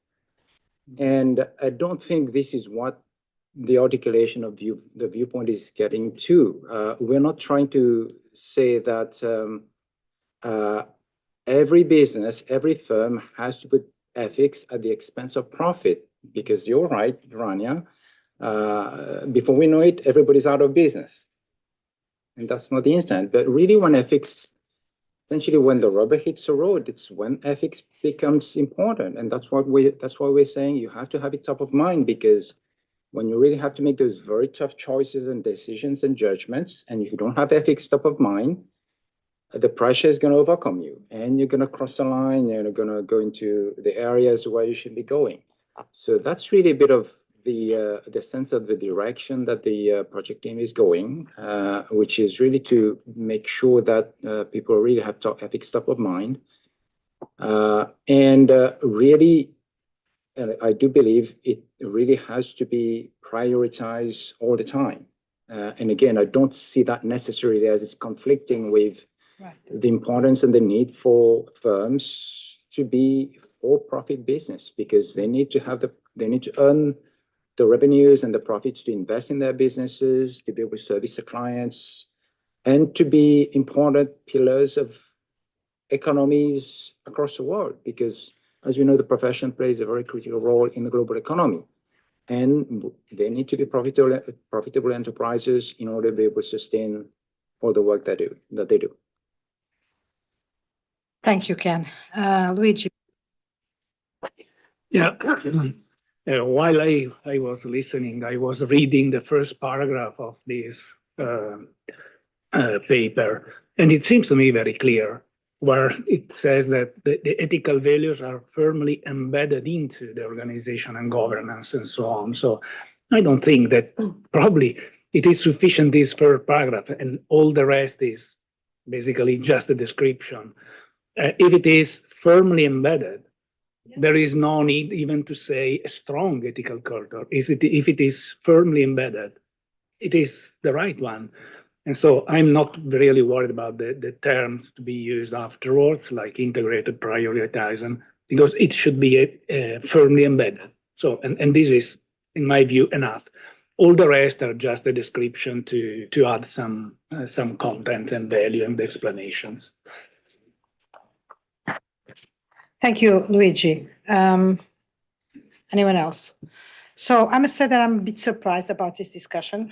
And I don't think this is what the articulation of the viewpoint is getting to. We're not trying to say that every business, every firm has to put ethics at the expense of profit, because you're right, Rania. Before we know it, everybody's out of business. And that's not the intent. But really, when ethics, essentially when the rubber hits the road, it's when ethics becomes important. And that's why we're saying you have to have it top of mind, because when you really have to make those very tough choices and decisions and judgments, and if you don't have ethics top of mind, the pressure is going to overcome you, and you're going to cross the line, you're going to go into the areas where you should be going. So that's really a bit of the sense of the direction that the project team is going, which is really to make sure that people really have ethics top of mind. Really, I do believe it really has to be prioritized all the time. And again, I don't see that necessarily as it's conflicting with the importance and the need for firms to be for-profit business, because they need to earn the revenues and the profits to invest in their businesses, to be able to service the clients, and to be important pillars of economies across the world. Because, as we know, the profession plays a very critical role in the global economy, and they need to be profitable enterprises in order to be able to sustain all the work that they do. Thank you, Ken. Luigi. Yeah. While I was listening, I was reading the first paragraph of this paper, and it seems to me very clear, where it says that the ethical values are firmly embedded into the organization and governance and so on. So I don't think that probably it is sufficient, this first paragraph, and all the rest is basically just a description. If it is firmly embedded, there is no need even to say a strong ethical culture. If it is firmly embedded, it is the right one. And so I'm not really worried about the terms to be used afterwards, like integrated, prioritizing, because it should be firmly embedded. So, and this is, in my view, enough. All the rest are just a description to add some content and value and explanations. Thank you, Luigi. Anyone else? So I must say that I'm a bit surprised about this discussion.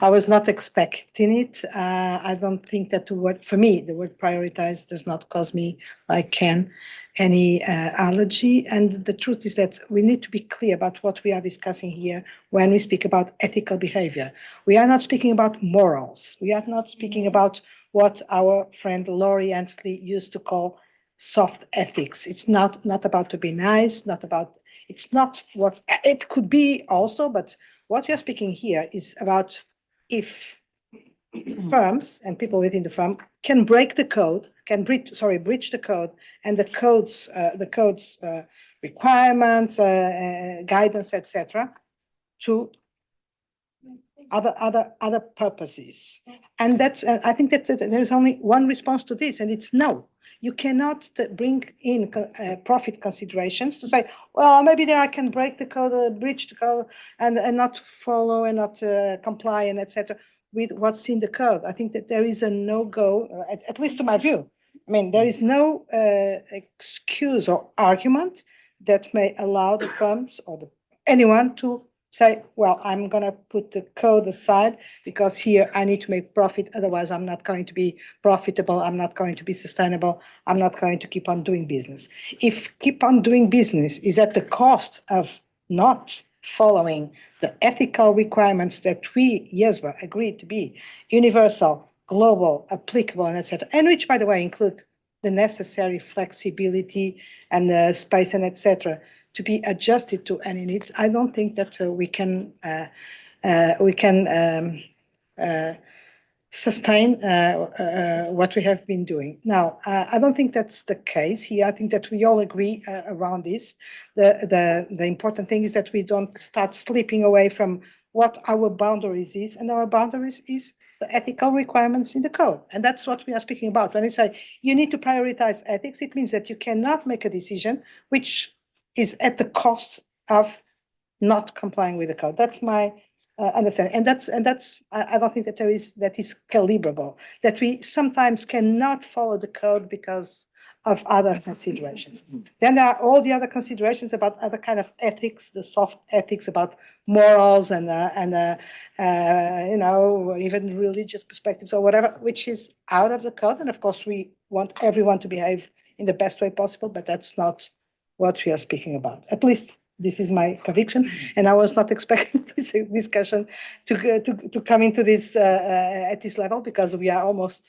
I was not expecting it. I don't think that for me, the word prioritize does not cause me, like Ken, any allergy. And the truth is that we need to be clear about what we are discussing here when we speak about ethical behavior. We are not speaking about morals. We are not speaking about what our friend Laurie Ansley used to call soft ethics. It's not about to be nice, it's not what it could be also, but what we are speaking here is about if firms and people within the firm can break the code, breach the code, and the code's requirements, guidance, etc., to other purposes. And that's I think that there is only one response to this, and it's no. You cannot bring in profit considerations to say, well, maybe there I can break the code, breach the code, and not follow and not comply and etc. with what's in the code. I think that there is a no-go, at least to my view. I mean, there is no excuse or argument that may allow the firms or anyone to say, well, I'm going to put the code aside because here I need to make profit. Otherwise, I'm not going to be profitable. I'm not going to be sustainable. I'm not going to keep on doing business. If keep on doing business is at the cost of not following the ethical requirements that we, IESBA, agreed to be universal, global, applicable, and etc., and which, by the way, include the necessary flexibility and the space and etc., to be adjusted to any needs, I don't think that we can sustain what we have been doing. Now, I don't think that's the case here. I think that we all agree around this. The important thing is that we don't start slipping away from what our boundaries is, and our boundaries is the ethical requirements in the code. And that's what we are speaking about. When we say you need to prioritize ethics, it means that you cannot make a decision which is at the cost of not complying with the code. That's my understanding, and that's I don't think that that is calibrable. That we sometimes cannot follow the code because of other considerations. Then there are all the other considerations about other kind of ethics, the soft ethics about morals and you know, even religious perspectives or whatever, which is out of the code. And of course, we want everyone to behave in the best way possible, but that's not what we are speaking about. At least this is my conviction, and I was not expecting this discussion to come into this at this level, because we are almost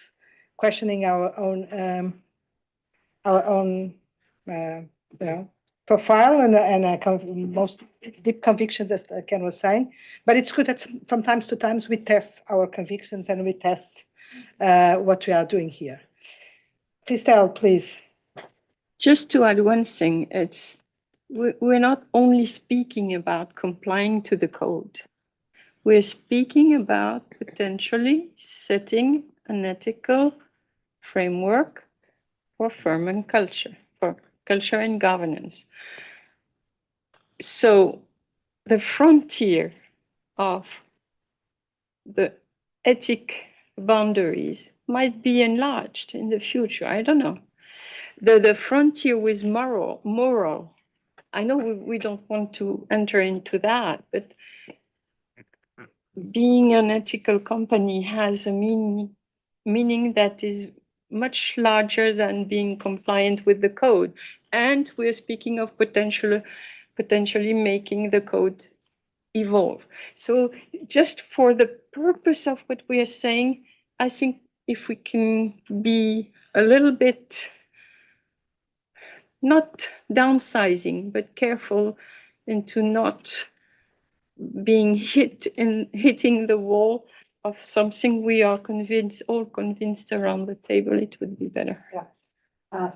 questioning our own you know, profile and most deep convictions, as Ken was saying. But it's good that from time to time we test our convictions and we test what we are doing here. Christelle, please. Just to add one thing, we're not only speaking about complying to the code. We're speaking about potentially setting an ethical framework for firm and culture, for culture and governance. So the frontier of the ethic boundaries might be enlarged in the future. I don't know. The frontier with moral, I know we don't want to enter into that, but being an ethical company has a meaning that is much larger than being compliant with the code. And we're speaking of potentially making the code evolve. So just for the purpose of what we are saying, I think if we can be a little bit not downsizing, but careful into not being hitting the wall of something we are all convinced around the table, it would be better. Yeah,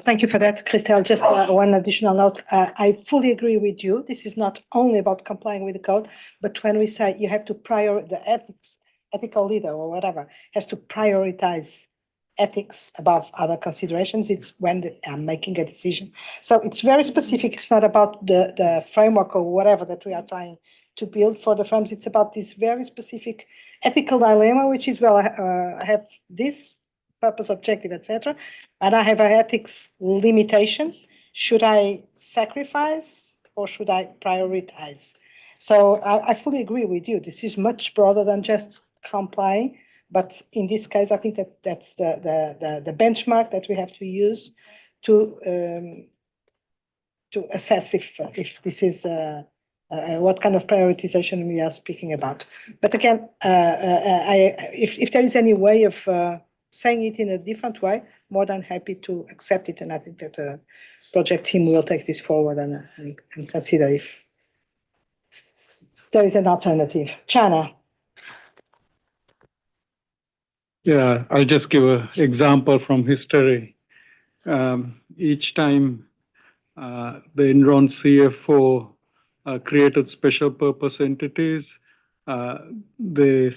Thank you for that, Christelle. Just one additional note. I fully agree with you. This is not only about complying with the code, but when we say you have to the ethical leader or whatever has to prioritize ethics above other considerations, it's when I'm making a decision. So it's very specific. It's not about the framework or whatever that we are trying to build for the firms. It's about this very specific ethical dilemma, which is, well, I have this purpose, objective, etc. And I have an ethics limitation. Should I sacrifice or should I prioritize? So I fully agree with you. This is much broader than just complying. But in this case, I think that's the benchmark that we have to use to assess if this is what kind of prioritization we are speaking about. But again, if there is any way of saying it in a different way, more than happy to accept it. And I think that the project team will take this forward and consider if there is an alternative. Chana. Yeah, I'll just give an example from history. Each time the Enron CFO created special purpose entities, the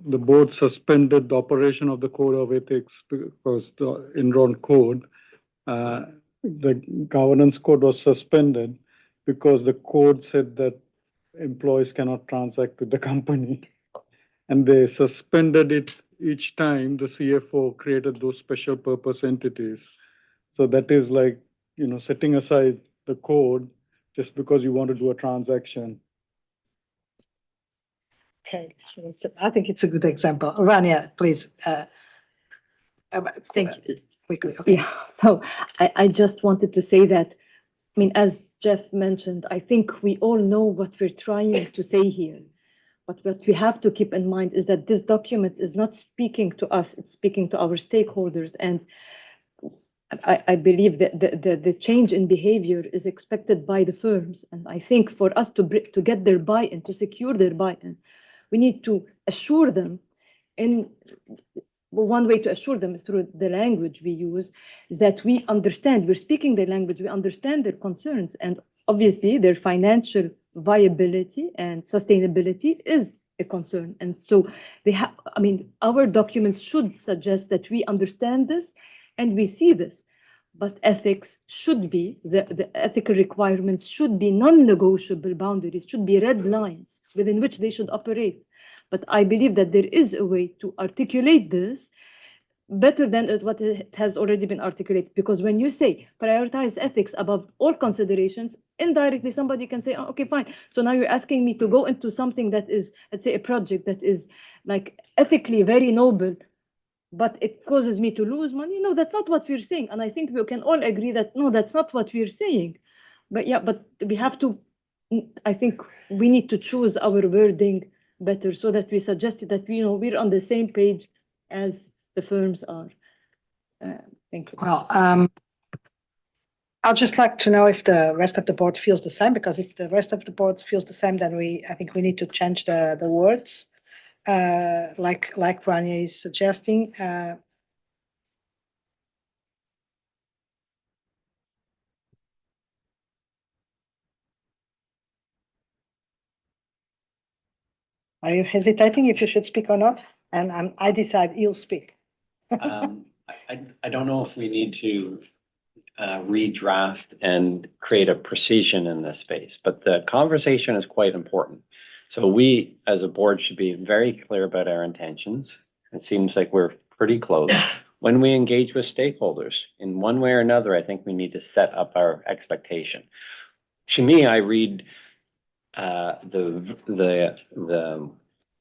board suspended the operation of the code of ethics because the Enron code, the governance code was suspended because the code said that employees cannot transact with the company. And they suspended it each time the CFO created those special purpose entities. So that is like, setting aside the code just because you want to do a transaction. Okay, I think it's a good example. Rania, please. Thank you. Okay. Yeah, so I just wanted to say that, I mean, as Jeff mentioned, I think we all know what we're trying to say here. But what we have to keep in mind is that this document is not speaking to us, it's speaking to our stakeholders. And I believe that the change in behavior is expected by the firms. And I think for us to get their buy-in, to secure their buy-in, we need to assure them one way to assure them is through the language we use, is that we understand, we're speaking their language, we understand their concerns, and obviously their financial viability and sustainability is a concern. And so our documents should suggest that we understand this and we see this. But ethics should be, the ethical requirements should be non-negotiable boundaries, should be red lines within which they should operate. But I believe that there is a way to articulate this better than what it has already been articulated. Because when you say prioritize ethics above all considerations, indirectly somebody can say, oh, okay, fine. So now you're asking me to go into something that is, let's say, a project that is like ethically very noble, but it causes me to lose money. No, that's not what we're saying. And I think we can all agree that, no, that's not what we're saying. But yeah, but we have to, I think we need to choose our wording better so that we suggest that we're on the same page as the firms are. Thank you. Well, I'd just like to know if the rest of the board feels the same, because if the rest of the board feels the same, then I think we need to change the words, like Rania is suggesting. Are you hesitating if you should speak or not? And I decide you'll speak. I don't know if we need to redraft and create a precision in this space, but the conversation is quite important. So we, as a board, should be very clear about our intentions. It seems like we're pretty close. When we engage with stakeholders in one way or another, I think we need to set up our expectation. To me, I read the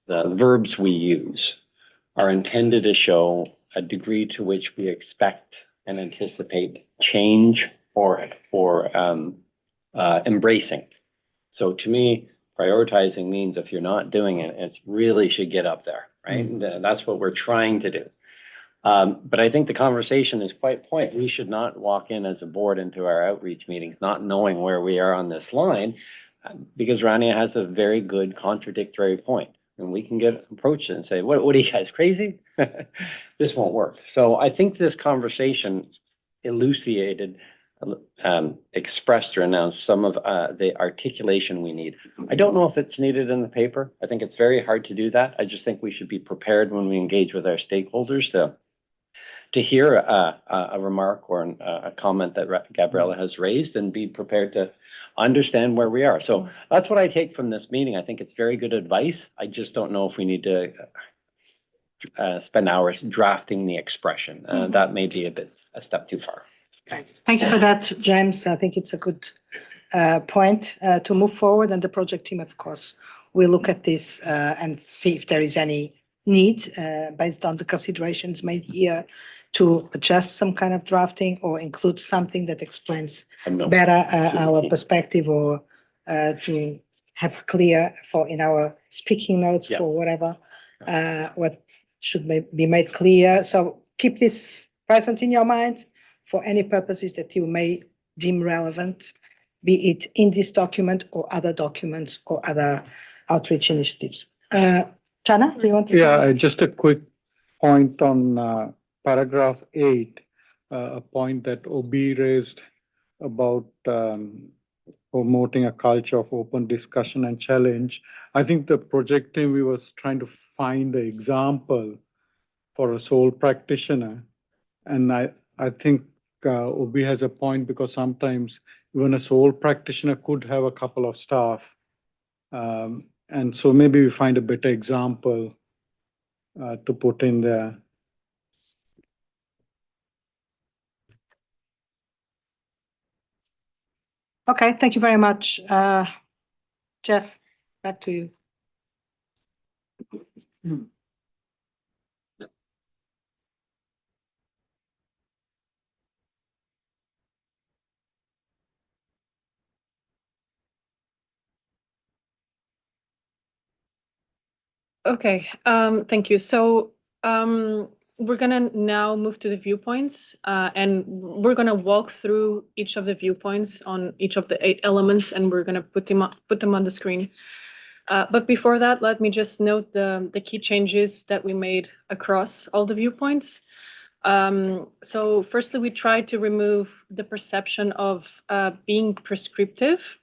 verbs we use are intended to show a degree to which we expect and anticipate change or embracing. So to me, prioritizing means if you're not doing it, it really should get up there, right? Mm-hmm. That's what we're trying to do. But I think the conversation is quite point. We should not walk in as a board into our outreach meetings not knowing where we are on this line, because Rania has a very good contradictory point. And we can get approached and say, what are you guys, crazy? This won't work. So I think this conversation elucidated, expressed or announced some of the articulation we need. I don't know if it's needed in the paper. I think it's very hard to do that. I just think we should be prepared when we engage with our stakeholders to hear a remark or a comment that Gabriella has raised and be prepared to understand where we are. So that's what I take from this meeting. I think it's very good advice. I just don't know if we need to spend hours drafting the expression. That may be a step too far. Thank you for that, James. I think it's a good point to move forward, and the project team, of course, will look at this and see if there is any need based on the considerations made here to adjust some kind of drafting or include something that explains better our perspective, or to have clear for in our speaking notes for whatever what should be made clear. So keep this present in your mind for any purposes that you may deem relevant, be it in this document or other documents or other outreach initiatives. Chana, do you want to? Yeah, just a quick point on paragraph 8, a point that OB raised about promoting a culture of open discussion and challenge. I think the project team, we was trying to find the example for a sole practitioner. And I think OB has a point, because sometimes even a sole practitioner could have a couple of staff. And so maybe we find a better example to put in there. Okay, thank you very much. Jeff, back to you. Okay, thank you. So we're gonna now move to the viewpoints, and we're gonna walk through each of the viewpoints on each of the 8 elements, and we're gonna put them on the screen. But before that, let me just note the key changes that we made across all the viewpoints. So firstly, we tried to remove the perception of being prescriptive.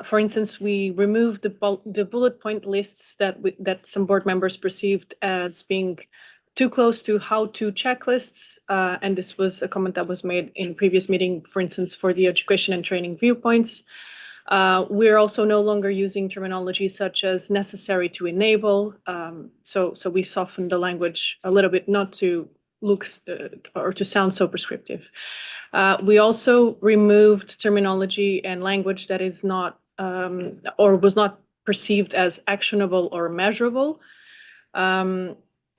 For instance, we removed the bullet point lists that some board members perceived as being too close to how-to checklists. And this was a comment that was made in previous meeting, for instance, for the education and training viewpoints. We're also no longer using terminology such as necessary to enable. So we softened the language a little bit, not to look or to sound so prescriptive. We also removed terminology and language that is not or was not perceived as actionable or measurable.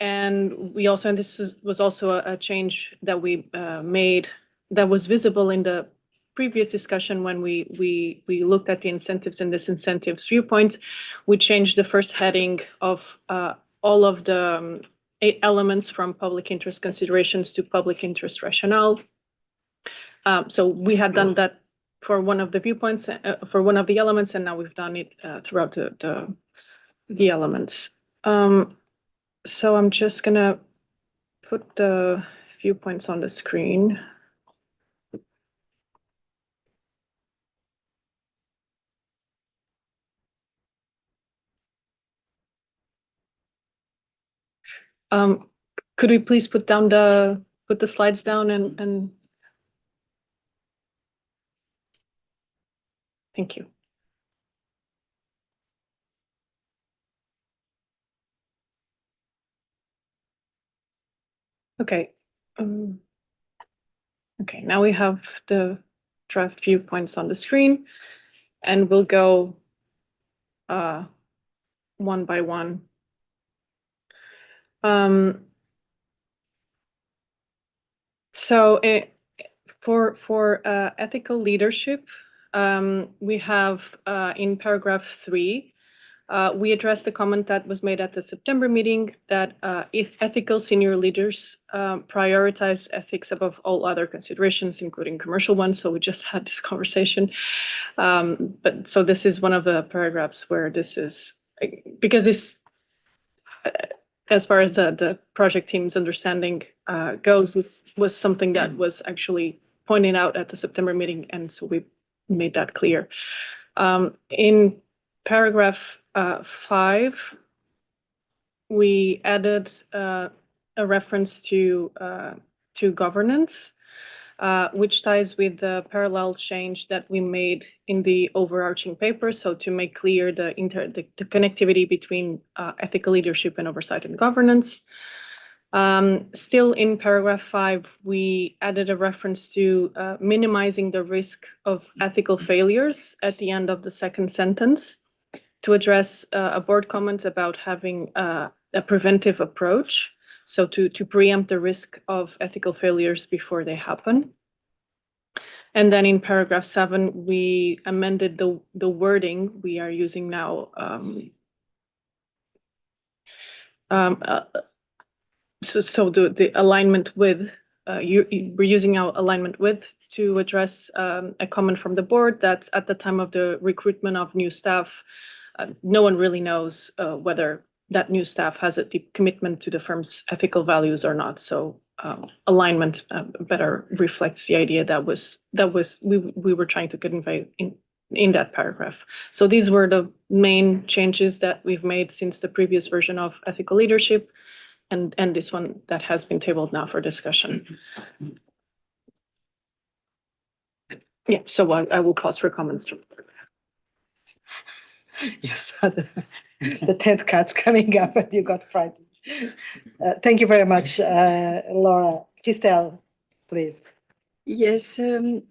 And we also, and this was also a change that we made that was visible in the previous discussion when we looked at the incentives and disincentives viewpoints. We changed the first heading of all of the 8 elements from public interest considerations to public interest rationale. So we had done that for one of the viewpoints, for one of the elements, and now we've done it throughout the elements. So I'm just gonna put the viewpoints on the screen. Could we please put the slides down and thank you. Okay. Okay, now we have the draft viewpoints on the screen, and we'll go one by one. So for ethical leadership, we have in paragraph 3, we addressed the comment that was made at the September meeting that if ethical senior leaders prioritize ethics above all other considerations, including commercial ones. So we just had this conversation. But so this is one of the paragraphs where this is, because as far as the project team's understanding goes, this was something that was actually pointed out at the September meeting, and so we made that clear. In paragraph 5, we added a reference to governance, which ties with the parallel change that we made in the overarching paper. So to make clear the connectivity between ethical leadership and oversight and governance. Still in paragraph 5, we added a reference to minimizing the risk of ethical failures at the end of the second sentence to address a board comment about having a preventive approach. So to preempt the risk of ethical failures before they happen. And then in paragraph 7, we amended the wording we are using now. So the alignment with, we're using our alignment with to address a comment from the board that at the time of the recruitment of new staff, no one really knows whether that new staff has a deep commitment to the firm's ethical values or not. So alignment better reflects the idea that we were trying to convey in that paragraph. So these were the main changes that we've made since the previous version of ethical leadership, and this one that has been tabled now for discussion. Yeah, so I will pause for comments. You saw the 10th card's coming up and you got frightened. Thank you very much, Laura. Christelle, please. Yes, in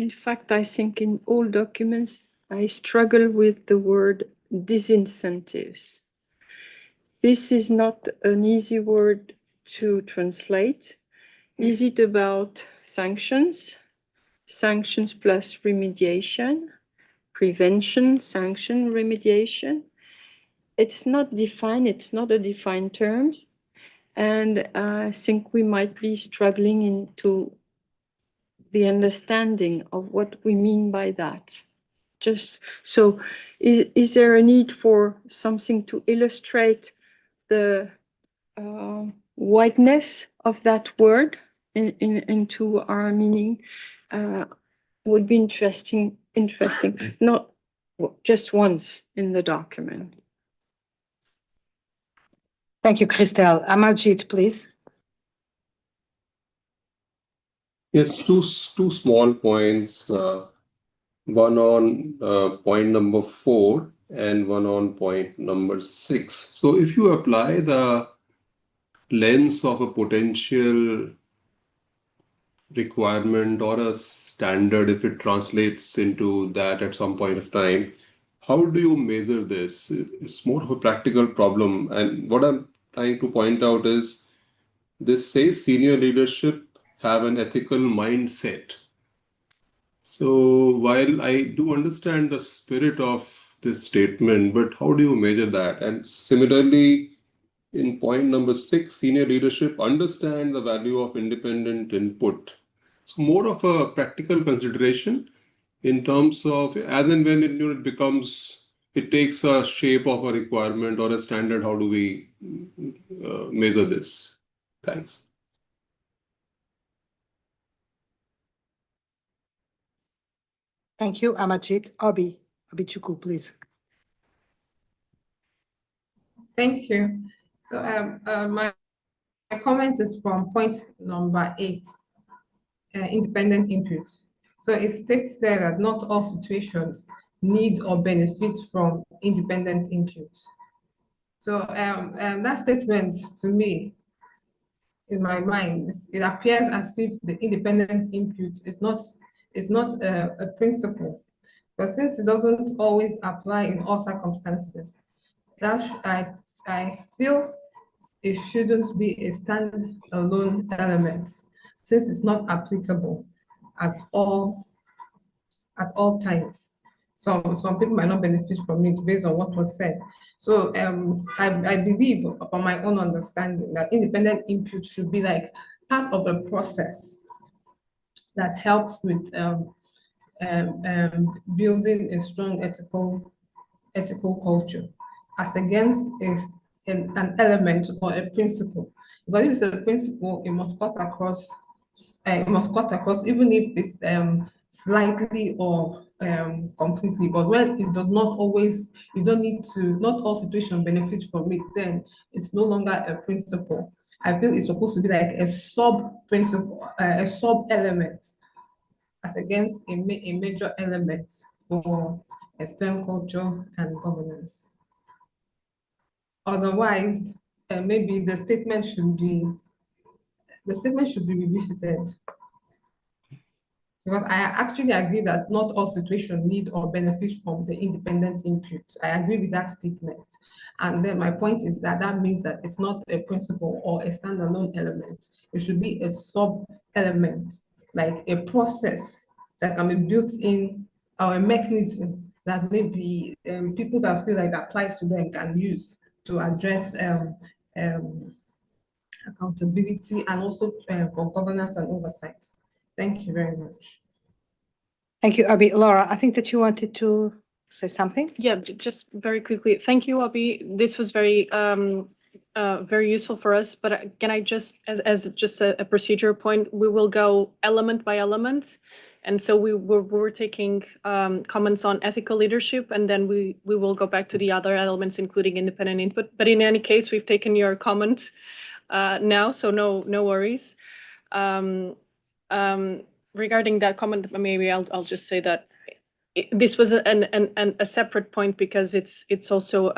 fact, I think in all documents, I struggle with the word disincentives. This is not an easy word to translate. Is it about sanctions? Sanctions plus remediation? Prevention, sanction, remediation? It's not defined, it's not a defined terms. And I think we might be struggling into the understanding of what we mean by that. Just so, is there a need for something to illustrate the wideness of that word into our meaning? Would be interesting, not just once in the document. Thank you, Christelle. Amarjit, please. Yes, two small points. One on point number 4 and one on point number 6. So if you apply the lens of a potential requirement or a standard, if it translates into that at some point of time, how do you measure this? It's more of a practical problem. And what I'm trying to point out is this says senior leadership have an ethical mindset. So while I do understand the spirit of this statement, but how do you measure that? And similarly, in point number 6, senior leadership understand the value of independent input. It's more of a practical consideration in terms of as and when it becomes, it takes a shape of a requirement or a standard, how do we measure this? Thanks. Thank you, Amarjit. Obichukwu, please. Thank you. So my comment is from point number 8, independent input. So it states there that not all situations need or benefit from independent input. So that statement to me, in my mind, it appears as if the independent input is not a principle, but since it doesn't always apply in all circumstances, that I feel it shouldn't be a standalone element, since it's not applicable at all times. Some people might not benefit from it based on what was said. So I believe, from my own understanding, that independent input should be like part of a process that helps with building a strong ethical culture, as against an element or a principle. Because if it's a principle, it must cut across. It must cut across, even if it's slightly or completely. But when it does not always, you don't need to. Not all situations benefit from it. Then it's no longer a principle. I feel it's supposed to be like a sub principle, a sub element, as against a major element for a firm culture and governance. Otherwise, maybe the statement should be revisited. Because I actually agree that not all situations need or benefit from the independent input. I agree with that statement. And then my point is that that means that it's not a principle or a standalone element. It should be a sub-element, like a process that can be built in, or a mechanism that maybe people that feel like applies to them can use to address um, accountability and also for governance and oversight. Thank you very much. Thank you, Abi. Laura, I think that you wanted to say something. Yeah, just very quickly. Thank you, Abi. This was very very useful for us. But can I just, as just a procedure point, we will go element by element. And so we're taking comments on ethical leadership, and then we will go back to the other elements, including independent input. But in any case, we've taken your comment now, so no worries. Regarding that comment, maybe I'll just say that this was a separate point because it's also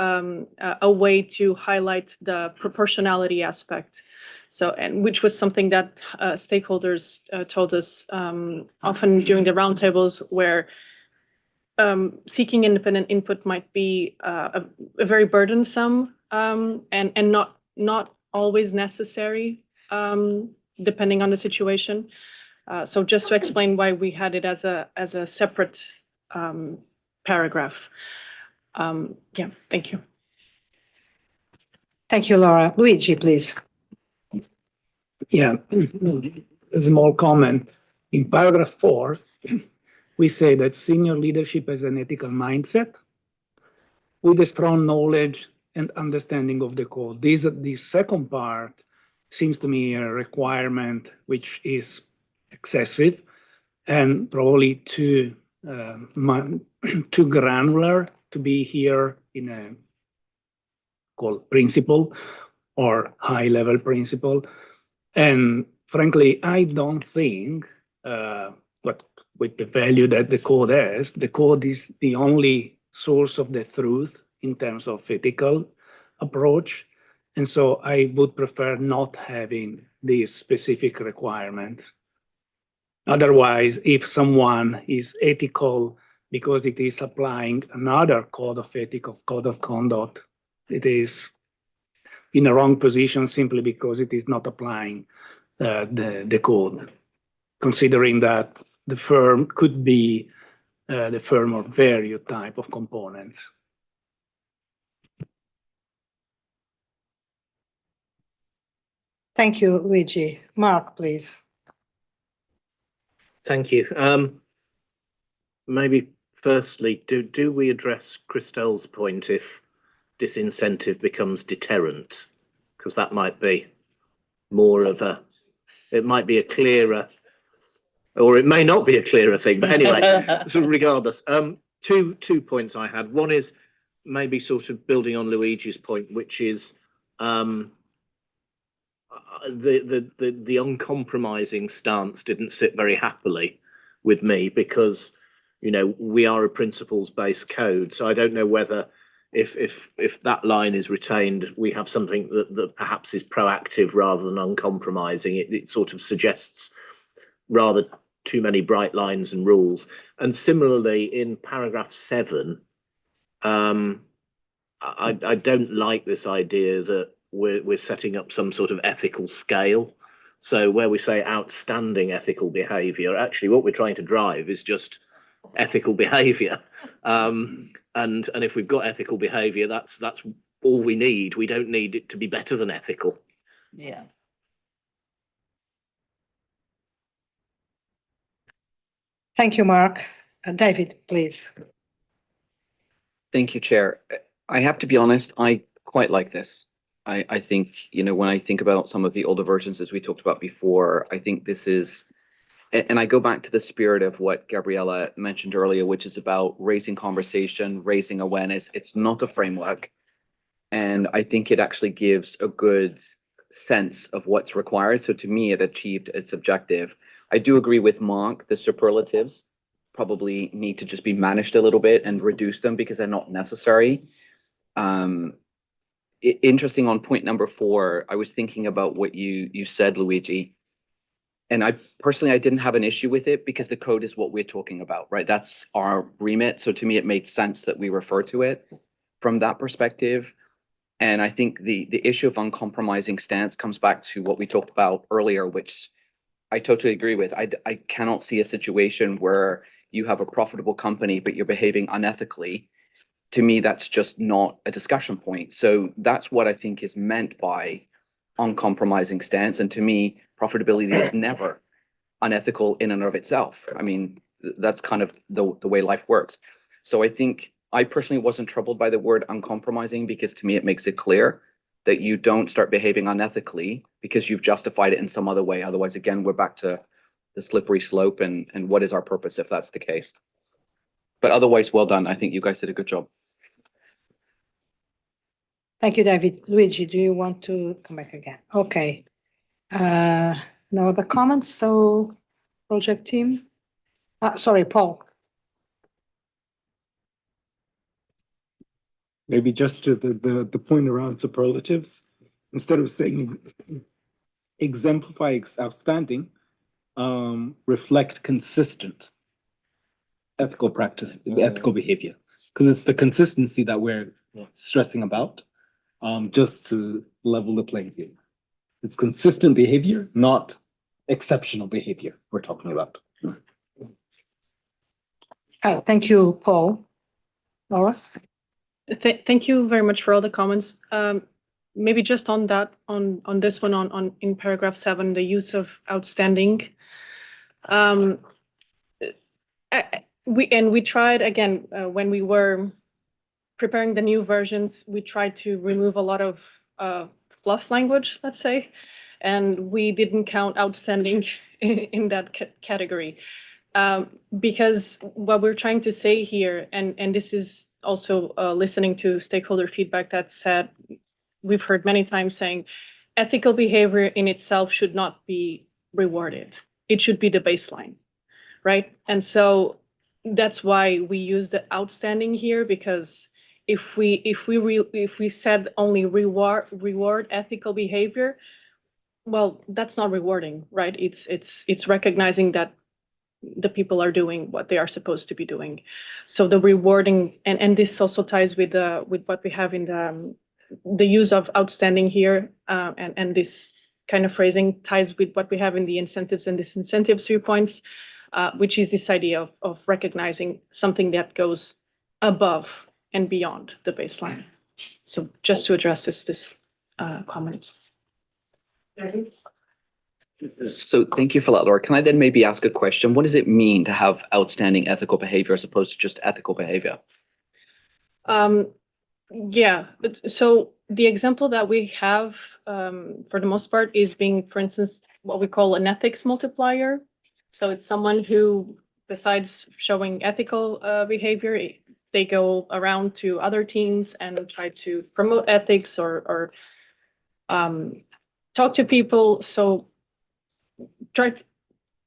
a way to highlight the proportionality aspect. So, and which was something that stakeholders told us often during the roundtables, where seeking independent input might be a very burdensome and not always necessary, depending on the situation. So just to explain why we had it as a separate paragraph. Yeah, thank you. Thank you, Laura. Luigi, please. Yeah, a small comment. In paragraph 4, we say that senior leadership has an ethical mindset with a strong knowledge and understanding of the code. The second part seems to me a requirement which is excessive and probably too granular to be here in a called principle or high-level principle. And frankly, I don't think, with the value that the code has, the code is the only source of the truth in terms of ethical approach. And so I would prefer not having these specific requirements. Otherwise, if someone is ethical because it is applying another code of ethics, of code of conduct, it is in a wrong position simply because it is not applying the code, considering that the firm could be the firm of various type of components. Thank you, Luigi. Mark, please. Thank you. Maybe firstly, do we address Christelle's point if disincentive becomes deterrent? Because that might be more of it might be a clearer, or it may not be a clearer thing, but anyway, so regardless. Two points I had. One is maybe sort of building on Luigi's point, which is the uncompromising stance didn't sit very happily with me, because we are a principles-based code, so I don't know whether if that line is retained, we have something that perhaps is proactive rather than uncompromising. It sort of suggests rather too many bright lines and rules. And similarly, in paragraph 7, I don't like this idea that we're setting up some sort of ethical scale. So where we say outstanding ethical behavior, actually what we're trying to drive is just ethical behavior. And if we've got ethical behavior, that's all we need. We don't need it to be better than ethical. Yeah. Thank you, Mark. David, please. Thank you, Chair. I have to be honest, I quite like this. I think, when I think about some of the older versions, as we talked about before, I think this is, and I go back to the spirit of what Gabriella mentioned earlier, which is about raising conversation, raising awareness. It's not a framework. And I think it actually gives a good sense of what's required. So to me, it achieved its objective. I do agree with Mark, the superlatives probably need to just be managed a little bit and reduce them because they're not necessary. Interesting on point number 4, I was thinking about what you said, Luigi. And I personally didn't have an issue with it because the code is what we're talking about, right? That's our remit. So to me, it made sense that we refer to it from that perspective. And I think the issue of uncompromising stance comes back to what we talked about earlier, which I totally agree with. I cannot see a situation where you have a profitable company, but you're behaving unethically. To me, that's just not a discussion point. So that's what I think is meant by uncompromising stance. And to me, profitability is never unethical in and of itself. I mean, that's kind of the way life works. So I think I personally wasn't troubled by the word uncompromising because to me, it makes it clear that you don't start behaving unethically because you've justified it in some other way. Otherwise, again, we're back to the slippery slope and what is our purpose if that's the case. But otherwise, well done. I think you guys did a good job. Thank you, David. Luigi, do you want to come back again? Okay. No other comments, so project team? Sorry, Paul. Maybe just to the point around superlatives, instead of saying exemplify outstanding, reflect consistent ethical practice, ethical behavior, because it's the consistency that we're stressing about, just to level the playing field. It's consistent behavior, not exceptional behavior we're talking about. Thank you, Paul. Laura? Thank you very much for all the comments. Maybe just on that, on this one, on in paragraph 7, the use of outstanding. We tried again when we were preparing the new versions. We tried to remove a lot of fluff language, let's say, and we didn't count outstanding in that category. Because what we're trying to say here, and this is also listening to stakeholder feedback that said, we've heard many times saying, ethical behavior in itself should not be rewarded. It should be the baseline, right? And so that's why we use the outstanding here, because if we said only reward ethical behavior, well, that's not rewarding, right? It's recognizing that the people are doing what they are supposed to be doing. So the rewarding, and this also ties with what we have in the use of outstanding here, and this kind of phrasing ties with what we have in the incentives and disincentives viewpoints, which is this idea of recognizing something that goes above and beyond the baseline. So just to address this comment. So thank you for that, Laura. Can I then maybe ask a question? What does it mean to have outstanding ethical behavior as opposed to just ethical behavior? Yeah, so the example that we have for the most part is being, for instance, what we call an ethics multiplier. So it's someone who, besides showing ethical behavior, they go around to other teams and try to promote ethics or talk to people. So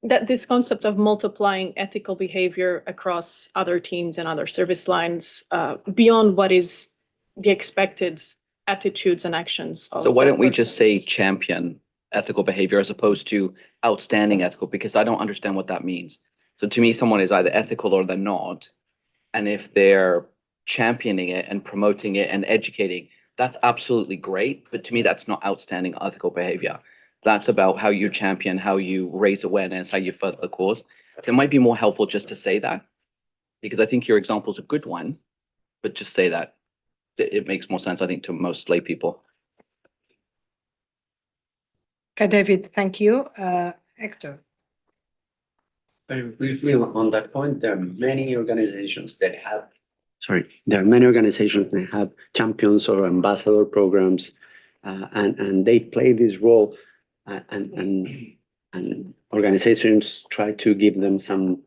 this concept of multiplying ethical behavior across other teams and other service lines beyond what is the expected attitudes and actions. So why don't we just say champion ethical behavior as opposed to outstanding ethical? Because I don't understand what that means. So to me, someone is either ethical or they're not. And if they're championing it and promoting it and educating, that's absolutely great. But to me, that's not outstanding ethical behavior. That's about how you champion, how you raise awareness, how you further the cause. So it might be more helpful just to say that, because I think your example is a good one, but just say that. It makes more sense, I think, to most lay people. Okay, David, thank you. Hector. Very briefly on that point, there are many organizations that have champions or ambassador programs, and they play this role, and organizations try to give them some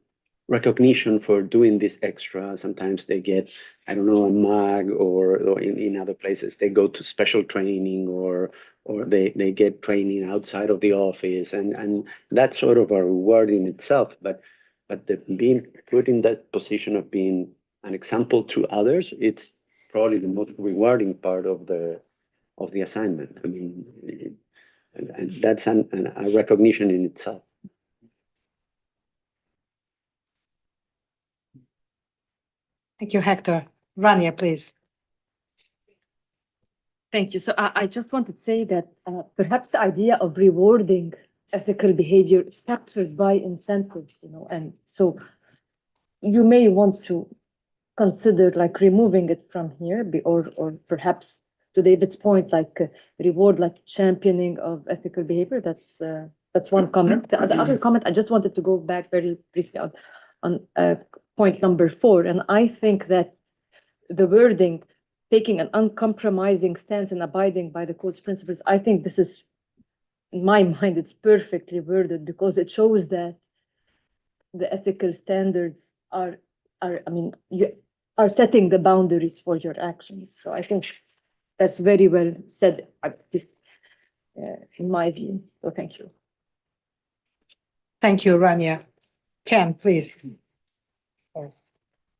recognition for doing this extra. Sometimes they get, I don't know, a mug, or in other places they go to special training, or they get training outside of the office, and that's sort of a reward in itself. But being put in that position of being an example to others, it's probably the most rewarding part of the assignment. I mean, and that's a recognition in itself. Thank you, Hector. Rania, please. Thank you. So I just wanted to say that perhaps the idea of rewarding ethical behavior is captured by incentives, and so you may want to consider like removing it from here, or perhaps to David's point, like reward like championing of ethical behavior. That's one comment. The other comment, I just wanted to go back very briefly on point number 4, and I think that the wording, taking an uncompromising stance and abiding by the code's principles, I think this is, in my mind, it's perfectly worded, because it shows that the ethical standards are you are setting the boundaries for your actions. So I think that's very well said, at least in my view. So thank you. Thank you, Rania. Ken, please. Oh,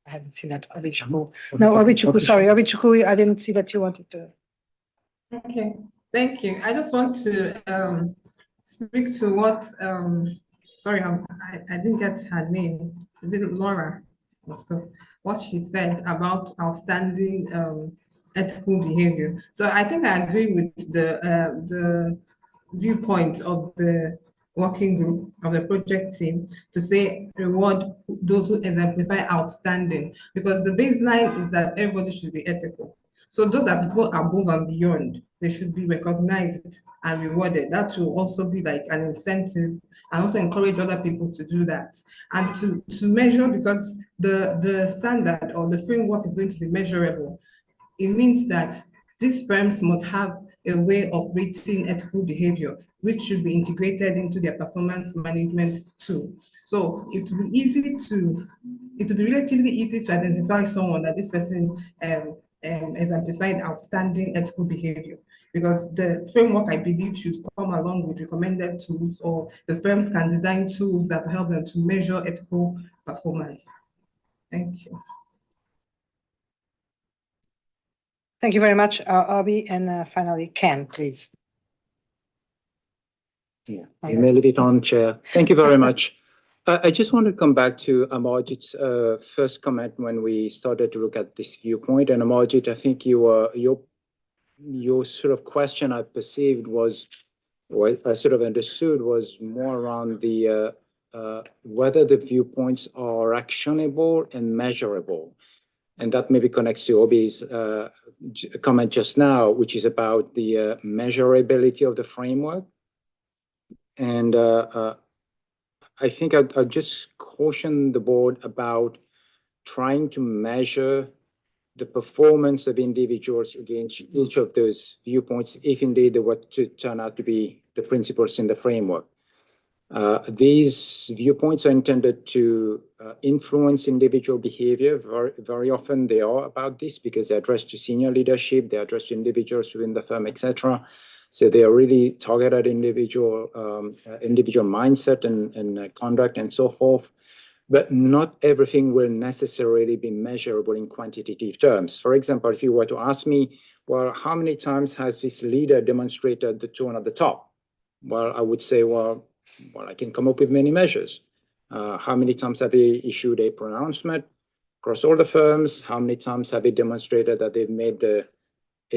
I haven't seen that. Obichukwu. No, Obichukwu, sorry. Obichukwu, I didn't see that you wanted to. Okay, thank you. I just want to speak to what, sorry, I didn't get her name. Is it Laura? So what she said about outstanding ethical behavior. So I think I agree with the viewpoint of the working group of the project team to say reward those who exemplify outstanding, because the baseline is that everybody should be ethical. So those that go above and beyond, they should be recognized and rewarded. That will also be like an incentive, and also encourage other people to do that. And to measure, because the standard or the framework is going to be measurable, it means that these firms must have a way of rating ethical behavior, which should be integrated into their performance management tool. So it will be relatively easy to identify someone that this person exemplified outstanding ethical behavior, because the framework, I believe, should come along with recommended tools, or the firm can design tools that will help them to measure ethical performance. Thank you. Thank you very much, Obi. And finally, Ken, please. Yeah, email it on, Chair. Thank you very much. I just want to come back to Amarjit's first comment when we started to look at this viewpoint. And Amarjit, I think your sort of question I perceived was, or I sort of understood, was more around the whether the viewpoints are actionable and measurable. And that maybe connects to Obi's comment just now, which is about the measurability of the framework. And I think I'd just caution the board about trying to measure the performance of individuals against each of those viewpoints, if indeed they were to turn out to be the principles in the framework. These viewpoints are intended to influence individual behavior. Very often they are about this, because they address to senior leadership, they address to individuals within the firm, etc. So they are really targeted individual mindset and conduct and so forth. But not everything will necessarily be measurable in quantitative terms. For example, if you were to ask me, well, how many times has this leader demonstrated the tone at the top? Well, I would say, well, I can come up with many measures. How many times have they issued a pronouncement across all the firms? How many times have they demonstrated that they've made a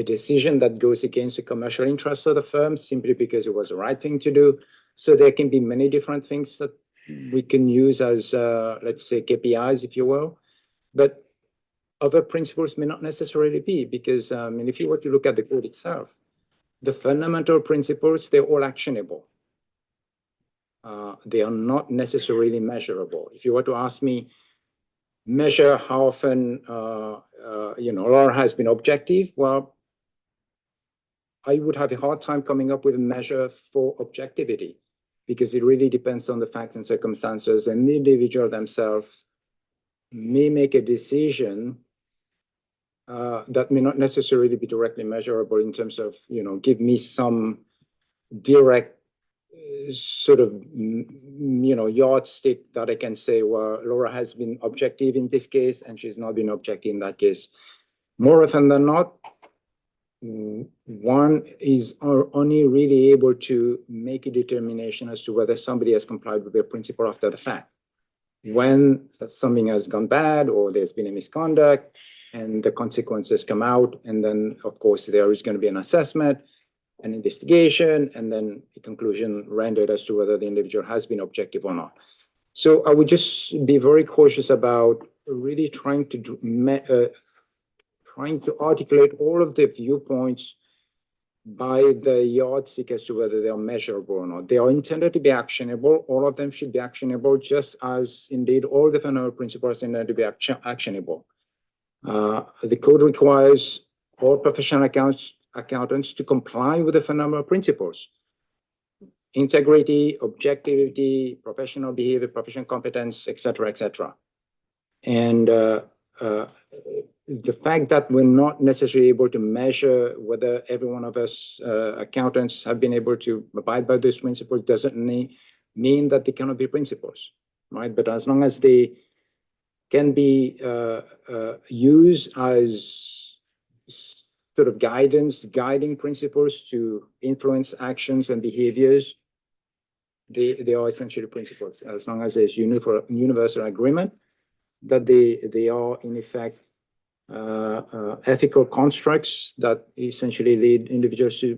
decision that goes against the commercial interests of the firm simply because it was the right thing to do? So there can be many different things that we can use as, let's say, KPIs, if you will. But other principles may not necessarily be, because if you were to look at the code itself, the fundamental principles, they're all actionable. They are not necessarily measurable. If you were to ask me, measure how often Laura has been objective, well, I would have a hard time coming up with a measure for objectivity, because it really depends on the facts and circumstances, and the individual themselves may make a decision that may not necessarily be directly measurable in terms of, give me some direct sort of, yardstick that I can say, well, Laura has been objective in this case, and she's not been objective in that case. More often than not, one is only really able to make a determination as to whether somebody has complied with their principle after the fact. When something has gone bad or there's been a misconduct and the consequences come out, and then of course there is going to be an assessment, an investigation, and then a conclusion rendered as to whether the individual has been objective or not. So I would just be very cautious about really trying to articulate all of the viewpoints by the yardstick as to whether they are measurable or not. They are intended to be actionable. All of them should be actionable, just as indeed all the fundamental principles are intended to be actionable. The code requires all professional accountants to comply with the fundamental principles: integrity, objectivity, professional behavior, professional competence, etc., etc. And the fact that we're not necessarily able to measure whether every one of us accountants have been able to abide by those principles doesn't mean that they cannot be principles, right? But as long as they can be used as sort of guiding principles to influence actions and behaviors, they are essentially principles, as long as there's universal agreement that they are in effect ethical constructs that essentially lead individuals to,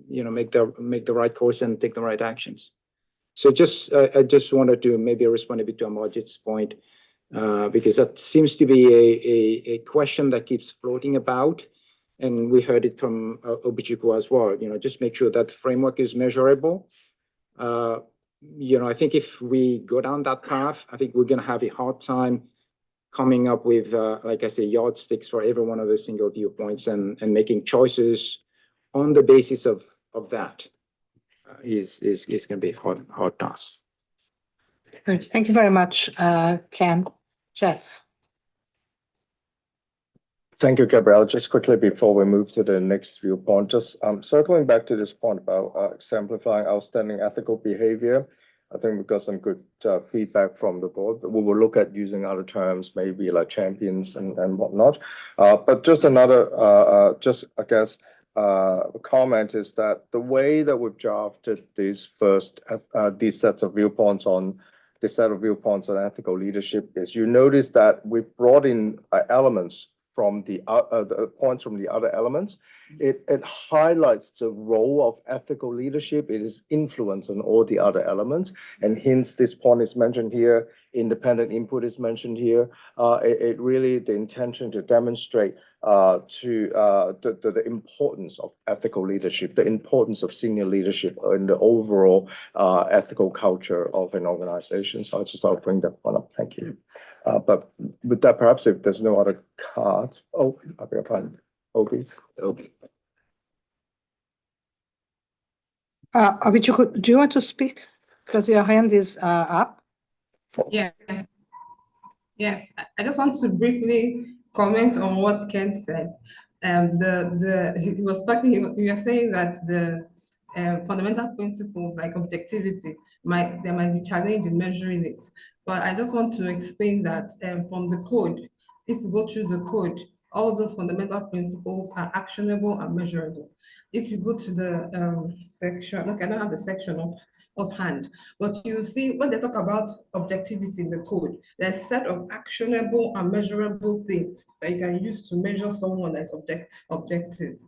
make the right course and take the right actions. So I just wanted to maybe respond a bit to Amarjit's point, because that seems to be a question that keeps floating about, and we heard it from Obichukwu as well. Just make sure that the framework is measurable. I think if we go down that path, I think we're going to have a hard time coming up with, like I say, yardsticks for every one of the single viewpoints, and making choices on the basis of that is going to be a hard task. Good. Thank you very much, Ken. Jeff. Thank you, Gabrielle. Just quickly before we move to the next viewpoint, just circling back to this point about exemplifying outstanding ethical behavior. I think we got some good feedback from the board, but we will look at using other terms, maybe like champions and whatnot. But just another, I guess, comment is that the way that we've drafted these sets of viewpoints on this set of viewpoints on ethical leadership is, you notice that we've brought in elements from the points from the other elements. It highlights the role of ethical leadership. It is influence on all the other elements, and hence this point is mentioned here. Independent input is mentioned here. It really the intention to demonstrate the importance of ethical leadership, the importance of senior leadership in the overall ethical culture of an organization. So I'll bring that one up. Thank you. But with that, perhaps if there's no other cards, I beg your pardon. Obi. Obichukwu, do you want to speak? Because your hand is up. Yes. Yes, I just want to briefly comment on what Ken said. He was talking. You were saying that the fundamental principles like objectivity there might be challenge in measuring it. But I just want to explain that from the code, if you go through the code, all those fundamental principles are actionable and measurable. If you go to the section, look, I don't have the section offhand, but you see when they talk about objectivity in the code, there's a set of actionable and measurable things that you can use to measure someone that's objective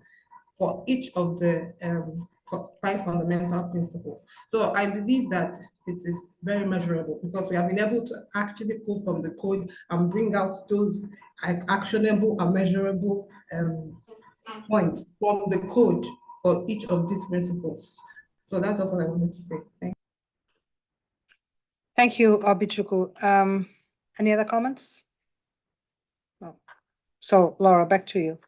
for each of the 5 fundamental principles. So I believe that it is very measurable because we have been able to actually pull from the code and bring out those actionable and measurable points from the code for each of these principles. So that's what I wanted to say. Thank you, Obichukwu. Any other comments? No. So Laura, back to you.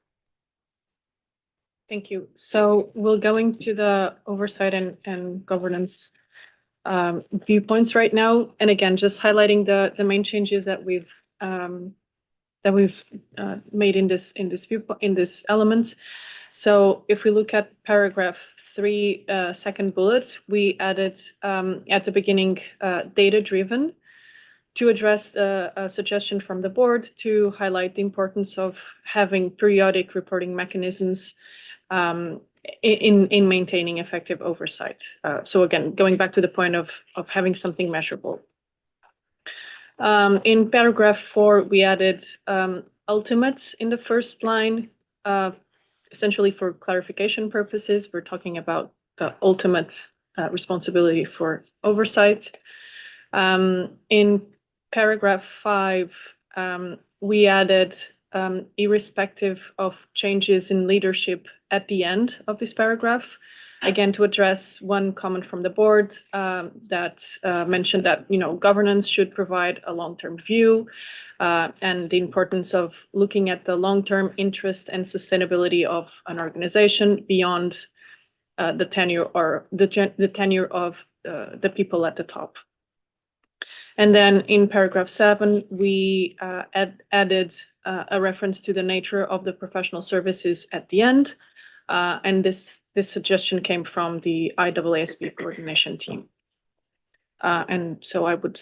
Thank you. So we'll go into the oversight and governance viewpoints right now. And again, just highlighting the main changes that we've made in this element. So if we look at paragraph 3, second bullet, we added at the beginning data-driven to address a suggestion from the board to highlight the importance of having periodic reporting mechanisms in maintaining effective oversight. So again, going back to the point of having something measurable. In paragraph 4, we added ultimates in the first line, essentially for clarification purposes. We're talking about the ultimate responsibility for oversight. In paragraph 5, we added irrespective of changes in leadership at the end of this paragraph, again, to address one comment from the board that mentioned that, governance should provide a long-term view and the importance of looking at the long-term interest and sustainability of an organization beyond the tenure or the tenure of the people at the top. And then in paragraph 7, we added a reference to the nature of the professional services at the end. And this suggestion came from the IESBA coordination team. And so I would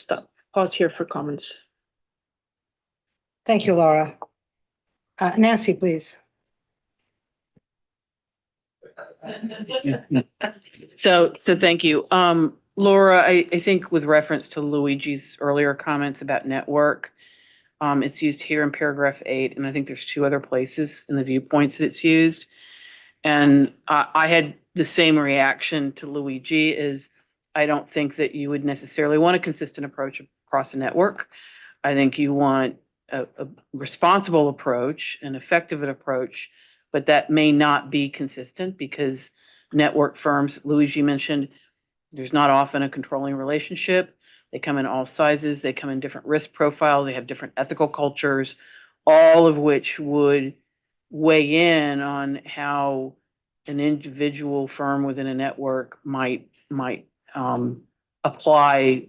pause here for comments. Thank you, Laura. Nancy, please. So thank you. Laura, I think with reference to Luigi's earlier comments about network, it's used here in paragraph 8, and I think there's 2 other places in the viewpoints that it's used. And I had the same reaction to Luigi, is I don't think that you would necessarily want a consistent approach across a network. I think you want a responsible approach, an effective approach, but that may not be consistent because network firms, Luigi mentioned, there's not often a controlling relationship. They come in all sizes. They come in different risk profiles. They have different ethical cultures, all of which would weigh in on how an individual firm within a network might apply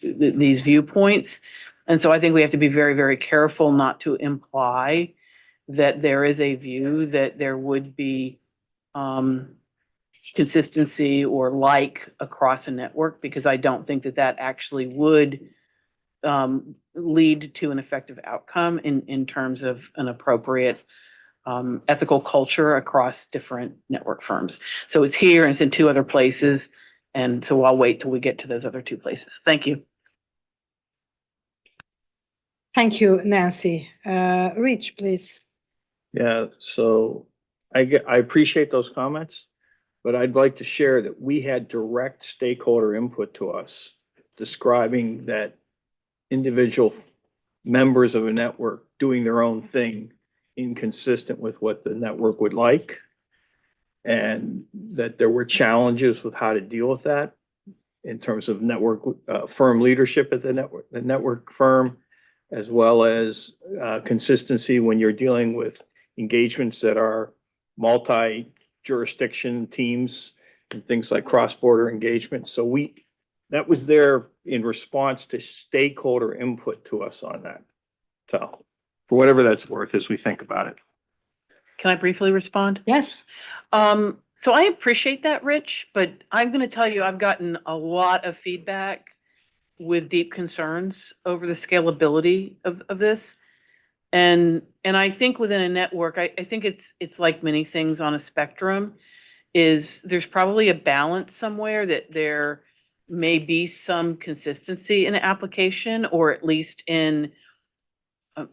these viewpoints. And so I think we have to be very, very careful not to imply that there is a view that there would be consistency or across a network, because I don't think that actually would lead to an effective outcome in terms of an appropriate ethical culture across different network firms. So it's here and it's in 2 other places. And so I'll wait till we get to those other 2 places. Thank you. Thank you, Nancy. Rich, please. Yeah, so I appreciate those comments, but I'd like to share that we had direct stakeholder input to us describing that individual members of a network doing their own thing inconsistent with what the network would like, and that there were challenges with how to deal with that in terms of network firm leadership at the network firm, as well as consistency when you're dealing with engagements that are multi-jurisdiction teams and things like cross-border engagement. So that was there in response to stakeholder input to us on that. So for whatever that's worth as we think about it. Can I briefly respond? Yes. So I appreciate that, Rich, but I'm going to tell you, I've gotten a lot of feedback with deep concerns over the scalability of this. And I think within a network, I think it's like many things on a spectrum, is there's probably a balance somewhere that there may be some consistency in the application, or at least in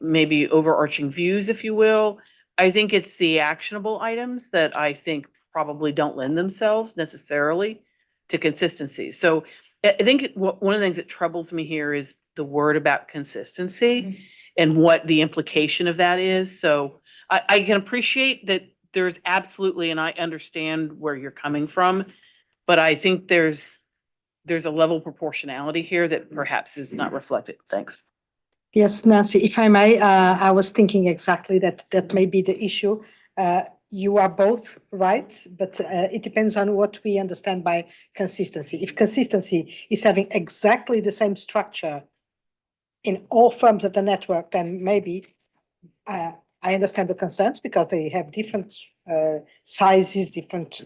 maybe overarching views, if you will. I think it's the actionable items that I think probably don't lend themselves necessarily to consistency. So I think one of the things that troubles me here is the word about consistency and what the implication of that is. So I can appreciate that there's absolutely, and I understand where you're coming from, but I think there's a level of proportionality here that perhaps is not reflected. Thanks. Yes, Nancy, if I may, I was thinking exactly that may be the issue. You are both right, but it depends on what we understand by consistency. If consistency is having exactly the same structure in all firms of the network, then maybe I understand the concerns because they have different sizes, different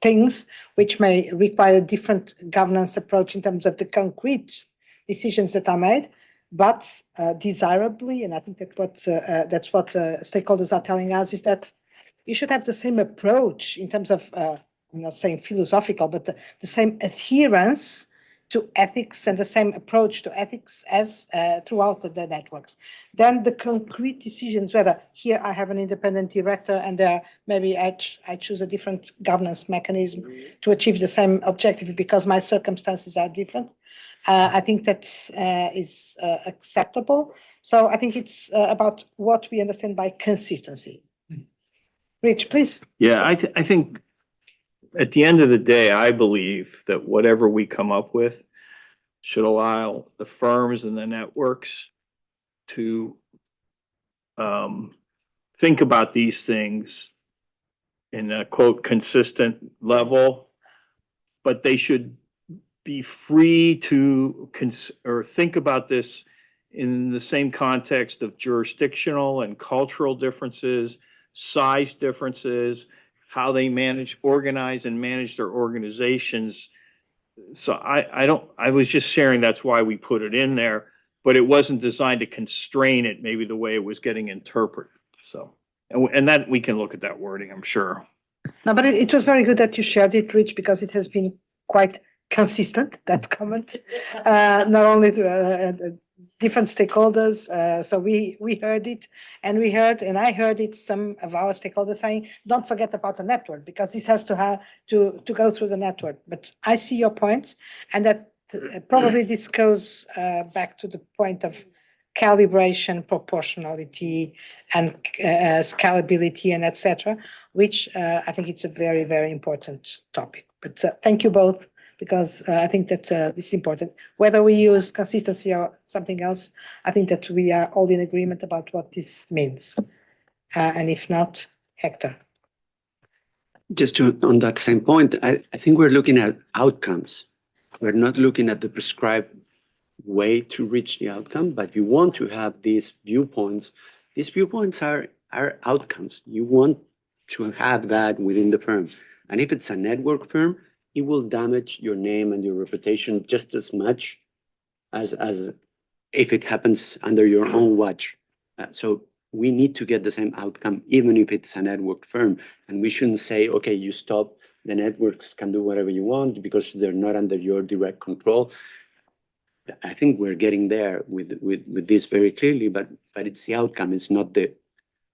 things, which may require a different governance approach in terms of the concrete decisions that are made. But desirably, and I think that's what stakeholders are telling us, is that you should have the same approach in terms of, I'm not saying philosophical, but the same adherence to ethics and the same approach to ethics as throughout the networks. Then the concrete decisions, whether here I have an independent director and there maybe I choose a different governance mechanism to achieve the same objective because my circumstances are different. I think that is acceptable. So I think it's about what we understand by consistency. Rich, please. Yeah, I think at the end of the day, I believe that whatever we come up with should allow the firms and the networks to think about these things in a quote consistent level, but they should be free to think about this in the same context of jurisdictional and cultural differences, size differences, how they organize and manage their organizations. So I was just sharing, that's why we put it in there, but it wasn't designed to constrain it, maybe the way it was getting interpreted. So, and that we can look at that wording, I'm sure. No, but it was very good that you shared it, Rich, because it has been quite consistent, that comment, not only to different stakeholders. So we heard it, and I heard it, some of our stakeholders saying, don't forget about the network, because this has to have to go through the network. But I see your points, and that probably this goes back to the point of calibration, proportionality, and scalability, and etc., which I think it's a very, very important topic. But thank you both, because I think that this is important. Whether we use consistency or something else, I think that we are all in agreement about what this means. And if not, Hector. Just on that same point, I think we're looking at outcomes. We're not looking at the prescribed way to reach the outcome, but you want to have these viewpoints. These viewpoints are outcomes. You want to have that within the firm. And if it's a network firm, it will damage your name and your reputation just as much as if it happens under your own watch. So we need to get the same outcome, even if it's a network firm. And we shouldn't say, okay, you stop, the networks can do whatever you want because they're not under your direct control. I think we're getting there with this very clearly, but it's the outcome. It's not the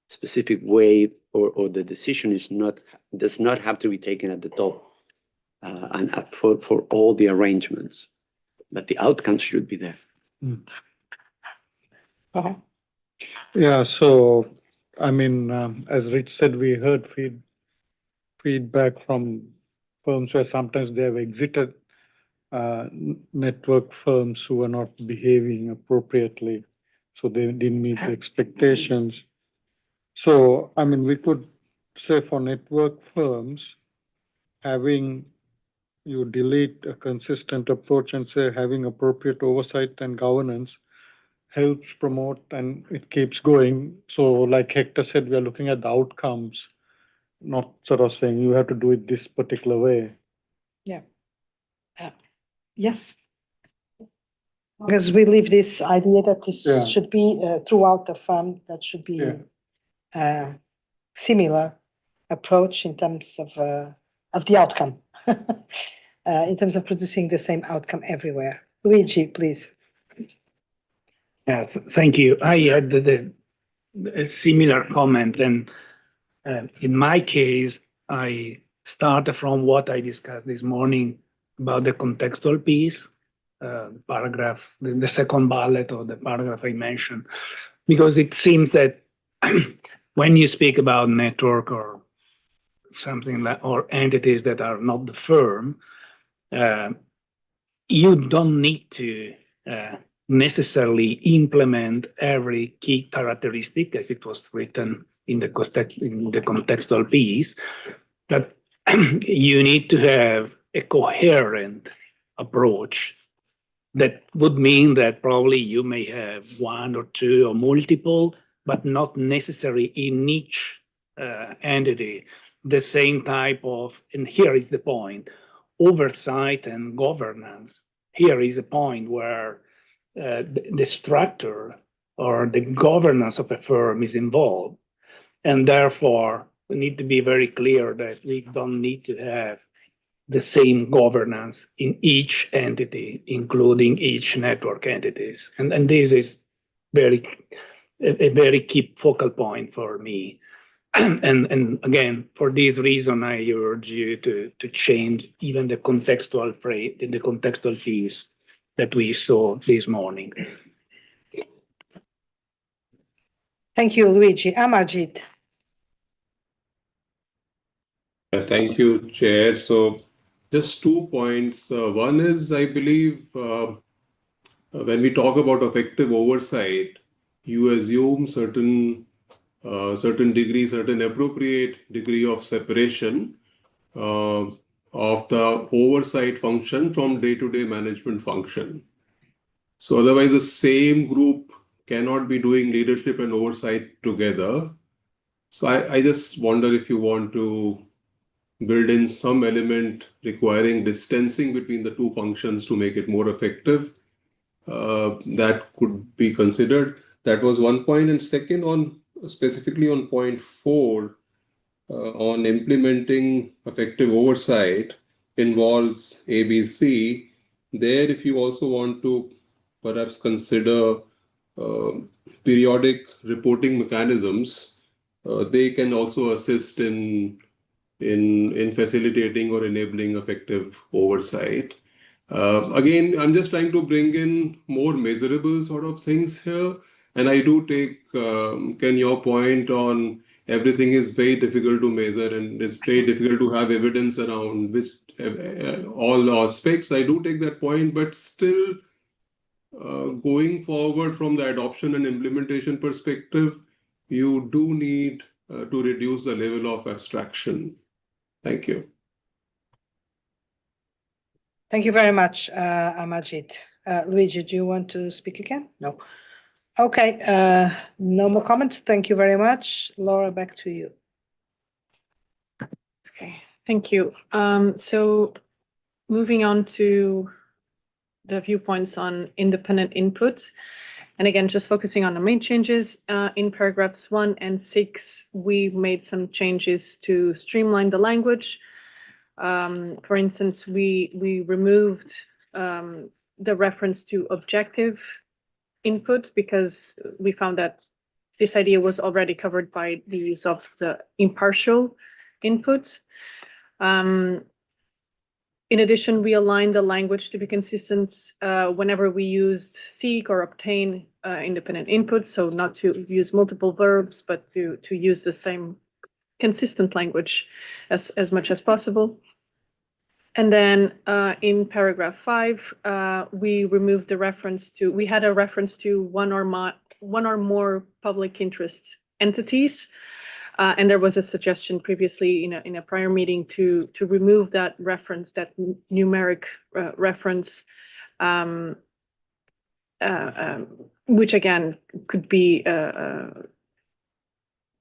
specific way, or the decision does not have to be taken at the top and for all the arrangements, but the outcomes should be there. Yeah, so I mean, as Rich said, we heard feedback from firms where sometimes they have exited network firms who are not behaving appropriately, so they didn't meet the expectations. So, I mean, we could say for network firms, having you delete a consistent approach and say having appropriate oversight and governance helps promote, and it keeps going. So like Hector said, we are looking at the outcomes, not sort of saying you have to do it this particular way. Yeah. Yes. Because we leave this idea that this should be throughout the firm, that should be similar approach in terms of the outcome, in terms of producing the same outcome everywhere. Luigi, please. Yeah, thank you. I had a similar comment, and in my case, I started from what I discussed this morning about the contextual piece, paragraph, the second bullet or the paragraph I mentioned, because it seems that when you speak about network or something like, or entities that are not the firm, you don't need to necessarily implement every key characteristic as it was written in the contextual piece, that you need to have a coherent approach. That would mean that probably you may have one or two or multiple, but not necessary in each entity, the same type of, and here is the point, oversight and governance. Here is a point where the structure or the governance of a firm is involved. And therefore, we need to be very clear that we don't need to have the same governance in each entity, including each network entities. And this is a very key focal point for me. And again, for this reason, I urge you to change even the contextual piece that we saw this morning. Thank you, Luigi. Amarjit. Thank you, Chair. So just 2 points. One is, I believe, when we talk about effective oversight, you assume certain appropriate degree of separation of the oversight function from day-to-day management function. So otherwise, the same group cannot be doing leadership and oversight together. So I just wonder if you want to build in some element requiring distancing between the two functions to make it more effective. That could be considered. That was one point. And second, specifically on point 4, on implementing effective oversight involves ABC. There, if you also want to perhaps consider periodic reporting mechanisms, they can also assist in facilitating or enabling effective oversight. Again, I'm just trying to bring in more measurable sort of things here. And I do take, Ken, your point on everything is very difficult to measure and it's very difficult to have evidence around which all aspects. I do take that point, but still going forward from the adoption and implementation perspective, you do need to reduce the level of abstraction. Thank you. Thank you very much, Amarjit. Luigi, do you want to speak again? No. Okay, no more comments. Thank you very much. Laura, back to you. Okay, thank you. So moving on to the viewpoints on independent input. And again, just focusing on the main changes in paragraphs 1 and 6, we made some changes to streamline the language. For instance, we removed the reference to objective input because we found that this idea was already covered by the use of the impartial input. In addition, we aligned the language to be consistent whenever we used seek or obtain independent input, so not to use multiple verbs, but to use the same consistent language as much as possible. And then in paragraph 5, we removed the reference to, we had a reference to one or more public interest entities. And there was a suggestion previously in a prior meeting to remove that reference, that numeric reference, which again could be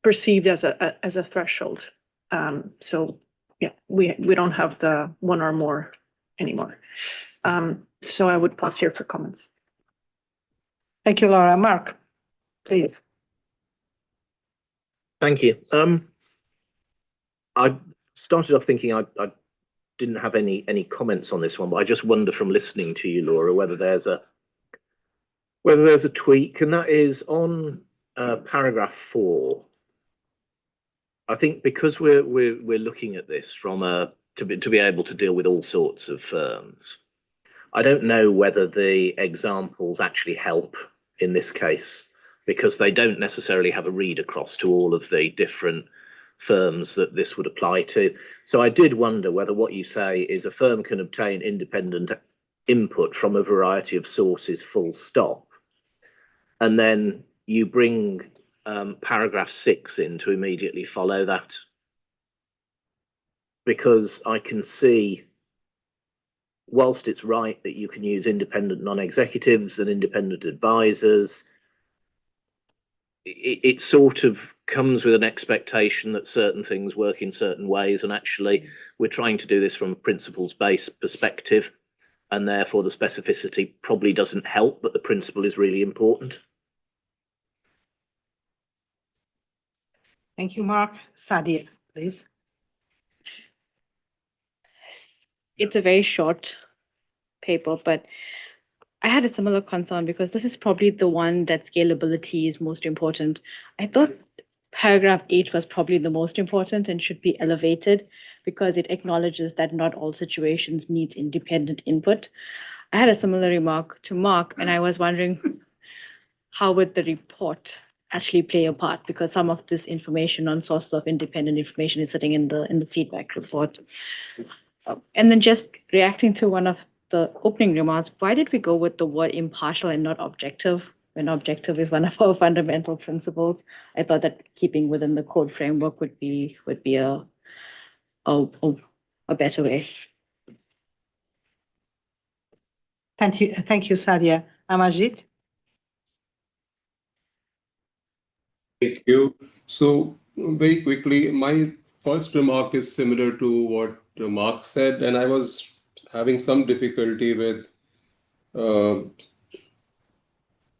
perceived as a threshold. So yeah, we don't have the one or more anymore. So I would pause here for comments. Thank you, Laura. Mark, please. Thank you. I started off thinking I didn't have any comments on this one, but I just wonder from listening to you, Laura, whether there's a tweak, and that is on paragraph 4. I think because we're looking at this from to be able to deal with all sorts of firms, I don't know whether the examples actually help in this case, because they don't necessarily have a read across to all of the different firms that this would apply to. So I did wonder whether what you say is a firm can obtain independent input from a variety of sources, full stop. And then you bring paragraph 6 in to immediately follow that, because I can see, whilst it's right that you can use independent non-executives and independent advisors, it sort of comes with an expectation that certain things work in certain ways, and actually we're trying to do this from a principles-based perspective, and therefore the specificity probably doesn't help, but the principle is really important. Thank you, Mark. Sadia, please. It's a very short paper, but I had a similar concern because this is probably the one that scalability is most important. I thought paragraph 8 was probably the most important and should be elevated because it acknowledges that not all situations need independent input. I had a similar remark to Mark, and I was wondering how would the report actually play a part, because some of this information on sources of independent information is sitting in the feedback report. And then just reacting to one of the opening remarks, why did we go with the word impartial and not objective, when objective is one of our fundamental principles? I thought that keeping within the code framework would be a better way. Thank you, Sadia. Amajit? Thank you. So very quickly, my first remark is similar to what Mark said, and I was having some difficulty with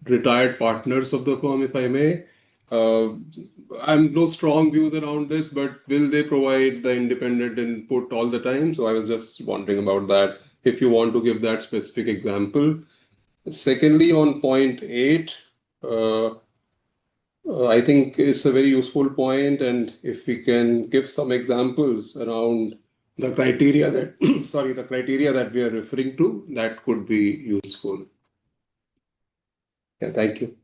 retired partners of the firm, if I may. I'm no strong views around this, but will they provide the independent input all the time? So I was just wondering about that, if you want to give that specific example. Secondly, on point 8, I think it's a very useful point, and if we can give some examples around the criteria that, the criteria that we are referring to, that could be useful. Yeah, thank you.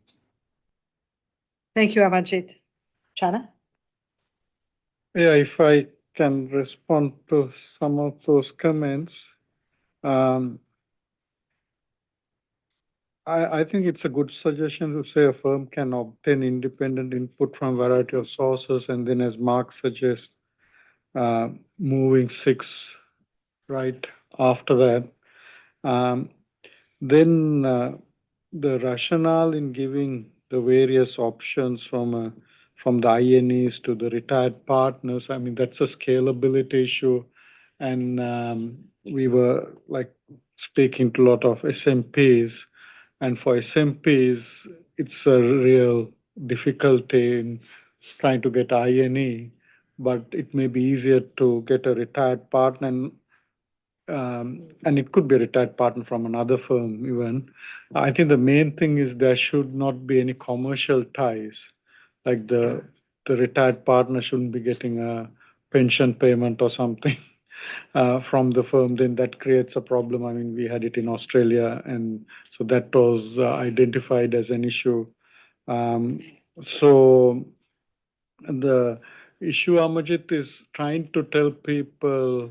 Thank you, Amajit. Chana? Yeah, if I can respond to some of those comments. I think it's a good suggestion to say a firm can obtain independent input from a variety of sources, and then as Mark suggests, moving 6 right after that. Then the rationale in giving the various options from the INEs to the retired partners, I mean, that's a scalability issue. And we were like speaking to a lot of SMPs, and for SMPs, it's a real difficulty in trying to get INE, but it may be easier to get a retired partner, and it could be a retired partner from another firm even. I think the main thing is there should not be any commercial ties, like the retired partner shouldn't be getting a pension payment or something from the firm. Then that creates a problem. I mean, we had it in Australia, and so that was identified as an issue. So the issue, Amajit, is trying to tell people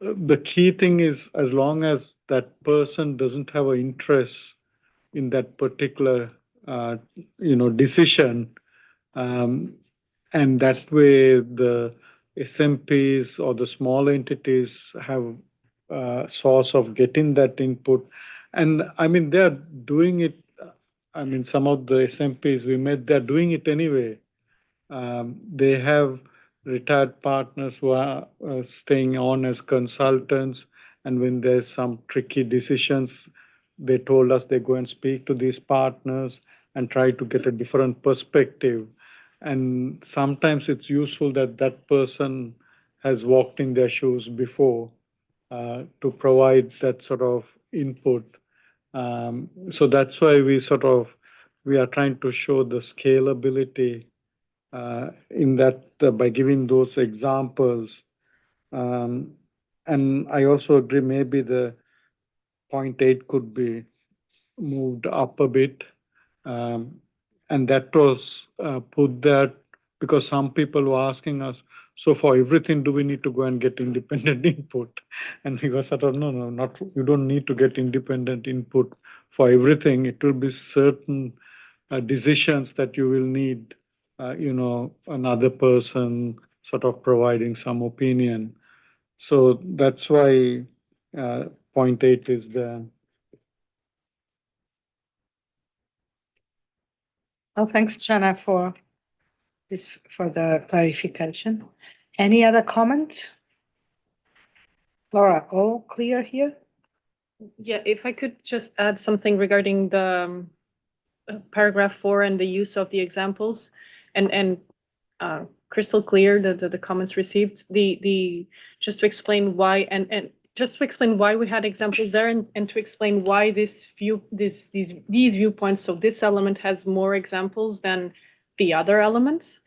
the key thing is, as long as that person doesn't have an interest in that particular decision, and that way the SMPs or the small entities have a source of getting that input. And I mean, they're doing it. I mean, some of the SMPs we met, they're doing it anyway. They have retired partners who are staying on as consultants, and when there's some tricky decisions, they told us they go and speak to these partners and try to get a different perspective. And sometimes it's useful that that person has walked in their shoes before to provide that sort of input. So that's why we are trying to show the scalability in that by giving those examples. And I also agree maybe the point 8 could be moved up a bit. And that was put there because some people were asking us, so for everything, do we need to go and get independent input? And we were sort of, no, not, you don't need to get independent input for everything. It will be certain decisions that you will need another person sort of providing some opinion. So that's why point 8 is there. Well, thanks, Jana, for the clarification. Any other comment? Laura, all clear here? Yeah, if I could just add something regarding the paragraph 4 and the use of the examples, and crystal clear the comments received. The just to explain why and just to explain why we had examples there, and to explain why these viewpoints. So this element has more examples than the other elements.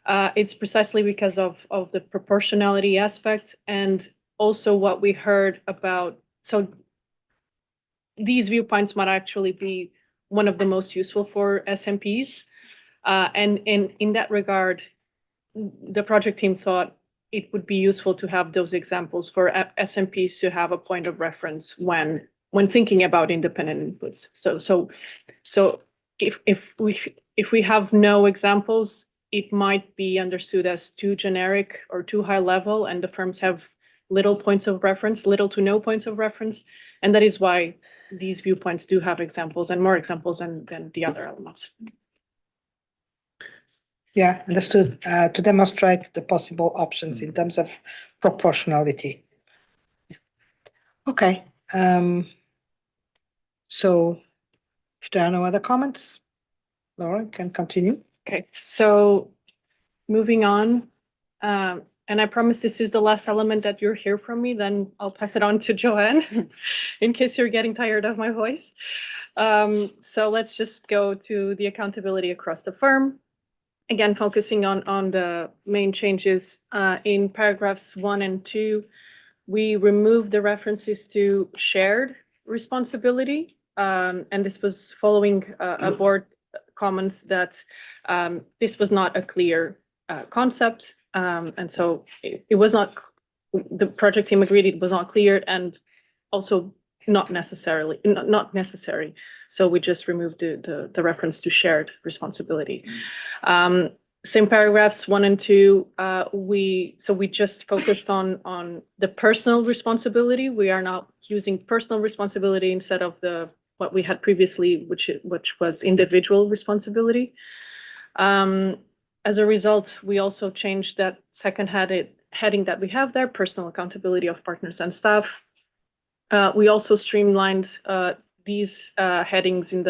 It's precisely because of the proportionality aspect, and also what we heard about. So these viewpoints might actually be one of the most useful for SMPs. And in that regard, the project team thought it would be useful to have those examples for SMPs to have a point of reference when thinking about independent inputs. So if we have no examples, it might be understood as too generic or too high level, and the firms have little to no points of reference, and that is why these viewpoints do have examples, and more examples than the other elements. Yeah, understood. To demonstrate the possible options in terms of proportionality. Okay. So if there are no other comments, Laura can continue. Okay, so moving on, and I promise this is the last element that you'll hear from me, then I'll pass it on to Joanne in case you're getting tired of my voice. So let's just go to the accountability across the firm. Again, focusing on the main changes in paragraphs 1 and 2, we removed the references to shared responsibility. And this was following a board comment that this was not a clear concept. And so it was not, the project team agreed it was not clear, and also not necessary. So we just removed the reference to shared responsibility. Same paragraphs 1 and 2, we just focused on the personal responsibility. We are now using personal responsibility instead of what we had previously, which was individual responsibility. As a result, we also changed that second heading that we have there, personal accountability of partners and staff. We also streamlined these headings in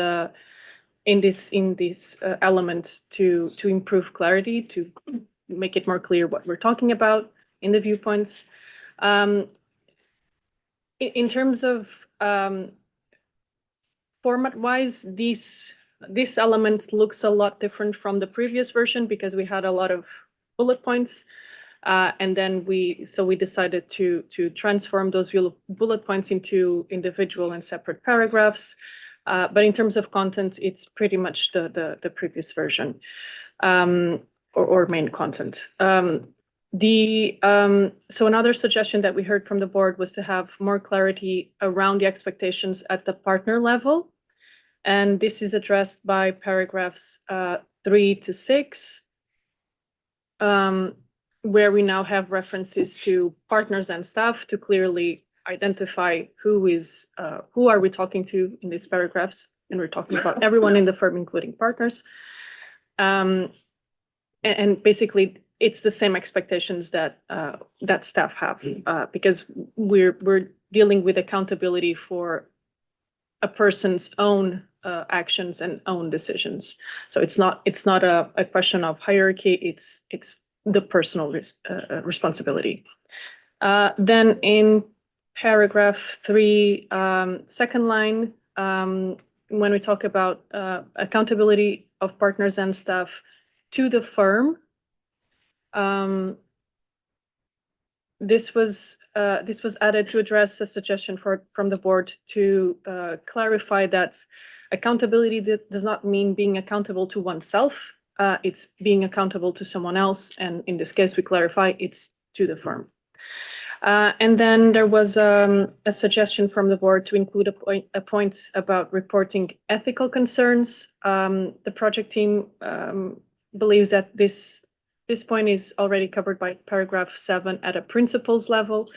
this element to improve clarity, to make it more clear what we're talking about in the viewpoints. In terms of format-wise, this element looks a lot different from the previous version because we had a lot of bullet points. And then we decided to transform those bullet points into individual and separate paragraphs. But in terms of content, it's pretty much the previous version or main content. So another suggestion that we heard from the board was to have more clarity around the expectations at the partner level. And this is addressed by paragraphs 3 to 6. Where we now have references to partners and staff to clearly identify who are we talking to in these paragraphs, and we're talking about everyone in the firm, including partners. And basically, it's the same expectations that staff have because we're dealing with accountability for a person's own actions and own decisions. So it's not a question of hierarchy. It's the personal responsibility. Then in paragraph 3, second line, when we talk about accountability of partners and staff to the firm, this was added to address a suggestion from the board to clarify that accountability does not mean being accountable to oneself. It's being accountable to someone else, and in this case, we clarify it's to the firm. And then there was a suggestion from the board to include a point about reporting ethical concerns. The project team believes that this point is already covered by paragraph 7 at a principles level,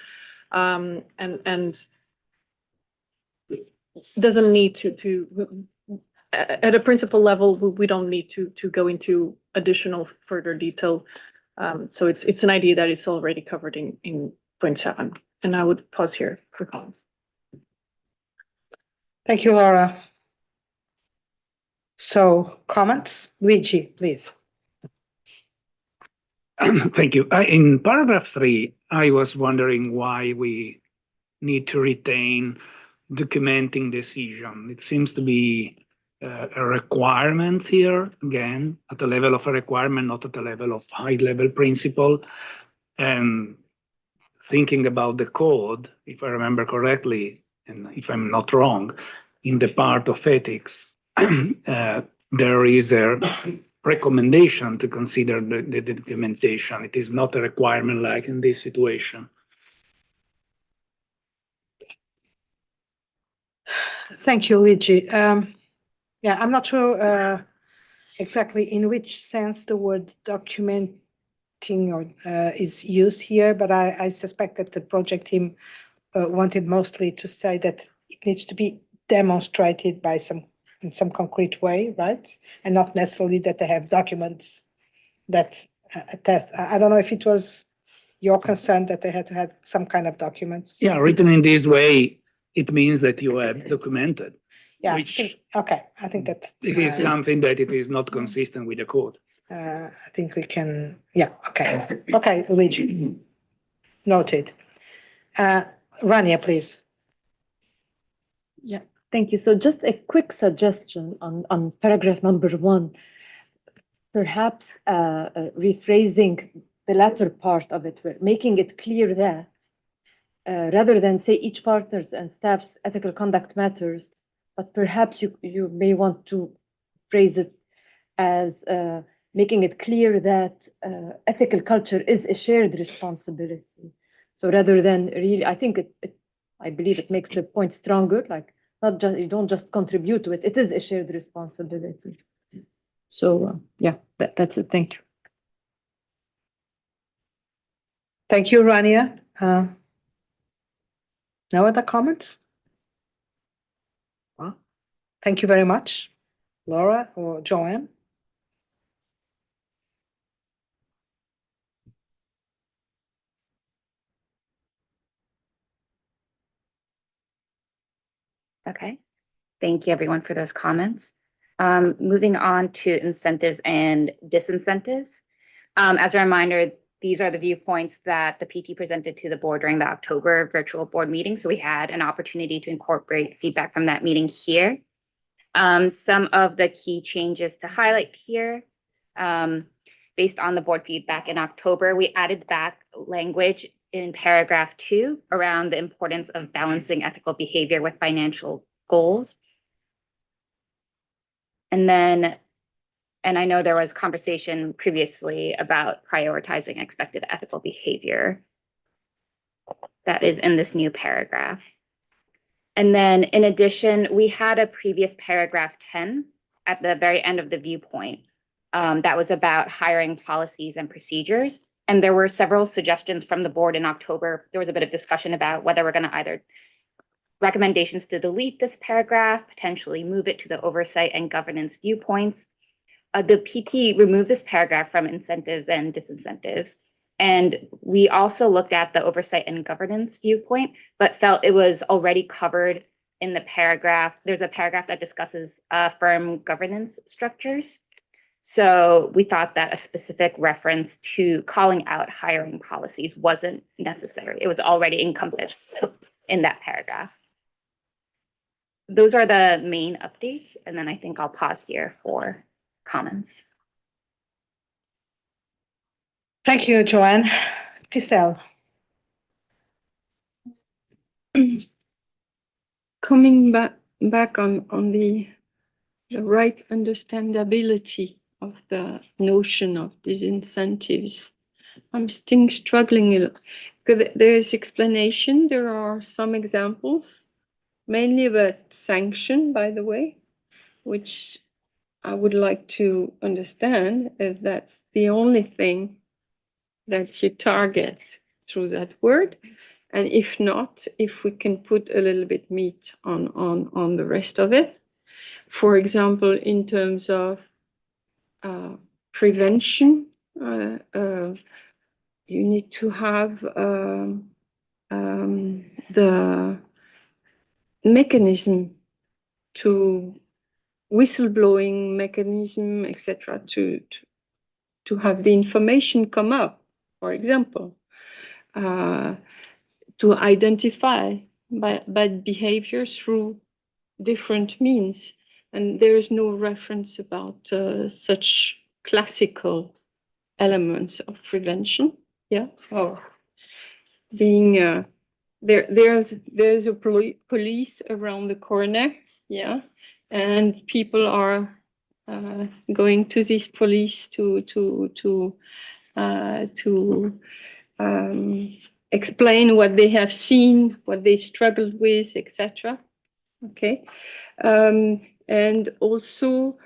and doesn't need to at a principle level, we don't need to go into additional further detail. So it's an idea that it's already covered in point 7. And I would pause here for comments. Thank you, Laura. So comments, Luigi, please. Thank you. In paragraph 3, I was wondering why we need to retain documenting decision. It seems to be a requirement here, again, at the level of a requirement, not at the level of high-level principle. And thinking about the code, if I remember correctly, and if I'm not wrong, in the part of ethics, there is a recommendation to consider the documentation. It is not a requirement like in this situation. Thank you, Luigi. Yeah, I'm not sure exactly in which sense the word documenting is used here, but I suspect that the project team wanted mostly to say that it needs to be demonstrated by in some concrete way, right? And not necessarily that they have documents that attest. I don't know if it was your concern that they had to have some kind of documents. Yeah, written in this way, it means that you have documented. Yeah, which I think that it is something that it is not consistent with the code. I think we can, yeah, okay. Okay, Luigi. Noted. Rania, please. Yeah, thank you. So just a quick suggestion on paragraph number 1, perhaps rephrasing the latter part of it, making it clear that rather than say each partner's and staff's ethical conduct matters, but perhaps you may want to phrase it as making it clear that ethical culture is a shared responsibility. So rather than really, I think I believe it makes the point stronger, like not just, you don't just contribute to it, it is a shared responsibility. So yeah, that's it, thank you. Thank you, Rania. No other comments? Well, thank you very much, Laura or Joanne. Okay, thank you everyone for those comments. Moving on to incentives and disincentives. As a reminder, these are the viewpoints that the PT presented to the board during the October virtual board meeting. So we had an opportunity to incorporate feedback from that meeting here. Some of the key changes to highlight here, based on the board feedback in October, we added back language in paragraph 2 around the importance of balancing ethical behavior with financial goals. And I know there was conversation previously about prioritizing expected ethical behavior. That is in this new paragraph. And then in addition, we had a previous paragraph 10 at the very end of the viewpoint that was about hiring policies and procedures. And there were several suggestions from the board in October. There was a bit of discussion about whether we're going to either recommendations to delete this paragraph, potentially move it to the oversight and governance viewpoints. The PT removed this paragraph from incentives and disincentives. And we also looked at the oversight and governance viewpoint, but felt it was already covered in the paragraph. There's a paragraph that discusses firm governance structures. So we thought that a specific reference to calling out hiring policies wasn't necessary. It was already encompassed in that paragraph. Those are the main updates. And then I think I'll pause here for comments. Thank you, Joanne. Christelle. Coming back on the right understandability of the notion of disincentives, I'm still struggling a little, because there's explanation. There are some examples, mainly about sanction, by the way, which I would like to understand if that's the only thing that you target through that word. And if not, if we can put a little bit meat on the rest of it. For example, in terms of prevention, you need to have the mechanism to whistleblowing mechanism, etc., to have the information come up, for example, to identify bad behavior through different means. And there is no reference about such classical elements of prevention. Yeah, or being there's a police around the corner. Yeah, and people are going to this police to explain what they have seen, what they struggled with, etc. Okay, and also,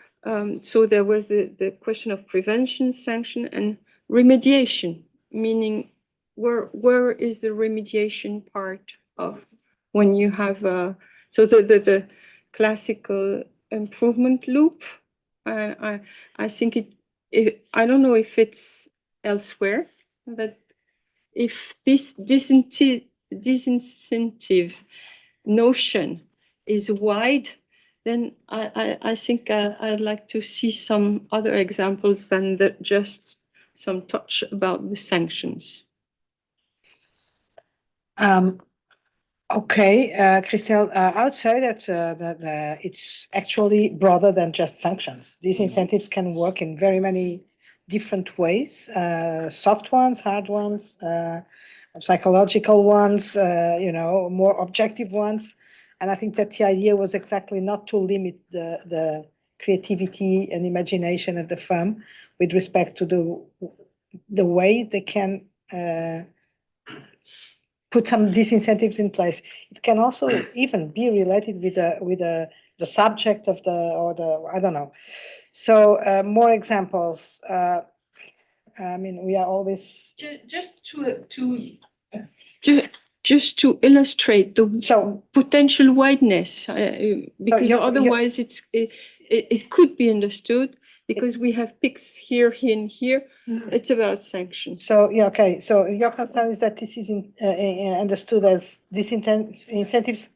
so there was the question of prevention, sanction, and remediation, meaning where is the remediation part of when you have so the classical improvement loop. I think I don't know if it's elsewhere, but if this disincentive notion is wide, then I think I'd like to see some other examples than just some touch about the sanctions. Okay, Christelle, I would say that it's actually broader than just sanctions. These incentives can work in very many different ways, soft ones, hard ones, psychological ones, more objective ones. And I think that the idea was exactly not to limit the creativity and imagination of the firm with respect to the way they can put some disincentives in place. It can also even be related with the subject of I don't know. So more examples. I mean, we are always Just to illustrate the potential wideness, because otherwise it could be understood because we have picks here and here. It's about sanctions. So yeah, okay. So your concern is that this is understood as incentives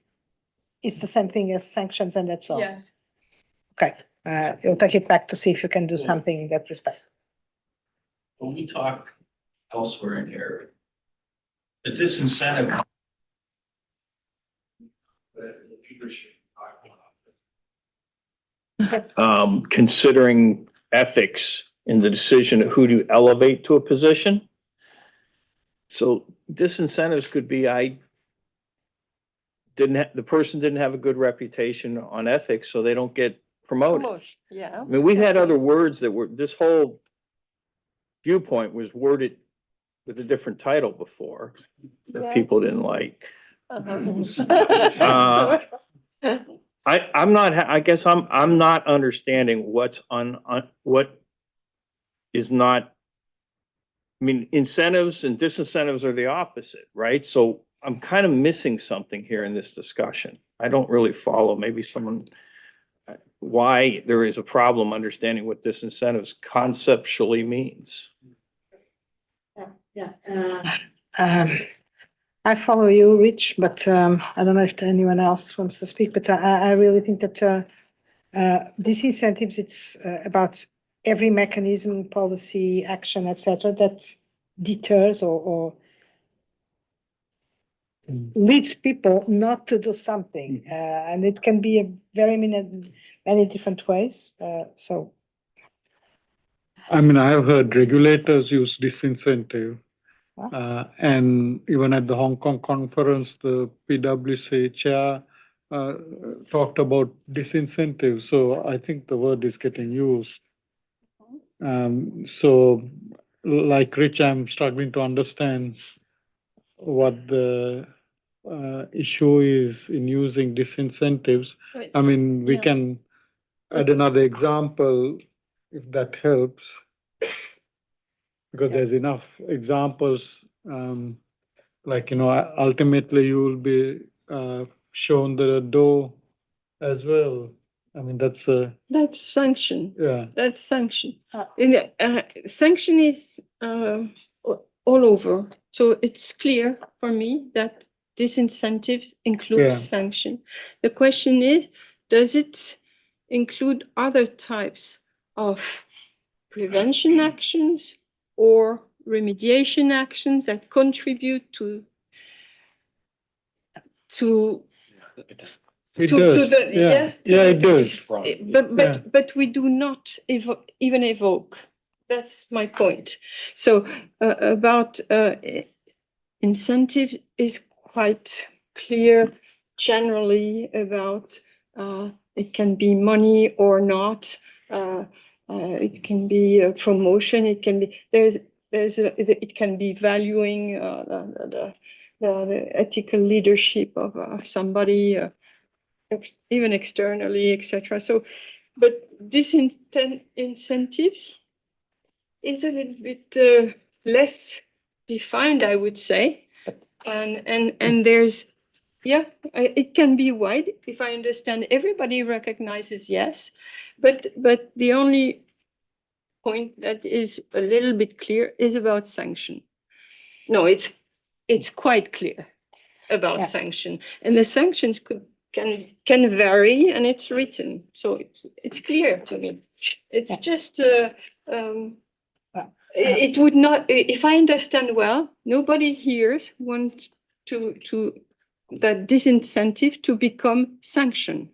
is the same thing as sanctions, and that's all. Yes. Okay. You'll take it back to see if you can do something in that respect. When we talk elsewhere in here, the disincentive. Considering ethics in the decision of who to elevate to a position. So disincentives could be the person didn't have a good reputation on ethics, so they don't get promoted. Yeah. I mean, we've had other words that were, this whole viewpoint was worded with a different title before that people didn't like. I guess I'm not understanding what's what is not. I mean, incentives and disincentives are the opposite, right? So I'm kind of missing something here in this discussion. I don't really follow. Maybe someone why there is a problem understanding what disincentives conceptually means. Yeah. I follow you, Rich, but I don't know if anyone else wants to speak. But I really think that disincentives, it's about every mechanism, policy, action, etc., that deters or leads people not to do something, and it can be a very many different ways. So, I mean, I've heard regulators use disincentive. And even at the Hong Kong conference, the PwC chair talked about disincentive. So I think the word is getting used. So like Rich, I'm struggling to understand what the issue is in using disincentives. I mean, we can add another example, if that helps. Because there's enough examples, like, ultimately you will be shown the door as well. I mean, that's That's sanction. yeah. That's sanction. Sanction is all over. So it's clear for me that disincentives includes Yeah. sanction. The question is, does it include other types of prevention actions or remediation actions that contribute to It to does. the Yeah. to Yeah, the- it does. but we do not even evoke. That's my point. So about incentives is quite clear generally about it can be money or not. It can be a promotion. It can be it can be valuing the ethical leadership of somebody. Even externally, etc. So, but this incentives is a little bit less defined, I would say, and there's it can be wide if I understand. Everybody recognizes yes, but the only point that is a little bit clear is about sanction. No, it's quite clear about sanction, and the sanctions can vary, and it's written, so it's clear to me. It's just it would not, if I understand well, nobody here wants to that disincentive to become sanction,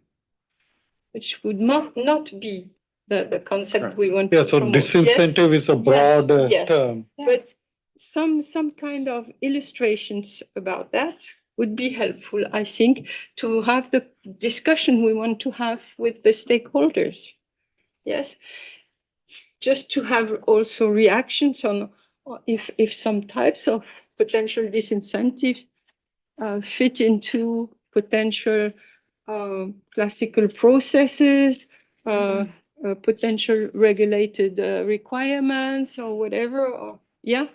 which would not be the concept we want Yeah, to so promote. disincentive is a broad Yes, term. but some kind of illustrations about that would be helpful, I think, to have the discussion we want to have with the stakeholders. Yes, just to have also reactions on if some types of potential disincentives fit into potential classical processes, potential regulated requirements or whatever. Or, yeah,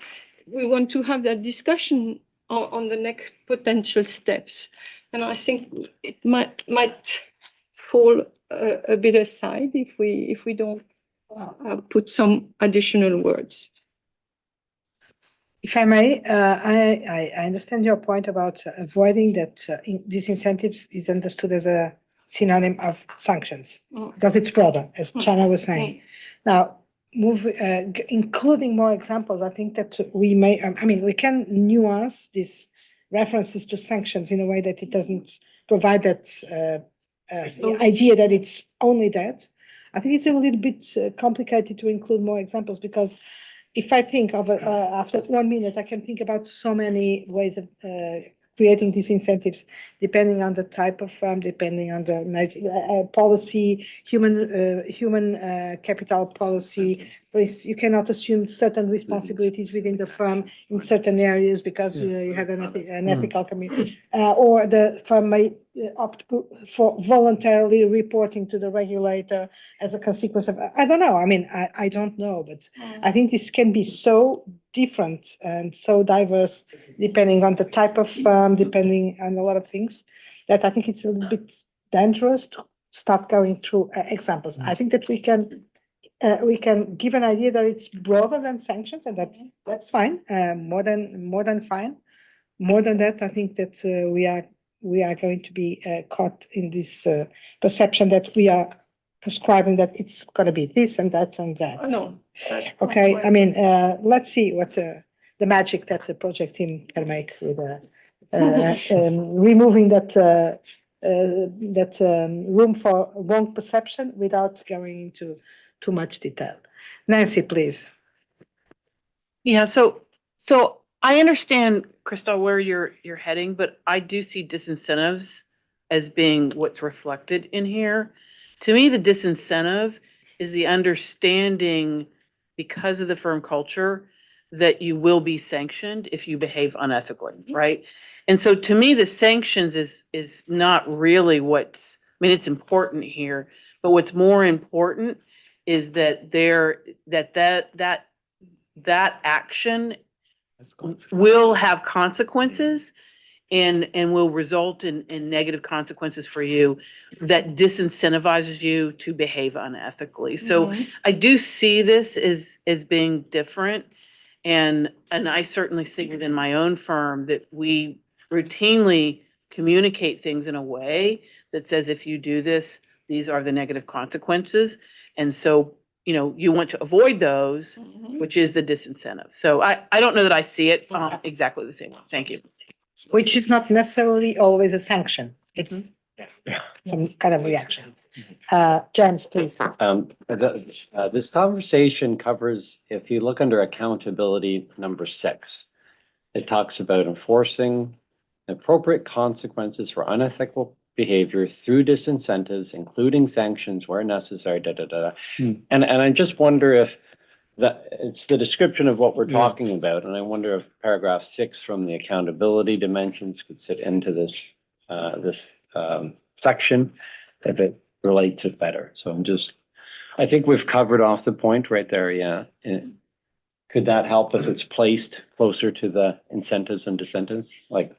we want to have that discussion on the next potential steps. And I think it might fall a bit aside if we don't put some additional words. If I may, I understand your point about avoiding that disincentives is understood as a synonym of sanctions, because it's broader, as Chana was saying. Now, including more examples, I think that we may, we can nuance these references to sanctions in a way that it doesn't provide that idea that it's only that. I think it's a little bit complicated to include more examples, because if I think of after 1 minute, I can think about so many ways of creating these incentives, depending on the type of firm, depending on the policy, human capital policy. You cannot assume certain responsibilities within the firm in certain areas because you have an ethical committee, or the firm may opt for voluntarily reporting to the regulator as a consequence of, I don't know. I don't know, but I think this can be so different and so diverse depending on the type of firm, depending on a lot of things, that I think it's a little bit dangerous to start going through examples. I think that we can give an idea that it's broader than sanctions, and that's fine, more than fine. More than that, I think that we are going to be caught in this perception that we are prescribing that it's going to be this and that and that. No. Okay, let's see what the magic that the project team can make with removing that room for wrong perception without going into too much detail. Nancy, please. Yeah, so I understand, Christelle, where you're heading, but I do see disincentives as being what's reflected in here. To me, the disincentive is the understanding, because of the firm culture, that you will be sanctioned if you behave unethically, right? And so to me, the sanctions is not really it's important here, But what's more important is that that action will have consequences and will result in negative consequences for you that disincentivizes you to behave unethically. So I do see this as being different. And I certainly see within my own firm that we routinely communicate things in a way that says, if you do this, these are the negative consequences. And so, you want to avoid those, which is the disincentive. So I don't know that I see it exactly the same way. Thank you. Which is not necessarily always a sanction. It's some kind of reaction. James, please. This conversation covers, if you look under accountability number 6, it talks about enforcing appropriate consequences for unethical behavior through disincentives, including sanctions where necessary, And I just wonder if it's the description of what we're talking about, and I wonder if paragraph 6 from the accountability dimensions could sit into this section if it relates it better. So I think we've covered off the point right there. Yeah. Could that help if it's placed closer to the incentives and disincentives, like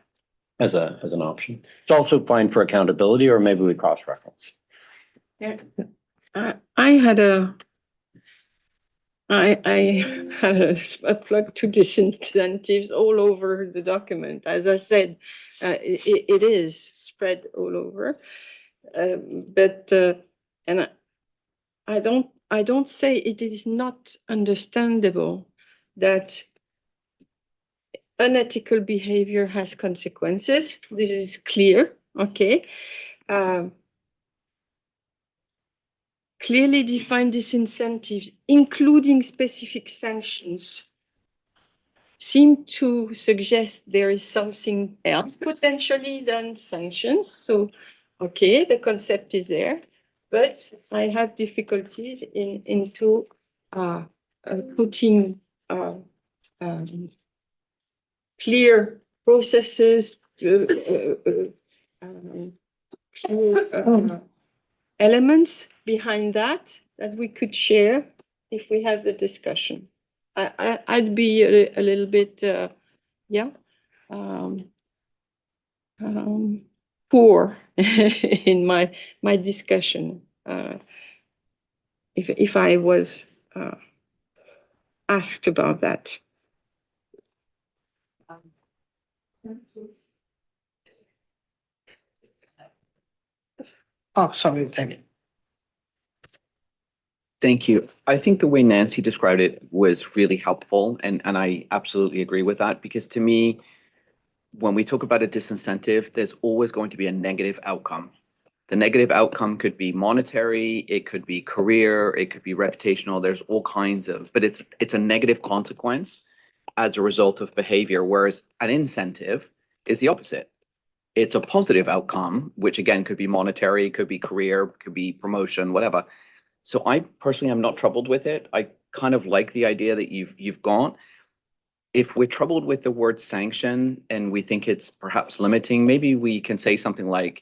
as an option? It's also fine for accountability, or maybe we cross-reference. Yeah. I had a plug to disincentives all over the document. As I said, it is spread all over. And I don't say it is not understandable that unethical behavior has consequences. This is clear, okay? Clearly defined disincentives, including specific sanctions, seem to suggest there is something else potentially than sanctions. So, okay, the concept is there, but I have difficulties into putting clear processes, elements behind that we could share if we have the discussion. I'd be a little bit, poor in my discussion if I was asked about that. Oh, sorry, David. Thank you. I think the way Nancy described it was really helpful, and I absolutely agree with that, because to me, when we talk about a disincentive, there's always going to be a negative outcome. The negative outcome could be monetary, it could be career, it could be reputational, there's all kinds of, but it's a negative consequence as a result of behavior, whereas an incentive is the opposite. It's a positive outcome, which again could be monetary, could be career, could be promotion, whatever. So I personally am not troubled with it. I kind of like the idea that you've got. If we're troubled with the word sanction and we think it's perhaps limiting, maybe we can say something like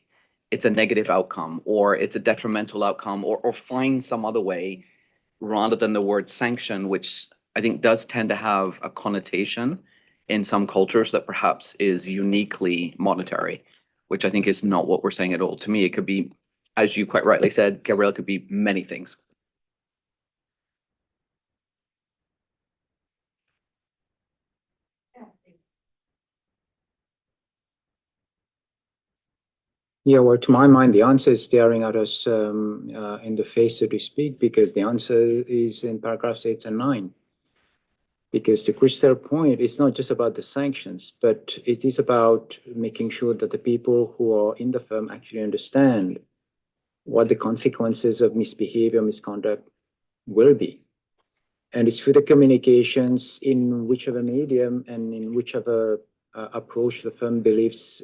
it's a negative outcome, or it's a detrimental outcome, or find some other way rather than the word sanction, which I think does tend to have a connotation in some cultures that perhaps is uniquely monetary, which I think is not what we're saying at all. To me, it could be, as you quite rightly said, Gabrielle, it could be many things. Yeah, well, to my mind, the answer is staring at us in the face, so to speak, because the answer is in paragraphs 8 and 9. Because to Christel's point, it's not just about the sanctions, but it is about making sure that the people who are in the firm actually understand what the consequences of misbehavior, misconduct will be. And it's through the communications in whichever medium and in whichever approach the firm believes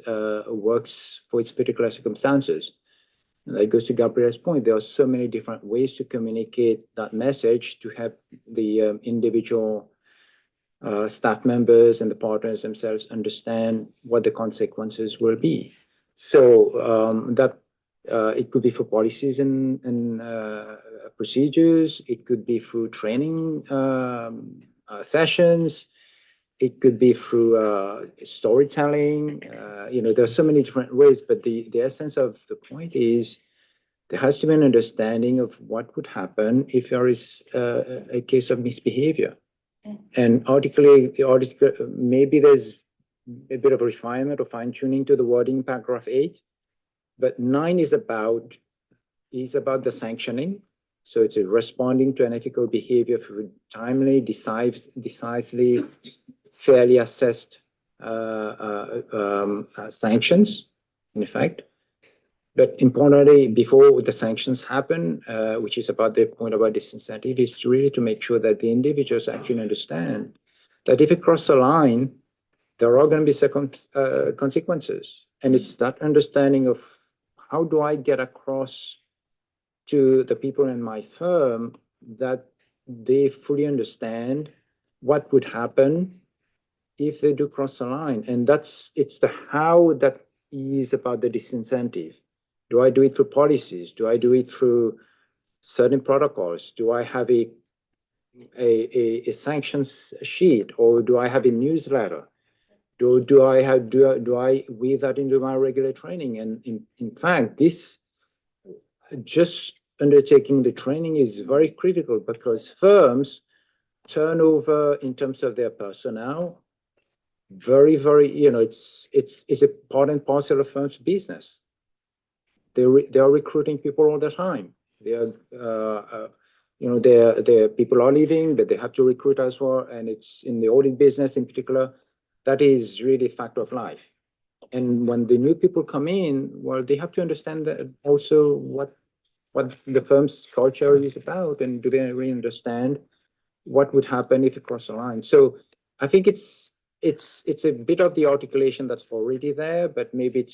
works for its particular circumstances. And that goes to Gabrielle's point. There are so many different ways to communicate that message to help the individual staff members and the partners themselves understand what the consequences will be. So that It could be for policies and procedures. It could be through training sessions. It could be through storytelling. There's so many different ways, but the essence of the point is there has to be an understanding of what would happen if there is a case of misbehavior. And maybe there's a bit of refinement or fine tuning to the wording in paragraph 8, but 9 is about the sanctioning. So it's responding to unethical behavior through timely, decisively, fairly assessed sanctions, in effect. But importantly, before the sanctions happen, which is about the point about disincentive, is really to make sure that the individuals actually understand that if it crosses a line, there are going to be consequences. And it's that understanding of how do I get across to the people in my firm that they fully understand what would happen if they do cross the line. And it's the how that is about the disincentive. Do I do it through policies? Do I do it through certain protocols? Do I have a sanctions sheet, or do I have a newsletter? Do I weave that into my regular training? And in fact, this just undertaking the training is very critical, because firms turn over in terms of their personnel very, it's a part and parcel of firms' business. They are recruiting people all the time. Their people are leaving, but they have to recruit as well. And it's in the audit business in particular, that is really a fact of life. And when the new people come in, well, they have to understand that also what the firm's culture is about, and do they really understand what would happen if it crossed the line. So I think it's a bit of the articulation that's already there, but maybe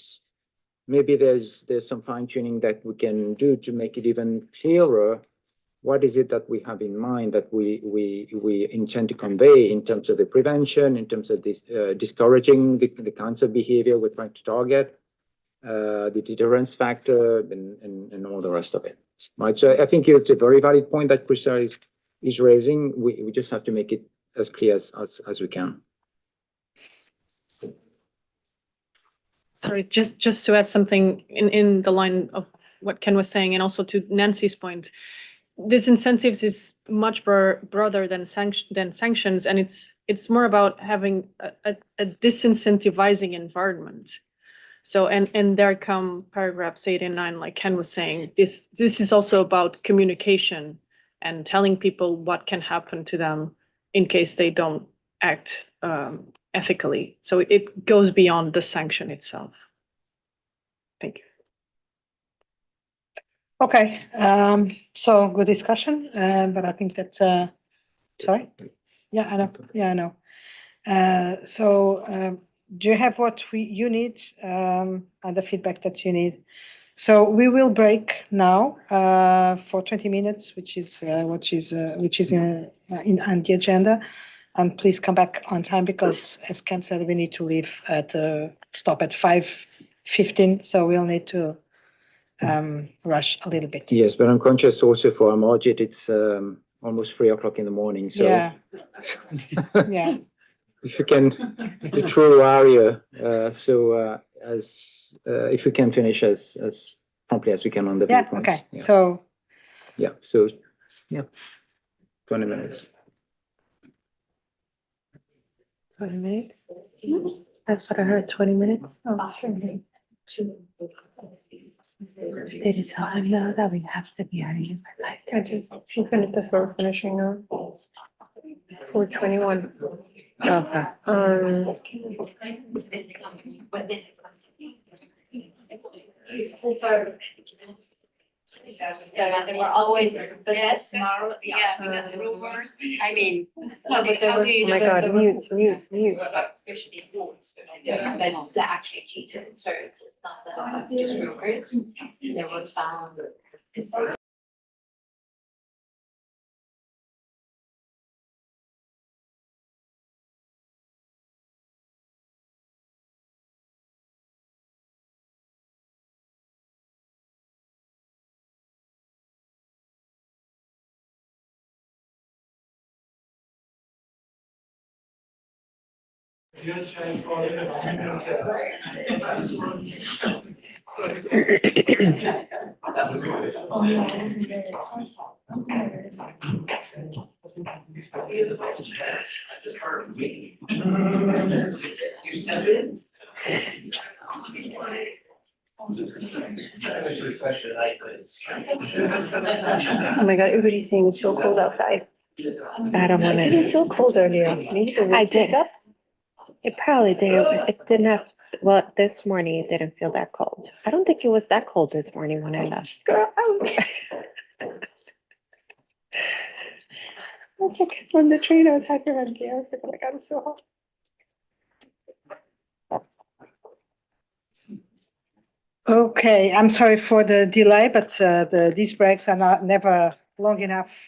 there's some fine tuning that we can do to make it even clearer. What is it that we have in mind that we intend to convey in terms of the prevention, in terms of this discouraging the kinds of behavior we're trying to target, the deterrence factor, and all the rest of it. Right. So I think it's a very valid point that Krista is raising. We just have to make it as clear as we can. Sorry, just to add something in the line of what Ken was saying, and also to Nancy's point, disincentives is much broader than sanctions, and it's more about having a disincentivizing environment. So and there come paragraphs 8 and 9, like Ken was saying. This is also about communication and telling people what can happen to them in case they don't act ethically. So it goes beyond the sanction itself. Thank you. Okay, so good discussion, but I think that's, sorry? Yeah, I know. Yeah, I know. So do you have what you need, and the feedback that you need? So we will break now for 20 minutes, which is on the agenda. And please come back on time, because as Ken said, we need to leave stop at 5:15, so we'll need to rush a little bit. Yes, but I'm conscious also for our audit, it's almost 3 o'clock in the morning. So Yeah. Yeah. if you can, the true warrior. If we can finish as promptly as we can on the Yeah. viewpoints. Okay. Yeah. So. Yeah. So yeah, 20 minutes. 20 minutes? That's what I heard, 20 minutes? Oh, okay. They just tell him though that we have to be out of here by like. She finished, that's what we're finishing now. 4:21. They were always, but that's tomorrow, yeah, because rumors, I mean, how do you Oh my God, mute. There should be rules, but the actual cheated, so it's not the, just rumors, they were found. Oh my God, everybody's saying it's so cold outside. I don't It want didn't to. feel cold earlier. Maybe the I wind did. picked up. It probably did. It didn't have, well, this morning it didn't feel that cold. I don't think it was that cold this morning when I left. Girl, I was like, on the train, I was hyperventilating. I was like, oh my God, it's so hot. Okay, I'm sorry for the delay, but these breaks are never long enough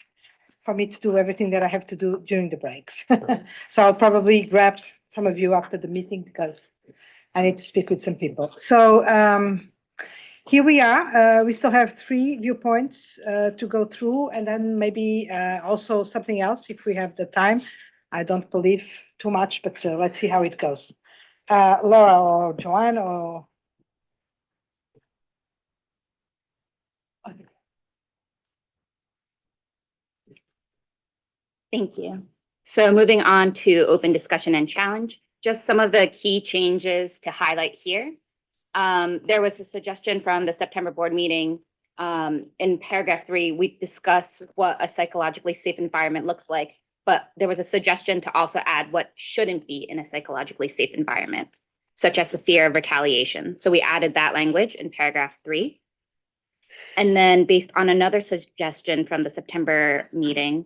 for me to do everything that I have to do during the breaks. So I'll probably grab some of you after the meeting because I need to speak with some people. So here we are. We still have 3 viewpoints to go through, and then maybe also something else if we have the time. I don't believe too much, but let's see how it goes. Laura or Joanne or Thank you. So moving on to open discussion and challenge, just some of the key changes to highlight here. There was a suggestion from the September board meeting. In paragraph 3, we discussed what a psychologically safe environment looks like, but there was a suggestion to also add what shouldn't be in a psychologically safe environment, such as the fear of retaliation. So we added that language in paragraph 3. And then based on another suggestion from the September meeting,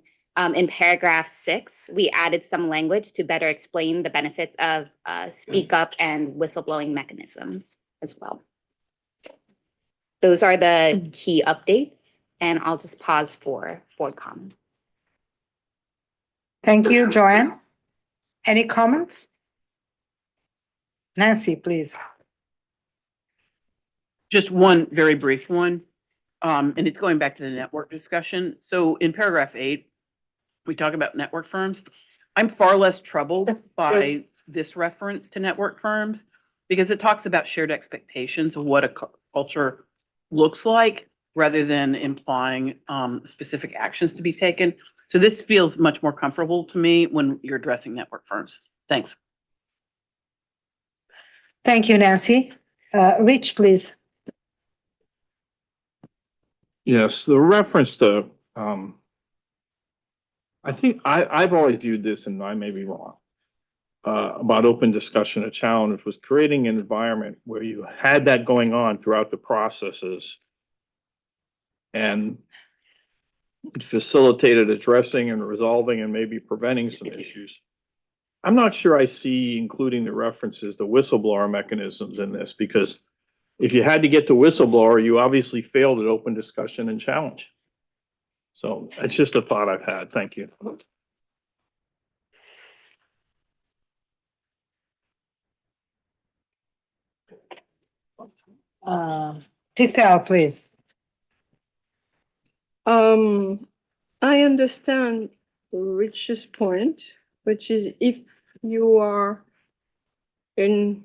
in paragraph 6, we added some language to better explain the benefits of speak up and whistleblowing mechanisms as well. Those are the key updates, and I'll just pause for board comment. thank you, Joanne. Any comments? Nancy, please. Just one very brief one, and it's going back to the network discussion. So in paragraph 8, we talk about network firms. I'm far less troubled by this reference to network firms because it talks about shared expectations of what a culture looks like rather than implying specific actions to be taken. So this feels much more comfortable to me when you're addressing network firms. Thanks. Thank you, Nancy. Rich, please. Yes, the reference to, I think I've always viewed this, and I may be wrong, about open discussion and challenge was creating an environment where you had that going on throughout the processes and it facilitated addressing and resolving and maybe preventing some issues. I'm not sure I see including the references to whistleblower mechanisms in this, because if you had to get to whistleblower, you obviously failed at open discussion and challenge. So it's just a thought I've had. Thank you. Christelle, please. I understand Rich's point, which is if you are in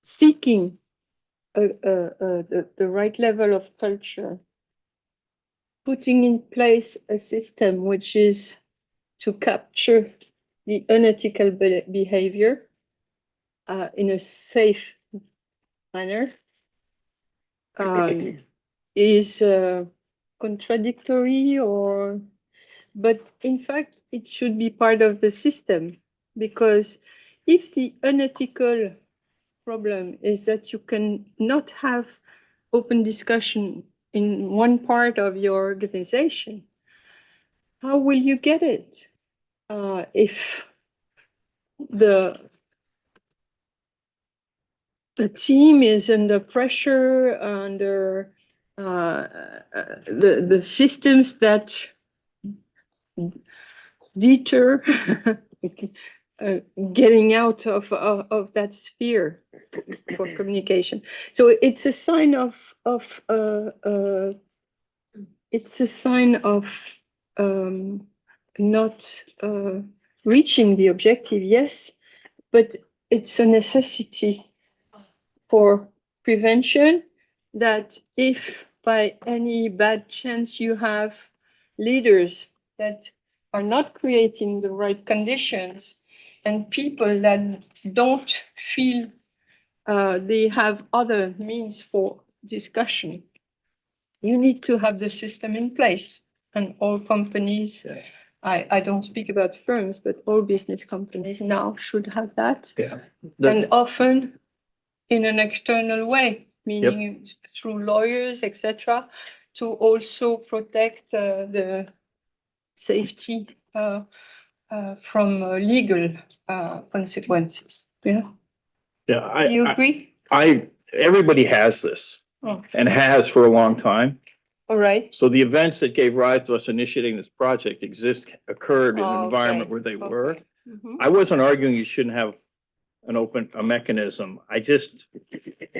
seeking the right level of culture, putting in place a system which is to capture the unethical behavior in a safe manner is contradictory, but in fact it should be part of the system, because if the unethical problem is that you can not have open discussion in one part of your organization, how will you get it? If the team is under pressure, under the systems that deter getting out of that sphere for communication. So it's a sign of not reaching the objective, yes, but it's a necessity for prevention that if by any bad chance you have leaders that are not creating the right conditions and people that don't feel they have other means for discussion, you need to have the system in place. And all companies, I don't speak about firms, but all business companies now should have that. Yeah. And often in an external way, meaning through lawyers, etc., to also protect the safety from legal consequences. Yeah. Yeah, Do you agree? Everybody has this Oh, and has for a long time. all right. So the events that gave rise to us initiating this project occurred in an environment where they were. Mhm. I wasn't arguing you shouldn't have a mechanism. I just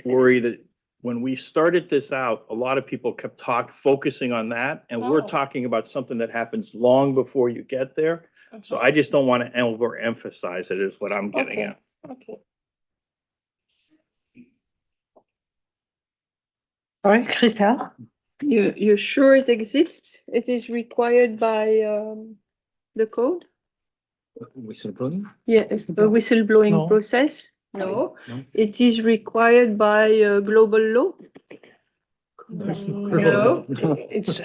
worry that when we started this out, a lot of people kept focusing on that, and we're Oh. talking about something that happens long before you get there. So I just don't want to overemphasize it, is what I'm getting Okay. at. Okay. All right, Christelle? You're sure it exists? It is required by the code? Whistleblowing? Yes, a whistleblowing No. process? No. No. It is required by global law? No. It's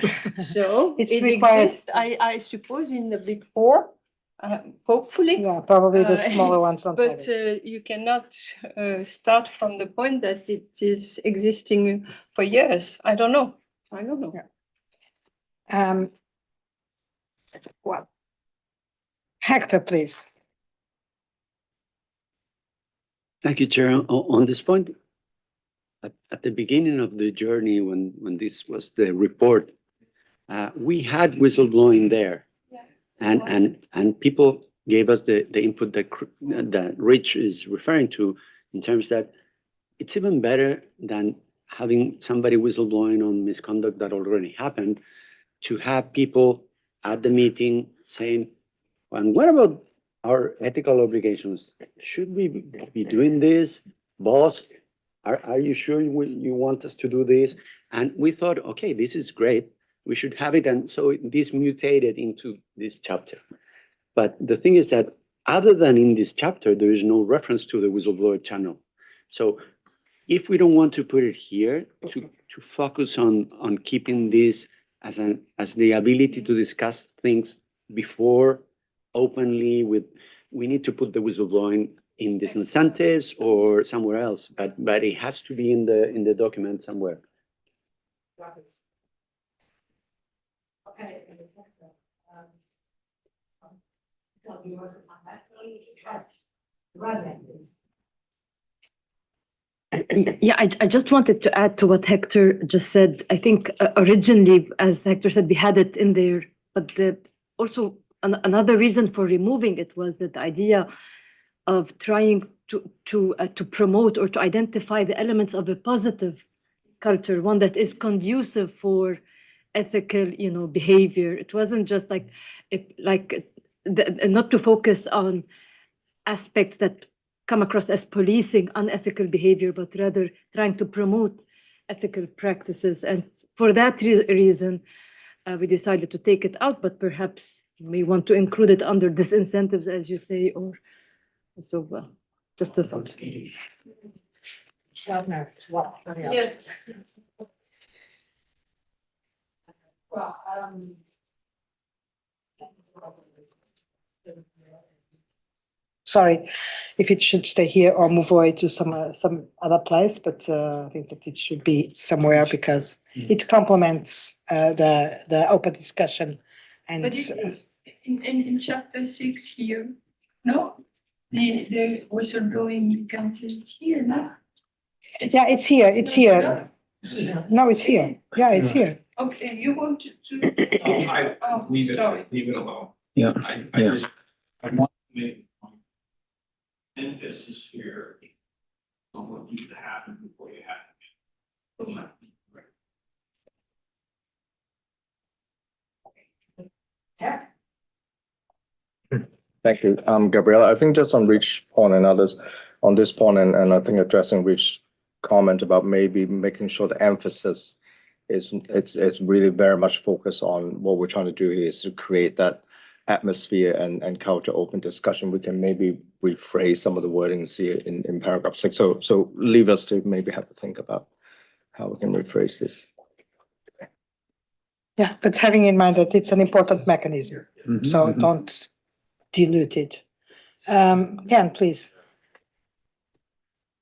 So It's it required- exists, I suppose, in the big four, hopefully. Yeah, probably the smaller ones don't have But you cannot start from the point that it is existing for years. I don't know. I don't know. Well, Hector, please. Thank you, Chair. On this point, at the beginning of the journey, when this was the report, we had whistleblowing there. And people gave us the input that Rich is referring to, in terms that it's even better than having somebody whistleblowing on misconduct that already happened, to have people at the meeting saying, and what about our ethical obligations? Should we be doing this? Boss, are you sure you want us to do this? And we thought, okay, this is great. We should have it. And so this mutated into this chapter. But the thing is that other than in this chapter, there is no reference to the whistleblower channel. So if we don't want to put it here, to focus on keeping this as the ability to discuss things before openly we need to put the whistleblowing in disincentives or somewhere else, but it has to be in the document somewhere. Yeah, I just wanted to add to what Hector just said. I think originally, as Hector said, we had it in there, but also another reason for removing it was that the idea of trying to promote or to identify the elements of a positive culture, one that is conducive for ethical, behavior. It wasn't just not to focus on aspects that come across as policing unethical behavior, but rather trying to promote ethical practices. And for that reason, we decided to take it out, but perhaps we want to include it under disincentives, as you say, or so. Just a thought. Yes. Sorry, if it should stay here or move away to some other place, but I think that it should be somewhere because it complements the open discussion. And But it is in chapter 6 here, no? The whistleblowing country is here now. yeah, it's here. It's here. No, it's here. Yeah, it's here. Okay, you wanted to. Oh, Leave sorry. leave it alone. Yeah. I want to make emphasis here on what needs to happen before you have it. Thank you. Gabriella, I think just on Rich's point and others on this point, and I think addressing Rich's comment about maybe making sure the emphasis is it's really very much focused on what we're trying to do here is to create that atmosphere and culture open discussion. We can maybe rephrase some of the wordings here in paragraph 6. So leave us to maybe have to think about how we can rephrase this. Yeah, but having in mind that it's an important mechanism, so don't dilute it. Ken, please.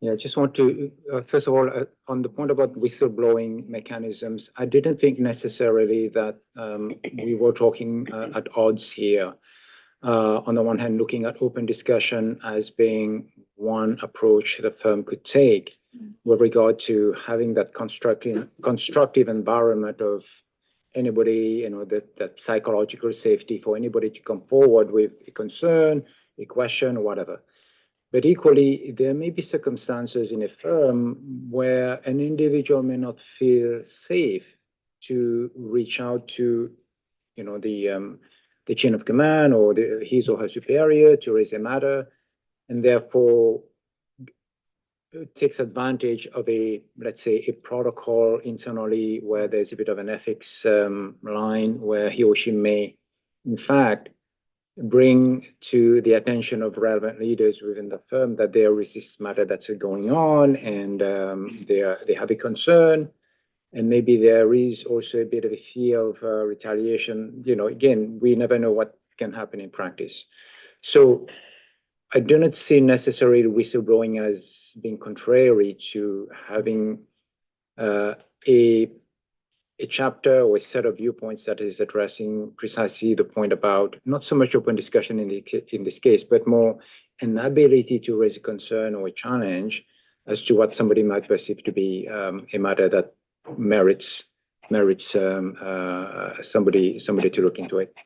Yeah, I just want to, first of all, on the point about whistleblowing mechanisms, I didn't think necessarily that we were talking at odds here. On the one hand, looking at open discussion as being one approach the firm could take with regard to having that constructive environment of anybody, that psychological safety for anybody to come forward with a concern, a question, or whatever. But equally, there may be circumstances in a firm where an individual may not feel safe to reach out to, the chain of command or his or her superior to raise a matter, and therefore takes advantage of let's say, a protocol internally where there's a bit of an ethics line where he or she may, in fact, bring to the attention of relevant leaders within the firm that there is this matter that's going on, and they have a concern, and maybe there is also a bit of a fear of retaliation. Again, we never know what can happen in practice. So I do not see necessarily whistleblowing as being contrary to having a chapter or a set of viewpoints that is addressing precisely the point about not so much open discussion in this case, but more an ability to raise a concern or a challenge as to what somebody might perceive to be a matter that merits somebody to look into it.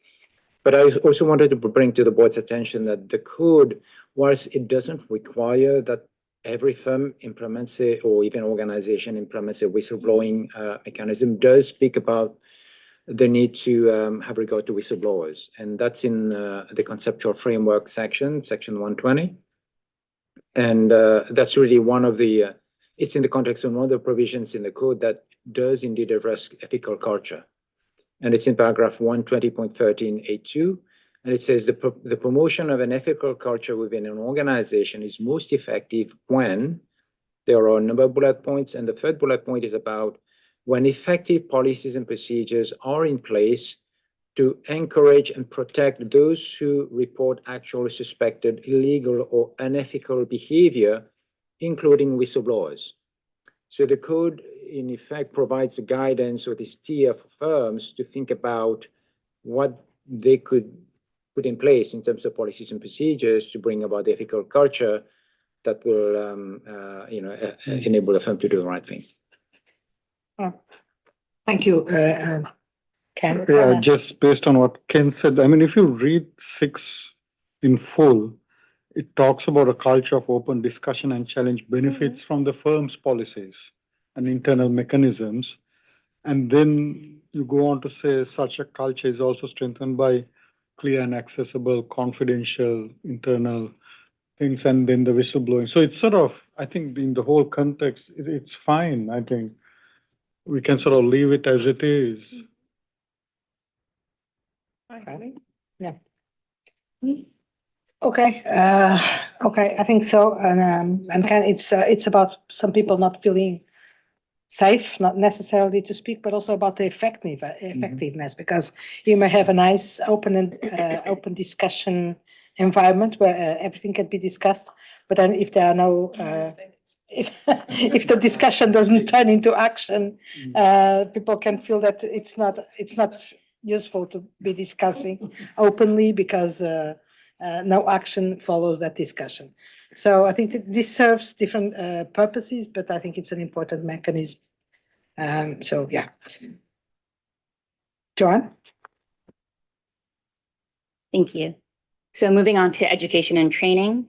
But I also wanted to bring to the board's attention that the code, whilst it doesn't require that every firm implements it, or even organization implements a whistleblowing mechanism, does speak about the need to have regard to whistleblowers. And that's in the conceptual framework section 120. And that's really one of the, it's in the context of one of the provisions in the code that does indeed address ethical culture. And it's in paragraph 120.13A2. And it says the promotion of an ethical culture within an organization is most effective when there are a number of bullet points. And the third bullet point is about when effective policies and procedures are in place to encourage and protect those who report actual suspected illegal or unethical behavior, including whistleblowers. So the code, in effect, provides the guidance or the steer for firms to think about what they could put in place in terms of policies and procedures to bring about the ethical culture that will, enable the firm to do the right thing. Thank you, Ken. Yeah, just based on what Ken said, I mean, if you read 6 in full, it talks about a culture of open discussion and challenge benefits from the firm's policies and internal mechanisms. And then you go on to say such a culture is also strengthened by clear and accessible, confidential, internal things, and then the whistleblowing. So it's sort of, I think in the whole context, it's fine. I think we can sort of leave it as it is. Okay. Yeah. Okay. Okay. I think so. And Ken, it's about some people not feeling safe, not necessarily to speak, but also about the effectiveness, because you may have a nice open discussion environment where everything can be discussed, but then if there are no if the discussion doesn't turn into action, people can feel that it's not useful to be discussing openly because no action follows that discussion. So I think that this serves different purposes, but I think it's an important mechanism. So yeah. Joanne? Thank you. So moving on to education and training.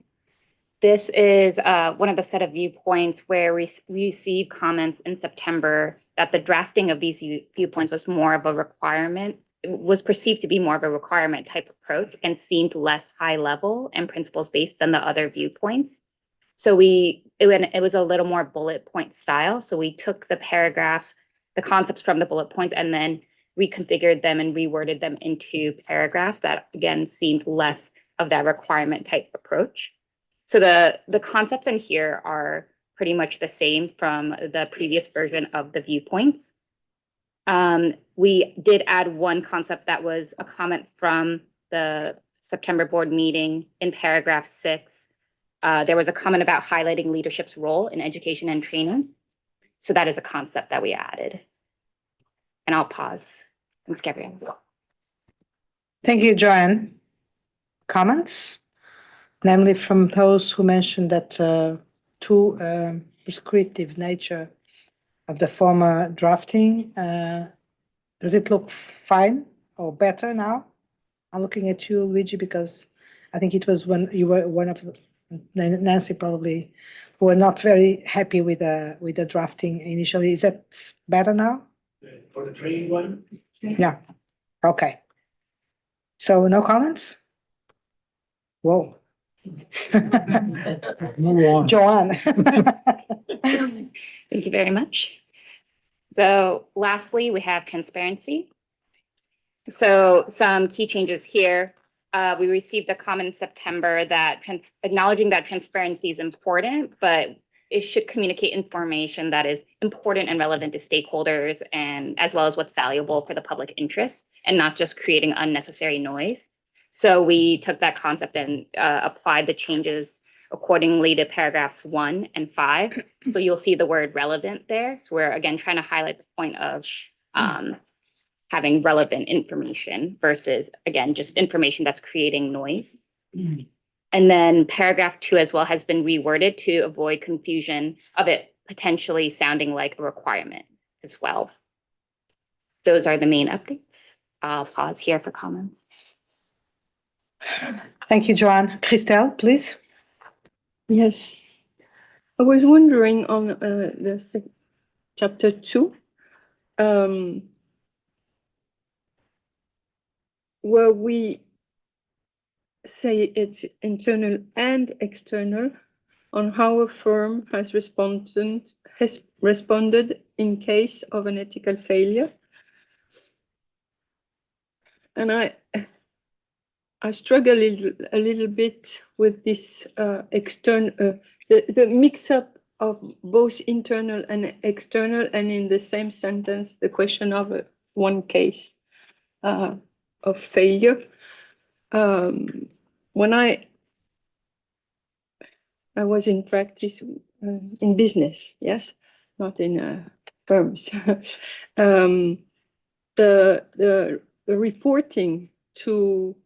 This is one of the set of viewpoints where we received comments in September that the drafting of these viewpoints was more of a requirement was perceived to be more of a requirement type approach and seemed less high level and principles based than the other viewpoints. So it was a little more bullet point style. So we took the paragraphs, the concepts from the bullet points, and then reconfigured them and reworded them into paragraphs that again seemed less of that requirement type approach. So the concepts in here are pretty much the same from the previous version of the viewpoints. We did add one concept that was a comment from the September board meeting in paragraph 6. There was a comment about highlighting leadership's role in education and training. So that is a concept that we added. And I'll pause. Thanks, Gabrielle. Thank you, Joanne. Comments? Namely from those who mentioned that too prescriptive nature of the former drafting. Does it look fine or better now? I'm looking at you, Luigi, because I think it was when you were one of Nancy probably who were not very happy with the drafting initially. Is that better now? For the training one? Yeah. Okay. So no comments? Whoa. Move on. Joanne. Thank you very much. So lastly, we have transparency. So some key changes here. We received a comment in September that acknowledging that transparency is important, but it should communicate information that is important and relevant to stakeholders and as well as what's valuable for the public interest and not just creating unnecessary noise. So we took that concept and applied the changes accordingly to paragraphs 1 and 5. So you'll see the word relevant there. So we're again trying to highlight the point of having relevant information versus, again, just information that's creating noise. And then paragraph 2 as well has been reworded to avoid confusion of it potentially sounding like a requirement as well. Those are the main updates. I'll pause here for comments. Thank you, Joanne. Christelle, please. Yes. I was wondering on chapter 2, where we say it's internal and external on how a firm has responded in case of an ethical failure. And I struggle a little bit with this external, the mix-up of both internal and external, and in the same sentence, the question of one case of failure. When I was in practice in business, yes, not in firms. The reporting to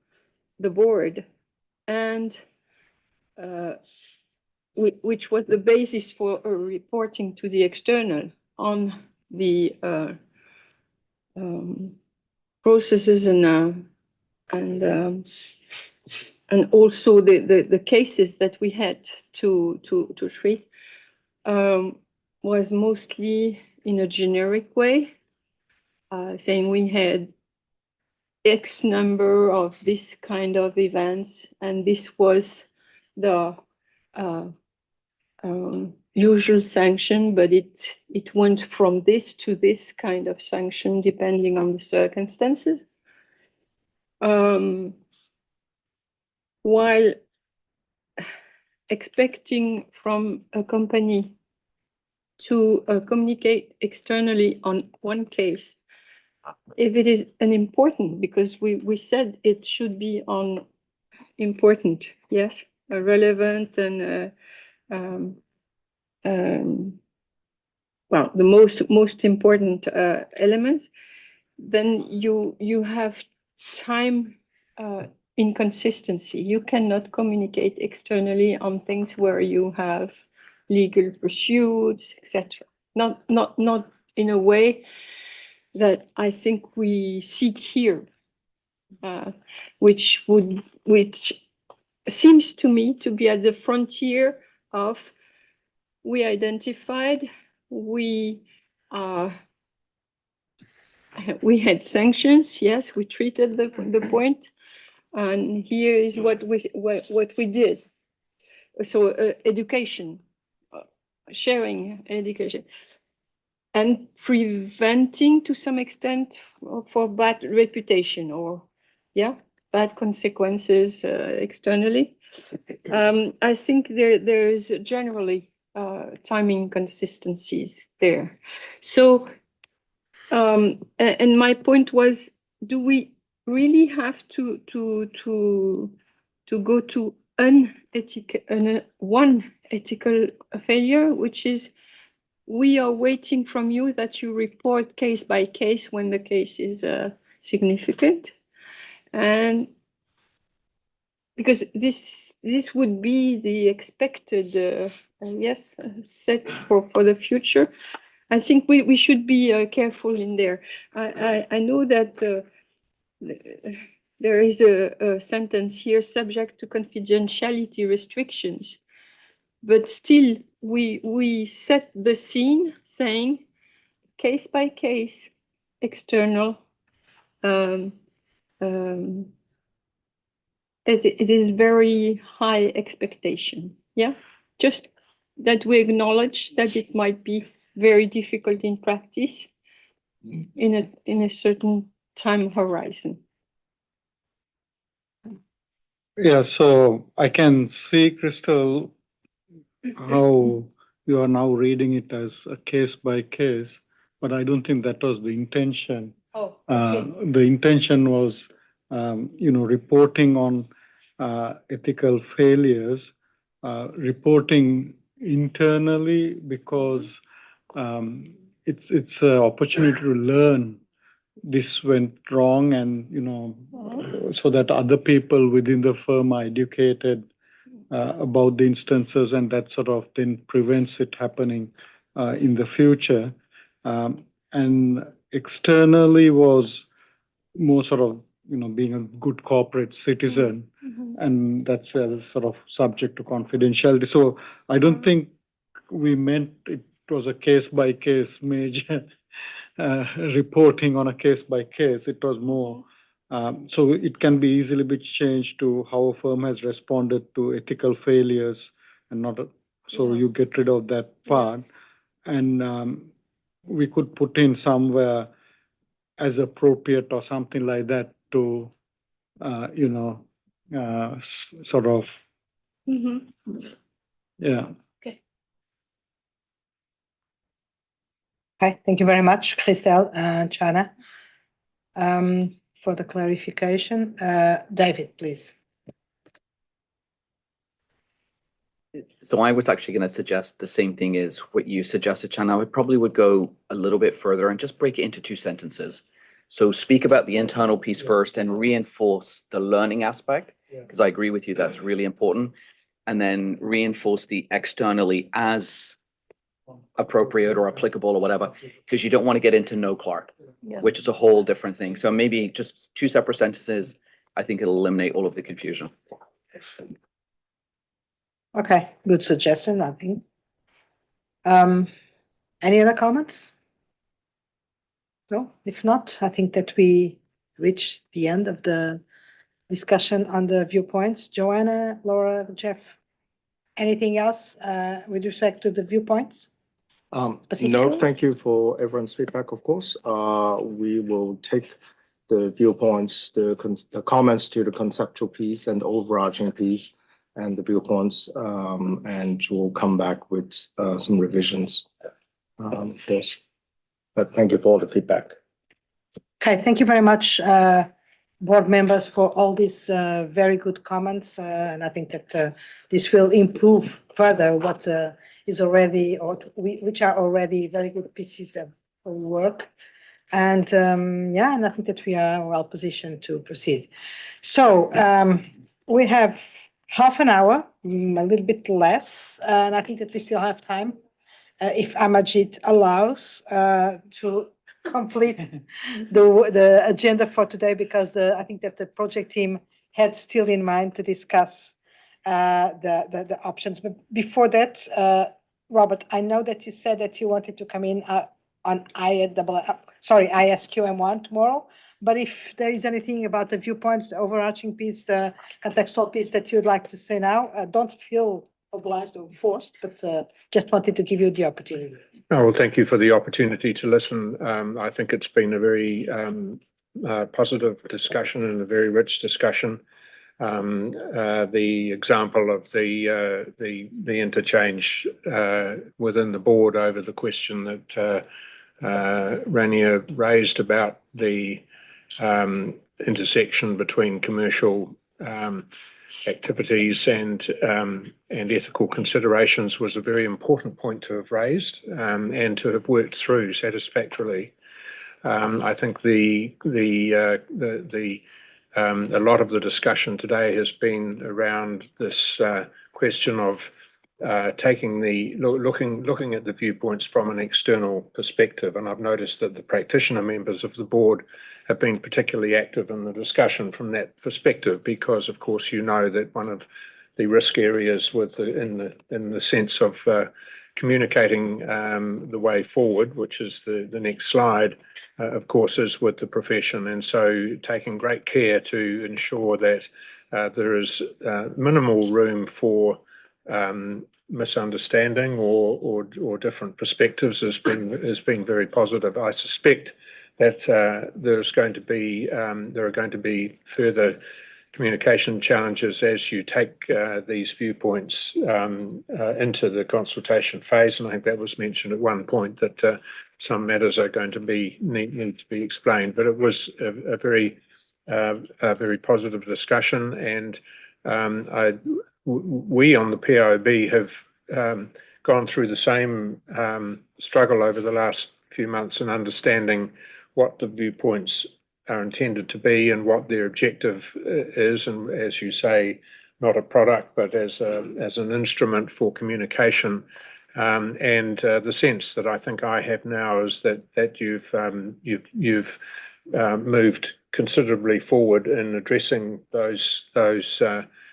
the board and which was the basis for reporting to the external on the processes and also the cases that we had to treat was mostly in a generic way, saying we had X number of this kind of events, and this was the usual sanction, but it went from this to this kind of sanction depending on the circumstances. While expecting from a company to communicate externally on one case, if it is an important, because we said it should be on important, yes, relevant and well, the most important elements, then you have time inconsistency. You cannot communicate externally on things where you have legal pursuits, etc. Not in a way that I think we seek here, which seems to me to be at the frontier of we identified, we we had sanctions, yes, we treated the point. And here is what we did. So education, sharing education, and preventing to some extent for bad reputation or bad consequences externally. I think there is generally timing consistencies there. So and my point was, do we really have to go to one ethical failure, which is we are waiting from you that you report case by case when the case is significant, and because this would be the expected set for the future. I think we should be careful in there. I know that there is a sentence here subject to confidentiality restrictions, but still we set the scene saying case by case, external. It is very high expectation. Yeah, just that we acknowledge that it might be very difficult in practice in a certain time horizon. Yeah, so I can see, Crystal, how you are now reading it as a case by case, but I don't think that was the intention. Oh, okay. The intention was, reporting on ethical failures, reporting internally because it's an opportunity to learn this went wrong and, so that other people within the firm are educated about the instances, and that sort of then prevents it happening in the future. And externally was more sort of, being a good corporate citizen, and that's where it's sort of subject to confidentiality. So I don't think we meant it was a case by case major reporting on a case by case. It was more. So it can be easily be changed to how a firm has responded to ethical failures and not, so you get rid of that part. And we could put in somewhere as appropriate or something like that to, sort of, yeah. Okay, thank you very much, Christelle and Chana, for the clarification. David, please. So I was actually going to suggest the same thing as what you suggested, Chana. I probably would go a little bit further and just break it into two sentences. So speak about the internal piece first and reinforce the learning aspect, because I agree with you, that's really important. And then reinforce the externally as appropriate or applicable or whatever, because you don't want to get into no Clark, which is a whole different thing. So maybe just two separate sentences. I think it'll eliminate all of the confusion. Okay, good suggestion, I think. Any other comments? No, if not, I think that we reached the end of the discussion on the viewpoints. Joanna, Laura, Jeff, anything else with respect to the viewpoints? No, Specifically? thank you for everyone's feedback, of course. We will take the viewpoints, the comments to the conceptual piece and overarching piece and the viewpoints, and we'll come back with some revisions. Of course. But thank you for all the feedback. Okay, thank you very much, board members, for all these very good comments. And I think that this will improve further what is already, or which are already very good pieces of work. And yeah, and I think that we are well positioned to proceed. So we have half an hour, a little bit less, and I think that we still have time, if Amajit allows, to complete the agenda for today, because I think that the project team had still in mind to discuss the options. But before that, Robert, I know that you said that you wanted to come in on ISQM1 tomorrow. But if there is anything about the viewpoints, the overarching piece, the contextual piece that you'd like to say now, don't feel obliged or forced, but just wanted to give you the opportunity. Oh, well, thank you for the opportunity to listen. I think it's been a very positive discussion and a very rich discussion. The example of the interchange within the board over the question that Rania raised about the intersection between commercial activities and ethical considerations was a very important point to have raised and to have worked through satisfactorily. I think a lot of the discussion today has been around this question of looking at the viewpoints from an external perspective, and I've noticed that the practitioner members of the board have been particularly active in the discussion from that perspective, because of course you know that one of the risk areas in the sense of communicating the way forward, which is the next slide, of course, is with the profession, and so taking great care to ensure that there is minimal room for misunderstanding or different perspectives has been very positive. I suspect that there are going to be further communication challenges as you take these viewpoints into the consultation phase, and I think that was mentioned at one point that some matters are going to need to be explained. But it was a very positive discussion, and we on the POB have gone through the same struggle over the last few months in understanding what the viewpoints are intended to be and what their objective is, and as you say, not a product but as an instrument for communication. And the sense that I think I have now is that you've moved considerably forward in addressing those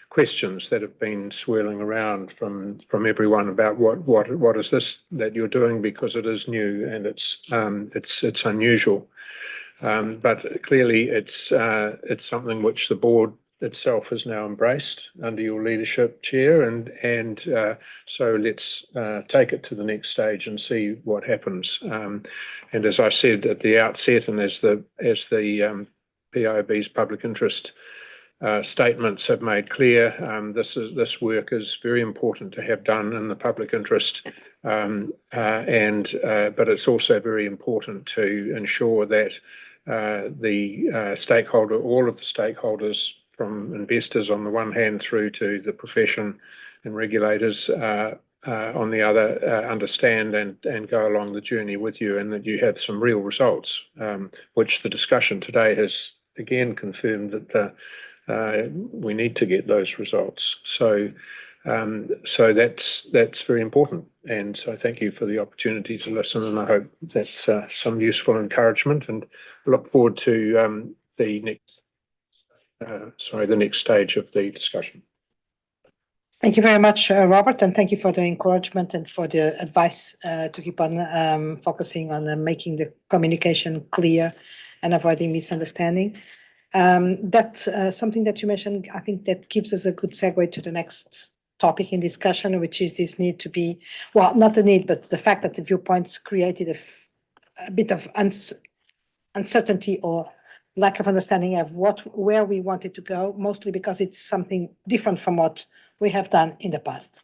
questions that have been swirling around from everyone about what is this that you're doing, because it is new and it's unusual. But clearly it's something which the board itself has now embraced under your leadership, Chair, and so let's take it to the next stage and see what happens. And as I said at the outset, and as the POB's public interest statements have made clear, this work is very important to have done in the public interest, but it's also very important to ensure that all of the stakeholders, from investors on the one hand through to the profession and regulators on the other, understand and go along the journey with you, and that you have some real results, which the discussion today has again confirmed that we need to get those results. So that's very important, and so thank you for the opportunity to listen, and I hope that's some useful encouragement, and look forward to the next stage of the discussion. Thank you very much, Robert, and thank you for the encouragement and for the advice to keep on focusing on making the communication clear and avoiding misunderstanding. That's something that you mentioned. I think that gives us a good segue to the next topic in discussion, which is this need to be, well, not the need, but the fact that the viewpoints created a bit of uncertainty or lack of understanding of where we wanted to go, mostly because it's something different from what we have done in the past.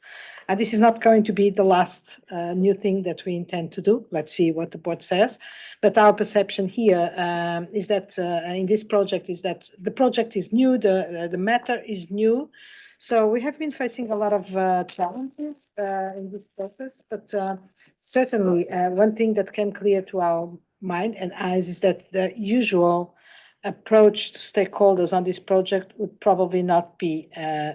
And this is not going to be the last new thing that we intend to do. Let's see what the board says. But our perception here is that in this project is that the project is new, the matter is new. So we have been facing a lot of challenges in this process, but certainly one thing that came clear to our mind and eyes is that the usual approach to stakeholders on this project would probably not be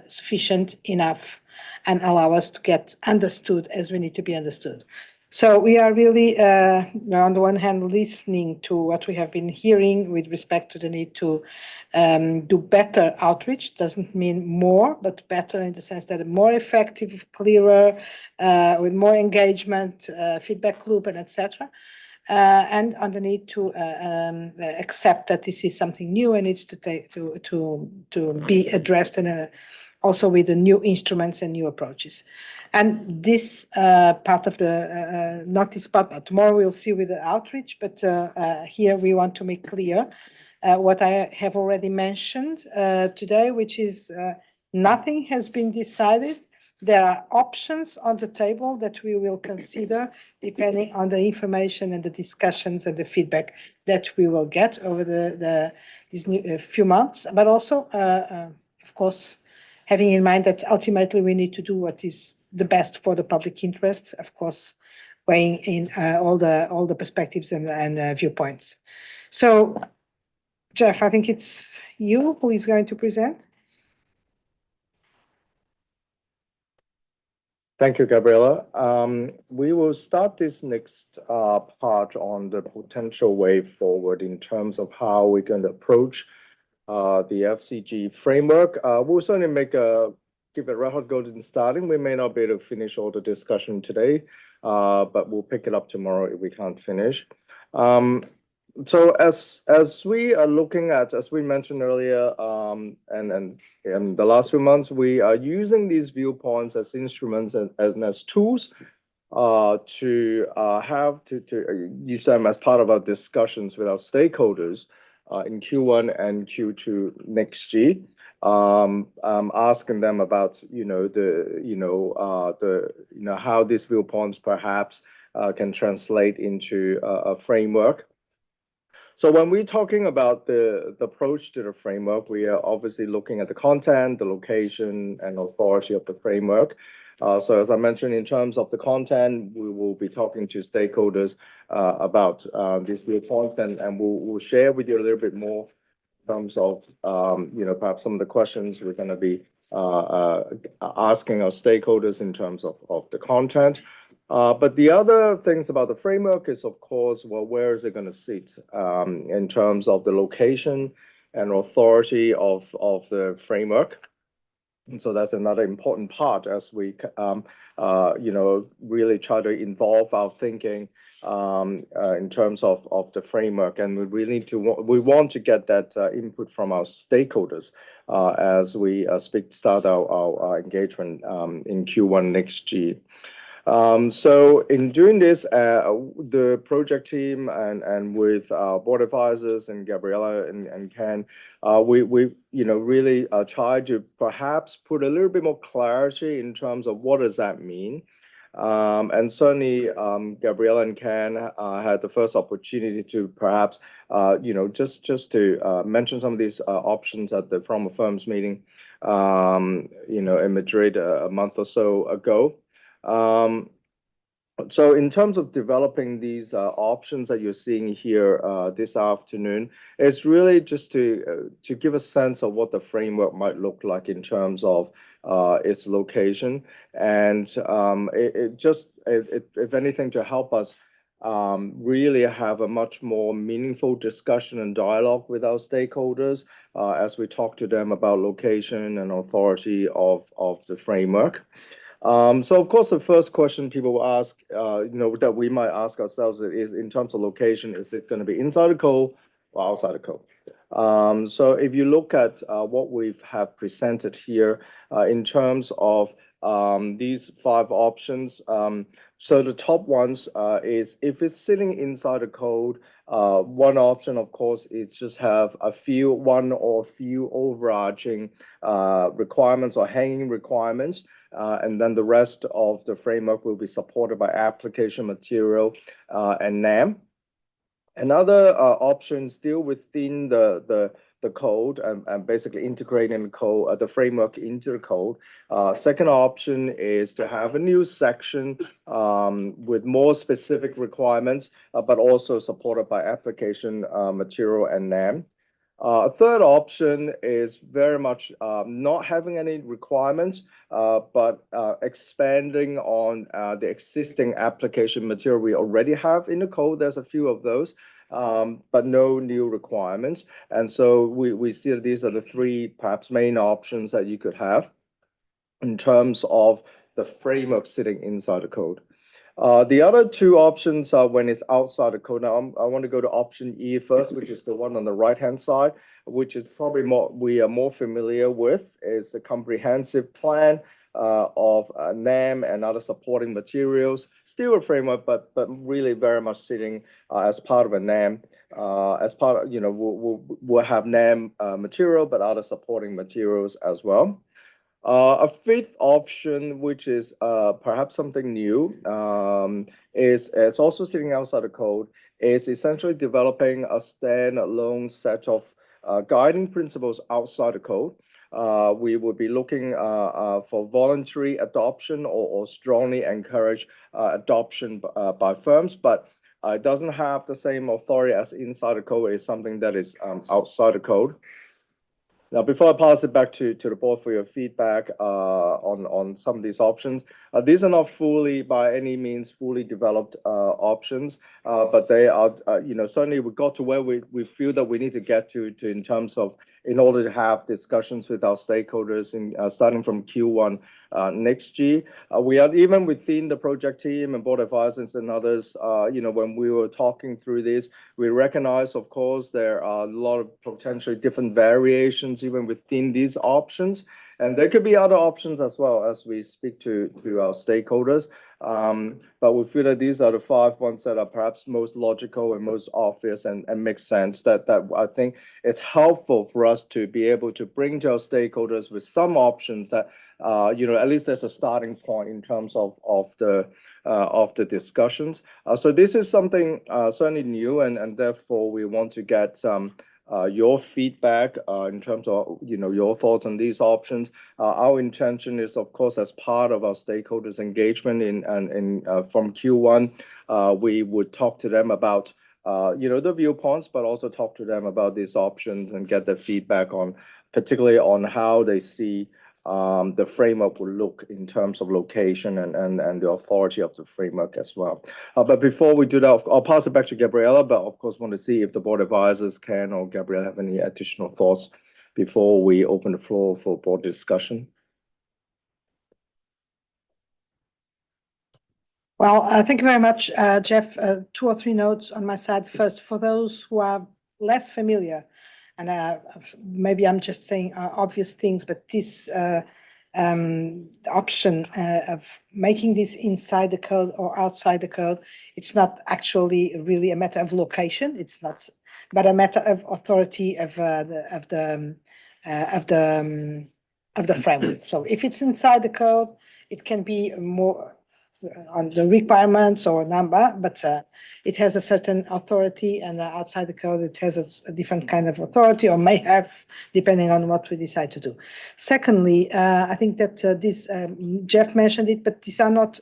sufficient enough and allow us to get understood as we need to be understood. So we are really, on the one hand, listening to what we have been hearing with respect to the need to do better outreach. Doesn't mean more, but better in the sense that more effective, clearer, with more engagement, feedback loop, and etc. and on the need to accept that this is something new and needs to take to be addressed and also with the new instruments and new approaches. And this part of the not this part, but tomorrow we'll see with the outreach. But here we want to make clear what I have already mentioned today, which is nothing has been decided. There are options on the table that we will consider depending on the information and the discussions and the feedback that we will get over these few months. But also, of course, having in mind that ultimately we need to do what is the best for the public interest, of course, weighing in all the perspectives and viewpoints. So, Jeff, I think it's you who is going to present. Thank you, Gabriela. We will start this next part on the potential way forward in terms of how we're going to approach the FCG framework. We'll certainly give a record golden starting. We may not be able to finish all the discussion today, but we'll pick it up tomorrow if we can't finish. So as we are looking at, as we mentioned earlier, and in the last few months, we are using these viewpoints as instruments and as tools to use them as part of our discussions with our stakeholders in Q1 and Q2 next year. Asking them about how these viewpoints perhaps can translate into a framework. So when we're talking about the approach to the framework, we are obviously looking at the content, the location, and authority of the framework. So as I mentioned, in terms of the content, we will be talking to stakeholders about these viewpoints, and we'll share with you a little bit more in terms of perhaps some of the questions we're going to be asking our stakeholders in terms of the content. But the other things about the framework is, of course, well, where is it going to sit in terms of the location and authority of the framework? And so that's another important part as we, really try to involve our thinking in terms of the framework. And we want to get that input from our stakeholders as we start our engagement in Q1 next year. So in doing this, the project team and with board advisors and Gabriela and Ken, we've really tried to perhaps put a little bit more clarity in terms of what does that mean. And certainly, Gabriela and Ken had the first opportunity to perhaps, just to mention some of these options at the From a Firms meeting, in Madrid a month or so ago. So in terms of developing these options that you're seeing here this afternoon, it's really just to give a sense of what the framework might look like in terms of its location, and if anything, to help us really have a much more meaningful discussion and dialogue with our stakeholders as we talk to them about location and authority of the framework. So of course, the first question people will ask, that we might ask ourselves is in terms of location, is it going to be inside the code or outside the code? So if you look at what we have presented here in terms of these 5 options, so the top ones is if it's sitting inside the code, one option, of course, is just have one or few overarching requirements or hanging requirements. And then the rest of the framework will be supported by application material and NAM. Another option still within the code and basically integrating the framework into the code. Second option is to have a new section with more specific requirements, but also supported by application material and NAM. A third option is very much not having any requirements, but expanding on the existing application material we already have in the code. There's a few of those, but no new requirements. And so we see that these are the 3 perhaps main options that you could have in terms of the framework sitting inside the code. The other two options are when it's outside the code. Now, I want to go to option E first, which is the one on the right-hand side, which is probably we are more familiar with, is the comprehensive plan of NAM and other supporting materials. Still a framework, but really very much sitting as part of a NAM. As part of, we'll have NAM material, but other supporting materials as well. A fifth option, which is perhaps something new, is it's also sitting outside the code, is essentially developing a standalone set of guiding principles outside the code. We would be looking for voluntary adoption or strongly encourage adoption by firms, but it doesn't have the same authority as inside the code. It's something that is outside the code. Now, before I pass it back to the board for your feedback on some of these options, these are not by any means fully developed options, but they are, certainly we got to where we feel that we need to get to in terms of, in order to have discussions with our stakeholders starting from Q1 next year. We are even within the project team and board advisors and others, when we were talking through this, we recognize, of course, there are a lot of potentially different variations even within these options. And there could be other options as well as we speak to our stakeholders. But we feel that these are the 5 ones that are perhaps most logical and most obvious and make sense, that I think it's helpful for us to be able to bring to our stakeholders with some options that, at least there's a starting point in terms of the discussions. So this is something certainly new, and therefore we want to get your feedback in terms of your thoughts on these options. Our intention is, of course, as part of our stakeholders engagement from Q1, we would talk to them about the viewpoints, but also talk to them about these options and get their feedback on, particularly on how they see the framework will look in terms of location and the authority of the framework as well. But before we do that, I'll pass it back to Gabriela, but of course want to see if the board advisors can or Gabriela have any additional thoughts before we open the floor for board discussion. Well, thank you very much, Jeff. 2 or 3 notes on my side. First, for those who are less familiar, and maybe I'm just saying obvious things, but this option of making this inside the code or outside the code, it's not actually really a matter of location. It's not, but a matter of authority of the framework. So if it's inside the code, it can be more on the requirements or number, but it has a certain authority, and outside the code it has a different kind of authority, or may have, depending on what we decide to do. Secondly, I think that this Jeff mentioned it, but these are not.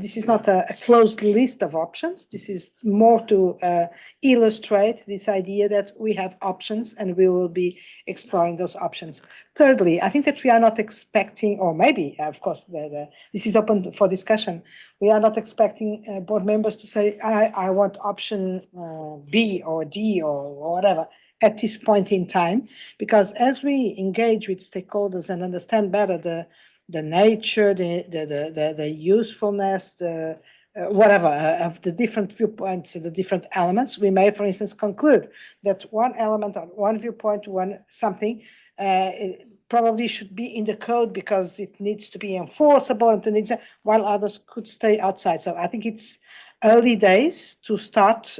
This is not a closed list of options. This is more to illustrate this idea that we have options and we will be exploring those options. Thirdly, I think that we are not expecting, or maybe, of course, this is open for discussion. We are not expecting board members to say, I want option B or D or whatever at this point in time, because as we engage with stakeholders and understand better the nature, the usefulness, whatever of the different viewpoints, the different elements, we may, for instance, conclude that one element or one viewpoint, something it probably should be in the code because it needs to be enforceable, and while others could stay outside. So I think it's early days to start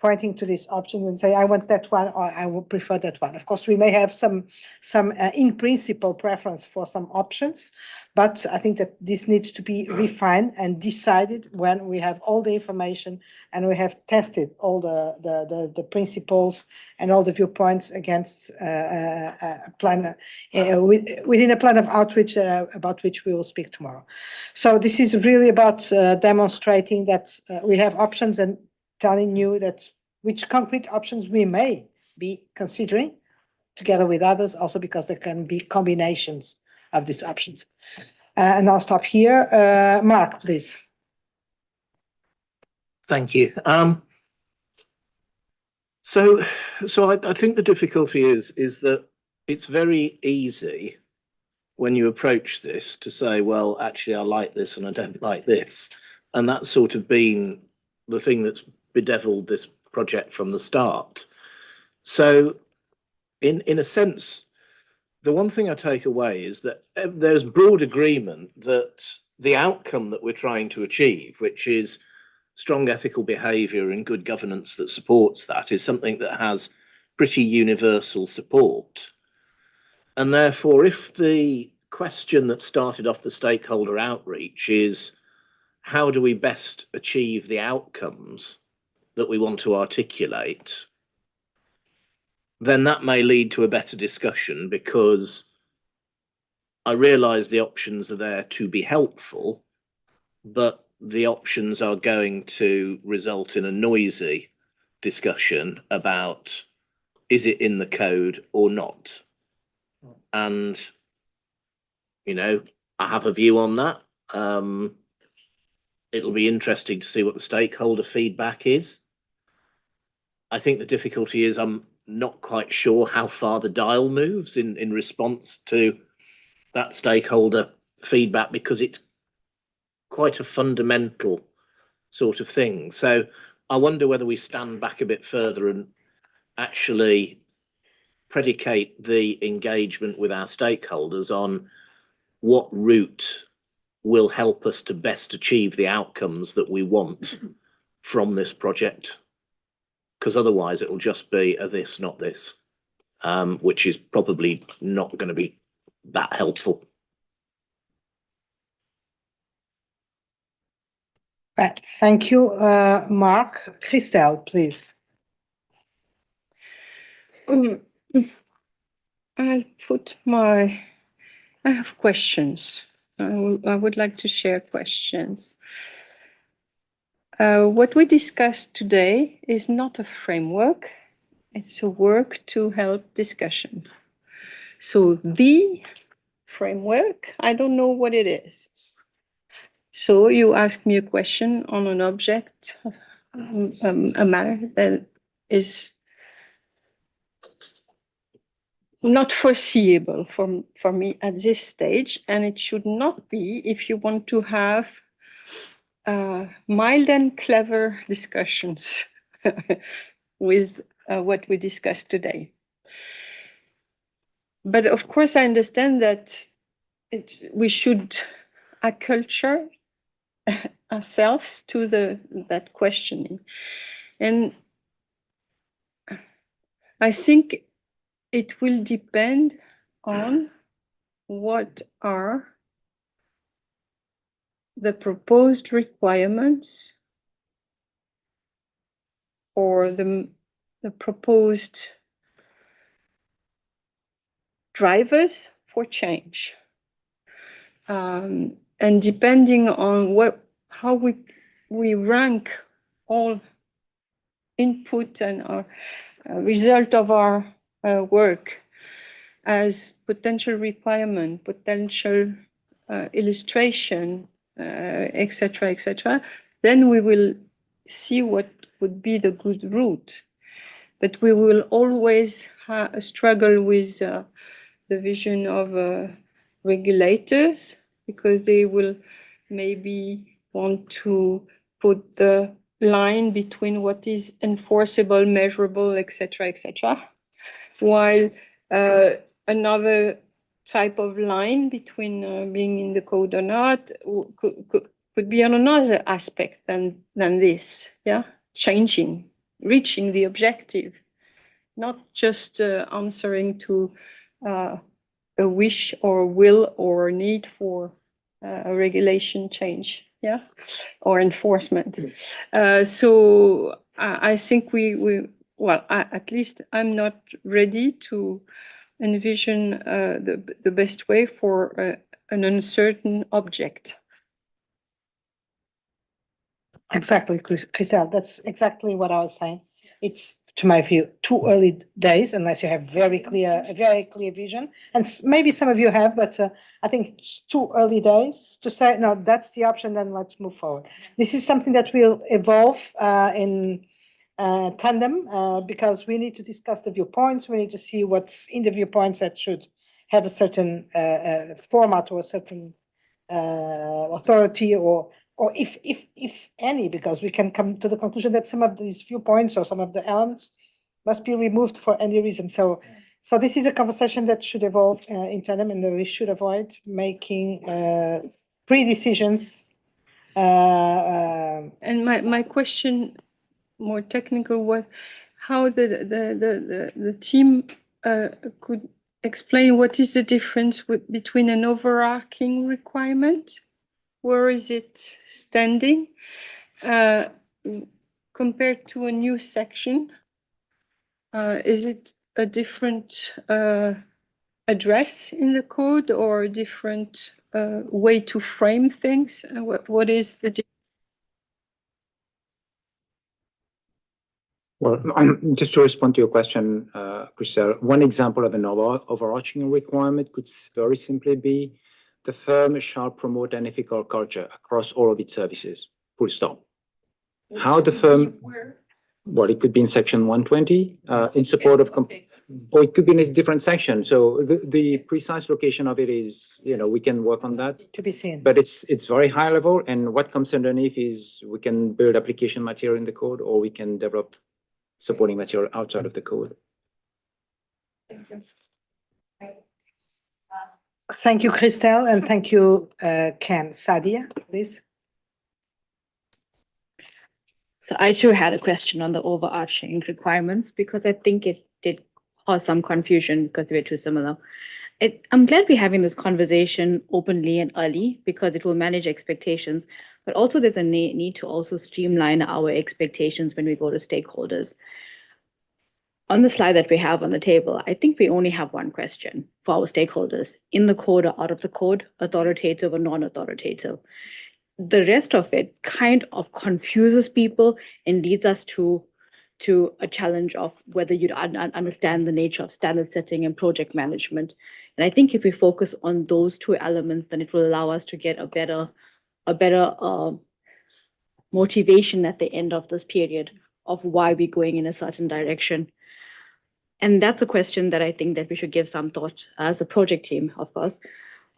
pointing to this option and say, I want that one, or I would prefer that one. Of course, we may have some in principle preference for some options, but I think that this needs to be refined and decided when we have all the information and we have tested all the principles and all the viewpoints against a plan within a plan of outreach about which we will speak tomorrow. So this is really about demonstrating that we have options and telling you that which concrete options we may be considering together with others, also because there can be combinations of these options. And I'll stop here. Mark, please. Thank you. So I think the difficulty is that it's very easy when you approach this to say, well, actually, I like this and I don't like this. And that's sort of been the thing that's bedeviled this project from the start. So in a sense, the one thing I take away is that there's broad agreement that the outcome that we're trying to achieve, which is strong ethical behaviour and good governance that supports that, is something that has pretty universal support. And therefore, if the question that started off the stakeholder outreach is how do we best achieve the outcomes that we want to articulate, then that may lead to a better discussion, because I realise the options are there to be helpful, but the options are going to result in a noisy discussion about is it in the code or not. And, you know, I have a view on that. It'll be interesting to see what the stakeholder feedback is. I think the difficulty is I'm not quite sure how far the dial moves in response to that stakeholder feedback, because it's quite a fundamental sort of thing. So I wonder whether we stand back a bit further and actually predicate the engagement with our stakeholders on what route will help us to best achieve the outcomes that we want from this project. Because otherwise it will just be a this, not this, which is probably not going to be that helpful. Right. Thank you, Mark. Christelle, please. I have questions. I would like to share questions. What we discussed today is not a framework. It's a work to help discussion. So the framework, I don't know what it is. So you ask me a question on an object, a matter that is not foreseeable for me at this stage, and it should not be if you want to have mild and clever discussions with what we discussed today. But of course, I understand that we should acculture ourselves to that questioning. And I think it will depend on what are the proposed requirements or the proposed drivers for change. And depending on how we rank all input and our result of our work as potential requirement, potential illustration, etc., then we will see what would be the good route. But we will always struggle with the vision of regulators, because they will maybe want to put the line between what is enforceable, measurable, etc., while another type of line between being in the code or not could be on another aspect than this, yeah, reaching the objective, not just answering to a wish or will or need for a regulation change, yeah, or enforcement. So I think at least I'm not ready to envision the best way for an uncertain object. Exactly, Christelle, that's exactly what I was saying. It's, to my view, too early days unless you have a very clear vision. And maybe some of you have, but I think it's too early days to say, no, that's the option, then let's move forward. This is something that will evolve in tandem, because we need to discuss the viewpoints. We need to see what's in the viewpoints that should have a certain format or a certain authority, or if any, because we can come to the conclusion that some of these viewpoints or some of the elements must be removed for any reason. So this is a conversation that should evolve in tandem, and we should avoid making pre-decisions. And my question, more technical, was how the team could explain what is the difference between an overarching requirement, where is it standing, compared to a new section? Is it a different address in the code, or a different way to frame things? What is the difference? Well, just to respond to your question, Chriselle, one example of an overarching requirement could very simply be the firm shall promote an ethical culture across all of its services, full stop. How the firm, well, it could be in section 120, in support of, or it could be in a different section. So the precise location of it is, we can work on that. To be seen. But it's very high level, and what comes underneath is we can build application material in the code, or we can develop supporting material outside of the code. Thank you, Christelle, and thank you, Ken. Sadia, please. So I too had a question on the overarching requirements, because I think it did cause some confusion because they were too similar. I'm glad we're having this conversation openly and early, because it will manage expectations, but also there's a need to also streamline our expectations when we go to stakeholders. On the slide that we have on the table, I think we only have one question for our stakeholders: in the code or out of the code, authoritative or non-authoritative. The rest of it kind of confuses people and leads us to a challenge of whether you understand the nature of standard setting and project management. And I think if we focus on those two elements, then it will allow us to get a better motivation at the end of this period of why we're going in a certain direction. And that's a question that I think that we should give some thought as a project team, of course,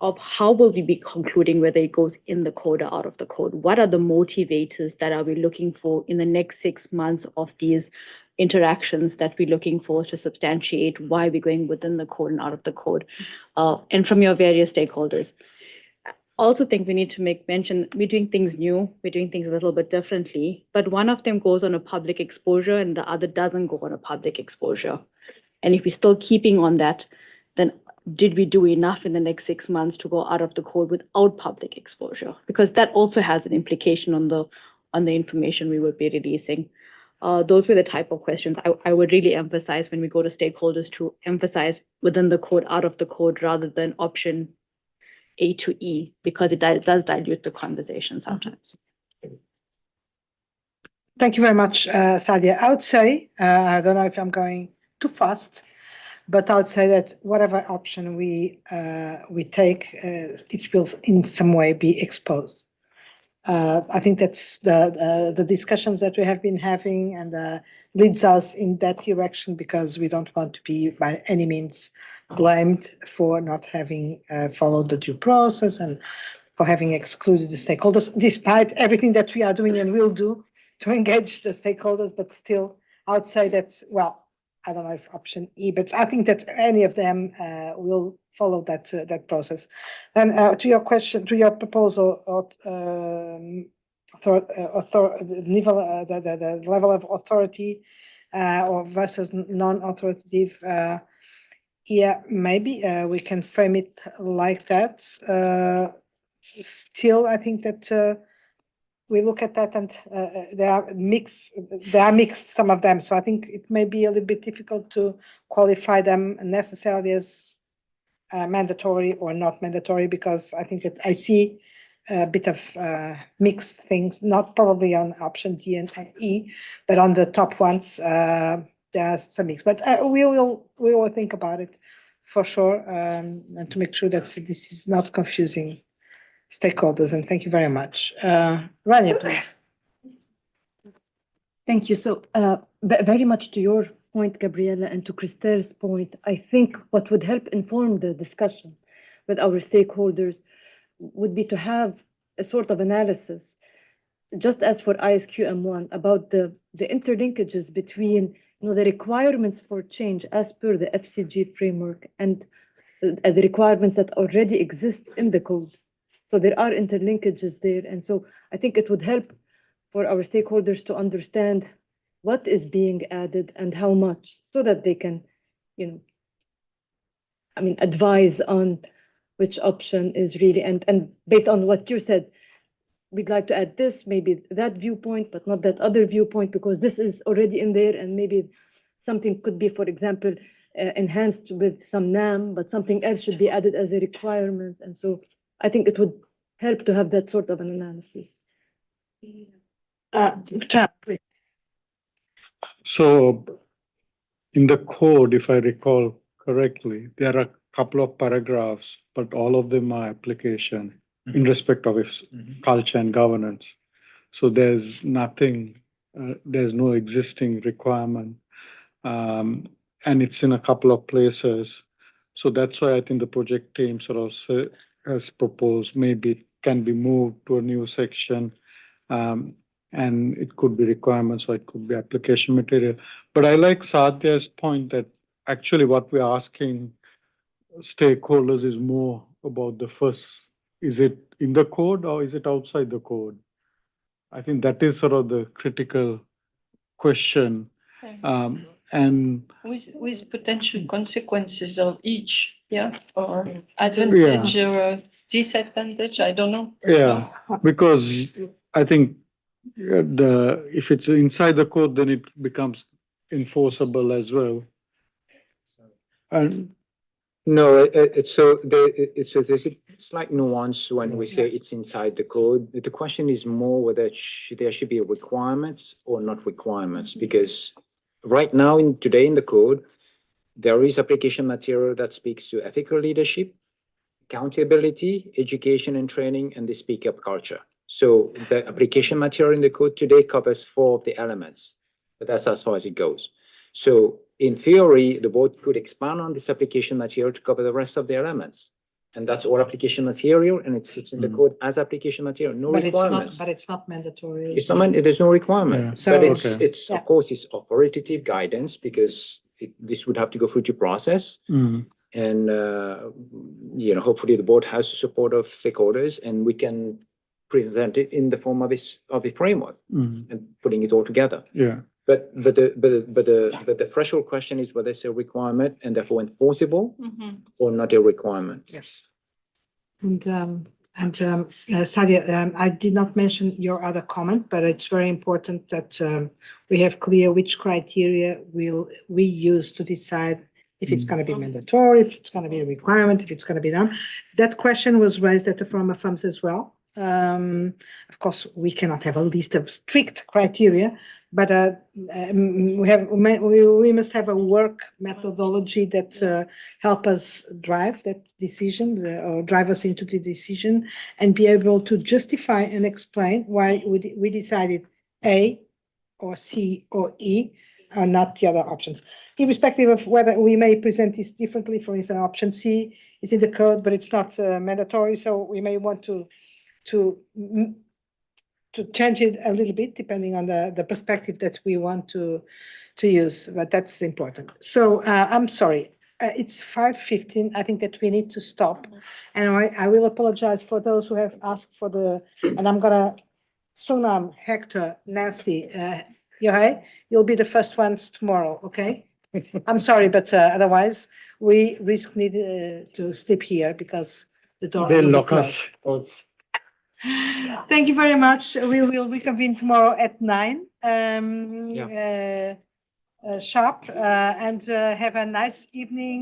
of how will we be concluding whether it goes in the code or out of the code? What are the motivators that are we looking for in the next 6 months of these interactions that we're looking for to substantiate why we're going within the code and out of the code? And from your various stakeholders. I also think we need to make mention, we're doing things new, we're doing things a little bit differently, but one of them goes on a public exposure and the other doesn't go on a public exposure. And if we're still keeping on that, then did we do enough in the next 6 months to go out of the code without public exposure? Because that also has an implication on the information we would be releasing. Those were the type of questions I would really emphasize when we go to stakeholders, to emphasize within the code, out of the code, rather than option A to E, because it does dilute the conversation sometimes. Thank you very much, Sadia. I would say, I don't know if I'm going too fast, but I would say that whatever option we take, it will in some way be exposed. I think that's the discussions that we have been having, and leads us in that direction, because we don't want to be by any means blamed for not having followed the due process and for having excluded the stakeholders, despite everything that we are doing and will do to engage the stakeholders. But still, I would say that's, well, I don't know if option E, but I think that any of them will follow that process. And to your question, to your proposal, the level of authority or versus non-authoritative, yeah, maybe we can frame it like that. Still, I think that we look at that, and there are mixed, some of them. So I think it may be a little bit difficult to qualify them necessarily as mandatory or not mandatory, because I think that I see a bit of mixed things, not probably on option D and E, but on the top ones, there are some mix. But we will think about it for sure, and to make sure that this is not confusing stakeholders. And thank you very much. Rania, please. Thank you. So very much to your point, Gabriella, and to Christelle's point, I think what would help inform the discussion with our stakeholders would be to have a sort of analysis, just as for ISQM1, about the interlinkages between the requirements for change as per the FCG framework and the requirements that already exist in the code. So there are interlinkages there. And so I think it would help for our stakeholders to understand what is being added and how much, so that they can, advise on which option is really, and based on what you said, we'd like to add this, maybe that viewpoint, but not that other viewpoint, because this is already in there, and maybe something could be, for example, enhanced with some NAM, but something else should be added as a requirement. And so I think it would help to have that sort of an analysis. So in the code, if I recall correctly, there are a couple of paragraphs, but all of them are application in respect of its culture and governance. So there's nothing, there's no existing requirement. And it's in a couple of places. So that's why I think the project team sort of has proposed maybe it can be moved to a new section. And it could be requirements or it could be application material. But I like Satya's point that actually what we're asking stakeholders is more about the first, is it in the code or is it outside the code? I think that is sort of the critical question. And with potential consequences of each, or advantage or disadvantage, I don't know. Yeah, because I think if it's inside the code, then it becomes enforceable as well. And No, there's a slight nuance when we say it's inside the code. The question is more whether there should be requirements or not requirements, because right now today in the code, there is application material that speaks to ethical leadership, accountability, education and training, and the speak up culture. So the application material in the code today covers 4 of the elements, but that's as far as it goes. So in theory, the board could expand on this application material to cover the rest of the elements. And that's all application material, and it sits in the code as application material, no requirements. But it's not mandatory. It's not, there's no requirement, So- but Okay. it's of course, it's authoritative guidance, because this would have to go through due process. And, hopefully the board has the support of stakeholders, and we can present it in the form of a framework and putting it all together. Yeah. But the threshold question is whether it's a requirement and therefore enforceable or not a requirement. Yes. And Sadia, I did not mention your other comment, but it's very important that we have clear which criteria will we use to decide if it's going to be mandatory, if it's going to be a requirement, if it's going to be done. That question was raised at the Forum of Firms as well. Of course, we cannot have a list of strict criteria, but we must have a work methodology that help us drive that decision or drive us into the decision and be able to justify and explain why we decided A or C or E are not the other options, irrespective of whether we may present this differently. For instance, option C is in the code, but it's not mandatory, so we may want to change it a little bit depending on the perspective that we want to use, but that's important. So I'm sorry, it's 5:15. I think that we need to stop, and I will apologize for those who have asked for and I'm gonna, Sonam, Hector, Nancy, Yohei, you'll be the first ones tomorrow, okay? I'm sorry, but otherwise we risk need to sleep here because the door they'll will be lock closed. us. Thank you very much. We will reconvene tomorrow at 9 sharp, and have a nice evening.